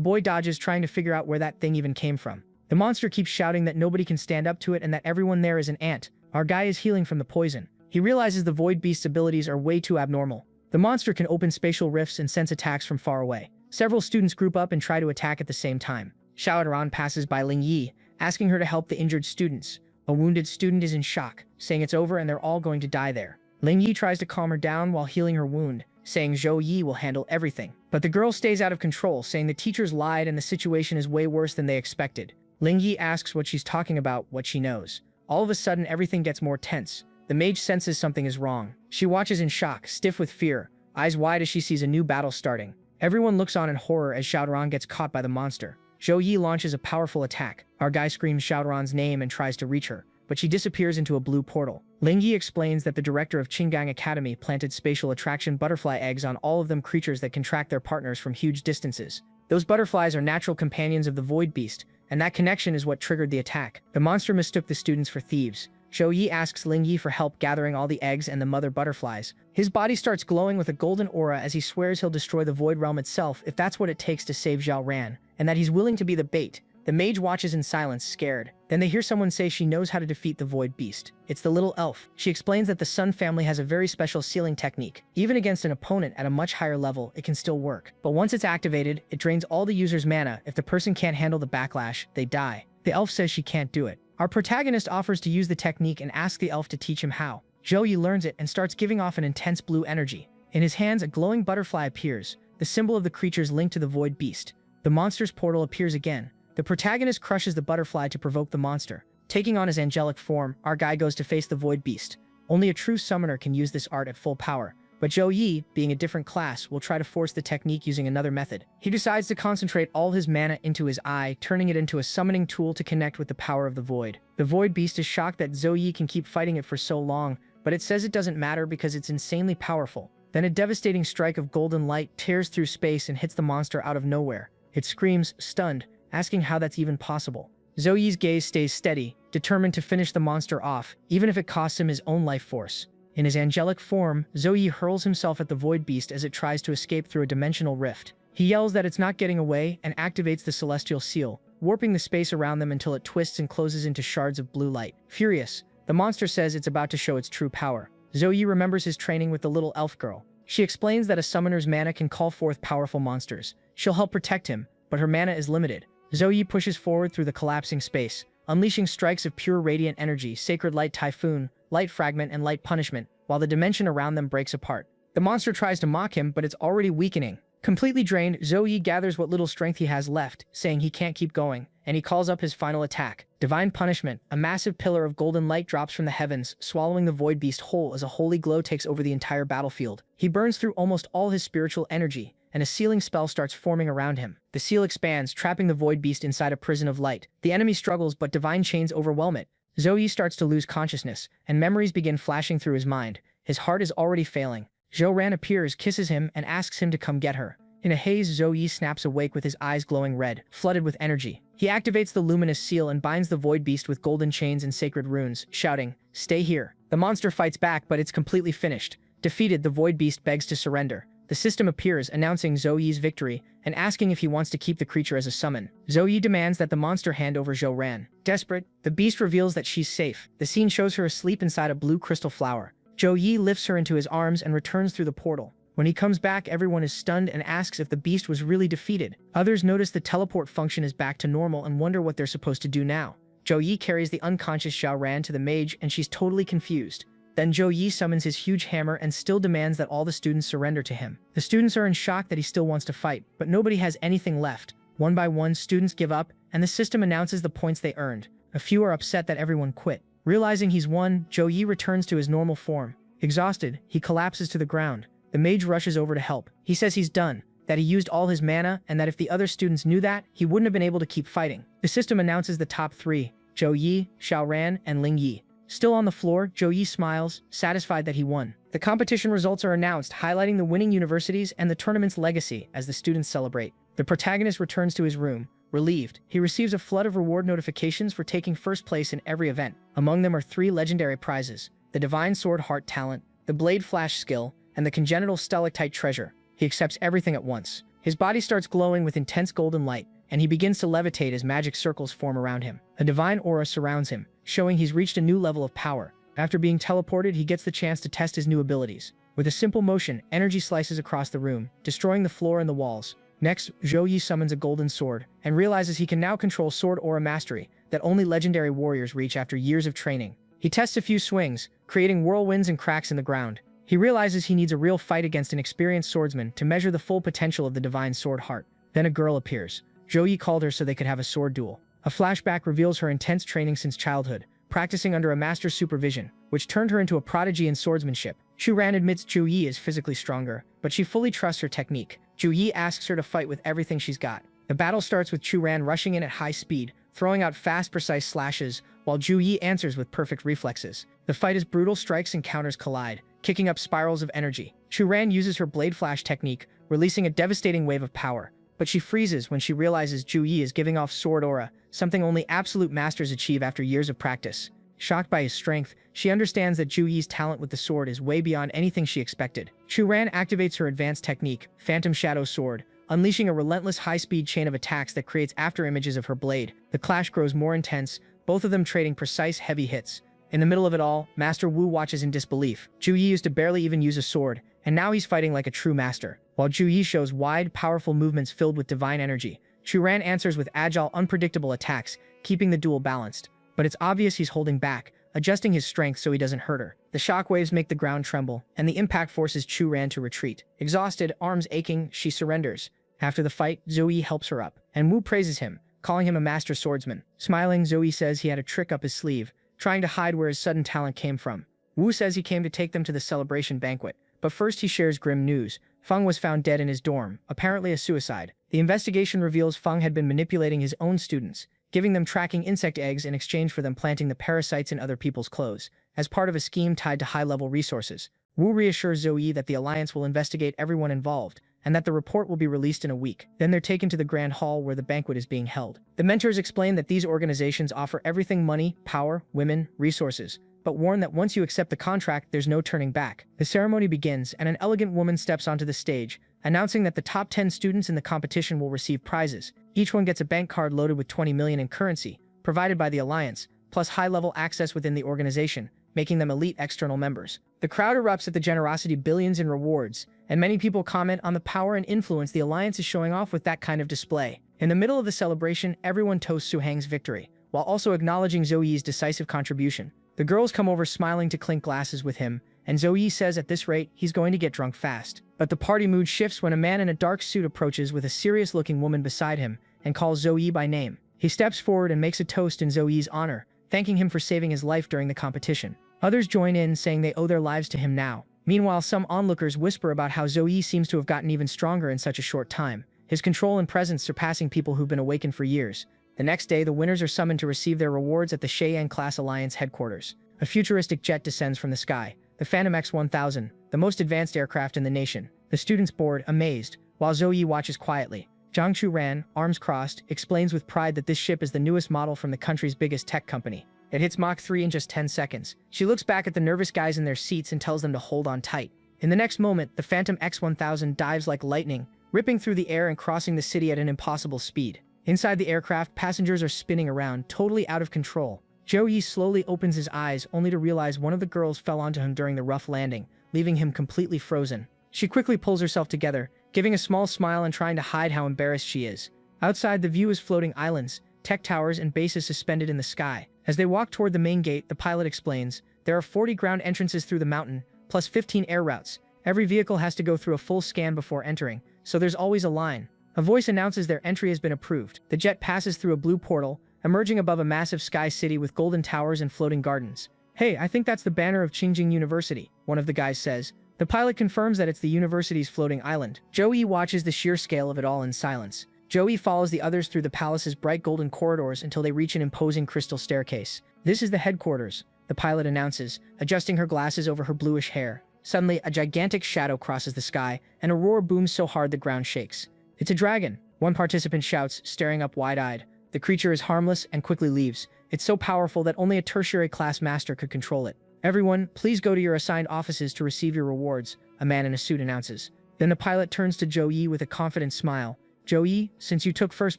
boy dodges, trying to figure out where that thing even came from. The monster keeps shouting that nobody can stand up to it and that everyone there is an ant. Our guy is healing from the poison. He realizes the void beast's abilities are way too abnormal. The monster can open spatial rifts and sense attacks from far away. Several students group up and try to attack at the same time. Xiaoran passes by Ling Yi, asking her to help the injured students. A wounded student is in shock, saying it's over and they're all going to die there. Ling Yi tries to calm her down while healing her wound, saying Zhou Yi will handle everything. But the girl stays out of control, saying the teachers lied and the situation is way worse than they expected. Ling Yi asks what she's talking about, what she knows. All of a sudden, everything gets more tense. The mage senses something is wrong. She watches in shock, stiff with fear, eyes wide as she sees a new battle starting. Everyone looks on in horror as Xiaoran gets caught by the monster. Zhou Yi launches a powerful attack. Our guy screams Xiaoran's name and tries to reach her, but she disappears into a blue portal. Ling Yi explains that the director of Qinggang Academy planted spatial attraction butterfly eggs on all of them, creatures that can track their partners from huge distances. Those butterflies are natural companions of the void beast, and that connection is what triggered the attack. The monster mistook the students for thieves. Zhou Yi asks Ling Yi for help gathering all the eggs and the mother butterflies. His body starts glowing with a golden aura as he swears he'll destroy the void realm itself if that's what it takes to save Xiao Ran, and that he's willing to be the bait. The mage watches in silence, scared. Then they hear someone say she knows how to defeat the void beast. It's the little elf. She explains that the Sun family has a very special sealing technique. Even against an opponent at a much higher level, it can still work. But once it's activated, it drains all the user's mana. If the person can't handle the backlash, they die. The elf says she can't do it. Our protagonist offers to use the technique and asks the elf to teach him how. Zhou learns it and starts giving off an intense blue energy. In his hands, a glowing butterfly appears, the symbol of the creature's link to the void beast. The monster's portal appears again. The protagonist crushes the butterfly to provoke the monster. Taking on his angelic form, our guy goes to face the void beast. Only a true summoner can use this art at full power. But Zhou, being a different class, will try to force the technique using another method. He decides to concentrate all his mana into his eye, turning it into a summoning tool to connect with the power of the void. The void beast is shocked that Zhou can keep fighting it for so long, but it says it doesn't matter because it's insanely powerful. Then a devastating strike of golden light tears through space and hits the monster out of nowhere. It screams, stunned, asking how that's even possible. Zhou's gaze stays steady, determined to finish the monster off, even if it costs him his own life force. In his angelic form, Zhou hurls himself at the void beast as it tries to escape through a dimensional rift. He yells that it's not getting away and activates the celestial seal, warping the space around them until it twists and closes into shards of blue light. Furious, the monster says it's about to show its true power. Zhou remembers his training with the little elf girl. She explains that a summoner's mana can call forth powerful monsters. She'll help protect him, but her mana is limited. Zhou pushes forward through the collapsing space, unleashing strikes of pure radiant energy, sacred light typhoon, light fragment, and light punishment, while the dimension around them breaks apart. The monster tries to mock him, but it's already weakening. Completely drained, Zhou gathers what little strength he has left, saying he can't keep going, and he calls up his final attack. Divine Punishment. A massive pillar of golden light drops from the heavens, swallowing the void beast whole as a holy glow takes over the entire battlefield. He burns through almost all his spiritual energy, and a sealing spell starts forming around him. The seal expands, trapping the void beast inside a prison of light. The enemy struggles, but divine chains overwhelm it. Zhou starts to lose consciousness, and memories begin flashing through his mind. His heart is already failing. Zhou appears, kisses him, and asks him to come get her. In a haze, Zhou snaps awake with his eyes glowing red, flooded with energy. He activates the luminous seal and binds the void beast with golden chains and sacred runes, shouting, "Stay here." The monster fights back, but it's completely finished. Defeated, the void beast begs to surrender. The system appears, announcing Zhou's victory and asking if he wants to keep the creature as a summon. Zhou demands that the monster hand over Zhou. Desperate, the beast reveals that she's safe. The scene shows her asleep inside a blue crystal flower. Zhou lifts her into his arms and returns through the portal. When he comes back, everyone is stunned and asks if the beast was really defeated. Others notice the teleport function is back to normal and wonder what they're supposed to do now. Zhou carries the unconscious Zhou to the mage and she's totally confused. Then Zhou summons his huge hammer and still demands that all the students surrender to him. The students are in shock that he still wants to fight, but nobody has anything left. One by one, students give up, and the system announces the points they earned. A few are upset that everyone quit. Realizing he's won, Zhou returns to his normal form. Exhausted, he collapses to the ground. The mage rushes over to help. He says he's done, that he used all his mana, and that if the other students knew that, he wouldn't have been able to keep fighting. The system announces the top three: Zhou, Xiaoran, and Ling Yi. Still on the floor, Zhou smiles, satisfied that he won. The competition results are announced, highlighting the winning universities and the tournament's legacy as the students celebrate. The protagonist returns to his room. Relieved, he receives a flood of reward notifications for taking first place in every event. Among them are 3 legendary prizes: the Divine Sword Heart Talent, the Blade Flash Skill, and the Congenital Stalactite Treasure. He accepts everything at once. His body starts glowing with intense golden light, and he begins to levitate as magic circles form around him. A divine aura surrounds him, showing he's reached a new level of power. After being teleported, he gets the chance to test his new abilities. With a simple motion, energy slices across the room, destroying the floor and the walls. Next, Zhou summons a golden sword, and realizes he can now control sword aura mastery that only legendary warriors reach after years of training. He tests a few swings, creating whirlwinds and cracks in the ground. He realizes he needs a real fight against an experienced swordsman to measure the full potential of the Divine Sword Heart. Then a girl appears. Zhou called her so they could have a sword duel. A flashback reveals her intense training since childhood, practicing under a master's supervision, which turned her into a prodigy in swordsmanship. Ran admits Zhou is physically stronger, but she fully trusts her technique. Zhou asks her to fight with everything she's got. The battle starts with Ran rushing in at high speed, throwing out fast, precise slashes, while Zhou answers with perfect reflexes. The fight is brutal, strikes and counters collide, kicking up spirals of energy. Ran uses her Blade Flash technique, releasing a devastating wave of power. But she freezes when she realizes Zhou is giving off sword aura, something only absolute masters achieve after years of practice. Shocked by his strength, she understands that Zhou's talent with the sword is way beyond anything she expected. Ran activates her advanced technique, Phantom Shadow Sword, unleashing a relentless high-speed chain of attacks that creates afterimages of her blade. The clash grows more intense, both of them trading precise heavy hits. In the middle of it all, Master Wu watches in disbelief. Zhu Yi used to barely even use a sword, and now he's fighting like a true master. While Zhu Yi shows wide, powerful movements filled with divine energy, Chu Ran answers with agile, unpredictable attacks, keeping the duel balanced. But it's obvious he's holding back, adjusting his strength so he doesn't hurt her. The shockwaves make the ground tremble, and the impact forces Chu Ran to retreat. Exhausted, arms aching, she surrenders. After the fight, Zoe helps her up, and Wu praises him, calling him a master swordsman. Smiling, Zoe says he had a trick up his sleeve, trying to hide where his sudden talent came from. Wu says he came to take them to the celebration banquet, but first he shares grim news. Feng was found dead in his dorm, apparently a suicide. The investigation reveals Feng had been manipulating his own students, giving them tracking insect eggs in exchange for them planting the parasites in other people's clothes, as part of a scheme tied to high-level resources. Wu reassures Zoe that the Alliance will investigate everyone involved, and that the report will be released in a week. Then they're taken to the grand hall where the banquet is being held. The mentors explain that these organizations offer everything: money, power, women, resources, but warn that once you accept the contract, there's no turning back. The ceremony begins, and an elegant woman steps onto the stage, announcing that the top 10 students in the competition will receive prizes. Each one gets a bank card loaded with 20 million in currency, provided by the Alliance, plus high-level access within the organization, making them elite external members. The crowd erupts at the generosity, billions in rewards, and many people comment on the power and influence the Alliance is showing off with that kind of display. In the middle of the celebration, everyone toasts Su Hang's victory, while also acknowledging Zoe's decisive contribution. The girls come over smiling to clink glasses with him, and Zoe says at this rate, he's going to get drunk fast. But the party mood shifts when a man in a dark suit approaches with a serious-looking woman beside him and calls Zoe by name. He steps forward and makes a toast in Zoe's honor, thanking him for saving his life during the competition. Others join in, saying they owe their lives to him now. Meanwhile, some onlookers whisper about how Zoe seems to have gotten even stronger in such a short time, his control and presence surpassing people who've been awakened for years. The next day, the winners are summoned to receive their rewards at the Cheyenne Class Alliance headquarters. A futuristic jet descends from the sky, the Phantom X-1000, the most advanced aircraft in the nation. The students board, amazed, while Zoe watches quietly. Zhang Chu Ran, arms crossed, explains with pride that this ship is the newest model from the country's biggest tech company. It hits Mach 3 in just 10 seconds. She looks back at the nervous guys in their seats and tells them to hold on tight. In the next moment, the Phantom X-1000 dives like lightning, ripping through the air and crossing the city at an impossible speed. Inside the aircraft, passengers are spinning around, totally out of control. Zhou Yi slowly opens his eyes, only to realize one of the girls fell onto him during the rough landing, leaving him completely frozen. She quickly pulls herself together, giving a small smile and trying to hide how embarrassed she is. Outside, the view is floating islands, tech towers, and bases suspended in the sky. As they walk toward the main gate, the pilot explains, there are 40 ground entrances through the mountain, plus 15 air routes. Every vehicle has to go through a full scan before entering, so there's always a line. A voice announces their entry has been approved. The jet passes through a blue portal, emerging above a massive sky city with golden towers and floating gardens. Hey, I think that's the banner of Qingjing University, one of the guys says. The pilot confirms that it's the university's floating island. Zhou Yi watches the sheer scale of it all in silence. Zhou Yi follows the others through the palace's bright golden corridors until they reach an imposing crystal staircase. This is the headquarters, the pilot announces, adjusting her glasses over her bluish hair. Suddenly, a gigantic shadow crosses the sky, and a roar booms so hard the ground shakes. It's a dragon, one participant shouts, staring up wide-eyed. The creature is harmless and quickly leaves. It's so powerful that only a tertiary class master could control it. Everyone, please go to your assigned offices to receive your rewards, a man in a suit announces. Then the pilot turns to Zhou Yi with a confident smile. Zhou Yi, since you took first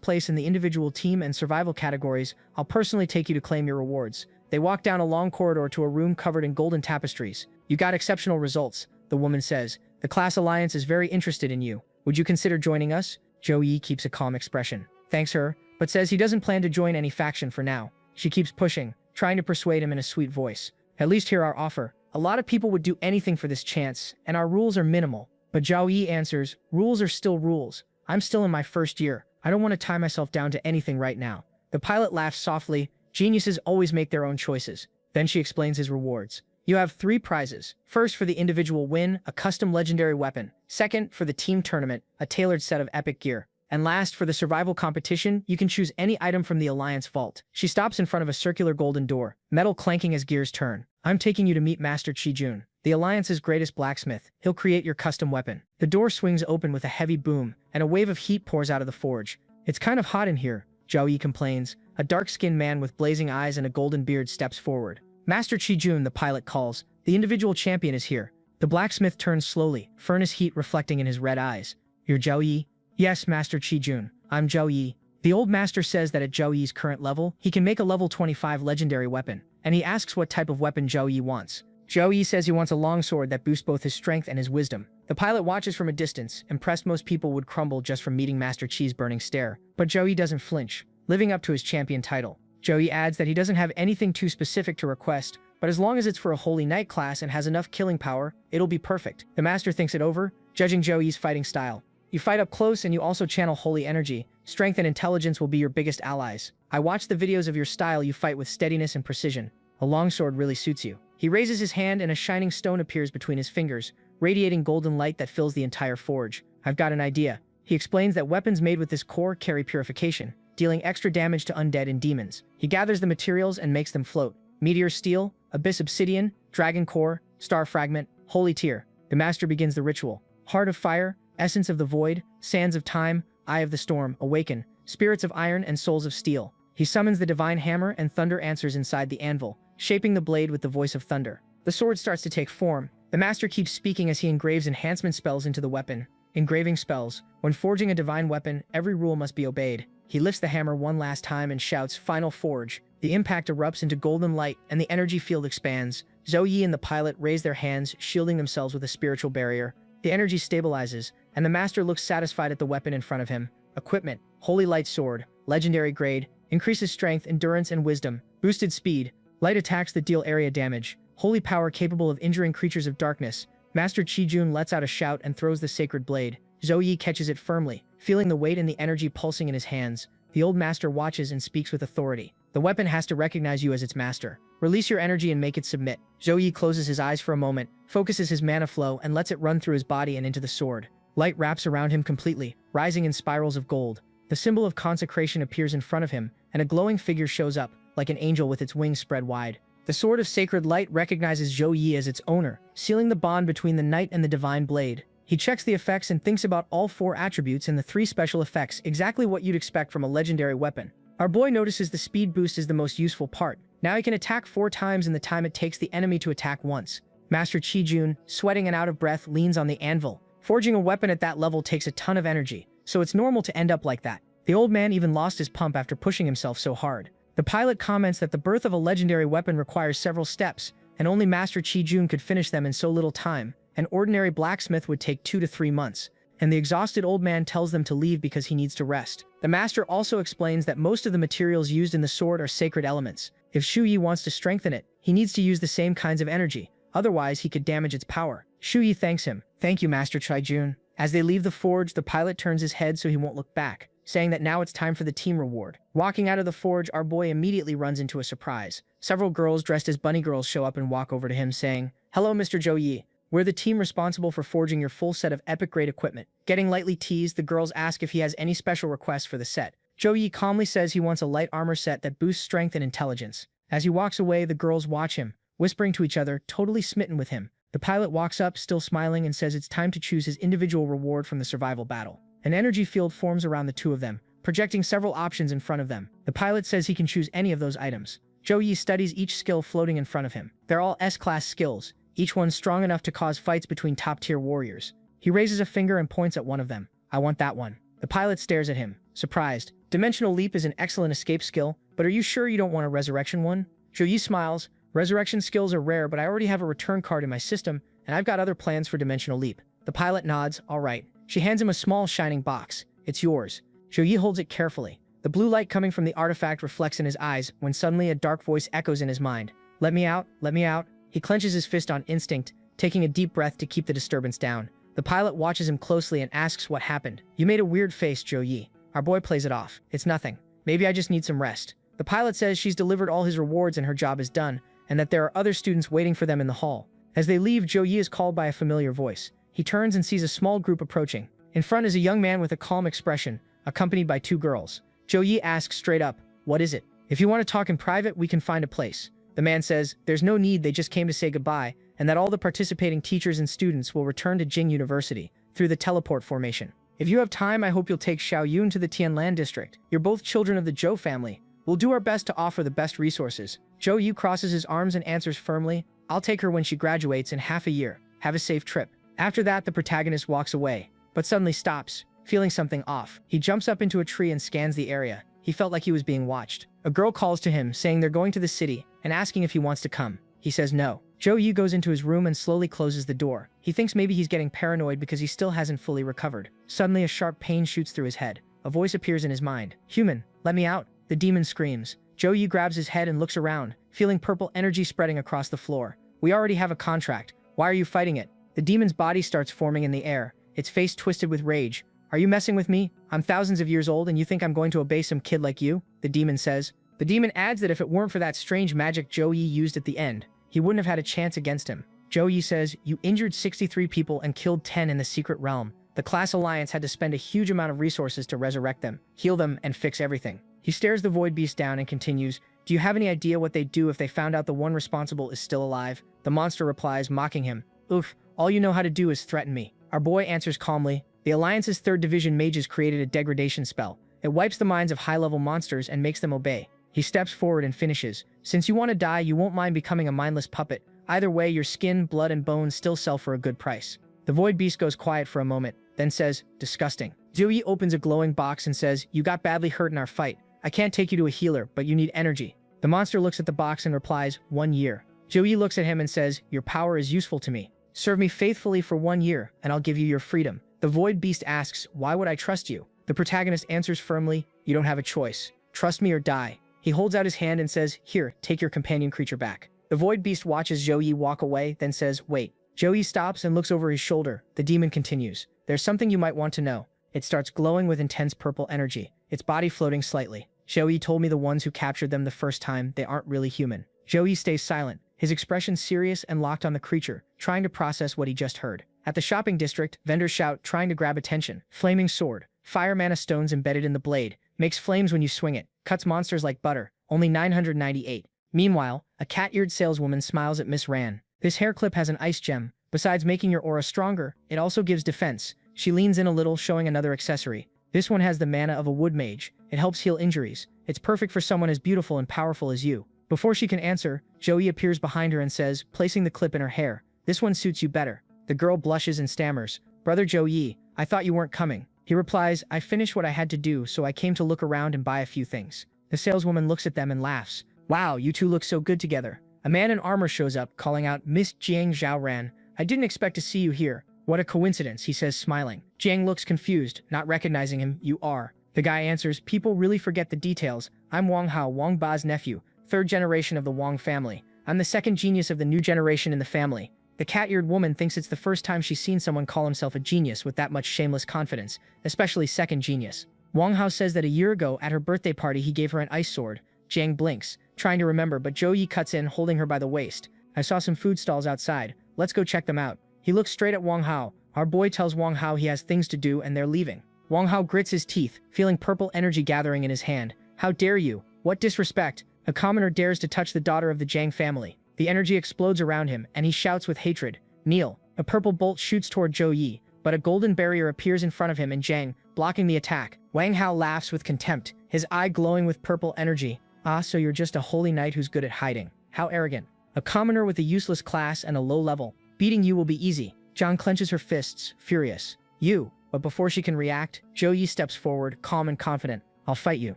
place in the individual team and survival categories, I'll personally take you to claim your rewards. They walk down a long corridor to a room covered in golden tapestries. You got exceptional results, the woman says. The class alliance is very interested in you. Would you consider joining us? Zhou Yi keeps a calm expression. Thanks her, but says he doesn't plan to join any faction for now. She keeps pushing, trying to persuade him in a sweet voice. At least hear our offer. A lot of people would do anything for this chance, and our rules are minimal. But Zhou Yi answers, rules are still rules. I'm still in my first year. I don't want to tie myself down to anything right now. The pilot laughs softly. Geniuses always make their own choices. Then she explains his rewards. You have 3 prizes. First, for the individual win, a custom legendary weapon. Second, for the team tournament, a tailored set of epic gear. And last, for the survival competition, you can choose any item from the Alliance vault. She stops in front of a circular golden door, metal clanking as gears turn. I'm taking you to meet Master Qijun, the Alliance's greatest blacksmith. He'll create your custom weapon. The door swings open with a heavy boom, and a wave of heat pours out of the forge. It's kind of hot in here, Zhou Yi complains. A dark-skinned man with blazing eyes and a golden beard steps forward. Master Qijun, the pilot calls. The individual champion is here. The blacksmith turns slowly, furnace heat reflecting in his red eyes. You're Zhou Yi? Yes, Master Chi-jun. I'm Zhou Yi. The old master says that at Zhou Yi's current level, he can make a level 25 legendary weapon, and he asks what type of weapon Zhou Yi wants. Zhou Yi says he wants a longsword that boosts both his strength and his wisdom. The pilot watches from a distance, impressed most people would crumble just from meeting Master Chi's burning stare. But Zhou Yi doesn't flinch, living up to his champion title. Zhou Yi adds that he doesn't have anything too specific to request, but as long as it's for a Holy Knight class and has enough killing power, it'll be perfect. The master thinks it over, judging Zhou Yi's fighting style. You fight up close and you also channel holy energy. Strength and intelligence will be your biggest allies. I watched the videos of your style. You fight with steadiness and precision. A longsword really suits you. He raises his hand and a shining stone appears between his fingers, radiating golden light that fills the entire forge. I've got an idea. He explains that weapons made with this core carry purification, dealing extra damage to undead and demons. He gathers the materials and makes them float. Meteor steel, abyss obsidian, dragon core, star fragment, holy tear. The master begins the ritual. Heart of fire, essence of the void, sands of time, eye of the storm, awaken, spirits of iron and souls of steel. He summons the divine hammer and thunder answers inside the anvil, shaping the blade with the voice of thunder. The sword starts to take form. The master keeps speaking as he engraves enhancement spells into the weapon. Engraving spells. When forging a divine weapon, every rule must be obeyed. He lifts the hammer one last time and shouts, "Final forge." The impact erupts into golden light and the energy field expands. Zhou Yi and the pilot raise their hands, shielding themselves with a spiritual barrier. The energy stabilizes, and the master looks satisfied at the weapon in front of him. Equipment: Holy Light Sword, legendary grade, increases strength, endurance, and wisdom. Boosted speed, light attacks that deal area damage. Holy power capable of injuring creatures of darkness. Master Chi-jun lets out a shout and throws the sacred blade. Zhou Yi catches it firmly, feeling the weight and the energy pulsing in his hands. The old master watches and speaks with authority. The weapon has to recognize you as its master. Release your energy and make it submit. Zhou Yi closes his eyes for a moment, focuses his mana flow, and lets it run through his body and into the sword. Light wraps around him completely, rising in spirals of gold. The symbol of consecration appears in front of him, and a glowing figure shows up, like an angel with its wings spread wide. The sword of sacred light recognizes Zhou Yi as its owner, sealing the bond between the knight and the divine blade. He checks the effects and thinks about all 4 attributes and the 3 special effects, exactly what you'd expect from a legendary weapon. Our boy notices the speed boost is the most useful part. Now he can attack 4 times in the time it takes the enemy to attack once. Master Chi-jun, sweating and out of breath, leans on the anvil. Forging a weapon at that level takes a ton of energy, so it's normal to end up like that. The old man even lost his pump after pushing himself so hard. The pilot comments that the birth of a legendary weapon requires several steps, and only Master Chi-jun could finish them in so little time. An ordinary blacksmith would take 2 to 3 months, and the exhausted old man tells them to leave because he needs to rest. The master also explains that most of the materials used in the sword are sacred elements. If Zhou Yi wants to strengthen it, he needs to use the same kinds of energy, otherwise he could damage its power. Zhou Yi thanks him. "Thank you, Master Chi-jun." As they leave the forge, the pilot turns his head so he won't look back, saying that now it's time for the team reward. Walking out of the forge, our boy immediately runs into a surprise. Several girls dressed as bunny girls show up and walk over to him saying, "Hello, Mr. Zhou Yi. We're the team responsible for forging your full set of epic-grade equipment." Getting lightly teased, the girls ask if he has any special requests for the set. Zhou Yi calmly says he wants a light armor set that boosts strength and intelligence. As he walks away, the girls watch him, whispering to each other, totally smitten with him. The pilot walks up, still smiling, and says it's time to choose his individual reward from the survival battle. An energy field forms around the two of them, projecting several options in front of them. The pilot says he can choose any of those items. Zhou Yi studies each skill floating in front of him. They're all S-class skills, each one strong enough to cause fights between top-tier warriors. He raises a finger and points at one of them. "I want that one." The pilot stares at him, surprised. Dimensional Leap is an excellent escape skill, but are you sure you don't want a resurrection one? Zhou Yi smiles. Resurrection skills are rare, but I already have a return card in my system, and I've got other plans for Dimensional Leap. The pilot nods. All right. She hands him a small shining box. "It's yours." Zhou Yi holds it carefully. The blue light coming from the artifact reflects in his eyes when suddenly a dark voice echoes in his mind. "Let me out, let me out." He clenches his fist on instinct, taking a deep breath to keep the disturbance down. The pilot watches him closely and asks what happened. "You made a weird face, Zhou Yi." Our boy plays it off. "It's nothing. Maybe I just need some rest." The pilot says she's delivered all his rewards and her job is done, and that there are other students waiting for them in the hall. As they leave, Zhou Yi is called by a familiar voice. He turns and sees a small group approaching. In front is a young man with a calm expression, accompanied by 2 girls. Zhou Yi asks straight up, "What is it? If you want to talk in private, we can find a place." The man says, "There's no need, they just came to say goodbye, and that all the participating teachers and students will return to Jing University through the teleport formation. If you have time, I hope you'll take Xiao Yun to the Tianlan district. You're both children of the Zhou family. We'll do our best to offer the best resources." Zhou Yu crosses his arms and answers firmly, "I'll take her when she graduates in half a year. Have a safe trip." After that, the protagonist walks away, but suddenly stops, feeling something off. He jumps up into a tree and scans the area. He felt like he was being watched. A girl calls to him, saying they're going to the city, and asking if he wants to come. He says no. Zhou Yi goes into his room and slowly closes the door. He thinks maybe he's getting paranoid because he still hasn't fully recovered. Suddenly, a sharp pain shoots through his head. A voice appears in his mind. "Human, let me out." The demon screams. Zhou Yi grabs his head and looks around, feeling purple energy spreading across the floor. "We already have a contract. Why are you fighting it?" The demon's body starts forming in the air, its face twisted with rage. "Are you messing with me? I'm thousands of years old and you think I'm going to obey some kid like you?" the demon says. The demon adds that if it weren't for that strange magic Zhou Yi used at the end, he wouldn't have had a chance against him. Zhou Yi says, "You injured 63 people and killed 10 in the secret realm. The Class Alliance had to spend a huge amount of resources to resurrect them, heal them, and fix everything." He stares the Void Beast down and continues, "Do you have any idea what they'd do if they found out the one responsible is still alive?" The monster replies, mocking him, "Oof, all you know how to do is threaten me." Our boy answers calmly, "The Alliance's 3rd Division mages created a degradation spell. It wipes the minds of high-level monsters and makes them obey." He steps forward and finishes, "Since you want to die, you won't mind becoming a mindless puppet. Either way, your skin, blood, and bones still sell for a good price." The Void Beast goes quiet for a moment, then says, "Disgusting." Zhou Yi opens a glowing box and says, "You got badly hurt in our fight. I can't take you to a healer, but you need energy." The monster looks at the box and replies, "1 year." Zhou Yi looks at him and says, "Your power is useful to me. Serve me faithfully for 1 year, and I'll give you your freedom." The Void Beast asks, "Why would I trust you?" The protagonist answers firmly, "You don't have a choice. Trust me or die." He holds out his hand and says, "Here, take your companion creature back." The Void Beast watches Zhou Yi walk away, then says, "Wait." Zhou Yi stops and looks over his shoulder. The demon continues, "There's something you might want to know." It starts glowing with intense purple energy, its body floating slightly. "Zhou Yi told me the ones who captured them the first time, they aren't really human." Zhou Yi stays silent, his expression serious and locked on the creature, trying to process what he just heard. At the shopping district, vendors shout, trying to grab attention. "Flaming sword. Fire mana stones embedded in the blade. Makes flames when you swing it. Cuts monsters like butter. Only 998. Meanwhile, a cat-eared saleswoman smiles at Miss Ran. "This hair clip has an ice gem. Besides making your aura stronger, it also gives defense." She leans in a little, showing another accessory. "This one has the mana of a wood mage. It helps heal injuries. It's perfect for someone as beautiful and powerful as you." Before she can answer, Zhou Yi appears behind her and says, placing the clip in her hair, "This one suits you better." The girl blushes and stammers, "Brother Zhou Yi, I thought you weren't coming." He replies, "I finished what I had to do, so I came to look around and buy a few things." The saleswoman looks at them and laughs. "Wow, you two look so good together." A man in armor shows up, calling out, "Miss Jiang Zhaoran, I didn't expect to see you here." "What a coincidence," he says, smiling. Jiang looks confused, not recognizing him. "You are." The guy answers, "People really forget the details. I'm Wang Hao, Wang Ba's nephew, 3rd generation of the Wang family. I'm the 2nd genius of the new generation in the family." The cat-eared woman thinks it's the first time she's seen someone call himself a genius with that much shameless confidence, especially 2nd genius. Wang Hao says that a year ago, at her birthday party, he gave her an ice sword. Jiang blinks, trying to remember, but Zhou Yi cuts in, holding her by the waist. "I saw some food stalls outside. Let's go check them out." He looks straight at Wang Hao. Our boy tells Wang Hao he has things to do and they're leaving. Wang Hao grits his teeth, feeling purple energy gathering in his hand. "How dare you? What disrespect!" A commoner dares to touch the daughter of the Jiang family. The energy explodes around him, and he shouts with hatred, "Kneel." A purple bolt shoots toward Zhou Yi, but a golden barrier appears in front of him and Jiang, blocking the attack. Wang Hao laughs with contempt, his eye glowing with purple energy. "Ah, so you're just a holy knight who's good at hiding. How arrogant. A commoner with a useless class and a low level. Beating you will be easy." Jiang clenches her fists, furious. "You." But before she can react, Zhou Yi steps forward, calm and confident. "I'll fight you.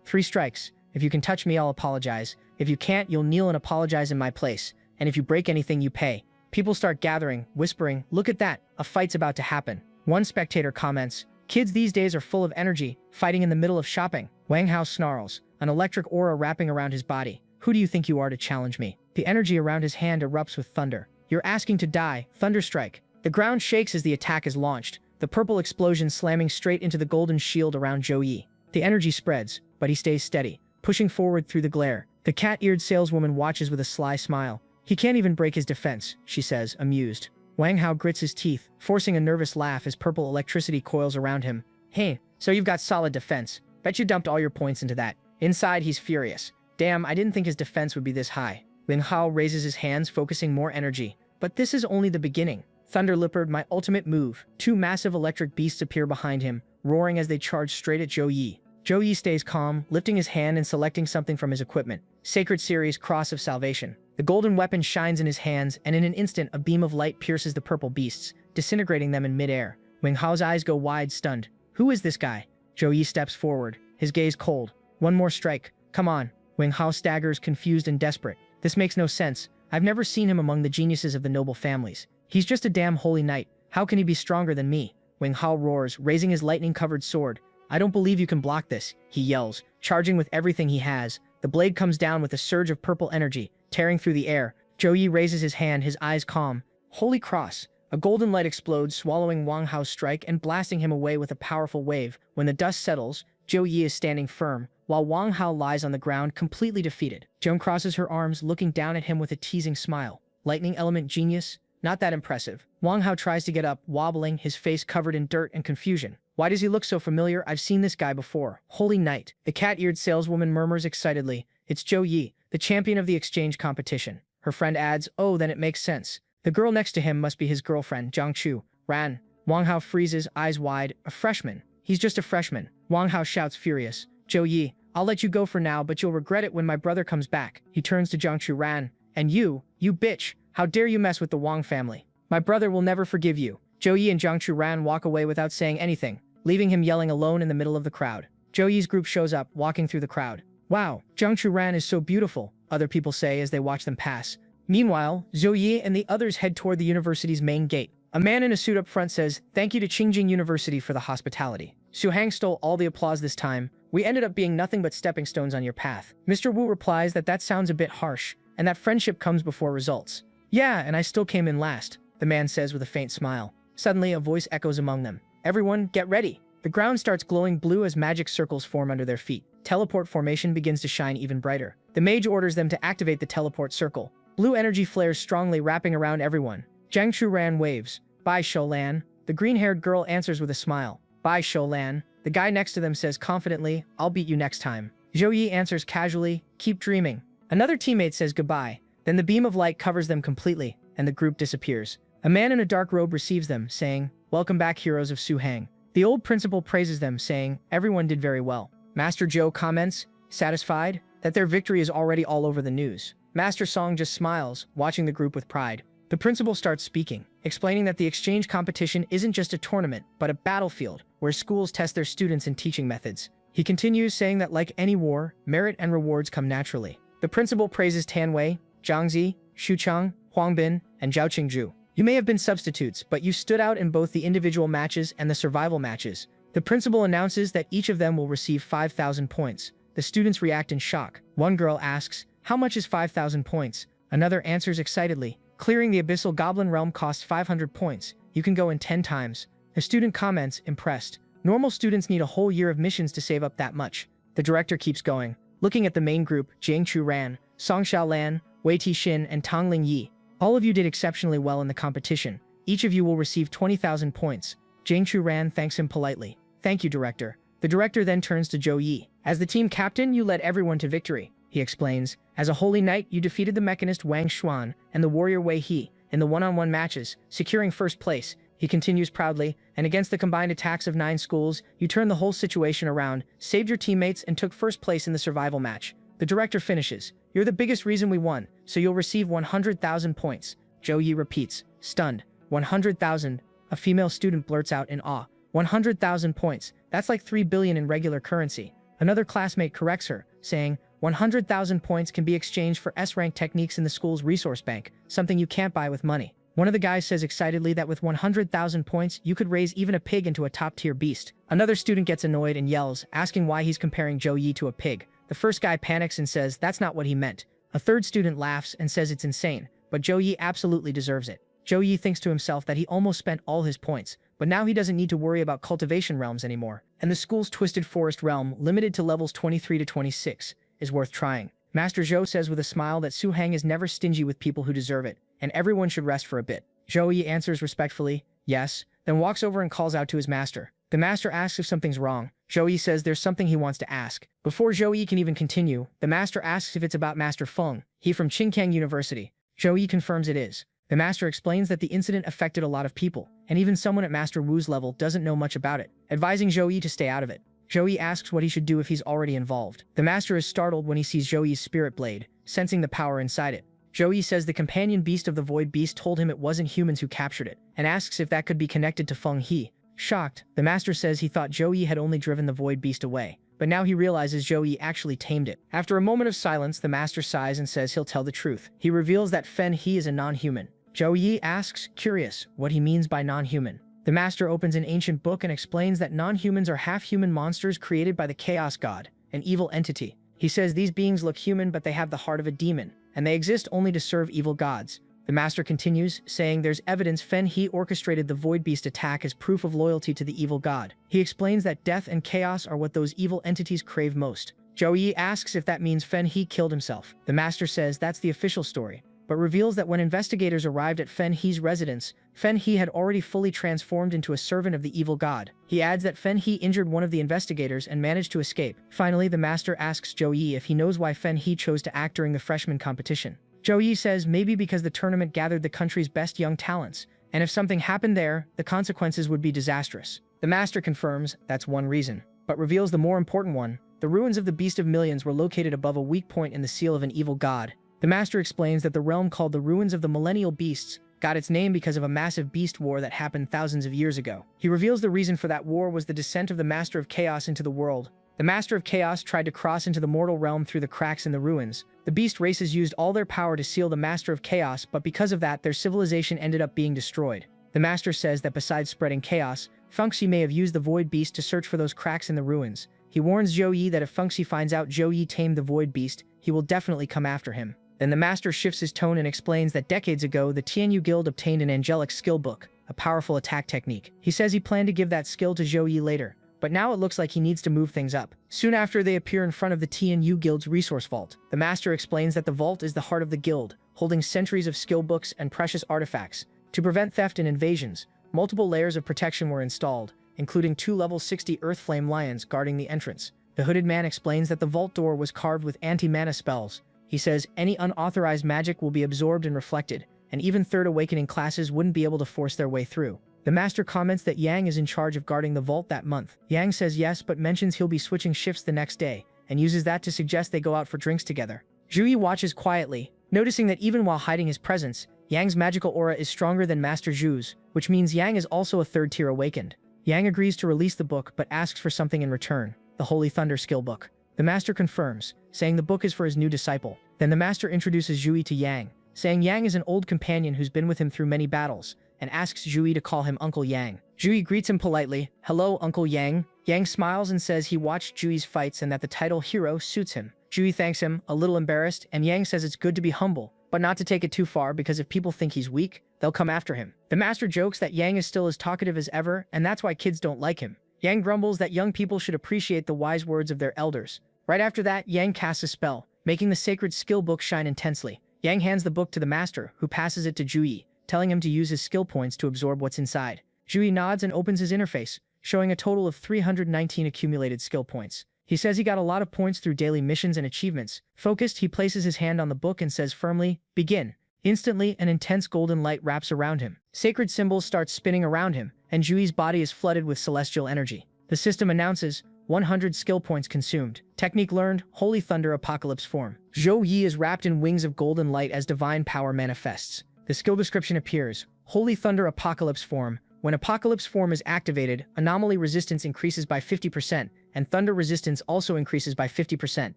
3 strikes. If you can touch me, I'll apologize. If you can't, you'll kneel and apologize in my place. And if you break anything, you pay." People start gathering, whispering, "Look at that, a fight's about to happen." One spectator comments, "Kids these days are full of energy, fighting in the middle of shopping." Wang Hao snarls, an electric aura wrapping around his body. "Who do you think you are to challenge me?" The energy around his hand erupts with thunder. "You're asking to die, Thunderstrike." The ground shakes as the attack is launched, the purple explosion slamming straight into the golden shield around Zhou Yi. The energy spreads, but he stays steady, pushing forward through the glare. The cat-eared saleswoman watches with a sly smile. "He can't even break his defense," she says, amused. Wang Hao grits his teeth, forcing a nervous laugh as purple electricity coils around him. "Hey, so you've got solid defense. Bet you dumped all your points into that." Inside, he's furious. "Damn, I didn't think his defense would be this high." Wang Hao raises his hands, focusing more energy. "But this is only the beginning. Thunder Leopard, my ultimate move." 2 massive electric beasts appear behind him, roaring as they charge straight at Zhou Yi. Zhou Yi stays calm, lifting his hand and selecting something from his equipment. Sacred Series Cross of Salvation. The golden weapon shines in his hands, and in an instant, a beam of light pierces the purple beasts, disintegrating them in midair. Wang Hao's eyes go wide, stunned. Who is this guy? Zhou Yi steps forward, his gaze cold. One more strike. Come on. Wang Hao staggers, confused and desperate. This makes no sense. I've never seen him among the geniuses of the noble families. He's just a damn holy knight. How can he be stronger than me? Wang Hao roars, raising his lightning-covered sword. I don't believe you can block this, he yells, charging with everything he has. The blade comes down with a surge of purple energy, tearing through the air. Zhou Yi raises his hand, his eyes calm. Holy cross! A golden light explodes, swallowing Wang Hao's strike and blasting him away with a powerful wave. When the dust settles, Zhou Yi is standing firm, while Wang Hao lies on the ground completely defeated. Joan crosses her arms, looking down at him with a teasing smile. Lightning element genius? Not that impressive. Wang Hao tries to get up, wobbling, his face covered in dirt and confusion. Why does he look so familiar? I've seen this guy before. Holy knight. The cat-eared saleswoman murmurs excitedly. It's Zhou Yi, the champion of the exchange competition. Her friend adds, oh, then it makes sense. The girl next to him must be his girlfriend, Jiang Chu. Ran. Wang Hao freezes, eyes wide. A freshman. He's just a freshman. Wang Hao shouts furious. Zhou Yi, I'll let you go for now, but you'll regret it when my brother comes back. He turns to Jiang Chu. Ran. And you bitch. How dare you mess with the Wang family? My brother will never forgive you. Zhou Yi and Jiang Chu Ran walk away without saying anything, leaving him yelling alone in the middle of the crowd. Zhou Yi's group shows up, walking through the crowd. Wow, Jiang Chu Ran is so beautiful, other people say as they watch them pass. Meanwhile, Zhou Yi and the others head toward the university's main gate. A man in a suit up front says, thank you to Qingjing University for the hospitality. Su Hang stole all the applause this time. We ended up being nothing but stepping stones on your path. Mr. Wu replies that sounds a bit harsh, and that friendship comes before results. Yeah, and I still came in last, the man says with a faint smile. Suddenly, a voice echoes among them. Everyone, get ready. The ground starts glowing blue as magic circles form under their feet. Teleport formation begins to shine even brighter. The mage orders them to activate the teleport circle. Blue energy flares strongly, wrapping around everyone. Jiang Chu Ran waves. Bye, Shoulan. The green-haired girl answers with a smile. Bye, Shoulan. The guy next to them says confidently, I'll beat you next time. Zhou Yi answers casually, keep dreaming. Another teammate says goodbye. Then the beam of light covers them completely, and the group disappears. A man in a dark robe receives them, saying, welcome back, heroes of Su Hang. The old principal praises them, saying, everyone did very well. Master Zhou comments, satisfied, that their victory is already all over the news. Master Song just smiles, watching the group with pride. The principal starts speaking, explaining that the exchange competition isn't just a tournament, but a battlefield, where schools test their students and teaching methods. He continues, saying that like any war, merit and rewards come naturally. The principal praises Tanwei, Zhangzi, Shuchang, Huangbin, and Zhao Qingzhu. You may have been substitutes, but you stood out in both the individual matches and the survival matches. The principal announces that each of them will receive 5,000 points. The students react in shock. One girl asks, how much is 5,000 points? Another answers excitedly, clearing the abyssal goblin realm costs 500 points. You can go in 10 times. A student comments, impressed. Normal students need a whole year of missions to save up that much. The director keeps going, looking at the main group, Jiang Chu Ran, Song Xiaolan, Wei Tixin, and Tongling Yi. All of you did exceptionally well in the competition. Each of you will receive 20,000 points. Jiang Chu Ran thanks him politely. Thank you, director. The director then turns to Zhou Yi. As the team captain, you led everyone to victory, he explains. As a holy knight, you defeated the mechanist Wang Xuan and the warrior Wei He in the one-on-one matches, securing first place. He continues proudly, and against the combined attacks of 9 schools, you turned the whole situation around, saved your teammates, and took first place in the survival match. The director finishes. You're the biggest reason we won, so you'll receive 100,000 points. Zhou Yi repeats, stunned. 100,000. A female student blurts out in awe. 100,000 points. That's like 3 billion in regular currency. Another classmate corrects her, saying, 100,000 points can be exchanged for S-rank techniques in the school's resource bank, something you can't buy with money. One of the guys says excitedly that with 100,000 points, you could raise even a pig into a top-tier beast. Another student gets annoyed and yells, asking why he's comparing Zhou Yi to a pig. The first guy panics and says that's not what he meant. A third student laughs and says it's insane, but Zhou Yi absolutely deserves it. Zhou Yi thinks to himself that he almost spent all his points, but now he doesn't need to worry about cultivation realms anymore, and the school's Twisted Forest realm, limited to levels 23 to 26, is worth trying. Master Zhou says with a smile that Su Hang is never stingy with people who deserve it, and everyone should rest for a bit. Zhou Yi answers respectfully, yes, then walks over and calls out to his master. The master asks if something's wrong. Zhou Yi says there's something he wants to ask. Before Zhou Yi can even continue, the master asks if it's about Master Feng, he from Qingkang University. Zhou Yi confirms it is. The master explains that the incident affected a lot of people, and even someone at Master Wu's level doesn't know much about it, advising Zhou Yi to stay out of it. Zhou Yi asks what he should do if he's already involved. The master is startled when he sees Zhou Yi's spirit blade, sensing the power inside it. Zhou Yi says the companion beast of the void beast told him it wasn't humans who captured it, and asks if that could be connected to Feng He. Shocked, the master says he thought Zhou had only driven the void beast away, but now he realizes Zhou actually tamed it. After a moment of silence, the master sighs and says he'll tell the truth. He reveals that Fen He is a non-human. Zhou asks, curious, what he means by non-human. The master opens an ancient book and explains that non-humans are half-human monsters created by the Chaos God, an evil entity. He says these beings look human but they have the heart of a demon, and they exist only to serve evil gods. The master continues, saying there's evidence Fen He orchestrated the Void Beast attack as proof of loyalty to the evil god. He explains that death and chaos are what those evil entities crave most. Zhou asks if that means Fen He killed himself. The master says that's the official story, but reveals that when investigators arrived at Fen He's residence, Fen He had already fully transformed into a servant of the evil god. He adds that Fen He injured one of the investigators and managed to escape. Finally, the master asks Zhou if he knows why Fen He chose to act during the freshman competition. Zhou says maybe because the tournament gathered the country's best young talents, and if something happened there, the consequences would be disastrous. The master confirms that's one reason, but reveals the more important one. The ruins of the Beast of Millions were located above a weak point in the seal of an evil god. The master explains that the realm called the Ruins of the Millennial Beasts got its name because of a massive beast war that happened thousands of years ago. He reveals the reason for that war was the descent of the Master of Chaos into the world. The Master of Chaos tried to cross into the mortal realm through the cracks in the ruins. The beast races used all their power to seal the Master of Chaos, but because of that, their civilization ended up being destroyed. The master says that besides spreading chaos, Fengxi may have used the Void Beast to search for those cracks in the ruins. He warns Zhou that if Fengxi finds out Zhou tamed the Void Beast, he will definitely come after him. Then the master shifts his tone and explains that decades ago, the Tianyu Guild obtained an angelic skill book, a powerful attack technique. He says he planned to give that skill to Zhou later, but now it looks like he needs to move things up. Soon after, they appear in front of the Tianyu Guild's resource vault. The master explains that the vault is the heart of the guild, holding centuries of skill books and precious artifacts. To prevent theft and invasions, multiple layers of protection were installed, including 2 level 60 Earth Flame Lions guarding the entrance. The hooded man explains that the vault door was carved with anti-mana spells. He says any unauthorized magic will be absorbed and reflected, and even Third Awakening classes wouldn't be able to force their way through. The master comments that Yang is in charge of guarding the vault that month. Yang says yes, but mentions he'll be switching shifts the next day, and uses that to suggest they go out for drinks together. Zhu watches quietly, noticing that even while hiding his presence, Yang's magical aura is stronger than Master Zhu's, which means Yang is also a 3rd tier awakened. Yang agrees to release the book but asks for something in return, the Holy Thunder skill book. The master confirms, saying the book is for his new disciple. Then the master introduces Zhu to Yang, saying Yang is an old companion who's been with him through many battles, and asks Zhu to call him Uncle Yang. Zhu greets him politely, "Hello, Uncle Yang." Yang smiles and says he watched Zhu's fights and that the title hero suits him. Zhu thanks him, a little embarrassed, and Yang says it's good to be humble, but not to take it too far because if people think he's weak, they'll come after him. The master jokes that Yang is still as talkative as ever, and that's why kids don't like him. Yang grumbles that young people should appreciate the wise words of their elders. Right after that, Yang casts a spell, making the sacred skill book shine intensely. Yang hands the book to the master, who passes it to Zhu, telling him to use his skill points to absorb what's inside. Zhu nods and opens his interface, showing a total of 319 accumulated skill points. He says he got a lot of points through daily missions and achievements. Focused, he places his hand on the book and says firmly, "Begin." Instantly, an intense golden light wraps around him. Sacred symbols start spinning around him, and Zhu's body is flooded with celestial energy. The system announces, 100 skill points consumed. Technique learned, Holy Thunder Apocalypse form. Zhou is wrapped in wings of golden light as divine power manifests. The skill description appears, Holy Thunder Apocalypse form. When Apocalypse form is activated, anomaly resistance increases by 50%, and thunder resistance also increases by 50%,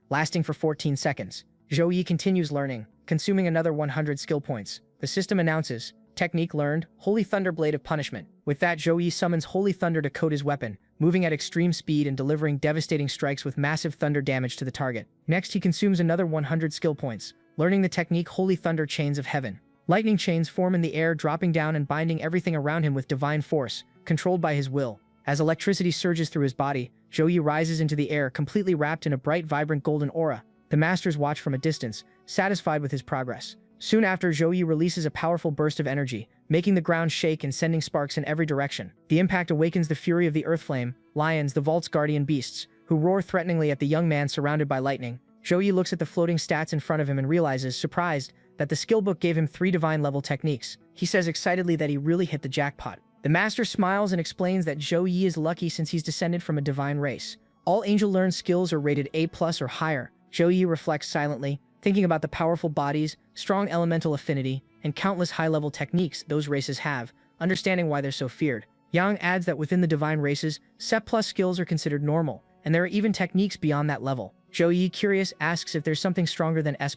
lasting for 14 seconds. Zhou continues learning, consuming another 100 skill points. The system announces, technique learned, Holy Thunder Blade of Punishment. With that, Zhou summons Holy Thunder to coat his weapon, moving at extreme speed and delivering devastating strikes with massive thunder damage to the target. Next, he consumes another 100 skill points, learning the technique Holy Thunder Chains of Heaven. Lightning chains form in the air, dropping down and binding everything around him with divine force, controlled by his will. As electricity surges through his body, Zhou rises into the air, completely wrapped in a bright, vibrant golden aura. The masters watch from a distance, satisfied with his progress. Soon after, Zhou releases a powerful burst of energy, making the ground shake and sending sparks in every direction. The impact awakens the fury of the Earth Flame, lions, the vault's guardian beasts, who roar threateningly at the young man surrounded by lightning. Zhou looks at the floating stats in front of him and realizes, surprised, that the skill book gave him 3 divine-level techniques. He says excitedly that he really hit the jackpot. The master smiles and explains that Zhou is lucky since he's descended from a divine race. All angel-learned skills are rated A+ or higher. Zhou reflects silently, thinking about the powerful bodies, strong elemental affinity, and countless high-level techniques those races have, understanding why they're so feared. Yang adds that within the divine races, Sep plus skills are considered normal, and there are even techniques beyond that level. Zhou, curious, asks if there's something stronger than S+,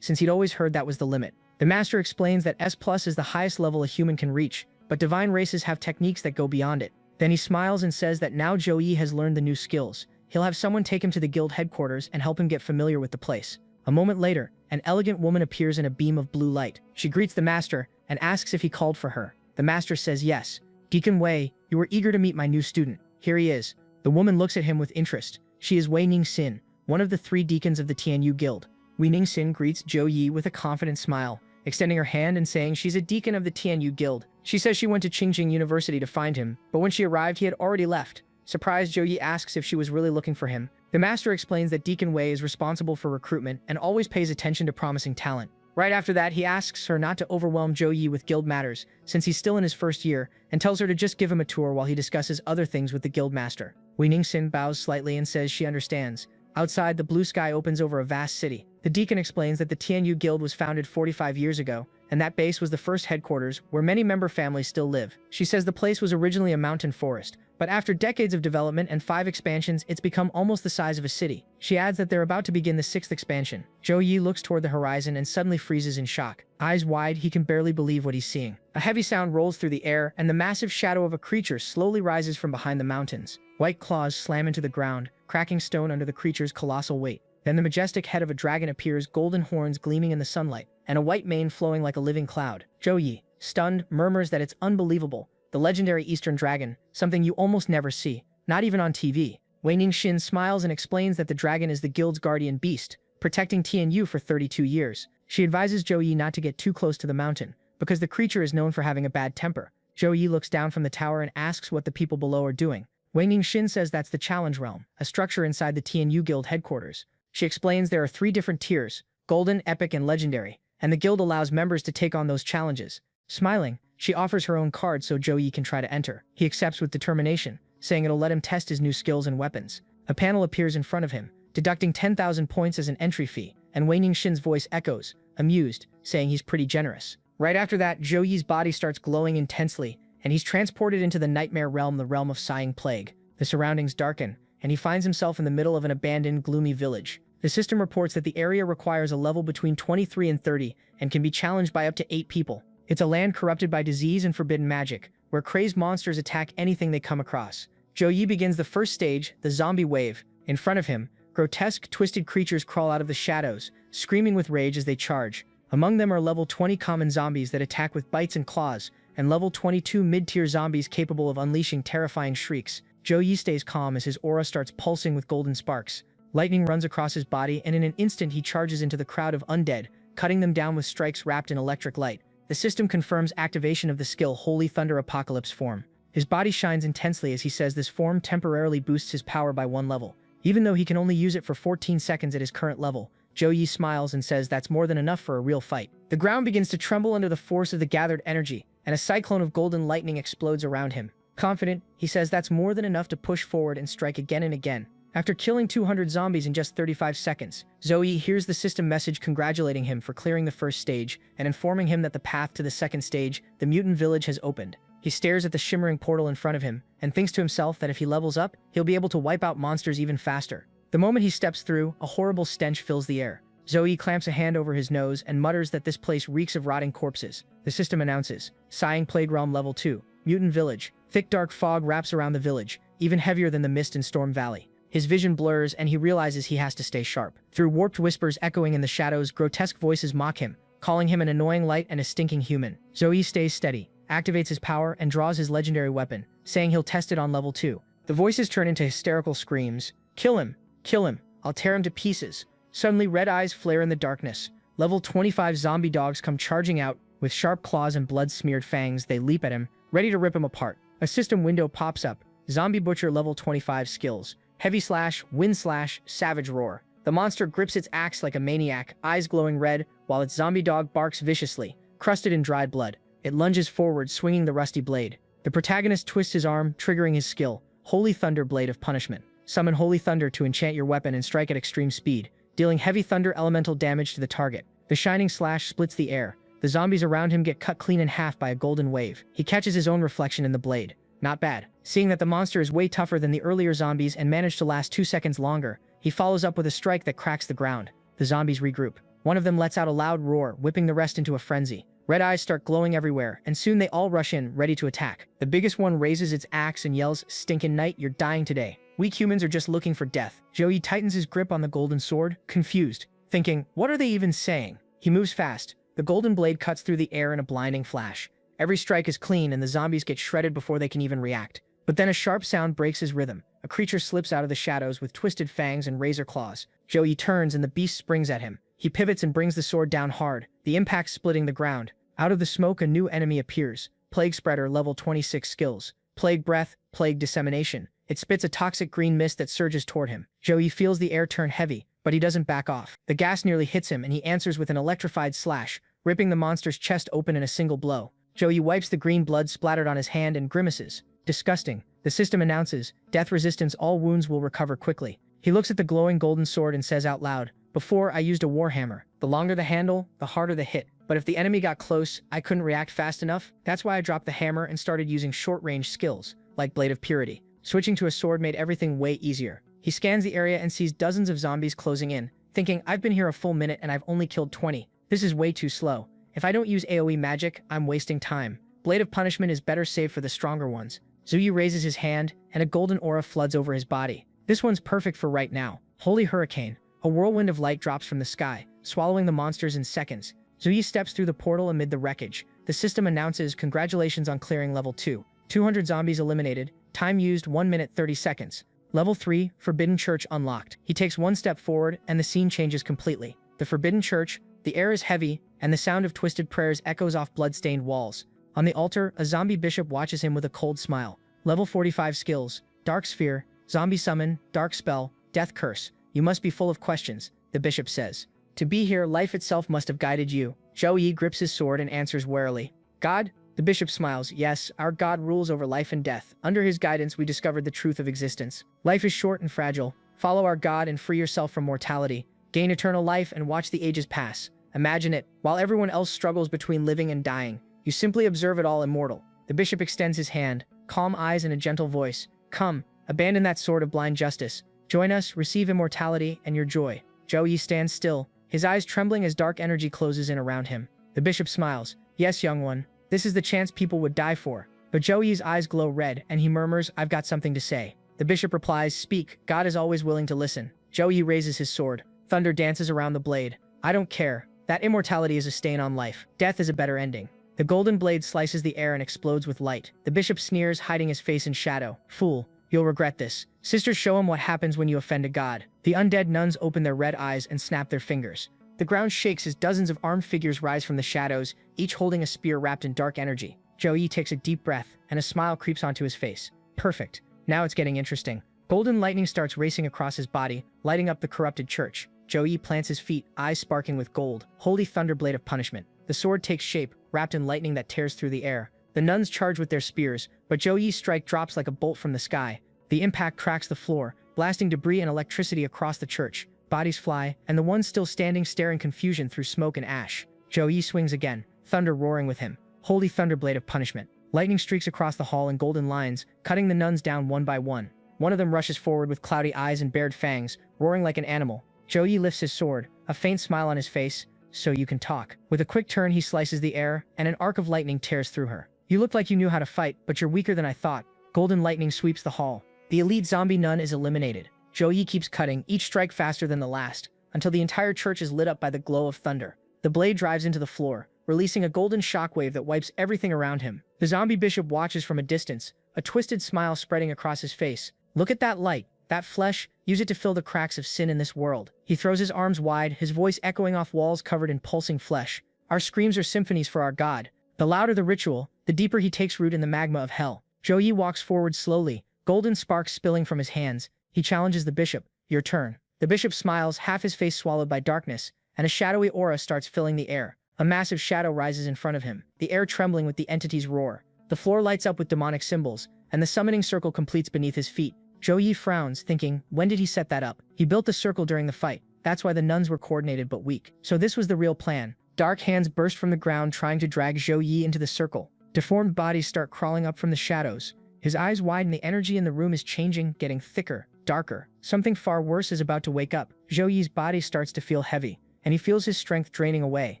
since he'd always heard that was the limit. The master explains that S+ is the highest level a human can reach, but divine races have techniques that go beyond it. Then he smiles and says that now Zhou has learned the new skills, he'll have someone take him to the guild headquarters and help him get familiar with the place. A moment later, an elegant woman appears in a beam of blue light. She greets the master and asks if he called for her. The master says yes. Deacon Wei, you were eager to meet my new student. Here he is. The woman looks at him with interest. She is Wei Ningxin, one of the 3 deacons of the Tianyu Guild. Wei Ningxin greets Zhou with a confident smile, extending her hand and saying she's a deacon of the Tianyu Guild. She says she went to Qingjing University to find him, but when she arrived he had already left. Surprised, Zhou asks if she was really looking for him. The master explains that Deacon Wei is responsible for recruitment and always pays attention to promising talent. Right after that, he asks her not to overwhelm Zhou with guild matters, since he's still in his first year, and tells her to just give him a tour while he discusses other things with the guild master. Wei Ningxin bows slightly and says she understands. Outside, the blue sky opens over a vast city. The deacon explains that the Tianyu Guild was founded 45 years ago, and that base was the first headquarters where many member families still live. She says the place was originally a mountain forest, but after decades of development and 5 expansions, it's become almost the size of a city. She adds that they're about to begin the 6th expansion. Zhou looks toward the horizon and suddenly freezes in shock. Eyes wide, he can barely believe what he's seeing. A heavy sound rolls through the air, and the massive shadow of a creature slowly rises from behind the mountains. White claws slam into the ground, cracking stone under the creature's colossal weight. Then the majestic head of a dragon appears, golden horns gleaming in the sunlight, and a white mane flowing like a living cloud. Zhou, stunned, murmurs that it's unbelievable. The legendary Eastern Dragon, something you almost never see, not even on TV. Wei Ningxin smiles and explains that the dragon is the guild's guardian beast, protecting Tianyu for 32 years. She advises Zhou not to get too close to the mountain, because the creature is known for having a bad temper. Zhou looks down from the tower and asks what the people below are doing. Wei Ningxin says that's the Challenge Realm, a structure inside the Tianyu Guild headquarters. She explains there are 3 different tiers, Golden, Epic, and Legendary, and the guild allows members to take on those challenges. Smiling, she offers her own card so Zhou can try to enter. He accepts with determination, saying it'll let him test his new skills and weapons. A panel appears in front of him, deducting 10,000 points as an entry fee, and Wei Ningxin's voice echoes, amused, saying he's pretty generous. Right after that, Zhou's body starts glowing intensely, and he's transported into the nightmare realm, the realm of sighing plague. The surroundings darken, and he finds himself in the middle of an abandoned, gloomy village. The system reports that the area requires a level between 23 and 30, and can be challenged by up to 8 people. It's a land corrupted by disease and forbidden magic, where crazed monsters attack anything they come across. Zhou begins the first stage, the zombie wave. In front of him, grotesque, twisted creatures crawl out of the shadows, screaming with rage as they charge. Among them are level 20 common zombies that attack with bites and claws, and level 22 mid-tier zombies capable of unleashing terrifying shrieks. Zhou stays calm as his aura starts pulsing with golden sparks. Lightning runs across his body, and in an instant he charges into the crowd of undead, cutting them down with strikes wrapped in electric light. The system confirms activation of the skill Holy Thunder Apocalypse form. His body shines intensely as he says this form temporarily boosts his power by 1 level. Even though he can only use it for 14 seconds at his current level, Zhou smiles and says that's more than enough for a real fight. The ground begins to tremble under the force of the gathered energy, and a cyclone of golden lightning explodes around him. Confident, he says that's more than enough to push forward and strike again and again. After killing 200 zombies in just 35 seconds, Zhou hears the system message congratulating him for clearing the first stage and informing him that the path to the second stage, the mutant village, has opened. He stares at the shimmering portal in front of him and thinks to himself that if he levels up, he'll be able to wipe out monsters even faster. The moment he steps through, a horrible stench fills the air. Zhou clamps a hand over his nose and mutters that this place reeks of rotting corpses. The system announces, Sighing Plague Realm Level 2, Mutant Village. Thick dark fog wraps around the village, even heavier than the mist in Storm Valley. His vision blurs and he realizes he has to stay sharp. Through warped whispers echoing in the shadows, grotesque voices mock him, calling him an annoying light and a stinking human. Zhou stays steady, activates his power, and draws his legendary weapon, saying he'll test it on level 2. The voices turn into hysterical screams. Kill him! Kill him! I'll tear him to pieces! Suddenly, red eyes flare in the darkness. Level 25 zombie dogs come charging out. With sharp claws and blood-smeared fangs, they leap at him, ready to rip him apart. A system window pops up. Zombie Butcher level 25 skills. Heavy Slash, Wind Slash, Savage Roar. The monster grips its axe like a maniac, eyes glowing red, while its zombie dog barks viciously, crusted in dried blood. It lunges forward, swinging the rusty blade. The protagonist twists his arm, triggering his skill, Holy Thunder Blade of Punishment. Summon Holy Thunder to enchant your weapon and strike at extreme speed, dealing heavy thunder elemental damage to the target. The shining slash splits the air. The zombies around him get cut clean in half by a golden wave. He catches his own reflection in the blade. Not bad. Seeing that the monster is way tougher than the earlier zombies and managed to last 2 seconds longer, he follows up with a strike that cracks the ground. The zombies regroup. One of them lets out a loud roar, whipping the rest into a frenzy. Red eyes start glowing everywhere, and soon they all rush in, ready to attack. The biggest one raises its axe and yells, "Stinkin' night, you're dying today." Weak humans are just looking for death. Joey tightens his grip on the golden sword, confused, thinking, what are they even saying? He moves fast. The golden blade cuts through the air in a blinding flash. Every strike is clean and the zombies get shredded before they can even react. But then a sharp sound breaks his rhythm. A creature slips out of the shadows with twisted fangs and razor claws. Joey turns and the beast springs at him. He pivots and brings the sword down hard, the impact splitting the ground. Out of the smoke, a new enemy appears. Plague Spreader, level 26 skills. Plague Breath, Plague Dissemination. It spits a toxic green mist that surges toward him. Joey feels the air turn heavy, but he doesn't back off. The gas nearly hits him and he answers with an electrified slash, ripping the monster's chest open in a single blow. Joey wipes the green blood splattered on his hand and grimaces. Disgusting. The system announces, death resistance, all wounds will recover quickly. He looks at the glowing golden sword and says out loud, before I used a warhammer. The longer the handle, the harder the hit. But if the enemy got close, I couldn't react fast enough. That's why I dropped the hammer and started using short-range skills, like Blade of Purity. Switching to a sword made everything way easier. He scans the area and sees dozens of zombies closing in, thinking, I've been here a full minute and I've only killed 20. This is way too slow. If I don't use AoE magic, I'm wasting time. Blade of Punishment is better saved for the stronger ones. Zuyu raises his hand, and a golden aura floods over his body. This one's perfect for right now. Holy Hurricane. A whirlwind of light drops from the sky, swallowing the monsters in seconds. Zuyu steps through the portal amid the wreckage. The system announces, congratulations on clearing level 2. 200 zombies eliminated. Time used 1 minute 30 seconds. Level 3, Forbidden Church unlocked. He takes one step forward, and the scene changes completely. The Forbidden Church, the air is heavy, and the sound of twisted prayers echoes off blood-stained walls. On the altar, a zombie bishop watches him with a cold smile. Level 45 skills. Dark Sphere, Zombie Summon, Dark Spell, Death Curse. You must be full of questions, the bishop says. To be here, life itself must have guided you. Zhou grips his sword and answers warily. God? The bishop smiles. Yes, our God rules over life and death. Under his guidance, we discovered the truth of existence. Life is short and fragile. Follow our God and free yourself from mortality. Gain eternal life and watch the ages pass. Imagine it, while everyone else struggles between living and dying. You simply observe it all immortal. The bishop extends his hand, calm eyes and a gentle voice. Come, abandon that sword of blind justice. Join us, receive immortality and your joy. Zhou Yi stands still, his eyes trembling as dark energy closes in around him. The bishop smiles. Yes, young one. This is the chance people would die for. But Zhou Yi's eyes glow red and he murmurs, I've got something to say. The bishop replies, speak, God is always willing to listen. Zhou Yi raises his sword. Thunder dances around the blade. I don't care. That immortality is a stain on life. Death is a better ending. The golden blade slices the air and explodes with light. The bishop sneers, hiding his face in shadow. Fool, you'll regret this. Sisters, show him what happens when you offend a god. The undead nuns open their red eyes and snap their fingers. The ground shakes as dozens of armed figures rise from the shadows, each holding a spear wrapped in dark energy. Zhou Yi takes a deep breath, and a smile creeps onto his face. Perfect. Now it's getting interesting. Golden lightning starts racing across his body, lighting up the corrupted church. Zhou Yi plants his feet, eyes sparking with gold. Holy Thunder Blade of Punishment. The sword takes shape, wrapped in lightning that tears through the air. The nuns charge with their spears, but Zhou Yi's strike drops like a bolt from the sky. The impact cracks the floor, blasting debris and electricity across the church. Bodies fly, and the ones still standing stare in confusion through smoke and ash. Zhou Yi swings again, thunder roaring with him. Holy Thunder Blade of Punishment. Lightning streaks across the hall in golden lines, cutting the nuns down one by one. One of them rushes forward with cloudy eyes and bared fangs, roaring like an animal. Zhou Yi lifts his sword, a faint smile on his face. So you can talk. With a quick turn, he slices the air, and an arc of lightning tears through her. You look like you knew how to fight, but you're weaker than I thought. Golden lightning sweeps the hall. The elite zombie nun is eliminated. Zhou Yi keeps cutting, each strike faster than the last, until the entire church is lit up by the glow of thunder. The blade drives into the floor, releasing a golden shockwave that wipes everything around him. The zombie bishop watches from a distance, a twisted smile spreading across his face. Look at that light, that flesh, use it to fill the cracks of sin in this world. He throws his arms wide, his voice echoing off walls covered in pulsing flesh. Our screams are symphonies for our God. The louder the ritual, the deeper he takes root in the magma of hell. Zhou Yi walks forward slowly, golden sparks spilling from his hands. He challenges the bishop. Your turn. The bishop smiles, half his face swallowed by darkness, and a shadowy aura starts filling the air. A massive shadow rises in front of him, the air trembling with the entity's roar. The floor lights up with demonic symbols, and the summoning circle completes beneath his feet. Zhou Yi frowns, thinking, when did he set that up? He built the circle during the fight. That's why the nuns were coordinated but weak. So this was the real plan. Dark hands burst from the ground trying to drag Zhou Yi into the circle. Deformed bodies start crawling up from the shadows. His eyes widen, the energy in the room is changing, getting thicker, darker. Something far worse is about to wake up. Zhou Yi's body starts to feel heavy, and he feels his strength draining away.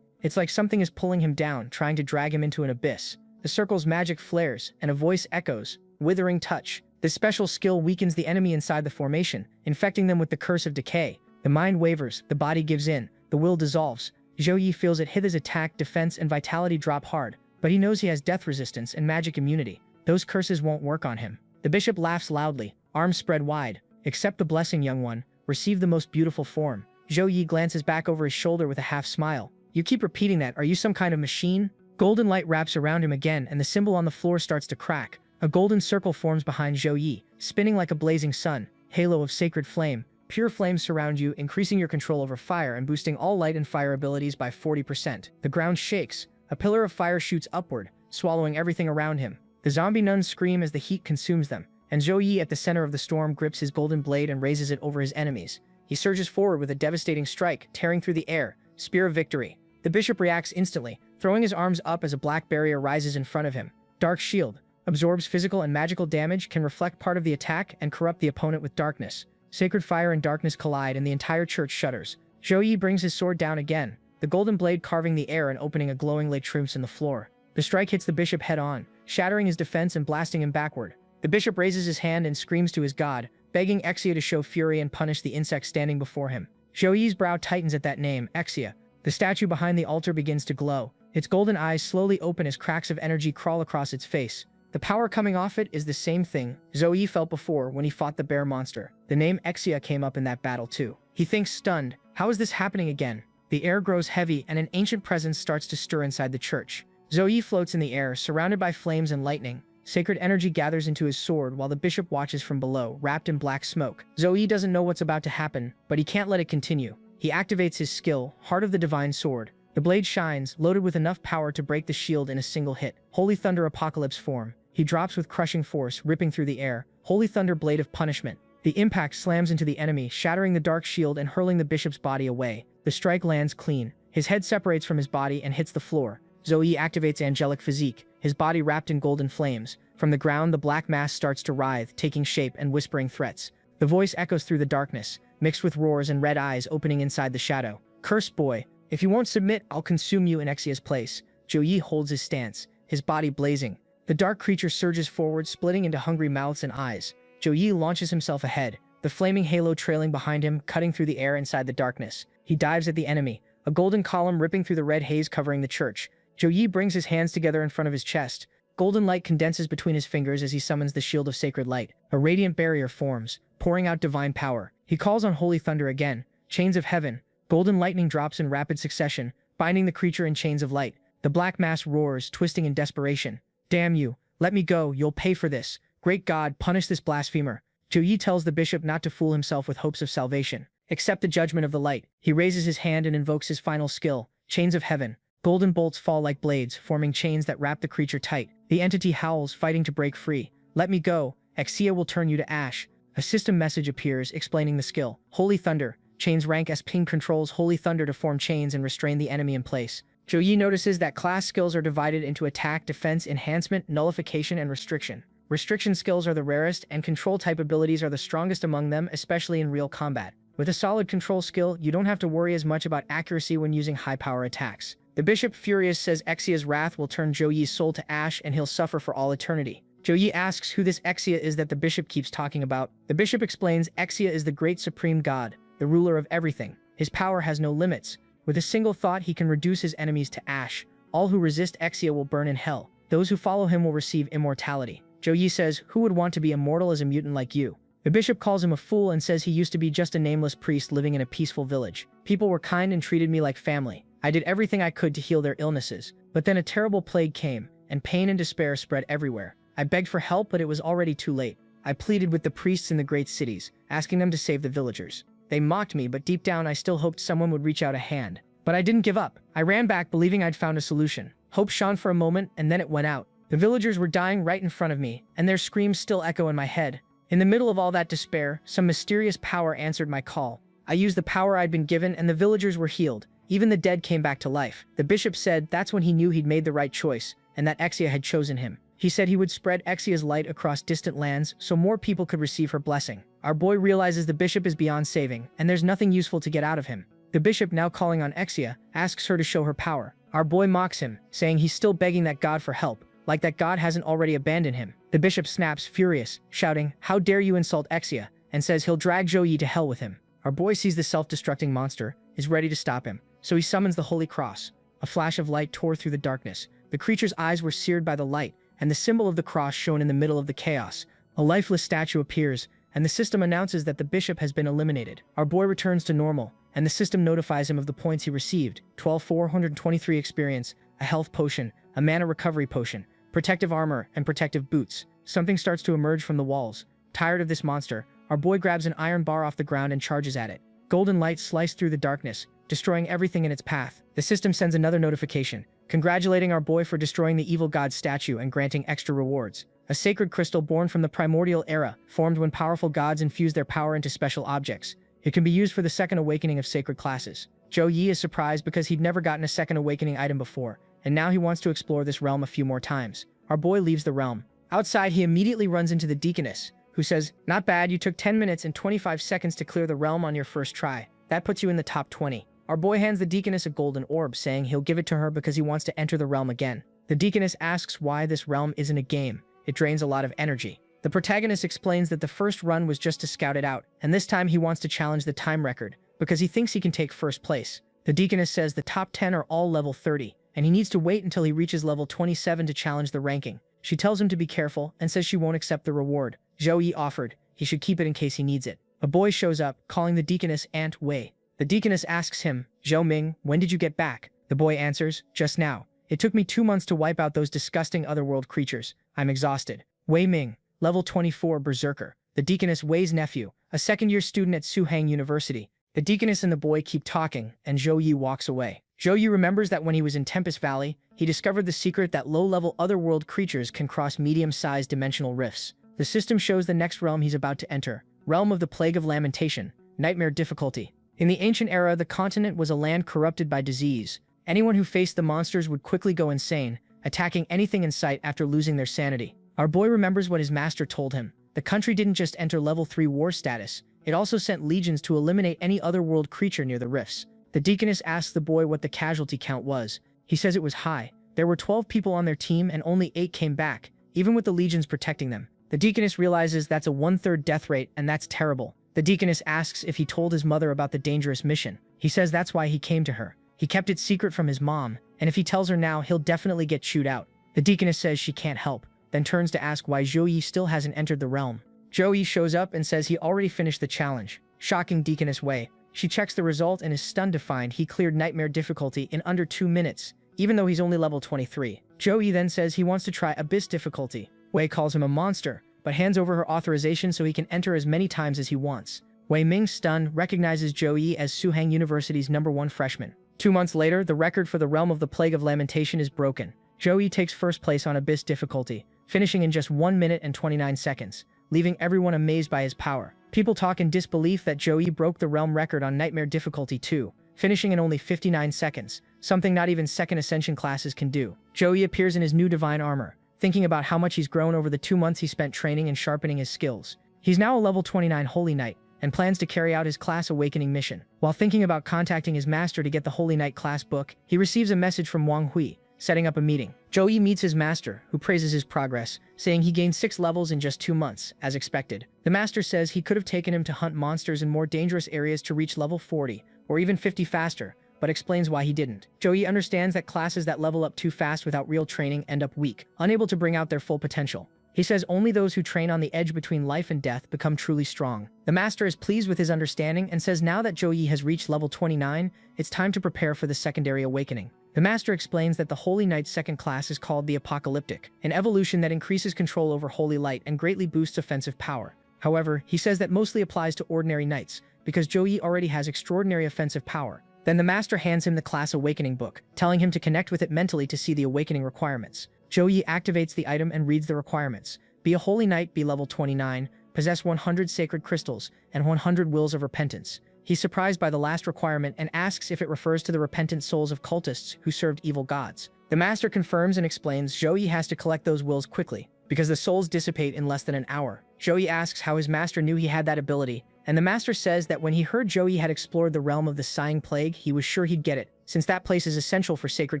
It's like something is pulling him down, trying to drag him into an abyss. The circle's magic flares, and a voice echoes, "Withering touch." This special skill weakens the enemy inside the formation, infecting them with the curse of decay. The mind wavers, the body gives in, the will dissolves. Zhou Yi feels it hit his attack, defense, and vitality drop hard, but he knows he has death resistance and magic immunity. Those curses won't work on him. The bishop laughs loudly, arms spread wide. "Accept the blessing, young one. Receive the most beautiful form." Zhou Yi glances back over his shoulder with a half smile. "You keep repeating that. Are you some kind of machine?" Golden light wraps around him again, and the symbol on the floor starts to crack. A golden circle forms behind Zhou Yi, spinning like a blazing sun. Halo of sacred flame. Pure flames surround you, increasing your control over fire and boosting all light and fire abilities by 40%. The ground shakes. A pillar of fire shoots upward, swallowing everything around him. The zombie nuns scream as the heat consumes them, and Zhou Yi at the center of the storm grips his golden blade and raises it over his enemies. He surges forward with a devastating strike, tearing through the air. Spear of victory. The bishop reacts instantly, throwing his arms up as a black barrier rises in front of him. Dark shield. Absorbs physical and magical damage, can reflect part of the attack, and corrupt the opponent with darkness. Sacred fire and darkness collide, and the entire church shudders. Zhou Yi brings his sword down again, the golden blade carving the air and opening a glowing latrumps in the floor. The strike hits the bishop head-on, shattering his defense and blasting him backward. The bishop raises his hand and screams to his god, begging Exia to show fury and punish the insect standing before him. Zhou Yi's brow tightens at that name, Exia. The statue behind the altar begins to glow. Its golden eyes slowly open as cracks of energy crawl across its face. The power coming off it is the same thing Zhou Yi felt before when he fought the bear monster. The name Exia came up in that battle too. He thinks stunned, how is this happening again? The air grows heavy and an ancient presence starts to stir inside the church. Zhou Yi floats in the air, surrounded by flames and lightning. Sacred energy gathers into his sword while the bishop watches from below, wrapped in black smoke. Zhou Yi doesn't know what's about to happen, but he can't let it continue. He activates his skill, Heart of the Divine Sword. The blade shines, loaded with enough power to break the shield in a single hit. Holy Thunder Apocalypse form. He drops with crushing force, ripping through the air. Holy Thunder Blade of Punishment. The impact slams into the enemy, shattering the dark shield and hurling the bishop's body away. The strike lands clean. His head separates from his body and hits the floor. Zhou Yi activates Angelic Physique, his body wrapped in golden flames. From the ground, the black mass starts to writhe, taking shape and whispering threats. The voice echoes through the darkness, mixed with roars and red eyes opening inside the shadow. "Cursed boy, if you won't submit, I'll consume you in Exia's place." Zhou Yi holds his stance, his body blazing. The dark creature surges forward, splitting into hungry mouths and eyes. Zhou Yi launches himself ahead, the flaming halo trailing behind him, cutting through the air inside the darkness. He dives at the enemy, a golden column ripping through the red haze covering the church. Zhou Yi brings his hands together in front of his chest. Golden light condenses between his fingers as he summons the Shield of Sacred Light. A radiant barrier forms, pouring out divine power. He calls on Holy Thunder again. Chains of Heaven. Golden lightning drops in rapid succession, binding the creature in chains of light. The black mass roars, twisting in desperation. "Damn you! Let me go, you'll pay for this. Great God, punish this blasphemer." Zhou Yi tells the bishop not to fool himself with hopes of salvation. Accept the judgment of the light. He raises his hand and invokes his final skill, Chains of Heaven. Golden bolts fall like blades, forming chains that wrap the creature tight. The entity howls, fighting to break free. "Let me go. Exia will turn you to ash." A system message appears, explaining the skill. Holy Thunder. Chains rank as ping controls Holy Thunder to form chains and restrain the enemy in place. Zhou Yi notices that class skills are divided into attack, defense, enhancement, nullification, and restriction. Restriction skills are the rarest, and control-type abilities are the strongest among them, especially in real combat. With a solid control skill, you don't have to worry as much about accuracy when using high-power attacks. The Bishop, furious, says Exia's wrath will turn Zhou Yi's soul to ash and he'll suffer for all eternity. Zhou Yi asks who this Exia is that the Bishop keeps talking about. The Bishop explains Exia is the great supreme god, the ruler of everything. His power has no limits. With a single thought, he can reduce his enemies to ash. All who resist Exia will burn in hell. Those who follow him will receive immortality. Zhou Yi says, who would want to be immortal as a mutant like you? The bishop calls him a fool and says he used to be just a nameless priest living in a peaceful village. People were kind and treated me like family. I did everything I could to heal their illnesses. But then a terrible plague came, and pain and despair spread everywhere. I begged for help, but it was already too late. I pleaded with the priests in the great cities, asking them to save the villagers. They mocked me, but deep down I still hoped someone would reach out a hand. But I didn't give up. I ran back, believing I'd found a solution. Hope shone for a moment, and then it went out. The villagers were dying right in front of me, and their screams still echo in my head. In the middle of all that despair, some mysterious power answered my call. I used the power I'd been given, and the villagers were healed. Even the dead came back to life. The bishop said that's when he knew he'd made the right choice, and that Exia had chosen him. He said he would spread Exia's light across distant lands so more people could receive her blessing. Our boy realizes the bishop is beyond saving, and there's nothing useful to get out of him. The bishop, now calling on Exia, asks her to show her power. Our boy mocks him, saying he's still begging that god for help, like that god hasn't already abandoned him. The bishop snaps, furious, shouting, "How dare you insult Exia," and says he'll drag Zhou to hell with him. Our boy sees the self-destructing monster, is ready to stop him, so he summons the Holy Cross. A flash of light tore through the darkness. The creature's eyes were seared by the light, and the symbol of the cross shone in the middle of the chaos. A lifeless statue appears, and the system announces that the bishop has been eliminated. Our boy returns to normal, and the system notifies him of the points he received: 12,423 experience, a health potion, a mana recovery potion, protective armor, and protective boots. Something starts to emerge from the walls. Tired of this monster, our boy grabs an iron bar off the ground and charges at it. Golden light sliced through the darkness, destroying everything in its path. The system sends another notification, congratulating our boy for destroying the evil god's statue and granting extra rewards. A sacred crystal born from the primordial era, formed when powerful gods infused their power into special objects. It can be used for the second awakening of sacred classes. Zhou Yi is surprised because he'd never gotten a second awakening item before, and now he wants to explore this realm a few more times. Our boy leaves the realm. Outside, he immediately runs into the deaconess, who says, "Not bad, you took 10 minutes and 25 seconds to clear the realm on your first try. That puts you in the top 20. Our boy hands the deaconess a golden orb, saying he'll give it to her because he wants to enter the realm again. The deaconess asks why this realm isn't a game. It drains a lot of energy. The protagonist explains that the first run was just to scout it out, and this time he wants to challenge the time record, because he thinks he can take first place. The deaconess says the top 10 are all level 30, and he needs to wait until he reaches level 27 to challenge the ranking. She tells him to be careful and says she won't accept the reward. Zhou Yi offered. He should keep it in case he needs it. A boy shows up, calling the deaconess Aunt Wei. The deaconess asks him, "Zhou Ming, when did you get back?" The boy answers, "Just now. It took me 2 months to wipe out those disgusting otherworld creatures. I'm exhausted." Wei Ming, level 24 berserker. The deaconess Wei's nephew, a second-year student at Suhang University. The deaconess and the boy keep talking, and Zhou Yi walks away. Zhou Yi remembers that when he was in Tempest Valley, he discovered the secret that low-level otherworld creatures can cross medium-sized dimensional rifts. The system shows the next realm he's about to enter, Realm of the Plague of Lamentation, Nightmare Difficulty. In the ancient era, the continent was a land corrupted by disease. Anyone who faced the monsters would quickly go insane, attacking anything in sight after losing their sanity. Our boy remembers what his master told him. The country didn't just enter level 3 war status, it also sent legions to eliminate any otherworld creature near the rifts. The deaconess asks the boy what the casualty count was. He says it was high. There were 12 people on their team and only 8 came back, even with the legions protecting them. The deaconess realizes that's a 1/3 death rate, and that's terrible. The deaconess asks if he told his mother about the dangerous mission. He says that's why he came to her. He kept it secret from his mom, and if he tells her now, he'll definitely get chewed out. The deaconess says she can't help, then turns to ask why Zhou Yi still hasn't entered the realm. Zhou Yi shows up and says he already finished the challenge. Shocking deaconess Wei. She checks the result and is stunned to find he cleared Nightmare Difficulty in under 2 minutes, even though he's only level 23. Zhou Yi then says he wants to try Abyss Difficulty. Wei calls him a monster, but hands over her authorization so he can enter as many times as he wants. Wei Ming, stunned, recognizes Zhou Yi as Suhang University's #1 freshman. 2 months later, the record for the Realm of the Plague of Lamentation is broken. Zhou Yi takes first place on Abyss Difficulty, finishing in just 1 minute and 29 seconds, leaving everyone amazed by his power. People talk in disbelief that Zhou Yi broke the realm record on Nightmare Difficulty 2, finishing in only 59 seconds, something not even second Ascension classes can do. Zhou Yi appears in his new divine armor, thinking about how much he's grown over the 2 months he spent training and sharpening his skills. He's now a level 29 Holy Knight, and plans to carry out his class awakening mission. While thinking about contacting his master to get the Holy Knight class book, he receives a message from Wang Hui, setting up a meeting. Zhou Yi meets his master, who praises his progress, saying he gained 6 levels in just 2 months, as expected. The master says he could have taken him to hunt monsters in more dangerous areas to reach level 40, or even 50 faster, but explains why he didn't. Zhou Yi understands that classes that level up too fast without real training end up weak, unable to bring out their full potential. He says only those who train on the edge between life and death become truly strong. The master is pleased with his understanding and says now that Zhou Yi has reached level 29, it's time to prepare for the secondary awakening. The master explains that the Holy Knight's second class is called the Apocalyptic, an evolution that increases control over holy light and greatly boosts offensive power. However, he says that mostly applies to ordinary knights, because Zhou Yi already has extraordinary offensive power. Then the master hands him the class awakening book, telling him to connect with it mentally to see the awakening requirements. Zhou Yi activates the item and reads the requirements. Be a holy knight, be level 29, possess 100 sacred crystals, and 100 wills of repentance. He's surprised by the last requirement and asks if it refers to the repentant souls of cultists who served evil gods. The master confirms and explains Joey has to collect those wills quickly, because the souls dissipate in less than an hour. Joey asks how his master knew he had that ability, and the master says that when he heard Joey had explored the realm of the Sighing Plague, he was sure he'd get it, since that place is essential for sacred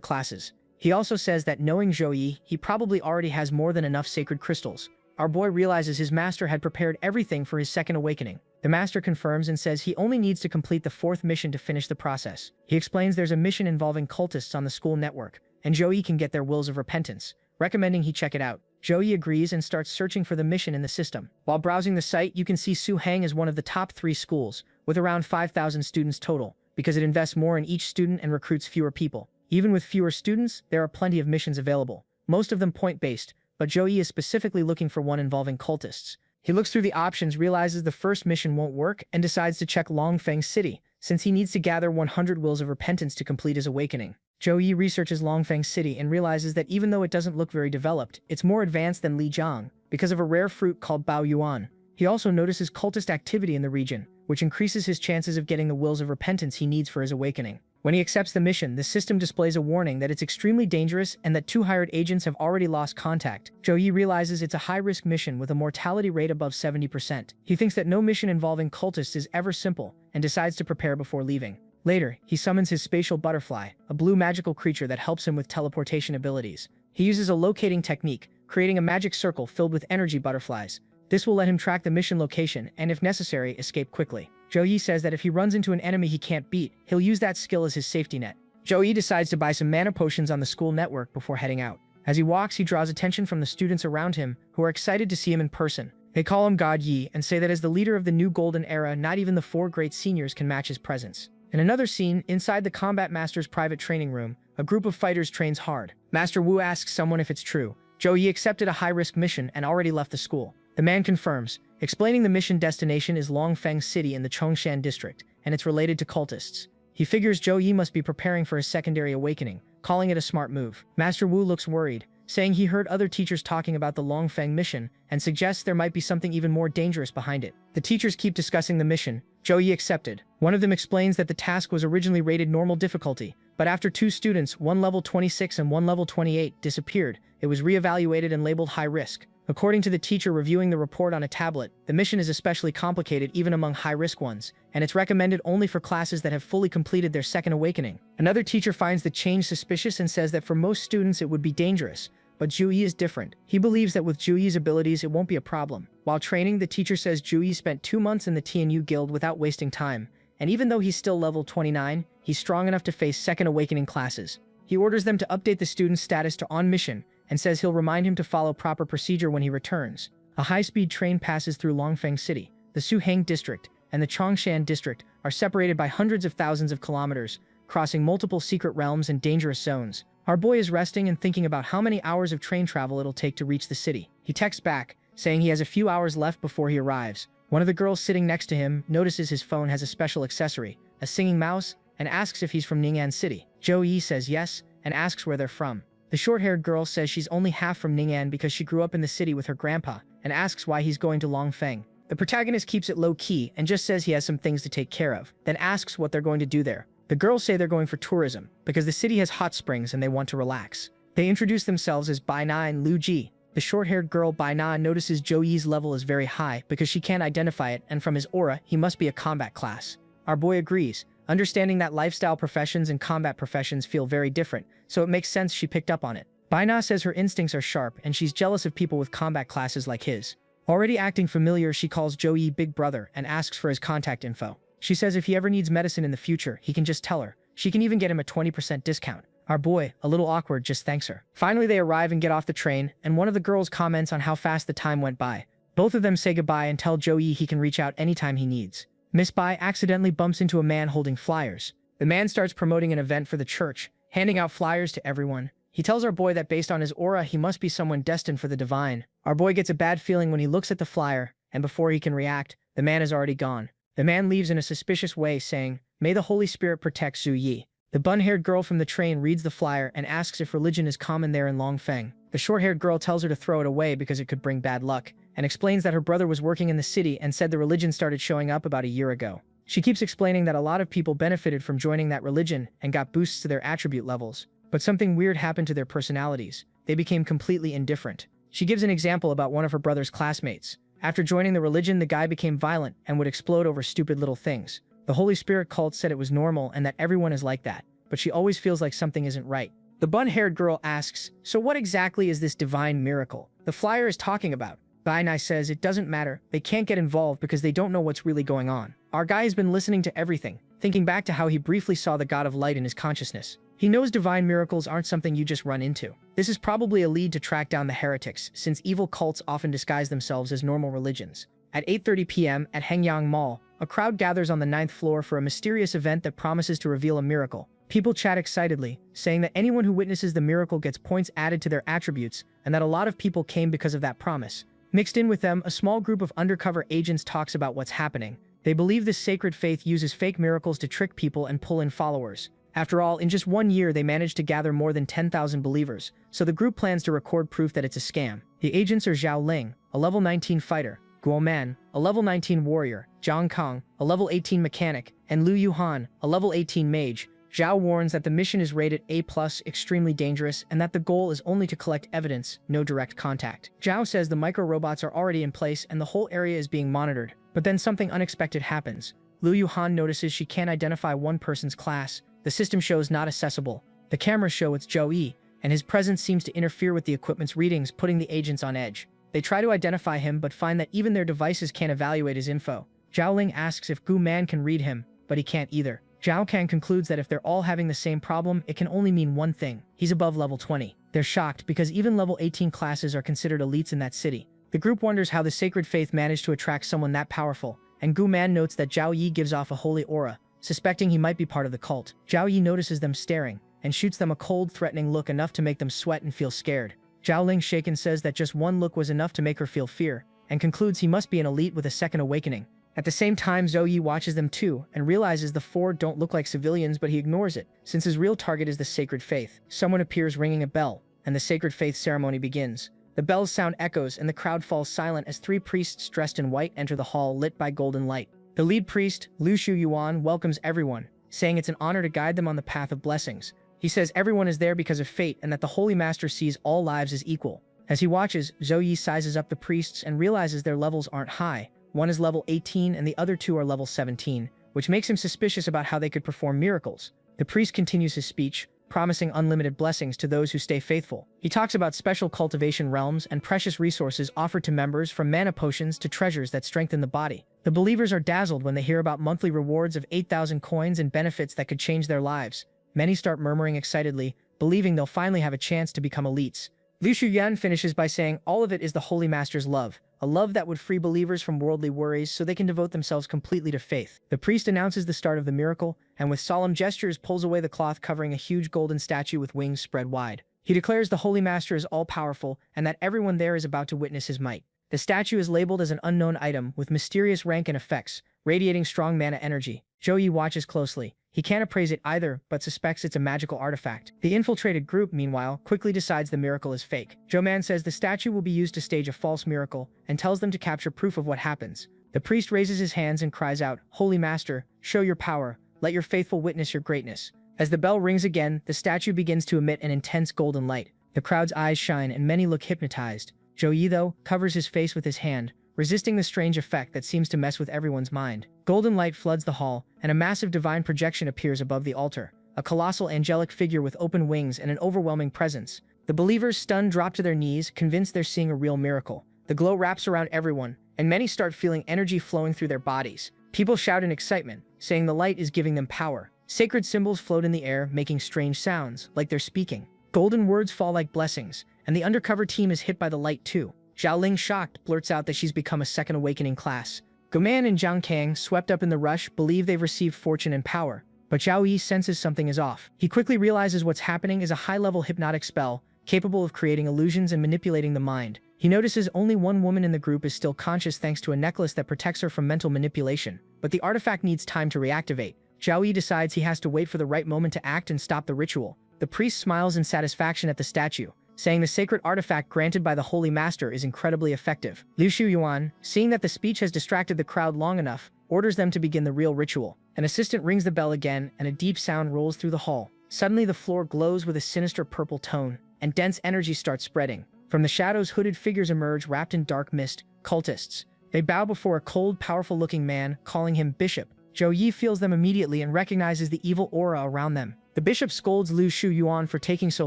classes. He also says that knowing Joey, he probably already has more than enough sacred crystals. Our boy realizes his master had prepared everything for his second awakening. The master confirms and says he only needs to complete the 4th mission to finish the process. He explains there's a mission involving cultists on the school network, and Joey can get their wills of repentance, recommending he check it out. Joey agrees and starts searching for the mission in the system. While browsing the site, you can see Su-Hang is one of the top 3 schools, with around 5,000 students total, because it invests more in each student and recruits fewer people. Even with fewer students, there are plenty of missions available, most of them point-based, but Joey is specifically looking for one involving cultists. He looks through the options, realizes the first mission won't work, and decides to check Longfeng City, since he needs to gather 100 wills of repentance to complete his awakening. Joey researches Longfeng City and realizes that even though it doesn't look very developed, it's more advanced than Lijiang, because of a rare fruit called Bao Yuan. He also notices cultist activity in the region, which increases his chances of getting the wills of repentance he needs for his awakening. When he accepts the mission, the system displays a warning that it's extremely dangerous and that 2 hired agents have already lost contact. Joey realizes it's a high-risk mission with a mortality rate above 70%. He thinks that no mission involving cultists is ever simple and decides to prepare before leaving. Later, he summons his spatial butterfly, a blue magical creature that helps him with teleportation abilities. He uses a locating technique, creating a magic circle filled with energy butterflies. This will let him track the mission location and, if necessary, escape quickly. Joey says that if he runs into an enemy he can't beat, he'll use that skill as his safety net. Joey decides to buy some mana potions on the school network before heading out. As he walks, he draws attention from the students around him, who are excited to see him in person. They call him God Yi and say that as the leader of the new golden era, not even the 4 great seniors can match his presence. In another scene, inside the combat master's private training room, a group of fighters trains hard. Master Wu asks someone if it's true. Joey accepted a high-risk mission and already left the school. The man confirms, explaining the mission destination is Longfeng City in the Chongshan district, and it's related to cultists. He figures Joey must be preparing for his secondary awakening, calling it a smart move. Master Wu looks worried, saying he heard other teachers talking about the Longfeng mission and suggests there might be something even more dangerous behind it. The teachers keep discussing the mission. Joey accepted. One of them explains that the task was originally rated normal difficulty, but after 2 students, one level 26 and one level 28, disappeared, it was reevaluated and labeled high risk. According to the teacher reviewing the report on a tablet, the mission is especially complicated even among high-risk ones, and it's recommended only for classes that have fully completed their second awakening. Another teacher finds the change suspicious and says that for most students it would be dangerous, but Juyi is different. He believes that with Juyi's abilities it won't be a problem. While training, the teacher says Juyi spent 2 months in the TNU guild without wasting time, and even though he's still level 29, he's strong enough to face second awakening classes. He orders them to update the student's status to on mission, and says he'll remind him to follow proper procedure when he returns. A high-speed train passes through Longfeng City. The Su-Hang district and the Chongshan district are separated by hundreds of thousands of kilometers, crossing multiple secret realms and dangerous zones. Our boy is resting and thinking about how many hours of train travel it'll take to reach the city. He texts back, saying he has a few hours left before he arrives. One of the girls sitting next to him notices his phone has a special accessory, a singing mouse, and asks if he's from Ning'an City. Joey says yes, and asks where they're from. The short-haired girl says she's only half from Ning'an because she grew up in the city with her grandpa, and asks why he's going to Longfeng. The protagonist keeps it low-key and just says he has some things to take care of, then asks what they're going to do there. The girls say they're going for tourism, because the city has hot springs and they want to relax. They introduce themselves as Bai Na and Lu Ji. The short-haired girl Bai Na notices Joey's level is very high because she can't identify it, and from his aura, he must be a combat class. Our boy agrees, understanding that lifestyle professions and combat professions feel very different, so it makes sense she picked up on it. Bai Na says her instincts are sharp and she's jealous of people with combat classes like his. Already acting familiar, she calls Joey Big Brother and asks for his contact info. She says if he ever needs medicine in the future, he can just tell her. She can even get him a 20% discount. Our boy, a little awkward, just thanks her. Finally, they arrive and get off the train, and one of the girls comments on how fast the time went by. Both of them say goodbye and tell Joey he can reach out anytime he needs. Miss Bai accidentally bumps into a man holding flyers. The man starts promoting an event for the church, handing out flyers to everyone. He tells our boy that based on his aura, he must be someone destined for the divine. Our boy gets a bad feeling when he looks at the flyer, and before he can react, the man is already gone. The man leaves in a suspicious way, saying, "May the Holy Spirit protect Zhu Yi." The bun-haired girl from the train reads the flyer and asks if religion is common there in Longfeng. The short-haired girl tells her to throw it away because it could bring bad luck, and explains that her brother was working in the city and said the religion started showing up about a year ago. She keeps explaining that a lot of people benefited from joining that religion and got boosts to their attribute levels. But something weird happened to their personalities. They became completely indifferent. She gives an example about one of her brother's classmates. After joining the religion, the guy became violent and would explode over stupid little things. The Holy Spirit cult said it was normal and that everyone is like that, but she always feels like something isn't right. The bun-haired girl asks, "So what exactly is this divine miracle the flyer is talking about?" Bainai says it doesn't matter, they can't get involved because they don't know what's really going on. Our guy has been listening to everything, thinking back to how he briefly saw the god of light in his consciousness. He knows divine miracles aren't something you just run into. This is probably a lead to track down the heretics, since evil cults often disguise themselves as normal religions. At 8:30 p.m. at Hengyang Mall, a crowd gathers on the 9th floor for a mysterious event that promises to reveal a miracle. People chat excitedly, saying that anyone who witnesses the miracle gets points added to their attributes, and that a lot of people came because of that promise. Mixed in with them, a small group of undercover agents talks about what's happening. They believe this sacred faith uses fake miracles to trick people and pull in followers. After all, in just 1 year they managed to gather more than 10,000 believers, so the group plans to record proof that it's a scam. The agents are Zhao Ling, a level 19 fighter, Guo Man, a level 19 warrior, Zhang Kong, a level 18 mechanic, and Liu Yuhan, a level 18 mage. Zhao warns that the mission is rated A+, extremely dangerous, and that the goal is only to collect evidence, no direct contact. Zhao says the micro-robots are already in place and the whole area is being monitored, but then something unexpected happens. Liu Yuhan notices she can't identify one person's class. The system shows not accessible. The cameras show it's Zhou Yi, and his presence seems to interfere with the equipment's readings, putting the agents on edge. They try to identify him but find that even their devices can't evaluate his info. Zhao Ling asks if Gu Man can read him, but he can't either. Zhao Kang concludes that if they're all having the same problem, it can only mean one thing. He's above level 20. They're shocked because even level 18 classes are considered elites in that city. The group wonders how the sacred faith managed to attract someone that powerful, and Gu Man notes that Zhao Yi gives off a holy aura, suspecting he might be part of the cult. Zhao Yi notices them staring, and shoots them a cold, threatening look enough to make them sweat and feel scared. Zhao Ling shaken says that just one look was enough to make her feel fear, and concludes he must be an elite with a second awakening. At the same time, Zhou Yi watches them too, and realizes the four don't look like civilians, but he ignores it, since his real target is the sacred faith. Someone appears ringing a bell, and the sacred faith ceremony begins. The bell's sound echoes, and the crowd falls silent as 3 priests dressed in white enter the hall lit by golden light. The lead priest, Liu Shu Yuan, welcomes everyone, saying it's an honor to guide them on the path of blessings. He says everyone is there because of fate and that the Holy Master sees all lives as equal. As he watches, Zhou Yi sizes up the priests and realizes their levels aren't high. One is level 18 and the other 2 are level 17, which makes him suspicious about how they could perform miracles. The priest continues his speech, promising unlimited blessings to those who stay faithful. He talks about special cultivation realms and precious resources offered to members, from mana potions to treasures that strengthen the body. The believers are dazzled when they hear about monthly rewards of 8,000 coins and benefits that could change their lives. Many start murmuring excitedly, believing they'll finally have a chance to become elites. Liu Shuyan finishes by saying all of it is the Holy Master's love, a love that would free believers from worldly worries so they can devote themselves completely to faith. The priest announces the start of the miracle, and with solemn gestures pulls away the cloth covering a huge golden statue with wings spread wide. He declares the Holy Master is all-powerful and that everyone there is about to witness his might. The statue is labeled as an unknown item with mysterious rank and effects, radiating strong mana energy. Zhou Yi watches closely. He can't appraise it either, but suspects it's a magical artifact. The infiltrated group, meanwhile, quickly decides the miracle is fake. Zhou Man says the statue will be used to stage a false miracle, and tells them to capture proof of what happens. The priest raises his hands and cries out, "Holy Master, show your power. Let your faithful witness your greatness." As the bell rings again, the statue begins to emit an intense golden light. The crowd's eyes shine and many look hypnotized. Zhou Yi, though, covers his face with his hand, resisting the strange effect that seems to mess with everyone's mind. Golden light floods the hall, and a massive divine projection appears above the altar. A colossal angelic figure with open wings and an overwhelming presence. The believers, stunned, drop to their knees, convinced they're seeing a real miracle. The glow wraps around everyone, and many start feeling energy flowing through their bodies. People shout in excitement, saying the light is giving them power. Sacred symbols float in the air, making strange sounds, like they're speaking. Golden words fall like blessings, and the undercover team is hit by the light too. Zhao Ling, shocked, blurts out that she's become a second awakening class. Guman and Zhang Kang, swept up in the rush, believe they've received fortune and power. But Zhao Yi senses something is off. He quickly realizes what's happening is a high-level hypnotic spell, capable of creating illusions and manipulating the mind. He notices only one woman in the group is still conscious thanks to a necklace that protects her from mental manipulation. But the artifact needs time to reactivate. Zhao Yi decides he has to wait for the right moment to act and stop the ritual. The priest smiles in satisfaction at the statue, saying the sacred artifact granted by the Holy Master is incredibly effective. Liu Shu Yuan, seeing that the speech has distracted the crowd long enough, orders them to begin the real ritual. An assistant rings the bell again, and a deep sound rolls through the hall. Suddenly the floor glows with a sinister purple tone, and dense energy starts spreading. From the shadows, hooded figures emerge wrapped in dark mist, cultists. They bow before a cold, powerful-looking man, calling him Bishop. Zhou Yi feels them immediately and recognizes the evil aura around them. The bishop scolds Lu Shuyuan for taking so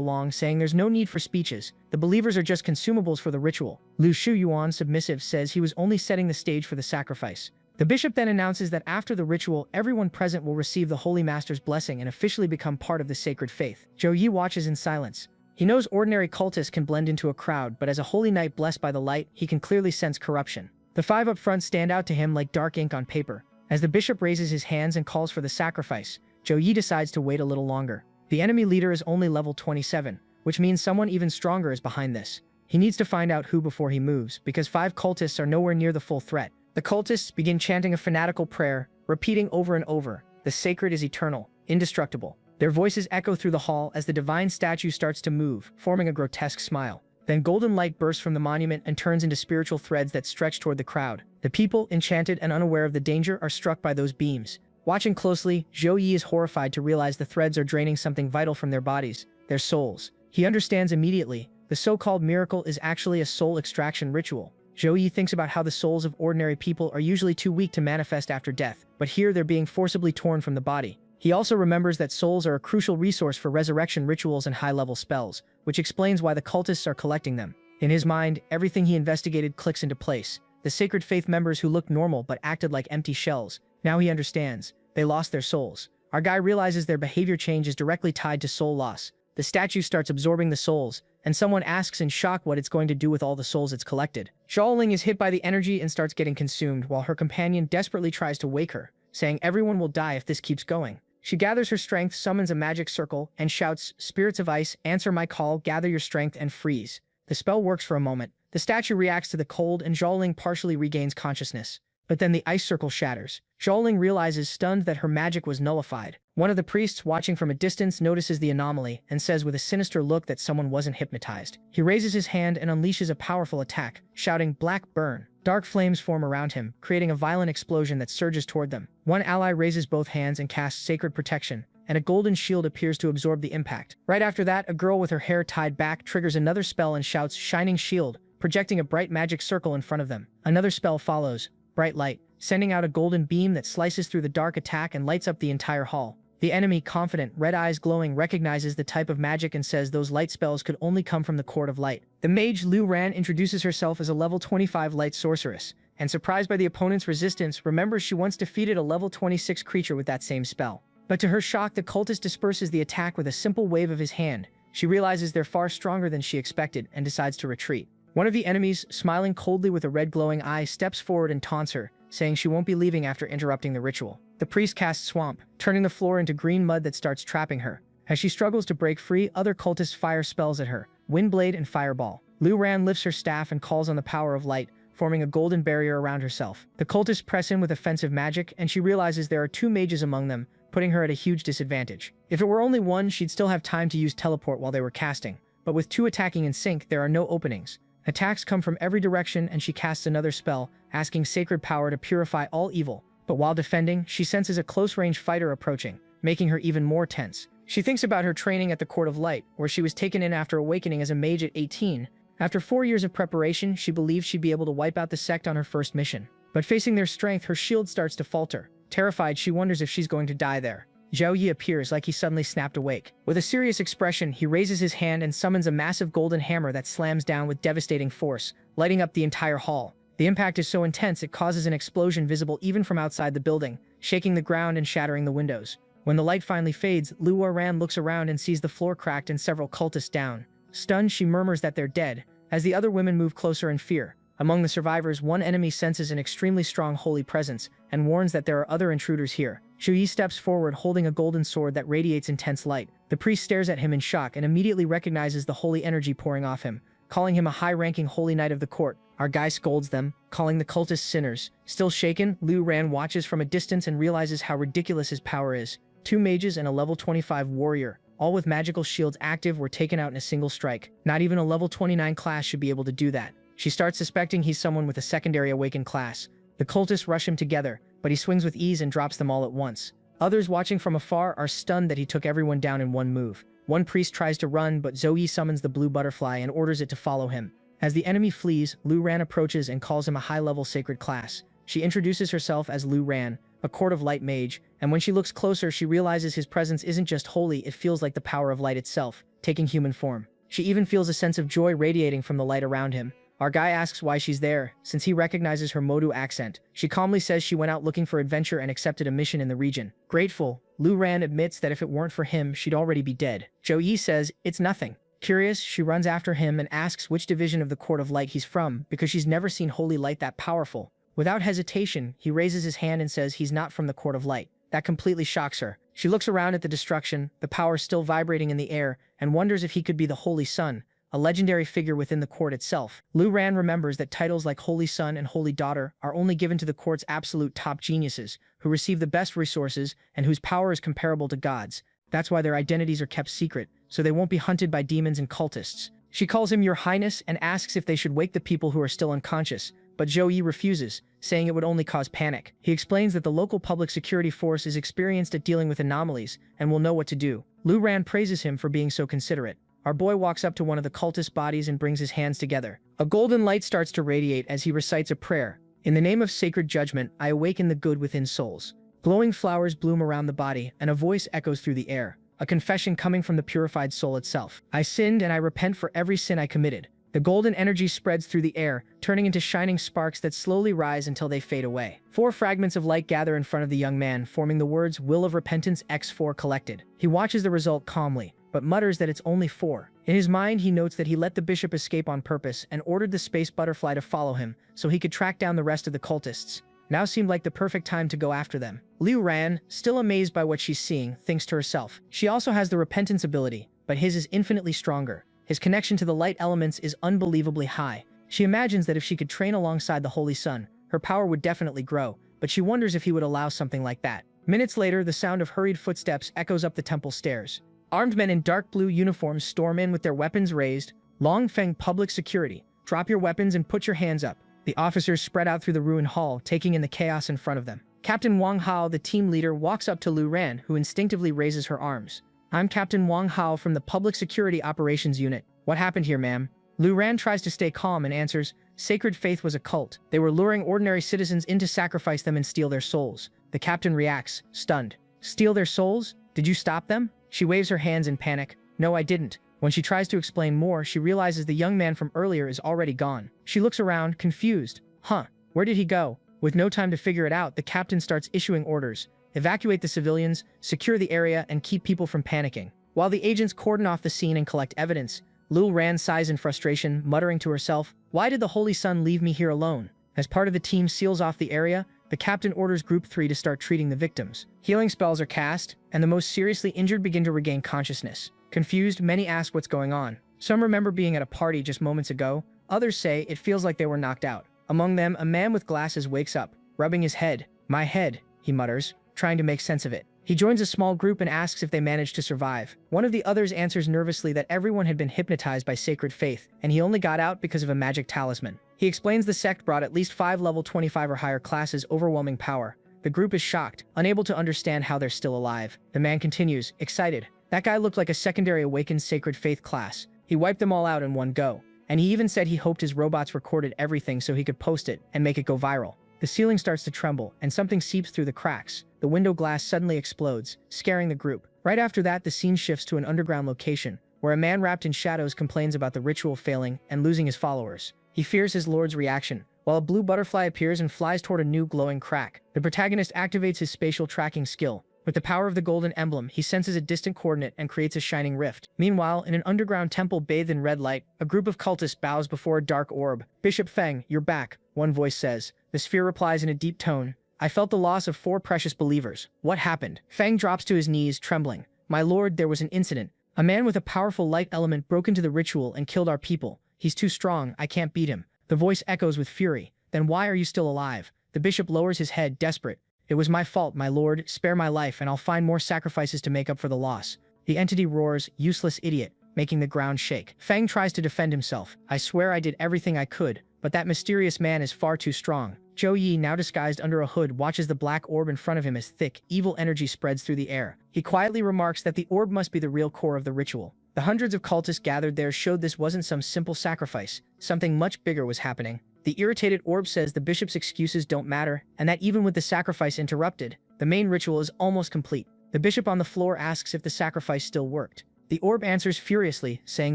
long, saying there's no need for speeches. The believers are just consumables for the ritual. Lu Shuyuan, submissive, says he was only setting the stage for the sacrifice. The bishop then announces that after the ritual, everyone present will receive the Holy Master's blessing and officially become part of the sacred faith. Zhou Yi watches in silence. He knows ordinary cultists can blend into a crowd, but as a holy knight blessed by the light, he can clearly sense corruption. The five up front stand out to him like dark ink on paper. As the bishop raises his hands and calls for the sacrifice, Zhou Yi decides to wait a little longer. The enemy leader is only level 27, which means someone even stronger is behind this. He needs to find out who before he moves, because 5 cultists are nowhere near the full threat. The cultists begin chanting a fanatical prayer, repeating over and over, "The sacred is eternal, indestructible." Their voices echo through the hall as the divine statue starts to move, forming a grotesque smile. Then golden light bursts from the monument and turns into spiritual threads that stretch toward the crowd. The people, enchanted and unaware of the danger, are struck by those beams. Watching closely, Zhou Yi is horrified to realize the threads are draining something vital from their bodies, their souls. He understands immediately. The so-called miracle is actually a soul extraction ritual. Zhou Yi thinks about how the souls of ordinary people are usually too weak to manifest after death, but here they're being forcibly torn from the body. He also remembers that souls are a crucial resource for resurrection rituals and high-level spells, which explains why the cultists are collecting them. In his mind, everything he investigated clicks into place. The Sacred Faith members who looked normal but acted like empty shells. Now he understands. They lost their souls. Our guy realizes their behavior change is directly tied to soul loss. The statue starts absorbing the souls, and someone asks in shock what it's going to do with all the souls it's collected. Xiaoling is hit by the energy and starts getting consumed, while her companion desperately tries to wake her, saying everyone will die if this keeps going. She gathers her strength, summons a magic circle, and shouts, "Spirits of ice, answer my call, gather your strength and freeze." The spell works for a moment. The statue reacts to the cold, and Xiaoling partially regains consciousness. But then the ice circle shatters. Xiaoling realizes, stunned, that her magic was nullified. One of the priests, watching from a distance, notices the anomaly and says with a sinister look that someone wasn't hypnotized. He raises his hand and unleashes a powerful attack, shouting, "Black burn." Dark flames form around him, creating a violent explosion that surges toward them. One ally raises both hands and casts sacred protection, and a golden shield appears to absorb the impact. Right after that, a girl with her hair tied back triggers another spell and shouts, "Shining shield," projecting a bright magic circle in front of them. Another spell follows, "Bright light," sending out a golden beam that slices through the dark attack and lights up the entire hall. The enemy, confident, red eyes glowing, recognizes the type of magic and says those light spells could only come from the Court of Light. The mage Lu Ran introduces herself as a level 25 light sorceress, and surprised by the opponent's resistance, remembers she once defeated a level 26 creature with that same spell. But to her shock, the cultist disperses the attack with a simple wave of his hand. She realizes they're far stronger than she expected and decides to retreat. One of the enemies, smiling coldly with a red glowing eye, steps forward and taunts her, saying she won't be leaving after interrupting the ritual. The priest casts Swamp, turning the floor into green mud that starts trapping her. As she struggles to break free, other cultists fire spells at her, Windblade and Fireball. Lu Ran lifts her staff and calls on the power of light, forming a golden barrier around herself. The cultists press in with offensive magic, and she realizes there are 2 mages among them, putting her at a huge disadvantage. If it were only one, she'd still have time to use teleport while they were casting. But with 2 attacking in sync, there are no openings. Attacks come from every direction, and she casts another spell, asking sacred power to purify all evil. But while defending, she senses a close-range fighter approaching, making her even more tense. She thinks about her training at the Court of Light, where she was taken in after awakening as a mage at 18. After 4 years of preparation, she believes she'd be able to wipe out the sect on her first mission. But facing their strength, her shield starts to falter. Terrified, she wonders if she's going to die there. Zhou Yi appears like he suddenly snapped awake. With a serious expression, he raises his hand and summons a massive golden hammer that slams down with devastating force, lighting up the entire hall. The impact is so intense it causes an explosion visible even from outside the building, shaking the ground and shattering the windows. When the light finally fades, Lu Ran looks around and sees the floor cracked and several cultists down. Stunned, she murmurs that they're dead, as the other women move closer in fear. Among the survivors, one enemy senses an extremely strong holy presence and warns that there are other intruders here. Zhou Yi steps forward holding a golden sword that radiates intense light. The priest stares at him in shock and immediately recognizes the holy energy pouring off him, calling him a high-ranking holy knight of the court. Our guy scolds them, calling the cultists sinners. Still shaken, Lu Ran watches from a distance and realizes how ridiculous his power is. 2 mages and a level 25 warrior, all with magical shields active, were taken out in a single strike. Not even a level 29 class should be able to do that. She starts suspecting he's someone with a secondary awakened class. The cultists rush him together, but he swings with ease and drops them all at once. Others watching from afar are stunned that he took everyone down in one move. One priest tries to run, but Zoe summons the blue butterfly and orders it to follow him. As the enemy flees, Lu Ran approaches and calls him a high-level sacred class. She introduces herself as Lu Ran, a court of light mage, and when she looks closer, she realizes his presence isn't just holy, it feels like the power of light itself, taking human form. She even feels a sense of joy radiating from the light around him. Our guy asks why she's there, since he recognizes her Modu accent. She calmly says she went out looking for adventure and accepted a mission in the region. Grateful, Lu Ran admits that if it weren't for him, she'd already be dead. Zhou Yi says, it's nothing. Curious, she runs after him and asks which division of the Court of Light he's from, because she's never seen holy light that powerful. Without hesitation, he raises his hand and says he's not from the Court of Light. That completely shocks her. She looks around at the destruction, the power still vibrating in the air, and wonders if he could be the Holy Sun, a legendary figure within the court itself. Lu Ran remembers that titles like Holy Son and Holy Daughter are only given to the court's absolute top geniuses, who receive the best resources and whose power is comparable to God's. That's why their identities are kept secret, so they won't be hunted by demons and cultists. She calls him Your Highness and asks if they should wake the people who are still unconscious, but Zhou Yi refuses, saying it would only cause panic. He explains that the local public security force is experienced at dealing with anomalies and will know what to do. Lu Ran praises him for being so considerate. Our boy walks up to one of the cultist bodies and brings his hands together. A golden light starts to radiate as he recites a prayer. In the name of sacred judgment, I awaken the good within souls. Glowing flowers bloom around the body, and a voice echoes through the air, a confession coming from the purified soul itself. I sinned and I repent for every sin I committed. The golden energy spreads through the air, turning into shining sparks that slowly rise until they fade away. 4 fragments of light gather in front of the young man, forming the words Will of Repentance X4 collected. He watches the result calmly, but mutters that it's only 4. In his mind, he notes that he let the bishop escape on purpose and ordered the space butterfly to follow him so he could track down the rest of the cultists. Now seemed like the perfect time to go after them. Lu Ran, still amazed by what she's seeing, thinks to herself. She also has the repentance ability, but his is infinitely stronger. His connection to the light elements is unbelievably high. She imagines that if she could train alongside the Holy Sun, her power would definitely grow, but she wonders if he would allow something like that. Minutes later, the sound of hurried footsteps echoes up the temple stairs. Armed men in dark blue uniforms storm in with their weapons raised. Long Feng public security. Drop your weapons and put your hands up. The officers spread out through the ruined hall, taking in the chaos in front of them. Captain Wang Hao, the team leader, walks up to Lu Ran, who instinctively raises her arms. I'm Captain Wang Hao from the Public Security Operations Unit. What happened here, ma'am? Lu Ran tries to stay calm and answers, Sacred Faith was a cult. They were luring ordinary citizens in to sacrifice them and steal their souls. The captain reacts, stunned. Steal their souls? Did you stop them? She waves her hands in panic. No, I didn't. When she tries to explain more, she realizes the young man from earlier is already gone. She looks around, confused. Huh, where did he go? With no time to figure it out, the captain starts issuing orders. Evacuate the civilians, secure the area, and keep people from panicking. While the agents cordon off the scene and collect evidence, Lu Ran sighs in frustration, muttering to herself, why did the Holy Sun leave me here alone? As part of the team seals off the area, the captain orders Group 3 to start treating the victims. Healing spells are cast, and the most seriously injured begin to regain consciousness. Confused, many ask what's going on. Some remember being at a party just moments ago. Others say it feels like they were knocked out. Among them, a man with glasses wakes up, rubbing his head. My head, he mutters, trying to make sense of it. He joins a small group and asks if they managed to survive. One of the others answers nervously that everyone had been hypnotized by sacred faith, and he only got out because of a magic talisman. He explains the sect brought at least 5 level 25 or higher classes overwhelming power. The group is shocked, unable to understand how they're still alive. The man continues, excited. That guy looked like a secondary awakened sacred faith class. He wiped them all out in one go. And he even said he hoped his robots recorded everything so he could post it and make it go viral. The ceiling starts to tremble, and something seeps through the cracks. The window glass suddenly explodes, scaring the group. Right after that, the scene shifts to an underground location, where a man wrapped in shadows complains about the ritual failing and losing his followers. He fears his lord's reaction, while a blue butterfly appears and flies toward a new glowing crack. The protagonist activates his spatial tracking skill. With the power of the golden emblem, he senses a distant coordinate and creates a shining rift. Meanwhile, in an underground temple bathed in red light, a group of cultists bows before a dark orb. Bishop Feng, you're back, one voice says. The sphere replies in a deep tone. I felt the loss of 4 precious believers. What happened? Feng drops to his knees, trembling. My lord, there was an incident. A man with a powerful light element broke into the ritual and killed our people. He's too strong, I can't beat him. The voice echoes with fury. Then why are you still alive? The bishop lowers his head, desperate. It was my fault, my lord. Spare my life, and I'll find more sacrifices to make up for the loss. The entity roars, useless idiot. making the ground shake. Feng tries to defend himself. I swear I did everything I could, but that mysterious man is far too strong. Zhou Yi, now disguised under a hood, watches the black orb in front of him as thick, evil energy spreads through the air. He quietly remarks that the orb must be the real core of the ritual. The hundreds of cultists gathered there showed this wasn't some simple sacrifice. Something much bigger was happening. The irritated orb says the bishop's excuses don't matter, and that even with the sacrifice interrupted, the main ritual is almost complete. The bishop on the floor asks if the sacrifice still worked. The orb answers furiously, saying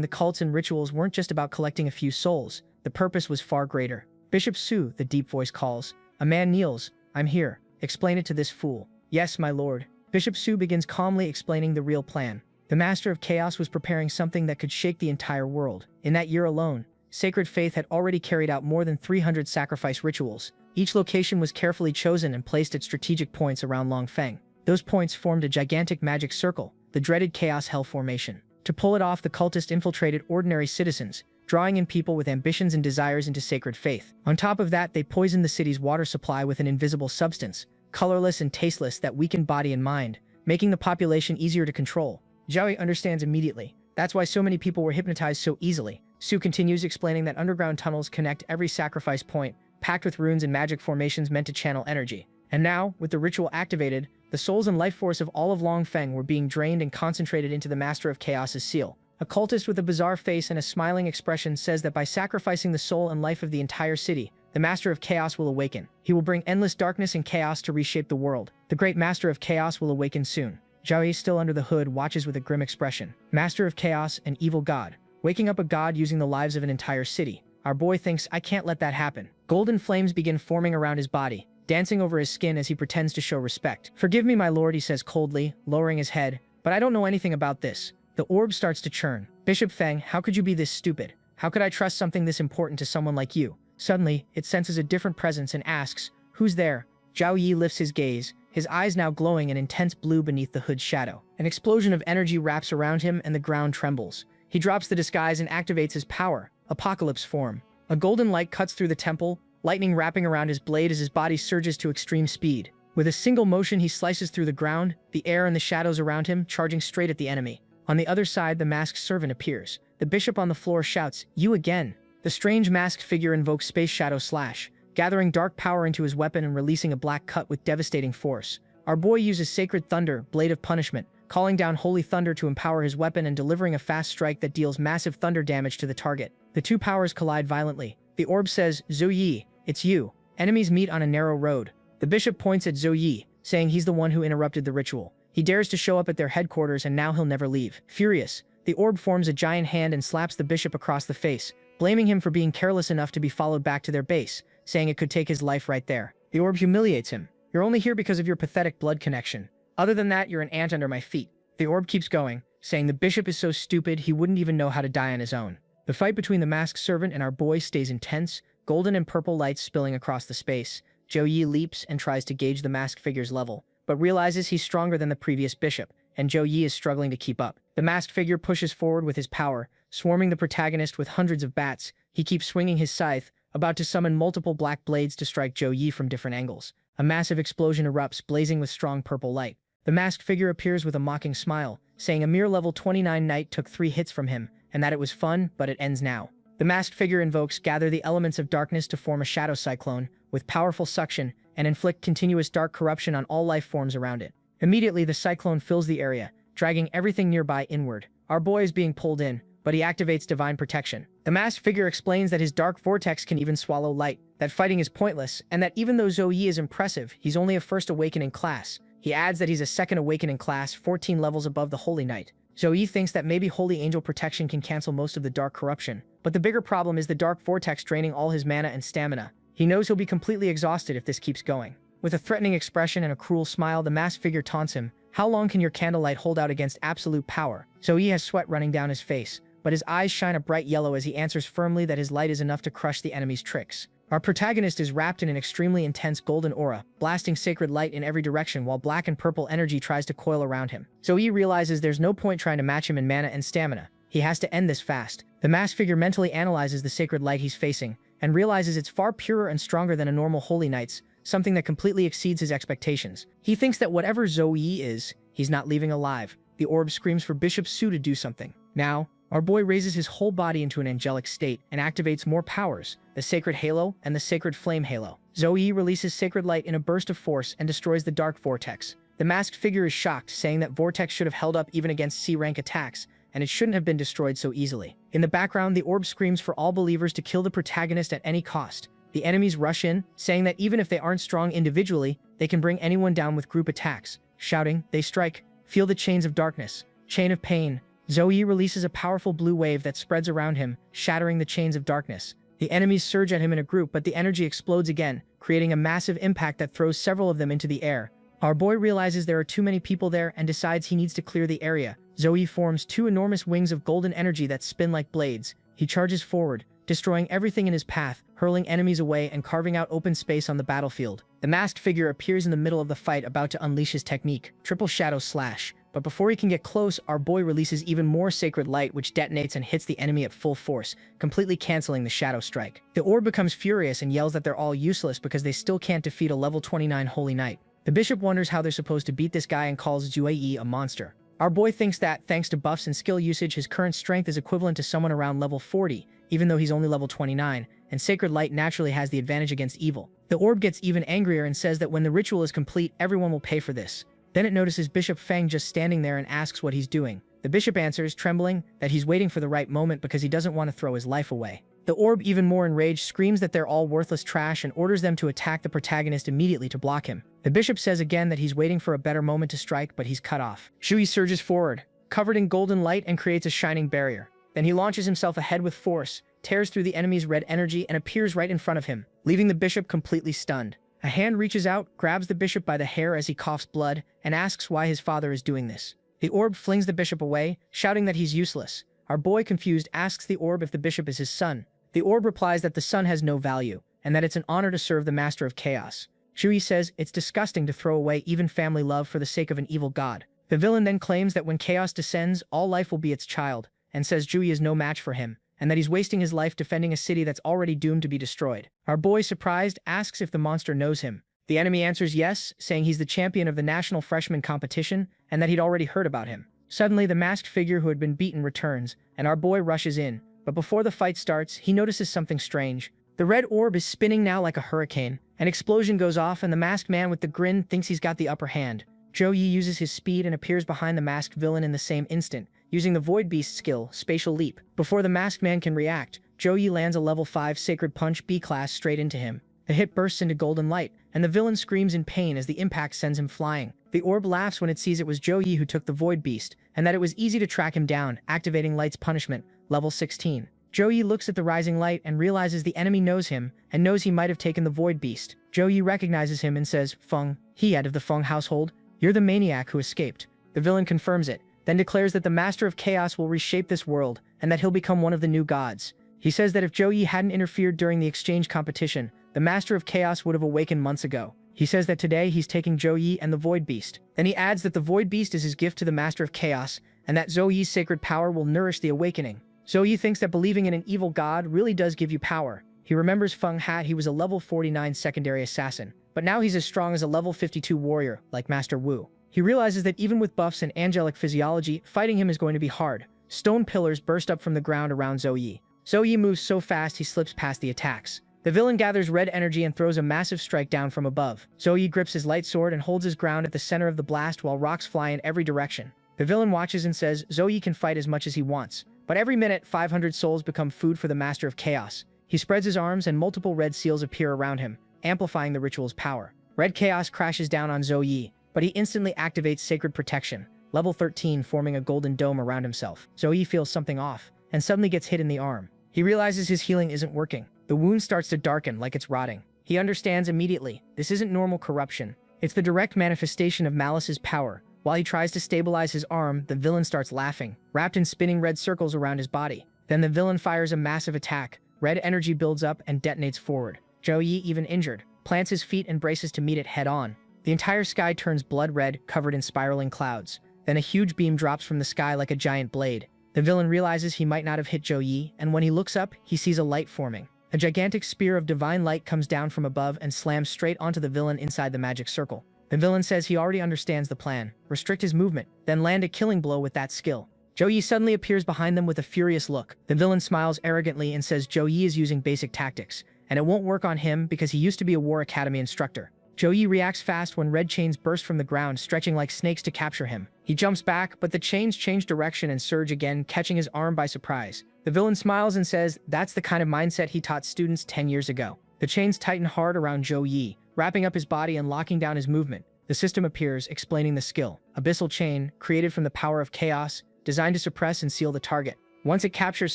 the cults and rituals weren't just about collecting a few souls. The purpose was far greater. Bishop Su, the deep voice calls. A man kneels. I'm here. Explain it to this fool. Yes, my lord. Bishop Su begins calmly explaining the real plan. The Master of Chaos was preparing something that could shake the entire world. In that year alone, Sacred Faith had already carried out more than 300 sacrifice rituals. Each location was carefully chosen and placed at strategic points around Longfeng. Those points formed a gigantic magic circle, the dreaded Chaos Hell Formation. To pull it off, the cultists infiltrated ordinary citizens, drawing in people with ambitions and desires into Sacred Faith. On top of that, they poisoned the city's water supply with an invisible substance, colorless and tasteless, that weakened body and mind, making the population easier to control. Zhao Yi understands immediately. That's why so many people were hypnotized so easily. Su continues explaining that underground tunnels connect every sacrifice point, packed with runes and magic formations meant to channel energy. And now, with the ritual activated, the souls and life force of all of Longfeng were being drained and concentrated into the Master of Chaos's seal. A cultist with a bizarre face and a smiling expression says that by sacrificing the soul and life of the entire city, the Master of Chaos will awaken. He will bring endless darkness and chaos to reshape the world. The great Master of Chaos will awaken soon. Zhao Yi, still under the hood, watches with a grim expression. Master of Chaos, an evil god. Waking up a god using the lives of an entire city. Our boy thinks, I can't let that happen. Golden flames begin forming around his body, dancing over his skin as he pretends to show respect. Forgive me, my lord, he says coldly, lowering his head, but I don't know anything about this. The orb starts to churn. Bishop Feng, how could you be this stupid? How could I trust something this important to someone like you? Suddenly, it senses a different presence and asks, who's there? Zhao Yi lifts his gaze, his eyes now glowing an intense blue beneath the hood's shadow. An explosion of energy wraps around him and the ground trembles. He drops the disguise and activates his power, Apocalypse form. A golden light cuts through the temple, lightning wrapping around his blade as his body surges to extreme speed. With a single motion, he slices through the ground, the air and the shadows around him, charging straight at the enemy. On the other side, the masked servant appears. The bishop on the floor shouts, you again. The strange masked figure invokes Space Shadow Slash, gathering dark power into his weapon and releasing a black cut with devastating force. Our boy uses Sacred Thunder, Blade of Punishment, calling down Holy Thunder to empower his weapon and delivering a fast strike that deals massive thunder damage to the target. The two powers collide violently. The orb says, Zhou Yi, it's you. Enemies meet on a narrow road. The bishop points at Zhou Yi, saying he's the one who interrupted the ritual. He dares to show up at their headquarters and now he'll never leave. Furious, the orb forms a giant hand and slaps the bishop across the face, blaming him for being careless enough to be followed back to their base, saying it could take his life right there. The orb humiliates him. You're only here because of your pathetic blood connection. Other than that, you're an ant under my feet. The orb keeps going, saying the bishop is so stupid he wouldn't even know how to die on his own. The fight between the masked servant and our boy stays intense, golden and purple lights spilling across the space. Zhou Yi leaps and tries to gauge the masked figure's level, but realizes he's stronger than the previous bishop, and Zhou Yi is struggling to keep up. The masked figure pushes forward with his power, swarming the protagonist with hundreds of bats. He keeps swinging his scythe, about to summon multiple black blades to strike Zhou Yi from different angles. A massive explosion erupts, blazing with strong purple light. The masked figure appears with a mocking smile, saying a mere level 29 knight took 3 hits from him, and that it was fun, but it ends now. The masked figure invokes Gather the Elements of Darkness to form a shadow cyclone, with powerful suction, and inflict continuous dark corruption on all life forms around it. Immediately, the cyclone fills the area, dragging everything nearby inward. Our boy is being pulled in, but he activates Divine Protection. The masked figure explains that his dark vortex can even swallow light, that fighting is pointless, and that even though Zhou Yi is impressive, he's only a first awakening class. He adds that he's a second awakening class, 14 levels above the Holy Knight. Zhou Yi thinks that maybe Holy Angel Protection can cancel most of the dark corruption, but the bigger problem is the dark vortex draining all his mana and stamina. He knows he'll be completely exhausted if this keeps going. With a threatening expression and a cruel smile, the masked figure taunts him. How long can your candlelight hold out against absolute power? Zhou Yi has sweat running down his face, but his eyes shine a bright yellow as he answers firmly that his light is enough to crush the enemy's tricks. Our protagonist is wrapped in an extremely intense golden aura, blasting sacred light in every direction while black and purple energy tries to coil around him. Zhou Yi realizes there's no point trying to match him in mana and stamina. He has to end this fast. The masked figure mentally analyzes the sacred light he's facing, and realizes it's far purer and stronger than a normal Holy Knight's, something that completely exceeds his expectations. He thinks that whatever Zhou Yi is, he's not leaving alive. The orb screams for Bishop Su to do something. Now, Our boy raises his whole body into an angelic state and activates more powers, the Sacred Halo and the Sacred Flame Halo. Zoe releases Sacred Light in a burst of force and destroys the Dark Vortex. The masked figure is shocked, saying that Vortex should have held up even against C-rank attacks, and it shouldn't have been destroyed so easily. In the background, the orb screams for all believers to kill the protagonist at any cost. The enemies rush in, saying that even if they aren't strong individually, they can bring anyone down with group attacks. Shouting, they strike, feel the chains of darkness, chain of pain. Zoe releases a powerful blue wave that spreads around him, shattering the chains of darkness. The enemies surge at him in a group, but the energy explodes again, creating a massive impact that throws several of them into the air. Our boy realizes there are too many people there and decides he needs to clear the area. Zoe forms two enormous wings of golden energy that spin like blades. He charges forward, destroying everything in his path, hurling enemies away and carving out open space on the battlefield. The masked figure appears in the middle of the fight, about to unleash his technique, Triple Shadow Slash. But before he can get close, our boy releases even more Sacred Light, which detonates and hits the enemy at full force, completely canceling the Shadow Strike. The orb becomes furious and yells that they're all useless because they still can't defeat a level 29 Holy Knight. The bishop wonders how they're supposed to beat this guy and calls Zue a monster. Our boy thinks that, thanks to buffs and skill usage, his current strength is equivalent to someone around level 40, even though he's only level 29, and Sacred Light naturally has the advantage against evil. The orb gets even angrier and says that when the ritual is complete, everyone will pay for this. Then it notices Bishop Feng just standing there and asks what he's doing. The bishop answers, trembling, that he's waiting for the right moment because he doesn't want to throw his life away. The orb, even more enraged, screams that they're all worthless trash and orders them to attack the protagonist immediately to block him. The bishop says again that he's waiting for a better moment to strike, but he's cut off. Shui surges forward, covered in golden light, and creates a shining barrier. Then he launches himself ahead with force, tears through the enemy's red energy, and appears right in front of him, leaving the bishop completely stunned. A hand reaches out, grabs the bishop by the hair as he coughs blood, and asks why his father is doing this. The orb flings the bishop away, shouting that he's useless. Our boy, confused, asks the orb if the bishop is his son. The orb replies that the son has no value, and that it's an honor to serve the master of chaos. Shui says it's disgusting to throw away even family love for the sake of an evil god. The villain then claims that when chaos descends, all life will be its child, and says Shui is no match for him, and that he's wasting his life defending a city that's already doomed to be destroyed. Our boy, surprised, asks if the monster knows him. The enemy answers yes, saying he's the champion of the national freshman competition, and that he'd already heard about him. Suddenly, the masked figure who had been beaten returns, and our boy rushes in. But before the fight starts, he notices something strange. The red orb is spinning now like a hurricane. An explosion goes off, and the masked man with the grin thinks he's got the upper hand. Zhou Yi uses his speed and appears behind the masked villain in the same instant, using the Void Beast skill, Spatial Leap. Before the masked man can react, Zhou Yi lands a level 5 Sacred Punch B-Class straight into him. The hit bursts into golden light, and the villain screams in pain as the impact sends him flying. The orb laughs when it sees it was Zhou Yi who took the Void Beast, and that it was easy to track him down, activating Light's punishment, level 16. Zhou Yi looks at the rising light and realizes the enemy knows him, and knows he might have taken the Void Beast. Zhou Yi recognizes him and says, Feng, he out of the Feng household? You're the maniac who escaped. The villain confirms it, then declares that the Master of Chaos will reshape this world, and that he'll become one of the new gods. He says that if Zhou Yi hadn't interfered during the exchange competition, the Master of Chaos would have awakened months ago. He says that today he's taking Zhou Yi and the Void Beast. Then he adds that the Void Beast is his gift to the Master of Chaos, and that Zhou Yi's sacred power will nourish the awakening. Zhou Yi thinks that believing in an evil god really does give you power. He remembers Feng Hat, he was a level 49 secondary assassin, but now he's as strong as a level 52 warrior, like Master Wu. He realizes that even with buffs and angelic physiology, fighting him is going to be hard. Stone pillars burst up from the ground around Zhou Yi. Zhou Yi moves so fast he slips past the attacks. The villain gathers red energy and throws a massive strike down from above. Zhou Yi grips his light sword and holds his ground at the center of the blast while rocks fly in every direction. The villain watches and says Zhou Yi can fight as much as he wants, but every minute 500 souls become food for the Master of Chaos. He spreads his arms and multiple red seals appear around him, amplifying the ritual's power. Red chaos crashes down on Zhou Yi, but he instantly activates Sacred Protection, level 13, forming a golden dome around himself. Zhou Yi feels something off, and suddenly gets hit in the arm. He realizes his healing isn't working. The wound starts to darken like it's rotting. He understands immediately, this isn't normal corruption. It's the direct manifestation of Malice's power. While he tries to stabilize his arm, the villain starts laughing, wrapped in spinning red circles around his body. Then the villain fires a massive attack. Red energy builds up and detonates forward. Zhou Yi, even injured, plants his feet and braces to meet it head-on. The entire sky turns blood red, covered in spiraling clouds. Then a huge beam drops from the sky like a giant blade. The villain realizes he might not have hit Zhou Yi, and when he looks up, he sees a light forming. A gigantic spear of divine light comes down from above and slams straight onto the villain inside the magic circle. The villain says he already understands the plan. Restrict his movement, then land a killing blow with that skill. Zhou Yi suddenly appears behind them with a furious look. The villain smiles arrogantly and says Zhou Yi is using basic tactics, and it won't work on him because he used to be a War Academy instructor. Zhou Yi reacts fast when red chains burst from the ground, stretching like snakes to capture him. He jumps back, but the chains change direction and surge again, catching his arm by surprise. The villain smiles and says that's the kind of mindset he taught students 10 years ago. The chains tighten hard around Zhou Yi, wrapping up his body and locking down his movement. The system appears, explaining the skill. Abyssal chain, created from the power of chaos, designed to suppress and seal the target. Once it captures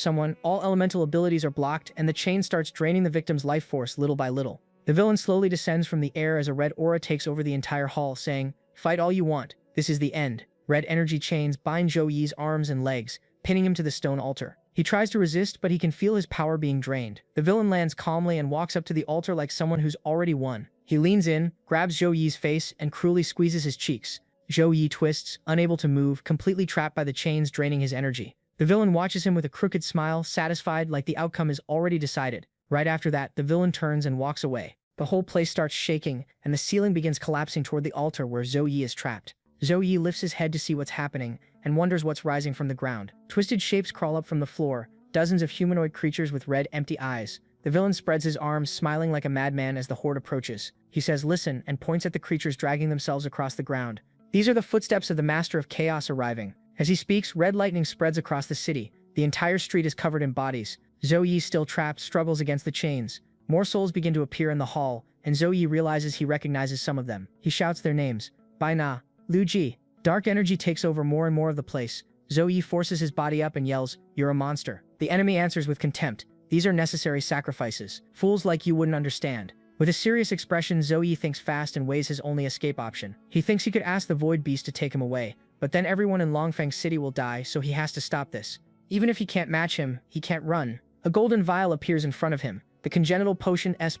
someone, all elemental abilities are blocked, and the chain starts draining the victim's life force little by little. The villain slowly descends from the air as a red aura takes over the entire hall, saying, "Fight all you want. This is the end." Red energy chains bind Zhou Yi's arms and legs, pinning him to the stone altar. He tries to resist, but he can feel his power being drained. The villain lands calmly and walks up to the altar like someone who's already won. He leans in, grabs Zhou Yi's face, and cruelly squeezes his cheeks. Zhou Yi twists, unable to move, completely trapped by the chains draining his energy. The villain watches him with a crooked smile, satisfied like the outcome is already decided. Right after that, the villain turns and walks away. The whole place starts shaking, and the ceiling begins collapsing toward the altar where Zhou Yi is trapped. Zhou Yi lifts his head to see what's happening, and wonders what's rising from the ground. Twisted shapes crawl up from the floor, dozens of humanoid creatures with red, empty eyes. The villain spreads his arms, smiling like a madman as the horde approaches. He says, "Listen," and points at the creatures dragging themselves across the ground. These are the footsteps of the Master of Chaos arriving. As he speaks, red lightning spreads across the city. The entire street is covered in bodies. Zhou Yi, still trapped, struggles against the chains. More souls begin to appear in the hall, and Zhou Yi realizes he recognizes some of them. He shouts their names. Bai Na, Lu Ji. Dark energy takes over more and more of the place. Zhou Yi forces his body up and yells, "You're a monster." The enemy answers with contempt. "These are necessary sacrifices. Fools like you wouldn't understand." With a serious expression, Zhou Yi thinks fast and weighs his only escape option. He thinks he could ask the Void Beast to take him away, but then everyone in Longfeng City will die, so he has to stop this. Even if he can't match him, he can't run. A golden vial appears in front of him, the Congenital Potion S+,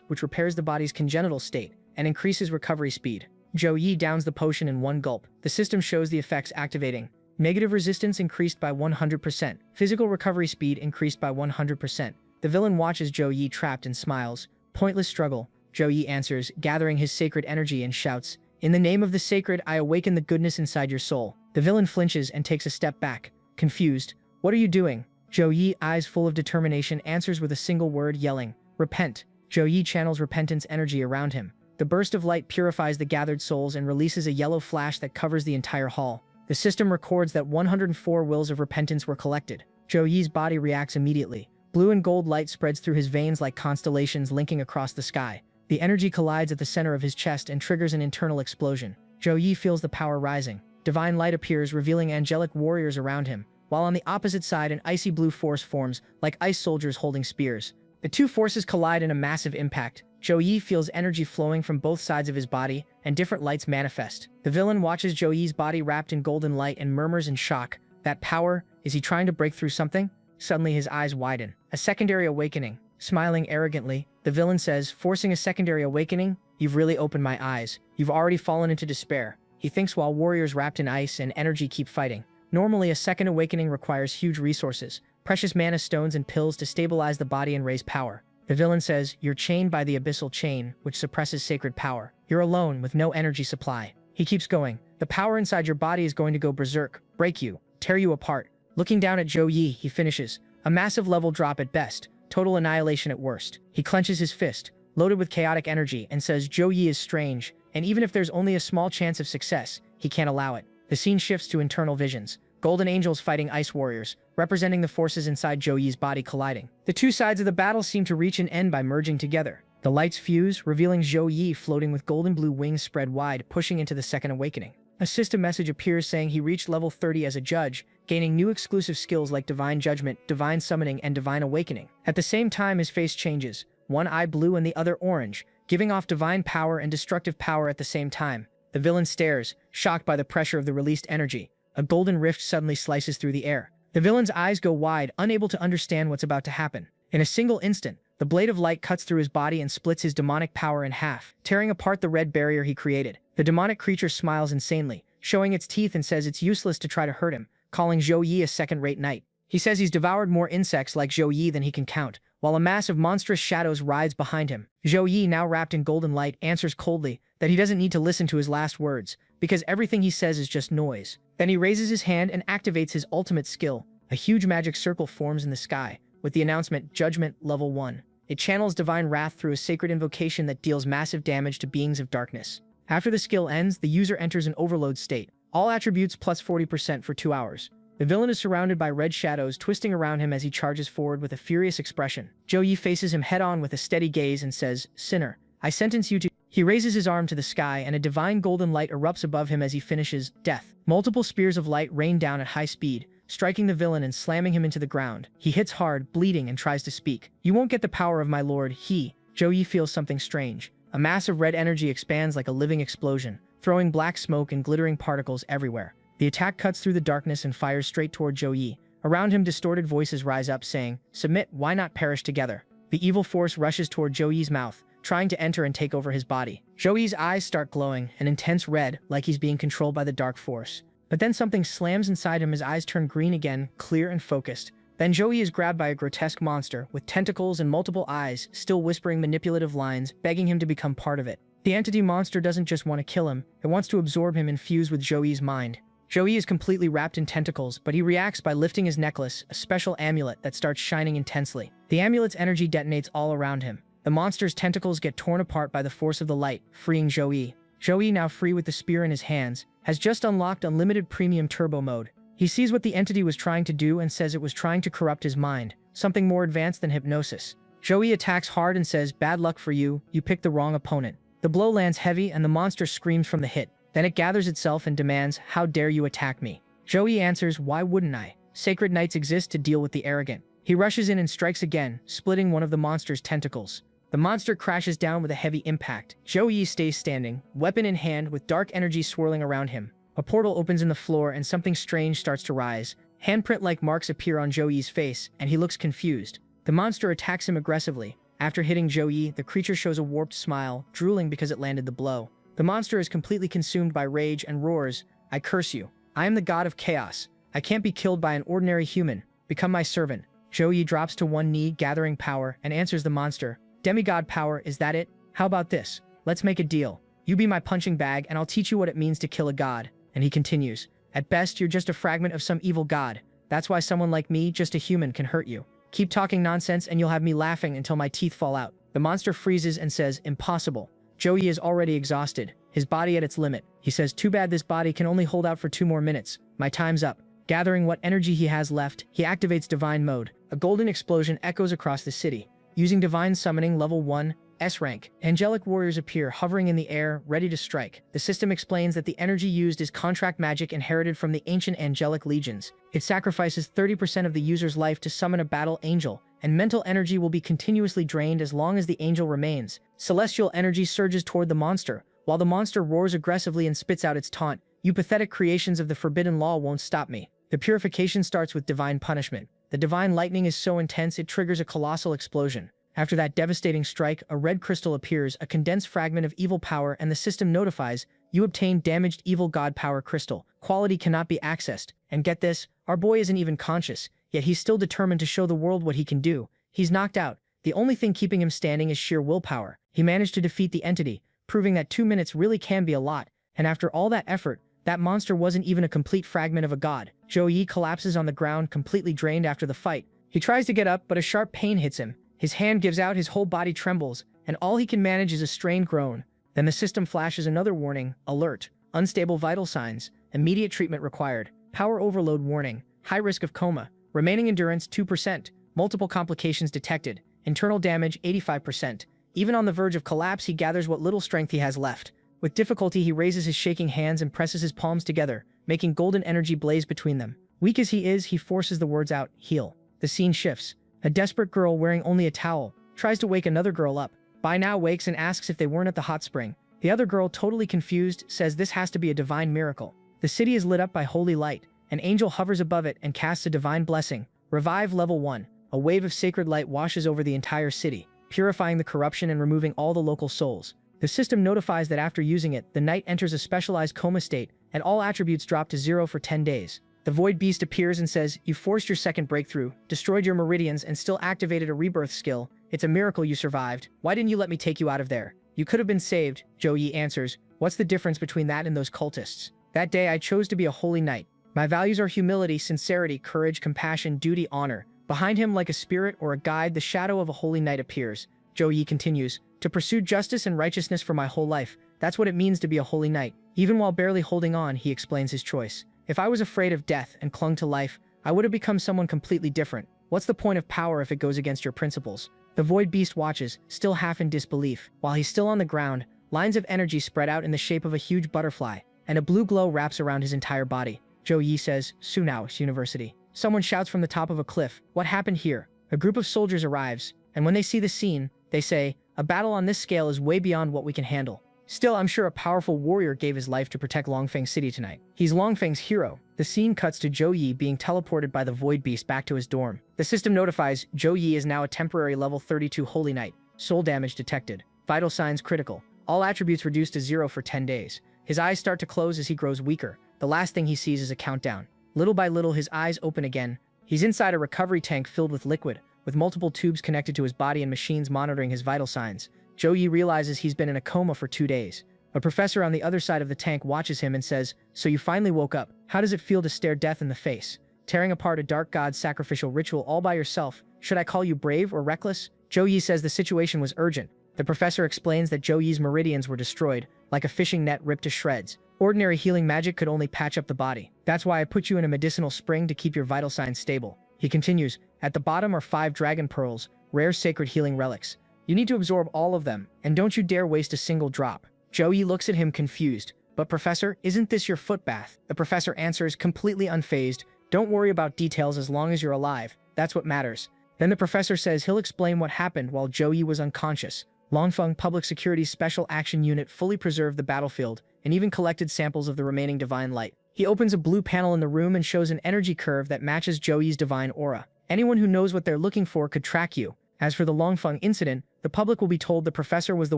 which repairs the body's congenital state and increases recovery speed. Zhou Yi downs the potion in one gulp. The system shows the effects activating. Negative resistance increased by 100%. Physical recovery speed increased by 100%. The villain watches Zhou Yi trapped and smiles. Pointless struggle. Zhou Yi answers, gathering his sacred energy, and shouts, "In the name of the sacred, I awaken the goodness inside your soul." The villain flinches and takes a step back. Confused. "What are you doing?" Zhou Yi, eyes full of determination, answers with a single word, yelling, "Repent." Zhou Yi channels repentance energy around him. The burst of light purifies the gathered souls and releases a yellow flash that covers the entire hall. The system records that 104 wills of repentance were collected. Zhou Yi's body reacts immediately. Blue and gold light spreads through his veins like constellations linking across the sky. The energy collides at the center of his chest and triggers an internal explosion. Zhou Yi feels the power rising. Divine light appears, revealing angelic warriors around him, while on the opposite side an icy blue force forms, like ice soldiers holding spears. The two forces collide in a massive impact. Zhou Yi feels energy flowing from both sides of his body, and different lights manifest. The villain watches Zhou Yi's body wrapped in golden light and murmurs in shock. That power? Is he trying to break through something? Suddenly his eyes widen. A secondary awakening. Smiling arrogantly, the villain says, "Forcing a secondary awakening? You've really opened my eyes. You've already fallen into despair." He thinks while warriors wrapped in ice and energy keep fighting. Normally, a second awakening requires huge resources, precious mana stones and pills to stabilize the body and raise power. The villain says, "You're chained by the abyssal chain, which suppresses sacred power. You're alone with no energy supply." He keeps going. "The power inside your body is going to go berserk, break you, tear you apart." Looking down at Zhou Yi, he finishes. A massive level drop at best, total annihilation at worst. He clenches his fist, loaded with chaotic energy, and says Zhou Yi is strange, and even if there's only a small chance of success, he can't allow it. The scene shifts to internal visions. Golden angels fighting ice warriors, representing the forces inside Zhou Yi's body colliding. The two sides of the battle seem to reach an end by merging together. The lights fuse, revealing Zhou Yi floating with golden blue wings spread wide, pushing into the second awakening. A system message appears saying he reached level 30 as a judge, gaining new exclusive skills like Divine Judgment, Divine Summoning, and Divine Awakening. At the same time, his face changes, one eye blue and the other orange, giving off divine power and destructive power at the same time. The villain stares, shocked by the pressure of the released energy. A golden rift suddenly slices through the air. The villain's eyes go wide, unable to understand what's about to happen. In a single instant, the blade of light cuts through his body and splits his demonic power in half, tearing apart the red barrier he created. The demonic creature smiles insanely, showing its teeth, and says it's useless to try to hurt him, calling Zhou Yi a second-rate knight. He says he's devoured more insects like Zhou Yi than he can count, while a mass of monstrous shadows rides behind him. Zhou Yi, now wrapped in golden light, answers coldly that he doesn't need to listen to his last words, because everything he says is just noise. Then he raises his hand and activates his ultimate skill. A huge magic circle forms in the sky, with the announcement, Judgment Level 1. It channels divine wrath through a sacred invocation that deals massive damage to beings of darkness. After the skill ends, the user enters an overload state. All attributes plus 40% for 2 hours. The villain is surrounded by red shadows twisting around him as he charges forward with a furious expression. Zhou Yi faces him head-on with a steady gaze and says, "Sinner, I sentence you to..." He raises his arm to the sky and a divine golden light erupts above him as he finishes, "Death." Multiple spears of light rain down at high speed, striking the villain and slamming him into the ground. He hits hard, bleeding, and tries to speak. "You won't get the power of my lord." Zhou Yi feels something strange. A mass of red energy expands like a living explosion, throwing black smoke and glittering particles everywhere. The attack cuts through the darkness and fires straight toward Zhou Yi. Around him, distorted voices rise up saying, "Submit, why not perish together?" The evil force rushes toward Zhou Yi's mouth, trying to enter and take over his body. Zhou Yi's eyes start glowing, an intense red, like he's being controlled by the dark force. But then something slams inside him, his eyes turn green again, clear and focused. Then Zhou Yi is grabbed by a grotesque monster, with tentacles and multiple eyes, still whispering manipulative lines, begging him to become part of it. The entity monster doesn't just want to kill him, it wants to absorb him and fuse with Zhou Yi's mind. Zhou Yi is completely wrapped in tentacles, but he reacts by lifting his necklace, a special amulet that starts shining intensely. The amulet's energy detonates all around him. The monster's tentacles get torn apart by the force of the light, freeing Zhou Yi. Zhou Yi, now free with the spear in his hands, has just unlocked unlimited premium turbo mode. He sees what the entity was trying to do and says it was trying to corrupt his mind, something more advanced than hypnosis. Zhou Yi attacks hard and says, "Bad luck for you, you picked the wrong opponent." The blow lands heavy and the monster screams from the hit. Then it gathers itself and demands, "How dare you attack me?" Zhou Yi answers, "Why wouldn't I? Sacred knights exist to deal with the arrogant." He rushes in and strikes again, splitting one of the monster's tentacles. The monster crashes down with a heavy impact. Zhou Yi stays standing, weapon in hand, with dark energy swirling around him. A portal opens in the floor and something strange starts to rise. Handprint-like marks appear on Zhou Yi's face, and he looks confused. The monster attacks him aggressively. After hitting Zhou Yi, the creature shows a warped smile, drooling because it landed the blow. The monster is completely consumed by rage and roars, "I curse you. I am the god of chaos. I can't be killed by an ordinary human. Become my servant." Zhou Yi drops to one knee, gathering power, and answers the monster, "Demigod power, is that it? How about this? Let's make a deal. You be my punching bag, and I'll teach you what it means to kill a god." And he continues, "At best, you're just a fragment of some evil god. That's why someone like me, just a human, can hurt you. Keep talking nonsense and you'll have me laughing until my teeth fall out." The monster freezes and says, "Impossible." Zhou Yi is already exhausted, his body at its limit. He says, "Too bad this body can only hold out for 2 more minutes. My time's up." Gathering what energy he has left, he activates Divine Mode. A golden explosion echoes across the city. Using Divine Summoning Level 1, S rank, angelic warriors appear, hovering in the air, ready to strike. The system explains that the energy used is contract magic inherited from the ancient angelic legions. It sacrifices 30% of the user's life to summon a battle angel, and mental energy will be continuously drained as long as the angel remains. Celestial energy surges toward the monster, while the monster roars aggressively and spits out its taunt, "You pathetic creations of the forbidden law won't stop me." The purification starts with divine punishment. The divine lightning is so intense it triggers a colossal explosion. After that devastating strike, a red crystal appears, a condensed fragment of evil power, and the system notifies, "You obtained damaged evil god power crystal. Quality cannot be accessed." And get this, our boy isn't even conscious, yet he's still determined to show the world what he can do. He's knocked out. The only thing keeping him standing is sheer willpower. He managed to defeat the entity, proving that 2 minutes really can be a lot, and after all that effort, that monster wasn't even a complete fragment of a god. Zhou Yi collapses on the ground, completely drained after the fight. He tries to get up, but a sharp pain hits him. His hand gives out, his whole body trembles, and all he can manage is a strained groan. Then the system flashes another warning, "Alert. Unstable vital signs. Immediate treatment required. Power overload warning. High risk of coma. Remaining endurance 2%. Multiple complications detected. Internal damage 85%. Even on the verge of collapse, he gathers what little strength he has left. With difficulty, he raises his shaking hands and presses his palms together, making golden energy blaze between them. Weak as he is, he forces the words out, "Heal." The scene shifts. A desperate girl wearing only a towel tries to wake another girl up. Bai now wakes and asks if they weren't at the hot spring. The other girl, totally confused, says this has to be a divine miracle. The city is lit up by holy light. An angel hovers above it and casts a divine blessing. Revive Level 1. A wave of sacred light washes over the entire city, purifying the corruption and removing all the local souls. The system notifies that after using it, the knight enters a specialized coma state, and all attributes drop to 0 for 10 days. The Void Beast appears and says, "You forced your second breakthrough, destroyed your meridians, and still activated a rebirth skill. It's a miracle you survived. Why didn't you let me take you out of there? You could have been saved." Zhou answers, "What's the difference between that and those cultists? That day I chose to be a holy knight. My values are humility, sincerity, courage, compassion, duty, honor." Behind him, like a spirit or a guide, the shadow of a holy knight appears. Zhou continues, "To pursue justice and righteousness for my whole life. That's what it means to be a holy knight." Even while barely holding on, he explains his choice. "If I was afraid of death and clung to life, I would have become someone completely different. What's the point of power if it goes against your principles?" The Void Beast watches, still half in disbelief. While he's still on the ground, lines of energy spread out in the shape of a huge butterfly, and a blue glow wraps around his entire body. Zhou says, "Sunao's University." Someone shouts from the top of a cliff, "What happened here?" A group of soldiers arrives, and when they see the scene, they say, "A battle on this scale is way beyond what we can handle. Still, I'm sure a powerful warrior gave his life to protect Longfeng City tonight. He's Longfeng's hero." The scene cuts to Zhou being teleported by the Void Beast back to his dorm. The system notifies Zhou is now a temporary level 32 Holy Knight. Soul damage detected. Vital signs critical. All attributes reduced to 0 for 10 days. His eyes start to close as he grows weaker. The last thing he sees is a countdown. Little by little, his eyes open again. He's inside a recovery tank filled with liquid, with multiple tubes connected to his body and machines monitoring his vital signs. Zhou realizes he's been in a coma for 2 days. A professor on the other side of the tank watches him and says, "So you finally woke up. How does it feel to stare death in the face? Tearing apart a dark god's sacrificial ritual all by yourself? Should I call you brave or reckless?" Zhou says the situation was urgent. The professor explains that Zhou's meridians were destroyed, like a fishing net ripped to shreds. Ordinary healing magic could only patch up the body. "That's why I put you in a medicinal spring to keep your vital signs stable." He continues, "At the bottom are 5 dragon pearls, rare sacred healing relics. You need to absorb all of them, and don't you dare waste a single drop." Zhou looks at him confused. "But professor, isn't this your foot bath?" The professor answers, completely unfazed, "Don't worry about details as long as you're alive. That's what matters." Then the professor says he'll explain what happened while Zhou was unconscious. Longfeng Public Security's Special Action Unit fully preserved the battlefield, and even collected samples of the remaining divine light. He opens a blue panel in the room and shows an energy curve that matches Zhou's divine aura. Anyone who knows what they're looking for could track you. As for the Longfeng incident, the public will be told the professor was the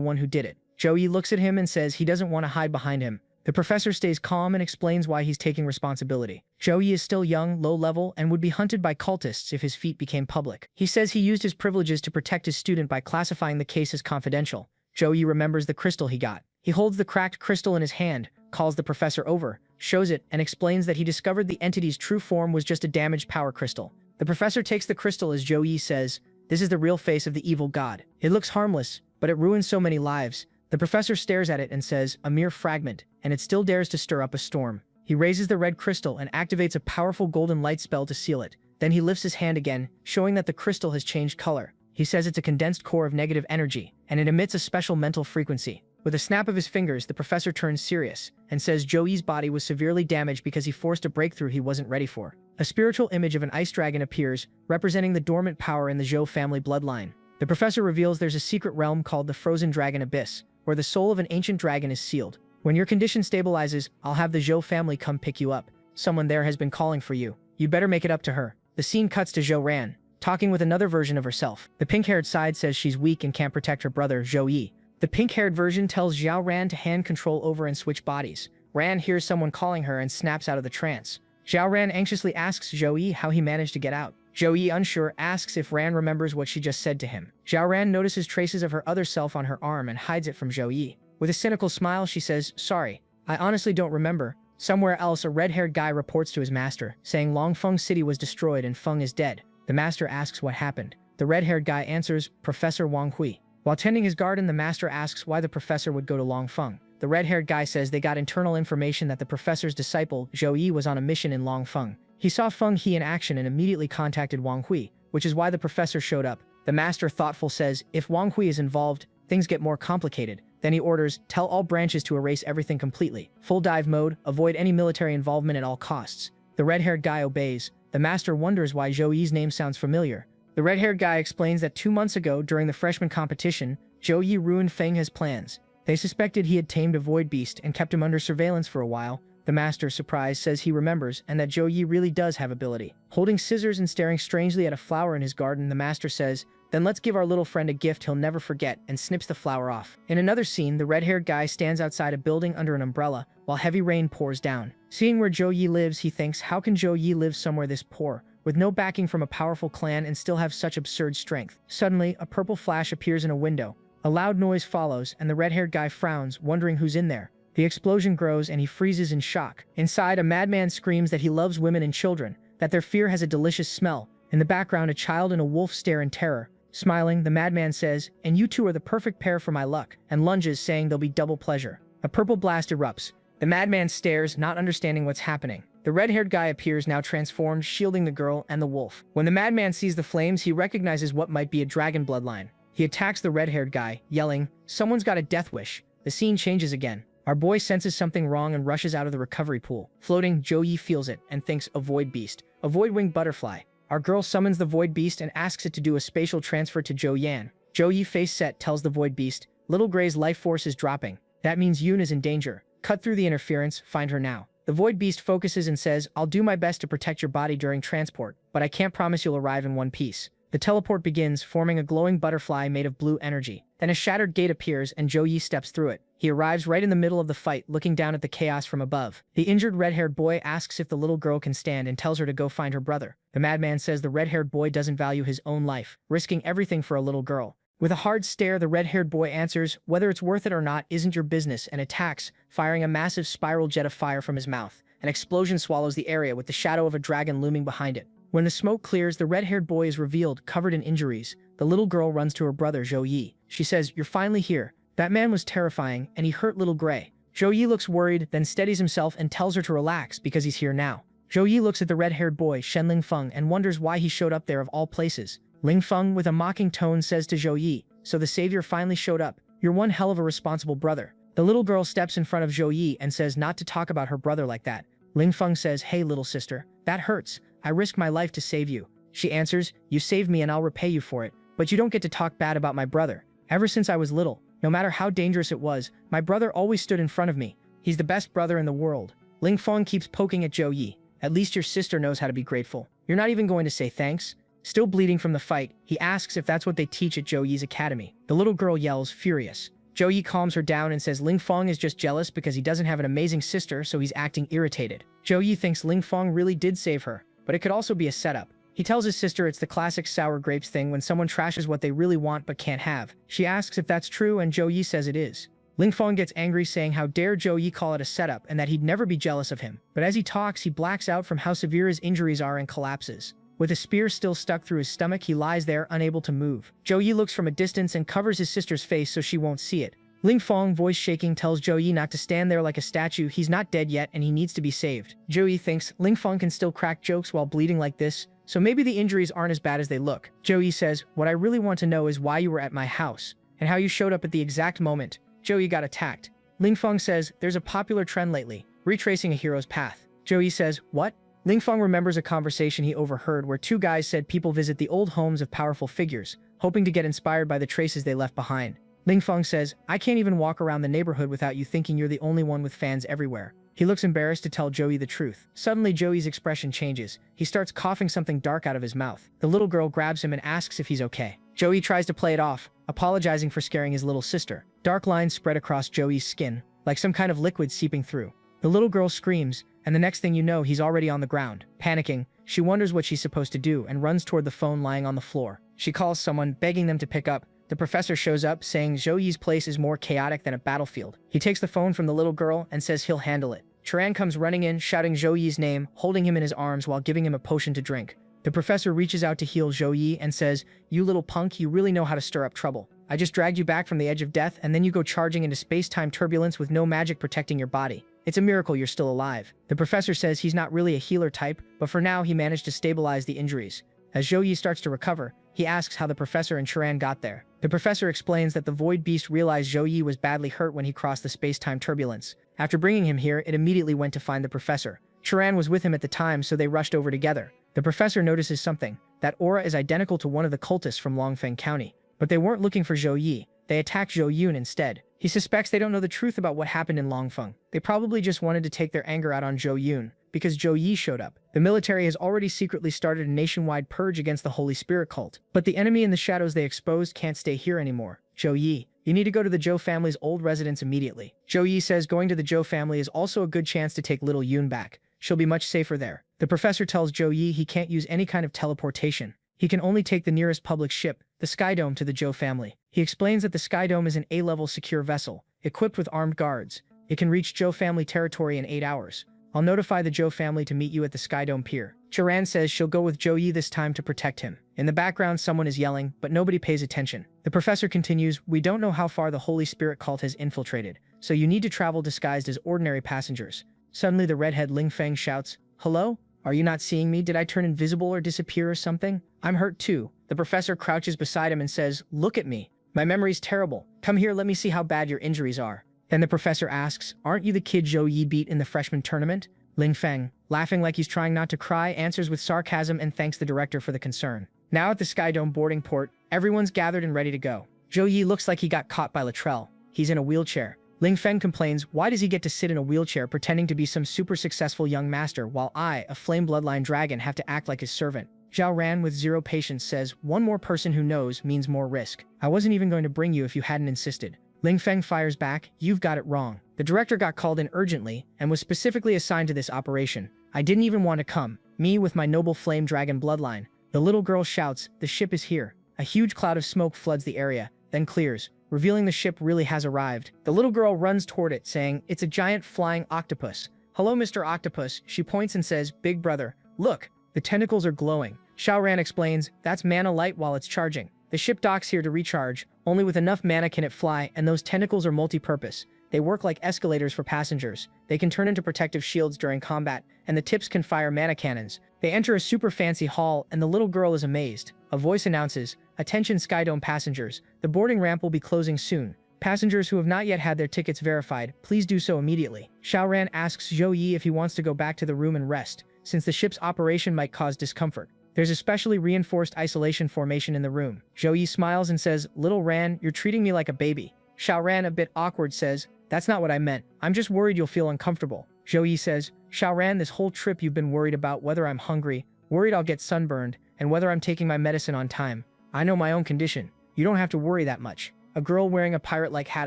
one who did it. Zhou looks at him and says he doesn't want to hide behind him. The professor stays calm and explains why he's taking responsibility. Zhou is still young, low-level, and would be hunted by cultists if his feat became public. He says he used his privileges to protect his student by classifying the case as confidential. Zhou remembers the crystal he got. He holds the cracked crystal in his hand, calls the professor over, shows it, and explains that he discovered the entity's true form was just a damaged power crystal. The professor takes the crystal as Zhou says, "This is the real face of the evil god. It looks harmless, but it ruins so many lives." The professor stares at it and says, "A mere fragment, and it still dares to stir up a storm." He raises the red crystal and activates a powerful golden light spell to seal it. Then he lifts his hand again, showing that the crystal has changed color. He says it's a condensed core of negative energy, and it emits a special mental frequency. With a snap of his fingers, the professor turns serious and says Zhou's body was severely damaged because he forced a breakthrough he wasn't ready for. A spiritual image of an ice dragon appears, representing the dormant power in the Zhou family bloodline. The professor reveals there's a secret realm called the Frozen Dragon Abyss, where the soul of an ancient dragon is sealed. When your condition stabilizes, I'll have the Zhou family come pick you up. Someone there has been calling for you. You'd better make it up to her. The scene cuts to Zhou Ran, talking with another version of herself. The pink-haired side says she's weak and can't protect her brother, Zhou Yi. The pink-haired version tells Zhao Ran to hand control over and switch bodies. Ran hears someone calling her and snaps out of the trance. Zhao Ran anxiously asks Zhou Yi how he managed to get out. Zhou Yi, unsure, asks if Ran remembers what she just said to him. Zhao Ran notices traces of her other self on her arm and hides it from Zhou Yi. With a cynical smile, she says, "Sorry, I honestly don't remember." Somewhere else, a red-haired guy reports to his master, saying Longfeng City was destroyed and Feng is dead. The master asks what happened. The red-haired guy answers, "Professor Wang Hui." While tending his garden, the master asks why the professor would go to Longfeng. The red-haired guy says they got internal information that the professor's disciple, Zhou Yi, was on a mission in Longfeng. He saw Feng He in action and immediately contacted Wang Hui, which is why the professor showed up. The master, thoughtful, says, if Wang Hui is involved, things get more complicated. Then he orders, tell all branches to erase everything completely. Full dive mode, avoid any military involvement at all costs. The red-haired guy obeys. The master wonders why Zhou Yi's name sounds familiar. The red-haired guy explains that 2 months ago, during the freshman competition, Zhou Yi ruined Feng He's plans. They suspected he had tamed a void beast and kept him under surveillance for a while. The master, surprised, says he remembers and that Zhou Yi really does have ability. Holding scissors and staring strangely at a flower in his garden, the master says, then let's give our little friend a gift he'll never forget, and snips the flower off. In another scene, the red-haired guy stands outside a building under an umbrella while heavy rain pours down. Seeing where Zhou Yi lives, he thinks, how can Zhou Yi live somewhere this poor, with no backing from a powerful clan and still have such absurd strength? Suddenly, a purple flash appears in a window. A loud noise follows, and the red-haired guy frowns, wondering who's in there. The explosion grows and he freezes in shock. Inside, a madman screams that he loves women and children, that their fear has a delicious smell. In the background, a child and a wolf stare in terror. Smiling, the madman says, "And you two are the perfect pair for my luck," and lunges, saying there'll be double pleasure. A purple blast erupts. The madman stares, not understanding what's happening. The red-haired guy appears, now transformed, shielding the girl and the wolf. When the madman sees the flames, he recognizes what might be a dragon bloodline. He attacks the red-haired guy, yelling, "Someone's got a death wish." The scene changes again. Our boy senses something wrong and rushes out of the recovery pool. Floating, Zhou Yi feels it and thinks, a void beast, a void-winged butterfly. Our girl summons the void beast and asks it to do a spatial transfer to Zhou Yan. Zhou Yi, face set, tells the void beast, "Little Gray's life force is dropping. That means Yoon is in danger. Cut through the interference, find her now." The void beast focuses and says, "I'll do my best to protect your body during transport, but I can't promise you'll arrive in one piece." The teleport begins, forming a glowing butterfly made of blue energy. Then a shattered gate appears and Zhou Yi steps through it. He arrives right in the middle of the fight, looking down at the chaos from above. The injured red-haired boy asks if the little girl can stand and tells her to go find her brother. The madman says the red-haired boy doesn't value his own life, risking everything for a little girl. With a hard stare, the red-haired boy answers, "Whether it's worth it or not isn't your business," and attacks, firing a massive spiral jet of fire from his mouth. An explosion swallows the area with the shadow of a dragon looming behind it. When the smoke clears, the red-haired boy is revealed, covered in injuries. The little girl runs to her brother, Zhou Yi. She says, "You're finally here. That man was terrifying, and he hurt little Gray." Zhou Yi looks worried, then steadies himself and tells her to relax because he's here now. Zhou Yi looks at the red-haired boy, Shen Lingfeng, and wonders why he showed up there of all places. Lingfeng, with a mocking tone, says to Zhou Yi, "So the savior finally showed up. You're one hell of a responsible brother." The little girl steps in front of Zhou Yi and says not to talk about her brother like that. Lingfeng says, "Hey, little sister, that hurts. I risked my life to save you." She answers, "You saved me and I'll repay you for it, but you don't get to talk bad about my brother. Ever since I was little, no matter how dangerous it was, my brother always stood in front of me. He's the best brother in the world." Lingfeng keeps poking at Zhou Yi. "At least your sister knows how to be grateful. You're not even going to say thanks?" Still bleeding from the fight, he asks if that's what they teach at Zhou Yi's academy. The little girl yells, furious. Zhou Yi calms her down and says Lingfeng is just jealous because he doesn't have an amazing sister, so he's acting irritated. Zhou Yi thinks Lingfeng really did save her, but it could also be a setup. He tells his sister it's the classic sour grapes thing when someone trashes what they really want but can't have. She asks if that's true and Zhou Yi says it is. Lingfeng gets angry, saying how dare Zhou Yi call it a setup and that he'd never be jealous of him. But as he talks, he blacks out from how severe his injuries are and collapses. With a spear still stuck through his stomach, he lies there, unable to move. Zhou Yi looks from a distance and covers his sister's face so she won't see it. Lingfeng, voice shaking, tells Zhou Yi not to stand there like a statue. He's not dead yet and he needs to be saved. Zhou Yi thinks Lingfeng can still crack jokes while bleeding like this, so maybe the injuries aren't as bad as they look. Zhou Yi says, "What I really want to know is why you were at my house, and how you showed up at the exact moment Zhou Yi got attacked." Lingfeng says, "There's a popular trend lately, retracing a hero's path." Zhou Yi says, "What?" Lingfeng remembers a conversation he overheard where two guys said people visit the old homes of powerful figures, hoping to get inspired by the traces they left behind. Lingfeng says, "I can't even walk around the neighborhood without you thinking you're the only one with fans everywhere." He looks embarrassed to tell Zhou Yi the truth. Suddenly, Zhou Yi's expression changes. He starts coughing something dark out of his mouth. The little girl grabs him and asks if he's okay. Zhou Yi tries to play it off, apologizing for scaring his little sister. Dark lines spread across Zhou Yi's skin, like some kind of liquid seeping through. The little girl screams, and the next thing you know, he's already on the ground. Panicking, she wonders what she's supposed to do and runs toward the phone lying on the floor. She calls someone, begging them to pick up. The professor shows up, saying Zhou Yi's place is more chaotic than a battlefield. He takes the phone from the little girl and says he'll handle it. Charan comes running in, shouting Zhou Yi's name, holding him in his arms while giving him a potion to drink. The professor reaches out to heal Zhou Yi and says, "You little punk, you really know how to stir up trouble. I just dragged you back from the edge of death and then you go charging into space-time turbulence with no magic protecting your body. It's a miracle you're still alive." The professor says he's not really a healer type, but for now he managed to stabilize the injuries. As Zhou Yi starts to recover, he asks how the professor and Charan got there. The professor explains that the Void Beast realized Zhou Yi was badly hurt when he crossed the space-time turbulence. After bringing him here, it immediately went to find the professor. Charan was with him at the time, so they rushed over together. The professor notices something. That aura is identical to one of the cultists from Longfeng County. But they weren't looking for Zhou Yi. They attacked Zhou Yun instead. He suspects they don't know the truth about what happened in Longfeng. They probably just wanted to take their anger out on Zhou Yun, because Zhou Yi showed up. The military has already secretly started a nationwide purge against the Holy Spirit cult. But the enemy in the shadows they exposed can't stay here anymore. Zhou Yi, You need to go to the Zhou family's old residence immediately. Zhou Yi says going to the Zhou family is also a good chance to take little Yun back. She'll be much safer there. The professor tells Zhou Yi he can't use any kind of teleportation. He can only take the nearest public ship, the Skydome, to the Zhou family. He explains that the Skydome is an A-level secure vessel, equipped with armed guards. It can reach Zhou family territory in 8 hours. I'll notify the Zhou family to meet you at the Skydome pier. Chiran says she'll go with Zhou Yi this time to protect him. In the background, someone is yelling, but nobody pays attention. The professor continues, we don't know how far the Holy Spirit cult has infiltrated, so you need to travel disguised as ordinary passengers. Suddenly the redhead Ling Feng shouts, hello? Are you not seeing me? Did I turn invisible or disappear or something? I'm hurt too. The professor crouches beside him and says, look at me. My memory's terrible. Come here, let me see how bad your injuries are. Then the professor asks, aren't you the kid Zhou Yi beat in the freshman tournament? Ling Feng, laughing like he's trying not to cry, answers with sarcasm and thanks the director for the concern. Now at the Skydome boarding port, everyone's gathered and ready to go. Zhou Yi looks like he got caught by Latrell. He's in a wheelchair. Ling Feng complains, why does he get to sit in a wheelchair pretending to be some super successful young master while I, a flame bloodline dragon, have to act like his servant? Zhao Ran with zero patience says, one more person who knows means more risk. I wasn't even going to bring you if you hadn't insisted. Ling Feng fires back, you've got it wrong. The director got called in urgently and was specifically assigned to this operation. I didn't even want to come. Me with my noble flame dragon bloodline. The little girl shouts, the ship is here. A huge cloud of smoke floods the area, then clears, revealing the ship really has arrived. The little girl runs toward it, saying, it's a giant flying octopus. Hello, Mr. Octopus. She points and says, big brother, look, the tentacles are glowing. Xiao Ran explains, that's mana light while it's charging. The ship docks here to recharge. Only with enough mana can it fly, and those tentacles are multi-purpose. They work like escalators for passengers. They can turn into protective shields during combat, and the tips can fire mana cannons. They enter a super fancy hall, and the little girl is amazed. A voice announces, attention Skydome passengers, the boarding ramp will be closing soon. Passengers who have not yet had their tickets verified, please do so immediately. Xiao Ran asks Zhou Yi if he wants to go back to the room and rest, since the ship's operation might cause discomfort. There's a specially reinforced isolation formation in the room. Zhou Yi smiles and says, little Ran, you're treating me like a baby. Xiao Ran, a bit awkward, says, that's not what I meant. I'm just worried you'll feel uncomfortable. Zhou Yi says, Xiao Ran, this whole trip you've been worried about whether I'm hungry, worried I'll get sunburned, and whether I'm taking my medicine on time. I know my own condition. You don't have to worry that much. A girl wearing a pirate-like hat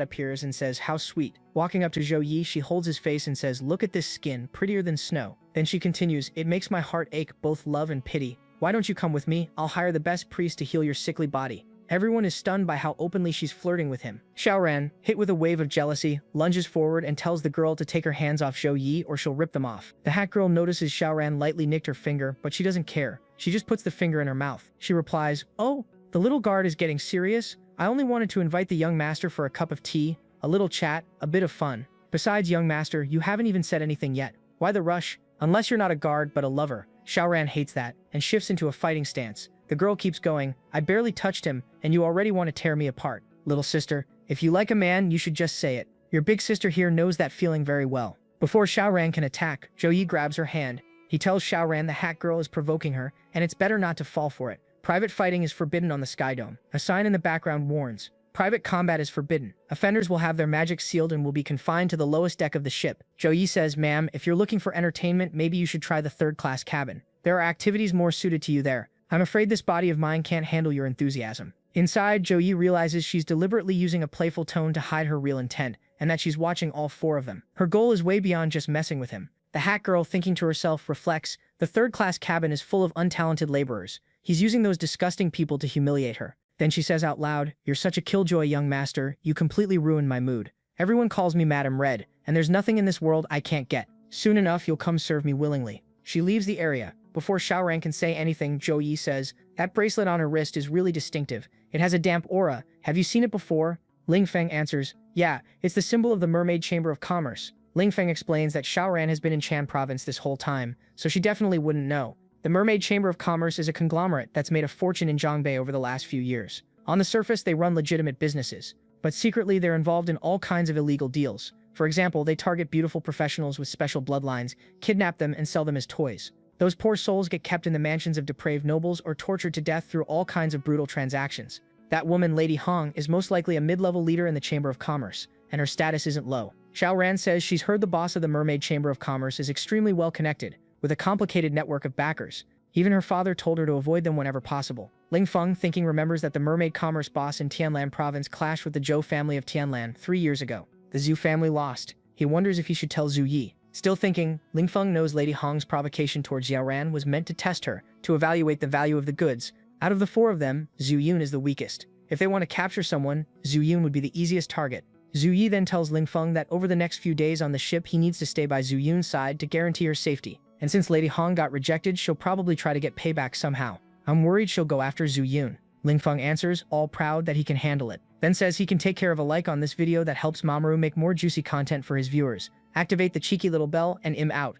appears and says, how sweet. Walking up to Zhou Yi, she holds his face and says, look at this skin, prettier than snow. Then she continues, it makes my heart ache, both love and pity. Why don't you come with me? I'll hire the best priest to heal your sickly body. Everyone is stunned by how openly she's flirting with him. Xiao Ran, hit with a wave of jealousy, lunges forward and tells the girl to take her hands off Zhou Yi or she'll rip them off. The hat girl notices Xiao Ran lightly nicked her finger, but she doesn't care. She just puts the finger in her mouth. She replies, oh, the little guard is getting serious? I only wanted to invite the young master for a cup of tea, a little chat, a bit of fun. Besides, young master, you haven't even said anything yet. Why the rush? Unless you're not a guard but a lover. Xiao Ran hates that and shifts into a fighting stance. The girl keeps going, I barely touched him, and you already want to tear me apart. Little sister, if you like a man, you should just say it. Your big sister here knows that feeling very well. Before Xiao Ran can attack, Zhou Yi grabs her hand. He tells Xiao Ran the hat girl is provoking her, and it's better not to fall for it. Private fighting is forbidden on the Skydome. A sign in the background warns, private combat is forbidden. Offenders will have their magic sealed and will be confined to the lowest deck of the ship. Zhou Yi says, ma'am, if you're looking for entertainment, maybe you should try the third-class cabin. There are activities more suited to you there. I'm afraid this body of mine can't handle your enthusiasm. Inside, Zhou Yi realizes she's deliberately using a playful tone to hide her real intent, and that she's watching all four of them. Her goal is way beyond just messing with him. The hat girl, thinking to herself, reflects, the third-class cabin is full of untalented laborers. He's using those disgusting people to humiliate her. Then she says out loud, you're such a killjoy, young master. You completely ruined my mood. Everyone calls me Madam Red, and there's nothing in this world I can't get. Soon enough, you'll come serve me willingly. She leaves the area. Before Xiao Ran can say anything, Zhou Yi says, that bracelet on her wrist is really distinctive. It has a damp aura. Have you seen it before? Ling Feng answers, yeah, it's the symbol of the Mermaid Chamber of Commerce. Ling Feng explains that Xiao Ran has been in Chan Province this whole time, so she definitely wouldn't know. The Mermaid Chamber of Commerce is a conglomerate that's made a fortune in Zhongbei over the last few years. On the surface, they run legitimate businesses, but secretly they're involved in all kinds of illegal deals. For example, they target beautiful professionals with special bloodlines, kidnap them, and sell them as toys. Those poor souls get kept in the mansions of depraved nobles or tortured to death through all kinds of brutal transactions. That woman, Lady Hong, is most likely a mid-level leader in the Chamber of Commerce, and her status isn't low. Xiao Ran says she's heard the boss of the Mermaid Chamber of Commerce is extremely well connected, with a complicated network of backers. Even her father told her to avoid them whenever possible. Ling Feng, thinking, remembers that the mermaid commerce boss in Tianlan province clashed with the Zhou family of Tianlan 3 years ago. The Zhu family lost. He wonders if he should tell Zhu Yi. Still thinking, Ling Feng knows Lady Hong's provocation towards Xiaoran was meant to test her, to evaluate the value of the goods. Out of the 4 of them, Zhu Yun is the weakest. If they want to capture someone, Zhu Yun would be the easiest target. Zhu Yi then tells Ling Feng that over the next few days on the ship he needs to stay by Zhu Yun's side to guarantee her safety. And since Lady Hong got rejected, she'll probably try to get payback somehow. I'm worried she'll go after Zhu Yun. Ling Feng answers, all proud that he can handle it. Then says he can take care of a like on this video that helps Mamoru make more juicy content for his viewers. Activate the cheeky little bell and I'm out.